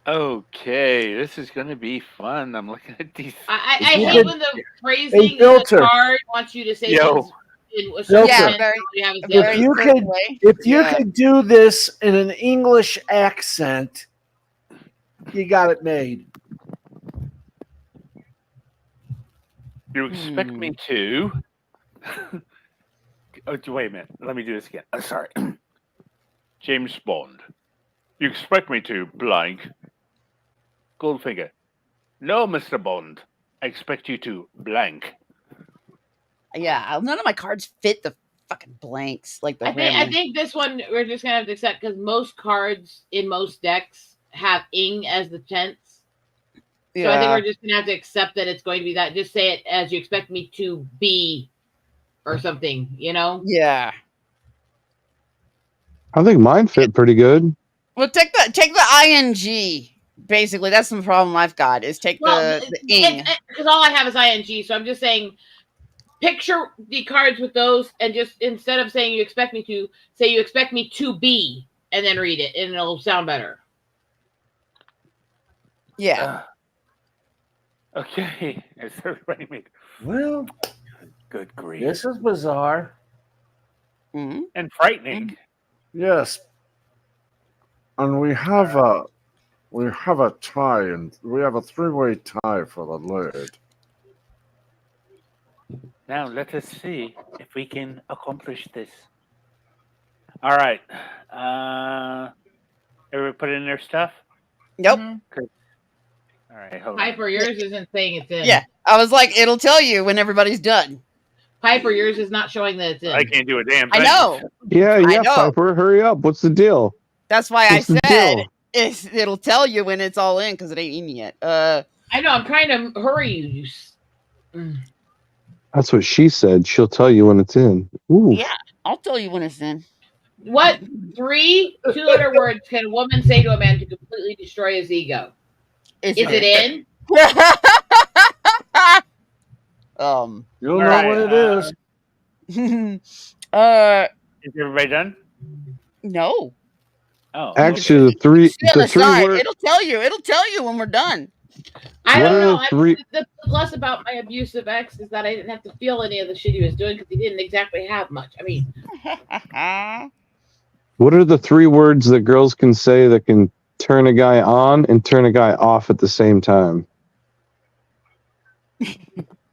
Okay, this is going to be fun. I'm looking at these. I If you hate could- when the phrasing Hey, in the filter. card wants you to say Yo. things in a Filter. certain Yeah, sense, very- all you have is the If other. you certain could, way. if you Yeah. could do this in an English accent, you got it made. You expect me to? Oh, wait a minute. Let me do this again. Sorry. James Bond. You expect me to blank? Goldfinger. No, Mr. Bond. I expect you to blank. Yeah, none of my cards fit the fucking blanks. Like the I think this one we're just gonna have to accept because most cards in most decks have ing as the tense. So I think we're just gonna have to accept that it's going to be that. Just say it as you expect me to be, or something. You know? Yeah. I think mine fit pretty good. Well, take the ing. Basically, that's the problem I've got. Is take the ing. Because all I have is ing. So I'm just saying, picture the cards with those, and just instead of saying you expect me to, say you expect me to be, and then read it, and it'll sound better. Yeah. Okay. Is everybody made? Well, Good grief. this is bizarre. Mm-hmm. And frightening. Yes. And we have a tie, and we have a three-way tie for the lead. Now let us see if we can accomplish this. All right. Everybody put in their stuff? Nope. Good. All right, hold on. Piper, yours isn't saying it's in. Yeah, I was like, it'll tell you when everybody's done. Piper, yours is not showing that it's in. I can't do a damn I thing. know. Yeah, I know. Piper, hurry up. What's the deal? That's why What's the I said deal? it'll tell you when it's all in because it ain't in yet. I know. I'm trying to hurry you. That's what she said. She'll tell you when it's in. Ooh. Yeah, I'll tell you when it's in. What 3 two-letter words can a woman say to a man to completely destroy his ego? Is it in? You'll know right, what it is. Is everybody done? No. Oh. Actually, the three words. It'll tell you. It'll tell you when we're done. I What don't are know. the three- The plus about my abusive ex is that I didn't have to feel any of the shit he was doing because he didn't exactly have much. I mean, What are the 3 words that girls can say that can turn a guy on and turn a guy off at the same time?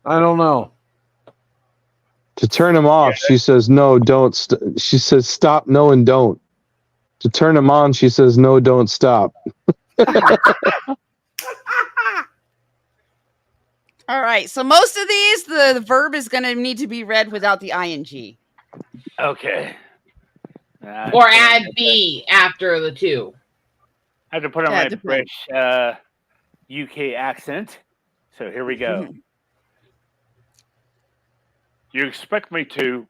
I don't know. To turn him off, she says no, don't. She says stop, no, and don't. To turn him on, she says no, don't stop. All right. So most of these, the verb is going to need to be read without the ing. Okay. or add B after the 2. I have to put on Yeah, my depends. British UK accent. So here we go. You expect me to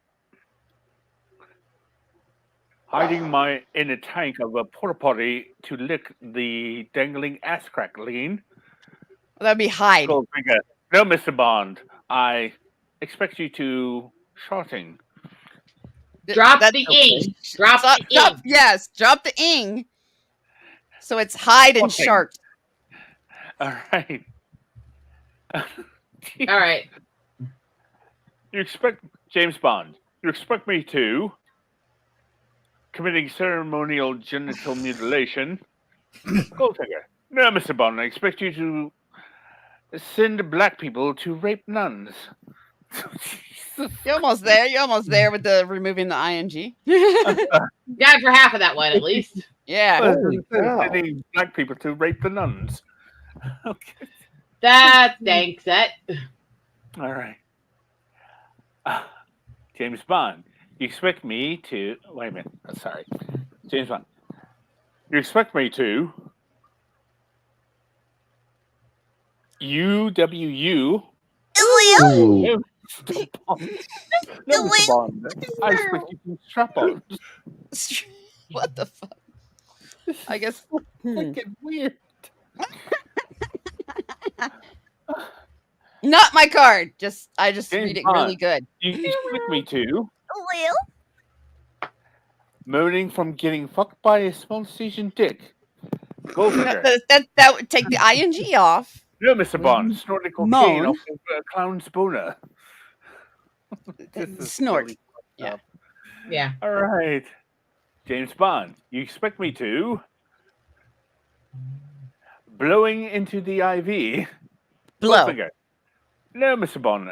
hiding my in a tank of a porta potty to lick the dangling ass crack lean? That'd be hide. Goldfinger. No, Mr. Bond. I expect you to shorting. Drop That's the okay. ing. Drop the ing. Yes, drop the ing. So it's hide and Okay. shark. All right. All right. You expect James Bond. You expect me to committing ceremonial genital mutilation? Goldfinger. No, Mr. Bond. I expect you to send black people to rape nuns. You're almost there. You're almost there with the removing the ing. Got it for half of that one at least. Yeah. Sending black people to rape the nuns. Okay. That's thanks. That. All right. James Bond, you expect me to... Wait a minute. Sorry. James Bond. You expect me to UWU. Ooh. No, Mr. Bond. I expect you to strap on. What the fuck? I guess. Fucking weird. Not my card. I just James read it Bond. really good. You expect me to. Well, Moaning from getting fucked by a small station dick. Go figure. that would take the ing off. No, Mr. Bond. Snorting cocaine Moan. off of a clown spooner. Snort. Totally Yeah. Yeah. All right. James Bond. You expect me to. Blowing into the IV. Blow. Finger. No, Mr. Bond.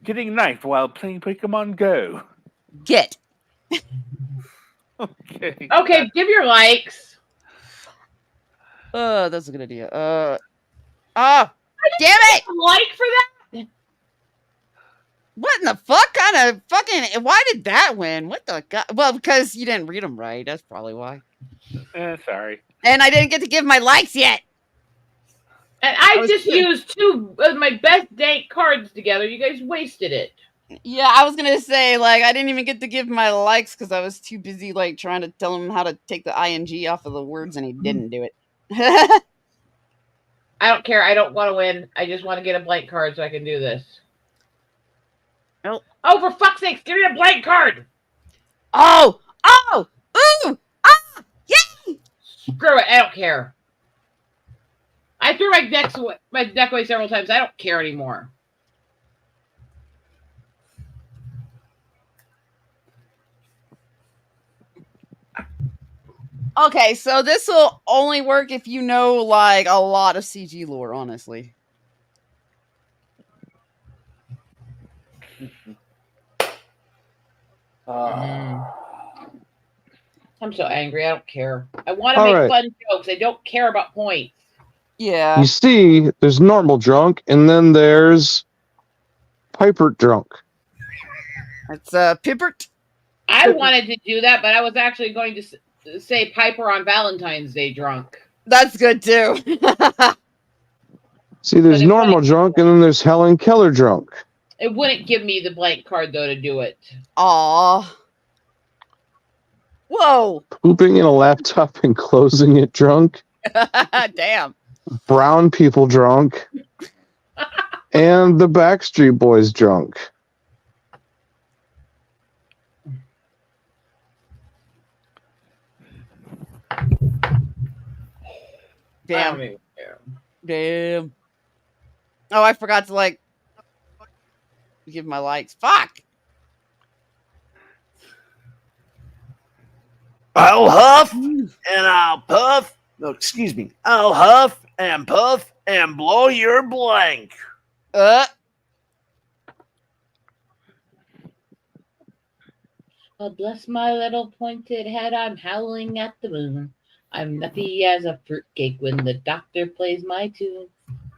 Getting knifed while playing Pokemon Go. Get. Okay. Okay, give your likes. That's a good idea. Damn it! Like for that? What in the fuck kind of fucking? Why did that win? What the god? Well, because you didn't read them right. That's probably why. Sorry. And I didn't get to give my likes yet. And I just used two of my best dank cards together. You guys wasted it. Yeah, I was gonna say like I didn't even get to give my likes because I was too busy like trying to tell him how to take the ing off of the words, and he didn't do it. I don't care. I don't want to win. I just want to get a blank card so I can do this. Oh, for fuck's sake, give me a blank card. Oh, ooh, yay! Screw it. I don't care. I threw my deck away several times. I don't care anymore. Okay, so this will only work if you know like a lot of CG lore, honestly. I'm so angry. I don't care. I want to All make right. fun jokes. I don't care about points. Yeah. You see, there's normal drunk, and then there's Piper drunk. It's Pippert. I wanted to do that, but I was actually going to say Piper on Valentine's Day drunk. That's good too. See, there's normal drunk, and then there's Helen Keller drunk. It wouldn't give me the blank card, though, to do it. Aw. Whoa. Pooping in a laptop and closing it drunk. Damn. Brown people drunk. And the Backstreet Boys drunk. Damn. Damn. Oh, I forgot to like give my likes. Fuck. I'll huff and I'll puff. No, excuse me. I'll huff and puff and blow your blank. Oh, bless my little pointed head, I'm howling at the moon. I'm nutty as a fruitcake when the doctor plays my tune.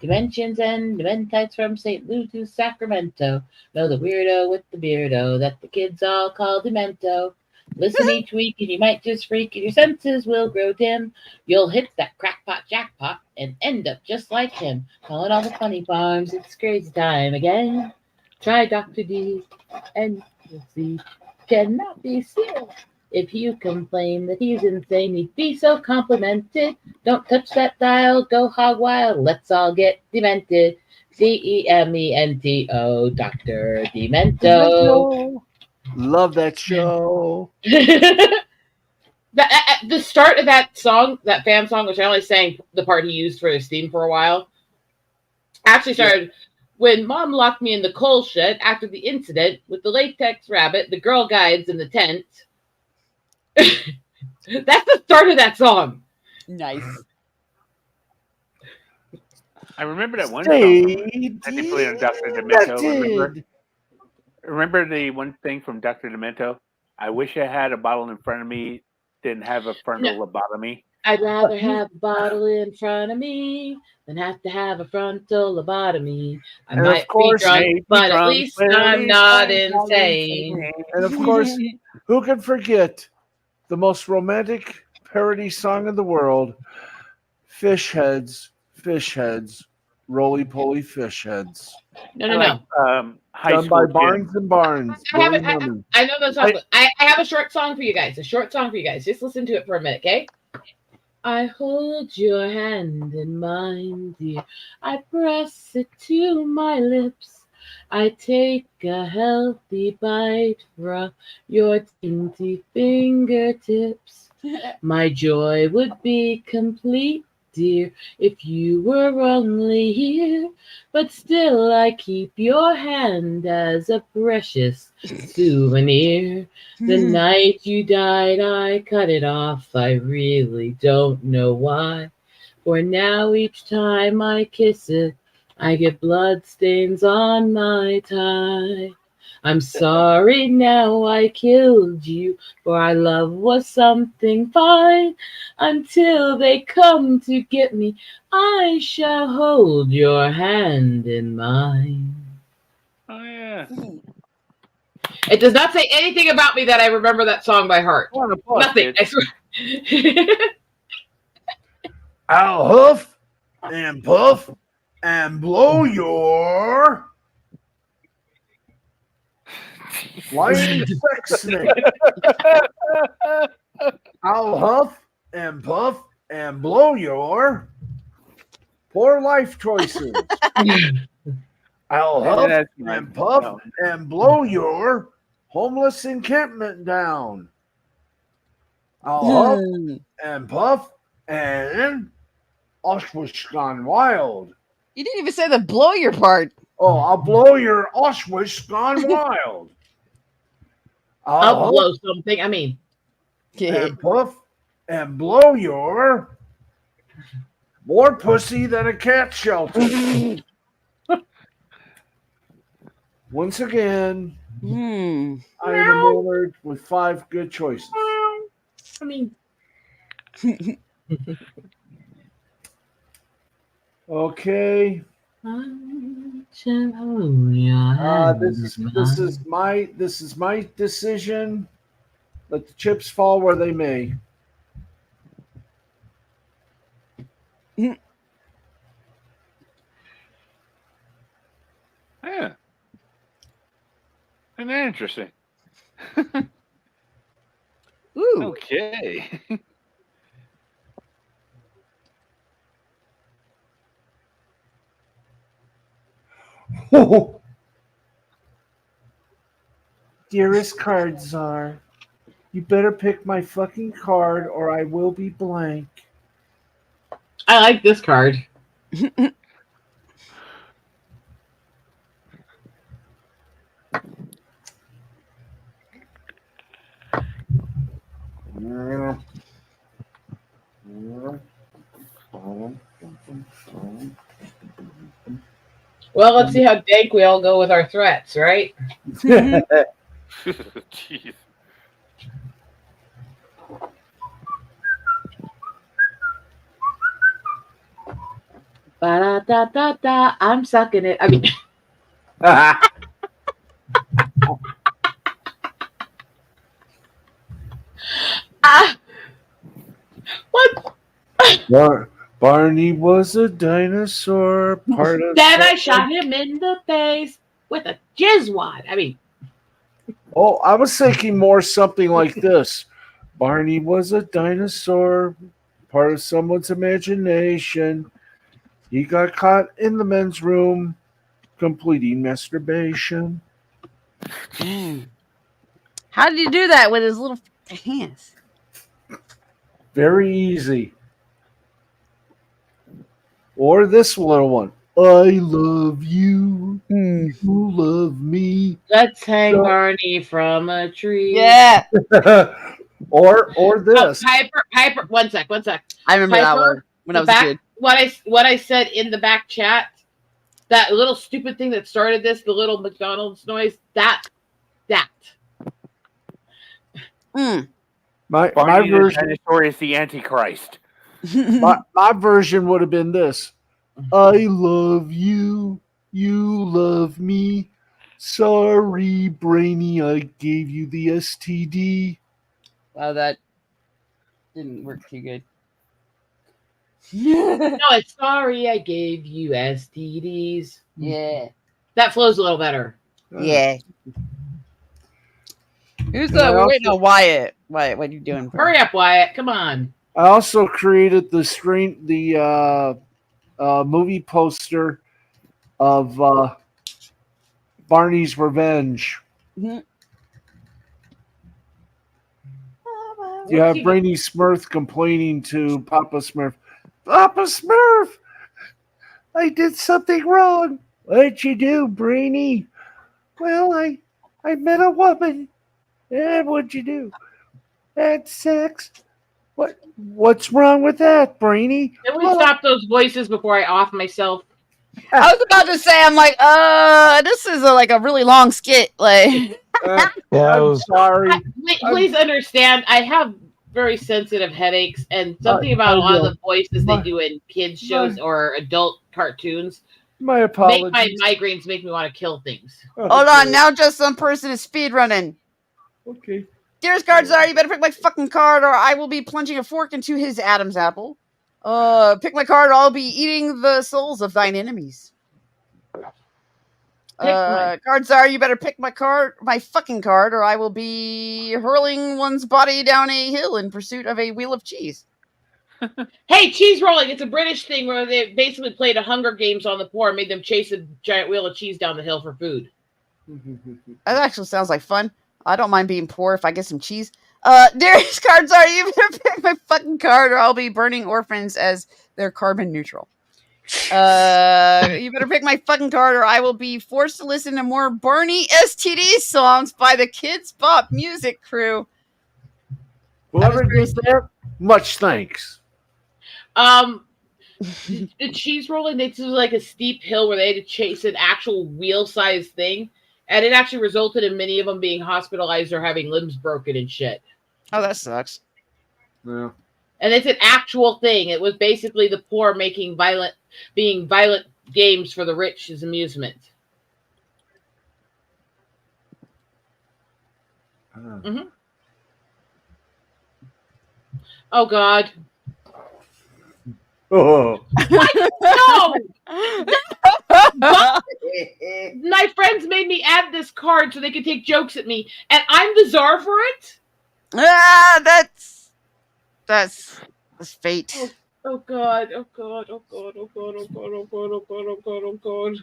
Dimensions and dementites from St. Louis to Sacramento. Know the weirdo with the beardo that the kids all call Demento. Listen each week and you might just freak and your senses will grow dim. You'll hit that crackpot jackpot and end up just like him. Calling all the funny farms, it's crazy time again. Try Dr. D and you'll see. Cannot be still. If you complain that he's insane, he'd be so complimented. Don't touch that dial, go hog wild, let's all get demented. Demento, Dr. Demento. Love that show. At the start of that song, that fan song, which I only sang the part he used for his theme for a while, actually started when Mom locked me in the coal shed after the incident with the latex rabbit, the Girl Guides in the tent. That's the start of that song. Nice. I remember that one song. Technically on Dr. Demento. Remember the one thing from Dr. Demento? I wish I had a bottle in front of me, didn't have a frontal lobotomy. I'd rather have a bottle in front of me than have to have a frontal lobotomy. I And might of course, be drunk, maybe but at drunk, least but at I'm least not I'm not insane. And of course, who can forget the most romantic parody song in the world? Fish heads, roly-poly fish heads. No. High Done school by Barnes and Barnes. I have Billy it. Mummy. I know the song. I have a short song for you guys. A short song for you guys. Just listen to it for a minute, okay? I hold your hand in mine, dear. I press it to my lips. I take a healthy bite from your dainty fingertips. My joy would be complete, dear, if you were only here. But still, I keep your hand as a precious souvenir. The night you died, I cut it off. I really don't know why. For now, each time I kiss it, I get blood stains on my tie. I'm sorry now I killed you, for our love was something fine. Until they come to get me, I shall hold your hand in mine. Oh yeah. It does not say anything about me that I remember that song by heart. Nothing. I swear. I'll huff and puff and blow your flying sex snake. I'll huff and puff and blow your poor life choices. I'll huff and puff and blow your homeless encampment down. I'll huff and puff and Auschwitz gone wild. You didn't even say the blow your part. Oh, I'll blow your Auschwitz gone wild. I'll blow something. I mean, and puff and blow your more pussy than a cat shelter. Once again, I am honored with 5 good choices. I mean, okay. This is my decision. Let the chips fall where they may. Yeah. Isn't that interesting? Ooh. Okay. Dearest card czar, you better pick my fucking card or I will be blank. I like this card. Well, let's see how dank we all go with our threats, right? Jeez. Ba-da-da-da-da, I'm sucking it. I mean, what? Barney was a dinosaur, part of. Then I shot him in the face with a jizz wad. I mean, oh, I was thinking more something like this. Barney was a dinosaur, part of someone's imagination. He got caught in the men's room completing masturbation. How did he do that with his little hands? Very easy. Or this little one. I love you. You love me. let's hang Barney from a tree. Yeah. or this. Piper. One sec. I remember that one when I was a kid. What I said in the back chat, that little stupid thing that started this, the little McDonald's noise, that. My Barney the version dinosaur is the Antichrist. my version would have been this. I love you. You love me. Sorry, Brainy, I gave you the STD. Wow, that didn't work too good. No, it's sorry I gave you STDs. Yeah. That flows a little better. Yeah. Who's And I we're waiting also- on Wyatt. Wyatt, what are you doing? Bro? Hurry up, Wyatt. Come on. I also created the movie poster of Barney's Revenge. Mhm. You have Brainy Smurf complaining to Papa Smurf. Papa Smurf, I did something wrong. What'd you do, Brainy? Well, I met a woman. And what'd you do? Had sex. What's wrong with that, Brainy? Can we stop those voices before I off myself? I was about to say, I'm like, this is like a really long skit. Like, Yeah, I'm sorry. Please understand, I have very sensitive headaches, and something about a lot of the voices they do in kids shows or adult cartoons My make apologies. my migraines make me want to kill things. hold on, now just some person is speed running. Okay. Dearest Gardzar, you better pick my fucking card, or I will be plunging a fork into his Adam's apple. Pick my card, or I'll be eating the souls of thine enemies. Gardzar, you better pick my fucking card, or I will be hurling one's body down a hill in pursuit of a wheel of cheese. Hey, cheese rolling! It's a British thing where they basically played a Hunger Games on the poor and made them chase a giant wheel of cheese down the hill for food. That actually sounds like fun. I don't mind being poor if I get some cheese. Dearest Gardzar, you better pick my fucking card, or I'll be burning orphans as they're carbon neutral. You better pick my fucking card, or I will be forced to listen to more Barney STD songs by the Kids Bop Music Crew. Whoever does that, much thanks. The cheese rolling, they did like a steep hill where they had to chase an actual wheel-sized thing, and it actually resulted in many of them being hospitalized or having limbs broken and shit. Oh, that sucks. Yeah. And it's an actual thing. It was basically the poor being violent games for the rich as amusement. Mm-hmm. Oh God! Oh. No! My friends made me add this card so they could take jokes at me, and I'm the czar for it. That's fate. Oh God! Oh God! Oh God! Oh God! Oh God! Oh God! Oh God! Oh God! Oh God!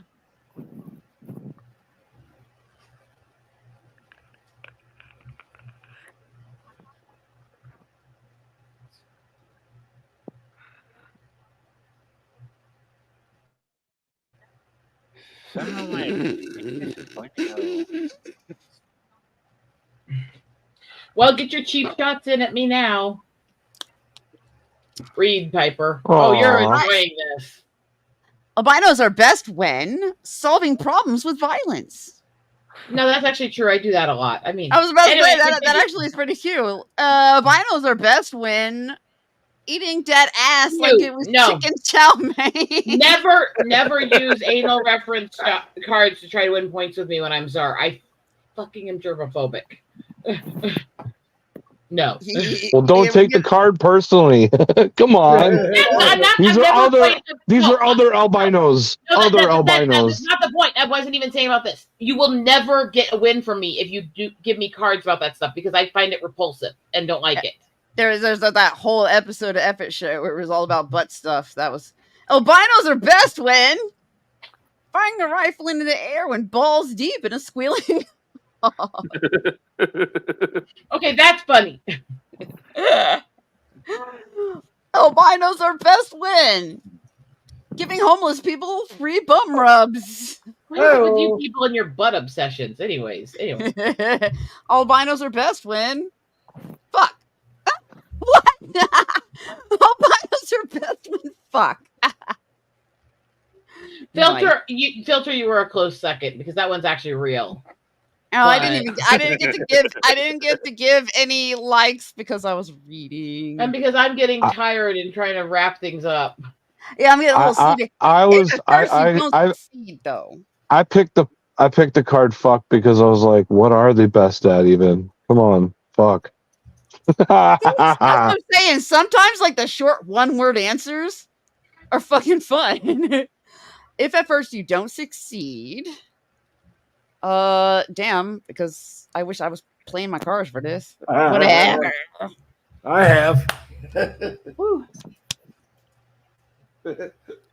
Well, get your cheap shots in at me now. Read, Piper. Oh, you're enjoying this. Albinos are best when solving problems with violence. No, that's actually true. I do that a lot. I mean, I was about to anyway, say that actually is pretty cute. Albinos are best when eating dead ass like it was chicken chow mein. Never use anal reference cards to try to win points with me when I'm czar. I fucking am germophobic. No. Well, don't take the card personally. Come on. These are other albinos. That's not the point. I wasn't even saying about this. You will never get a win from me if you do give me cards about that stuff because I find it repulsive and don't like it. There's that whole episode of Epic Show where it was all about butt stuff. That was albinos are best when firing a rifle into the air when balls deep in a squealing. Okay, that's funny. Albinos are best when giving homeless people free bum rubs. What is it with you people and your butt obsessions? Anyway. Albinos are best when fuck. What? Albinos are best when fuck. Filter, you were a close second because that one's actually real. Oh, I didn't get to give any likes because I was reading. And because I'm getting tired and trying to wrap things up. Yeah, I'm getting a little sleepy. I picked the card fuck because I was like, what are they best at even? Come on, fuck. That's what I'm saying. Sometimes like the short one-word answers are fucking fun. If at first you don't succeed, damn, because I wish I was playing my cards for this. Whatever. I have. Woo.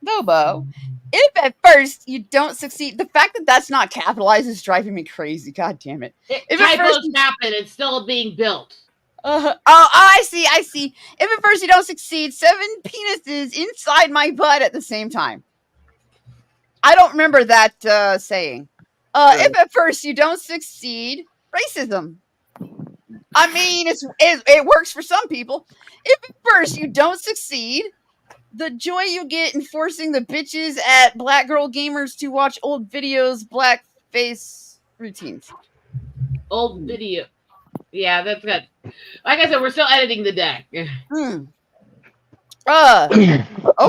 Bobo, if at first you don't succeed, the fact that that's not capitalized is driving me crazy. God damn it. If at Typos first happen. It's still being built. I see. If at first you don't succeed, 7 penises inside my butt at the same time. I don't remember that saying. If at first you don't succeed, racism. I mean, it works for some people. If at first you don't succeed, the joy you get in forcing the bitches at Black Girl Gamers to watch old videos, blackface routines. Old video. Yeah, that's good. Like I said, we're still editing the deck. Okay.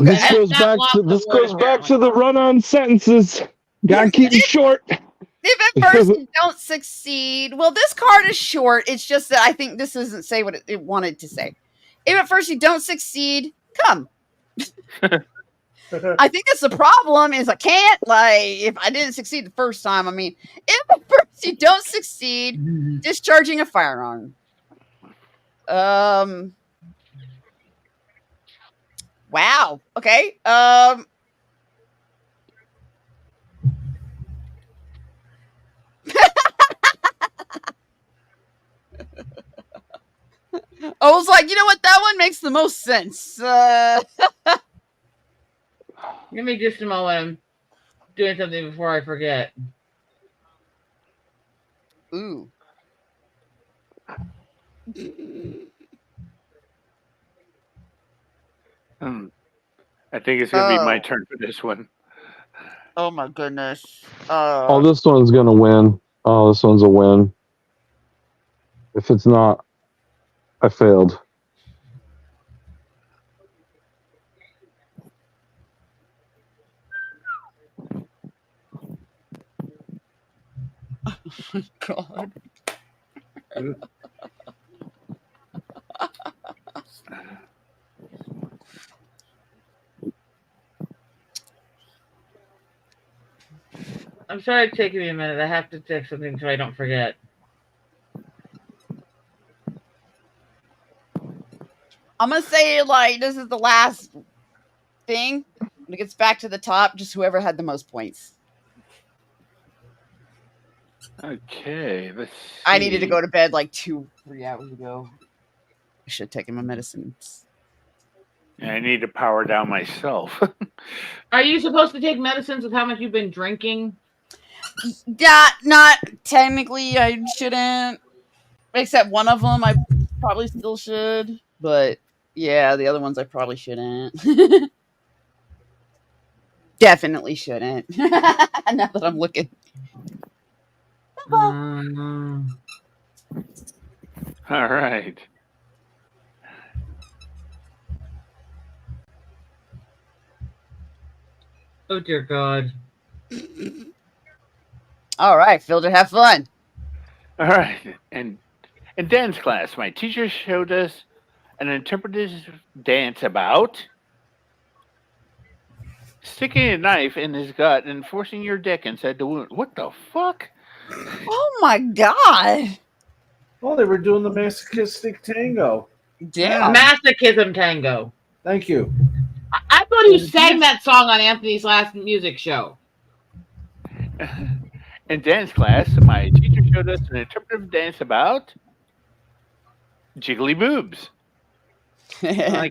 This goes back to the run-on sentences. Gotta keep it short. If at first you don't succeed, well, this card is short. It's just that I think this doesn't say what it wanted to say. If at first you don't succeed, come. I think that's the problem is I can't, like, if I didn't succeed the first time, I mean, if at first you don't succeed discharging a firearm. Wow. Okay. I was like, you know what? That one makes the most sense. Give me just a moment. I'm doing something before I forget. Ooh. I think it's going to be my turn for this one. Oh my goodness. Oh, this one's gonna win. Oh, this one's a win. If it's not, I failed. God. I'm sorry it's taking me a minute. I have to check something so I don't forget. I'm gonna say, like, this is the last thing. When it gets back to the top, just whoever had the most points. Okay, let's see. I needed to go to bed like 2-3 hours ago. I should have taken my medicines. And I need to power down myself. Are you supposed to take medicines with how much you've been drinking? Yeah, not technically. I shouldn't. Except one of them, I probably still should. But yeah, the other ones I probably shouldn't. Definitely shouldn't. Now that I'm looking. All right. Oh dear God. All right, Filter, have fun. All right. And in dance class, my teacher showed us an interpretive dance about sticking a knife in his gut and forcing your dick inside the wound. What the fuck? Oh my God. Oh, they were doing the masochistic tango. Damn. Masochism tango. Thank you. I thought you sang that song on Anthony's last music show. In dance class, my teacher showed us an interpretive dance about jiggly boobs. I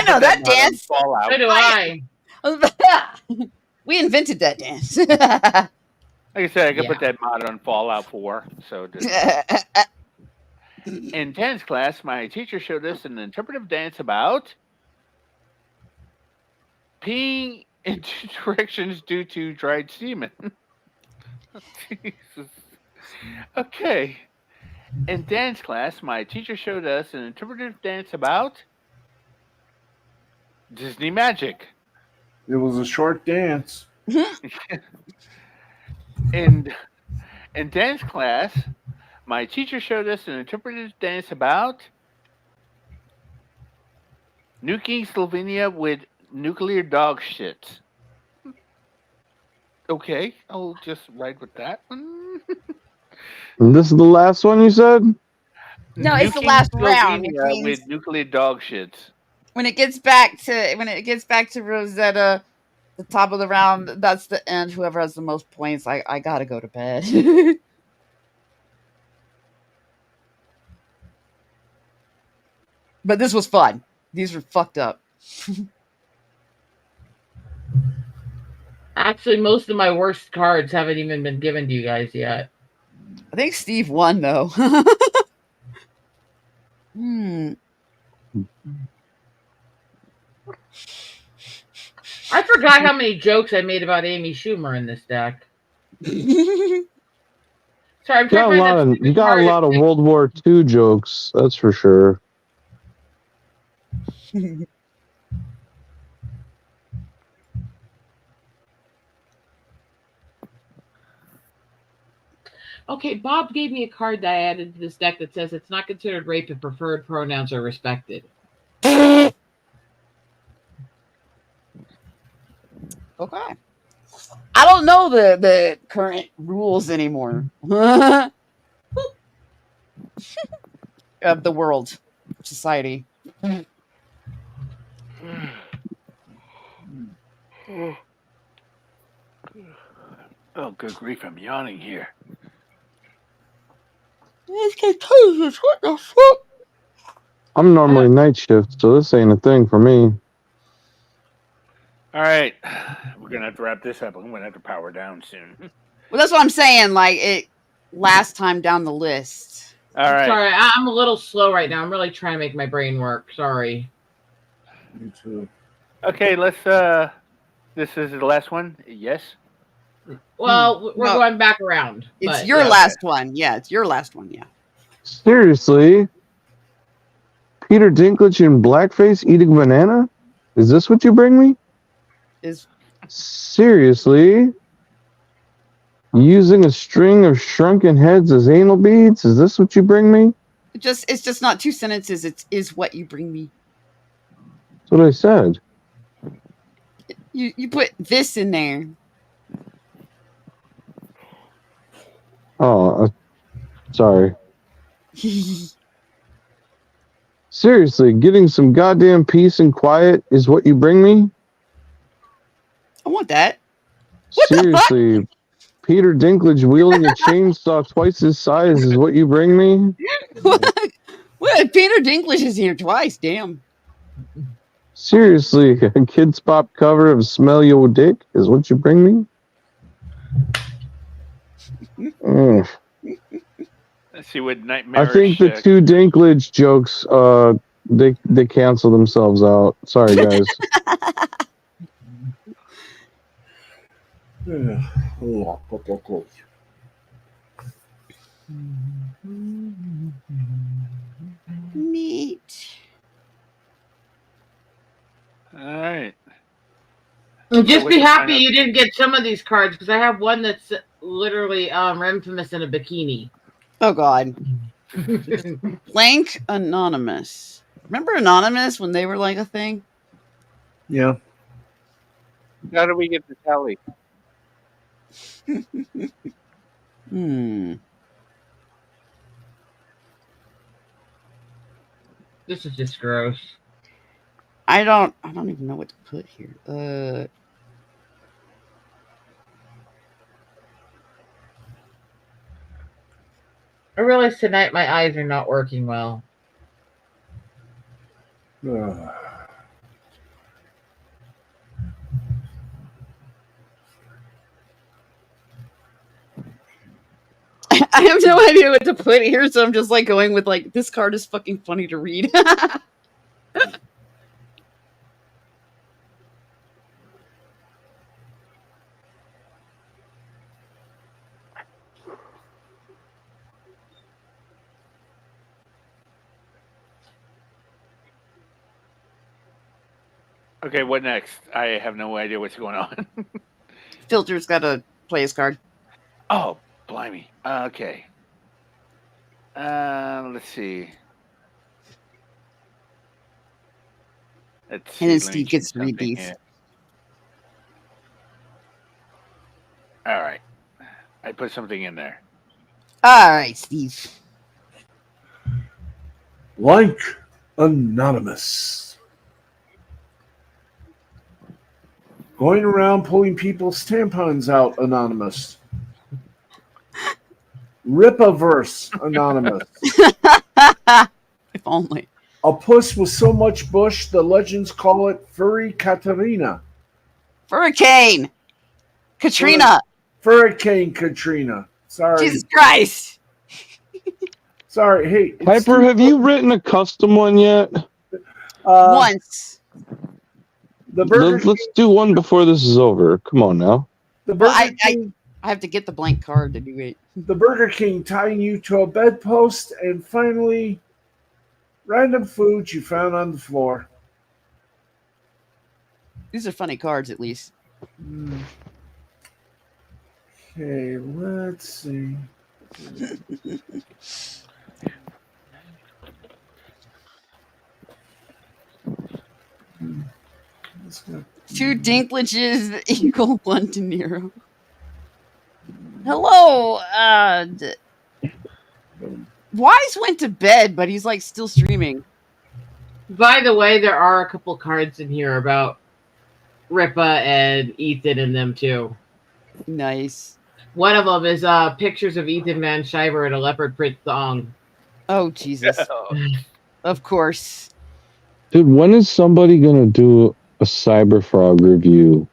know that dance. Fall out. So do I. We invented that dance. Like I said, I could put that mod on Fallout 4. So in dance class, my teacher showed us an interpretive dance about peeing in two directions due to dried semen. Jesus. Okay. In dance class, my teacher showed us an interpretive dance about Disney magic. It was a short dance. In dance class, my teacher showed us an interpretive dance about nuking Slovenia with nuclear dog shit. Okay, I'll just ride with that one. And this is the last one you said? No, it's the Nuking last round, which Slovenia means with nuclear dog shit. when it gets back to Rosetta, the top of the round, that's the end. Whoever has the most points, I gotta go to bed. But this was fun. These were fucked up. Actually, most of my worst cards haven't even been given to you guys yet. I think Steve won though. Hmm. I forgot how many jokes I made about Amy Schumer in this deck. Sorry, I'm trying to find that You stupid got a card. lot of World War II jokes, that's for sure. Okay, Bob gave me a card that I added to this deck that says it's not considered rape if preferred pronouns are respected. Okay. I don't know the current rules anymore of the world society. Oh, good grief! I'm yawning here. What the fuck? I'm normally night shift, so this ain't a thing for me. All right, we're gonna have to wrap this up. I'm gonna have to power down soon. Well, that's what I'm saying. Like it last time down the list. All right. Sorry, I'm a little slow right now. I'm really trying to make my brain work. Sorry. Me too. Okay, let's. This is the last one. Yes. Well, we're No. going back around. It's but, your yeah. last one. Yeah, it's your last one. Yeah. Seriously? Peter Dinklage in blackface eating a banana? Is this what you bring me? Is Seriously? Using a string of shrunken heads as anal beads? Is this what you bring me? it's just not two sentences. It's is what you bring me. That's what I said. You put this in there. Oh, sorry. Seriously, getting some goddamn peace and quiet is what you bring me? I want that. What the fuck? Seriously, Peter Dinklage wielding a chainsaw twice his size is what you bring me? What? Peter Dinklage is here twice. Damn. Seriously, a Kids Pop cover of Smell Your Dick is what you bring me? Mm. Let's see what nightmarish. I think the two Dinklage jokes, they cancel themselves out. Sorry, guys. Neat. All right. Just be happy you didn't get some of these cards because I have one that's literally infamous in a bikini. Oh God. Blank Anonymous. Remember Anonymous when they were like a thing? Yeah. How do we get the tally? This is just gross. I don't even know what to put here. I realize tonight my eyes are not working well. I have no idea what to put here, so I'm just like going with like this card is fucking funny to read. Okay, what next? I have no idea what's going on. Filter's got to play his card. Oh, blimey. Okay. Let's see. Let's And then see, let me Steve gets to change read something these. here. All right. I put something in there. All right, Steve. Like Anonymous. Going around pulling people's tampons out, Anonymous. Rip-a-verse, Anonymous. If only. A puss with so much bush, the legends call it Furry Katarina. Hurricane. Katrina. Hurricane Katrina. Sorry. Jesus Christ. Sorry. Hey, it's Piper, have you written a custom one yet? Once. The Burger Let's do one before this is over. Come on now. The Well, Burger King, I have to get the blank card to do it. the Burger King tying you to a bedpost, and finally, random food you found on the floor. These are funny cards, at least. Okay, let's see. Let's go. 2 Dinklages equal 1 De Niro. Hello. Wise went to bed, but he's like still streaming. By the way, there are a couple cards in here about Ripa and Ethan and them too. Nice. One of them is pictures of Ethan Van Shiver in a leopard print thong. Oh, Jesus. Of course. Dude, when is somebody going to do a Cyberfrog review?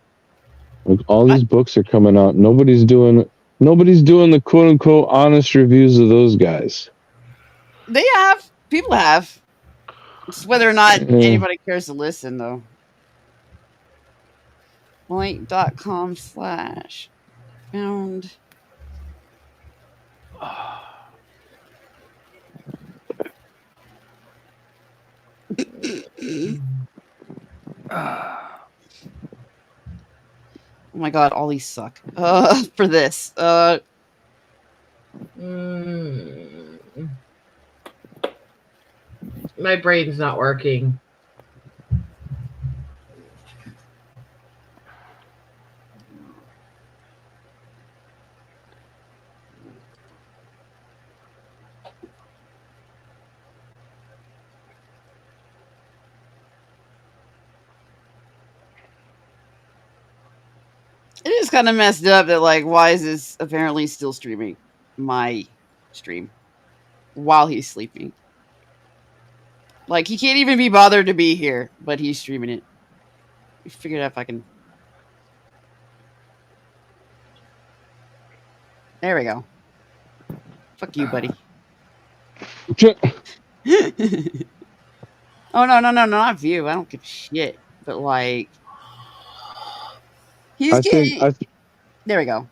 Like, all these books are coming out. Nobody's doing the quote unquote honest reviews of those guys. They have. People have. It's whether or not anybody cares to listen, though. Blank.com/found. Oh my god, all these suck. For this. My brain's not working. It is kind of messed up that, like, Wise is apparently still streaming my stream while he's sleeping. Like, he can't even be bothered to be here, but he's streaming it. We figured out if I can. There we go. Fuck you, buddy. Oh, no, not view. I don't give a shit. But, like, he's getting. There we go.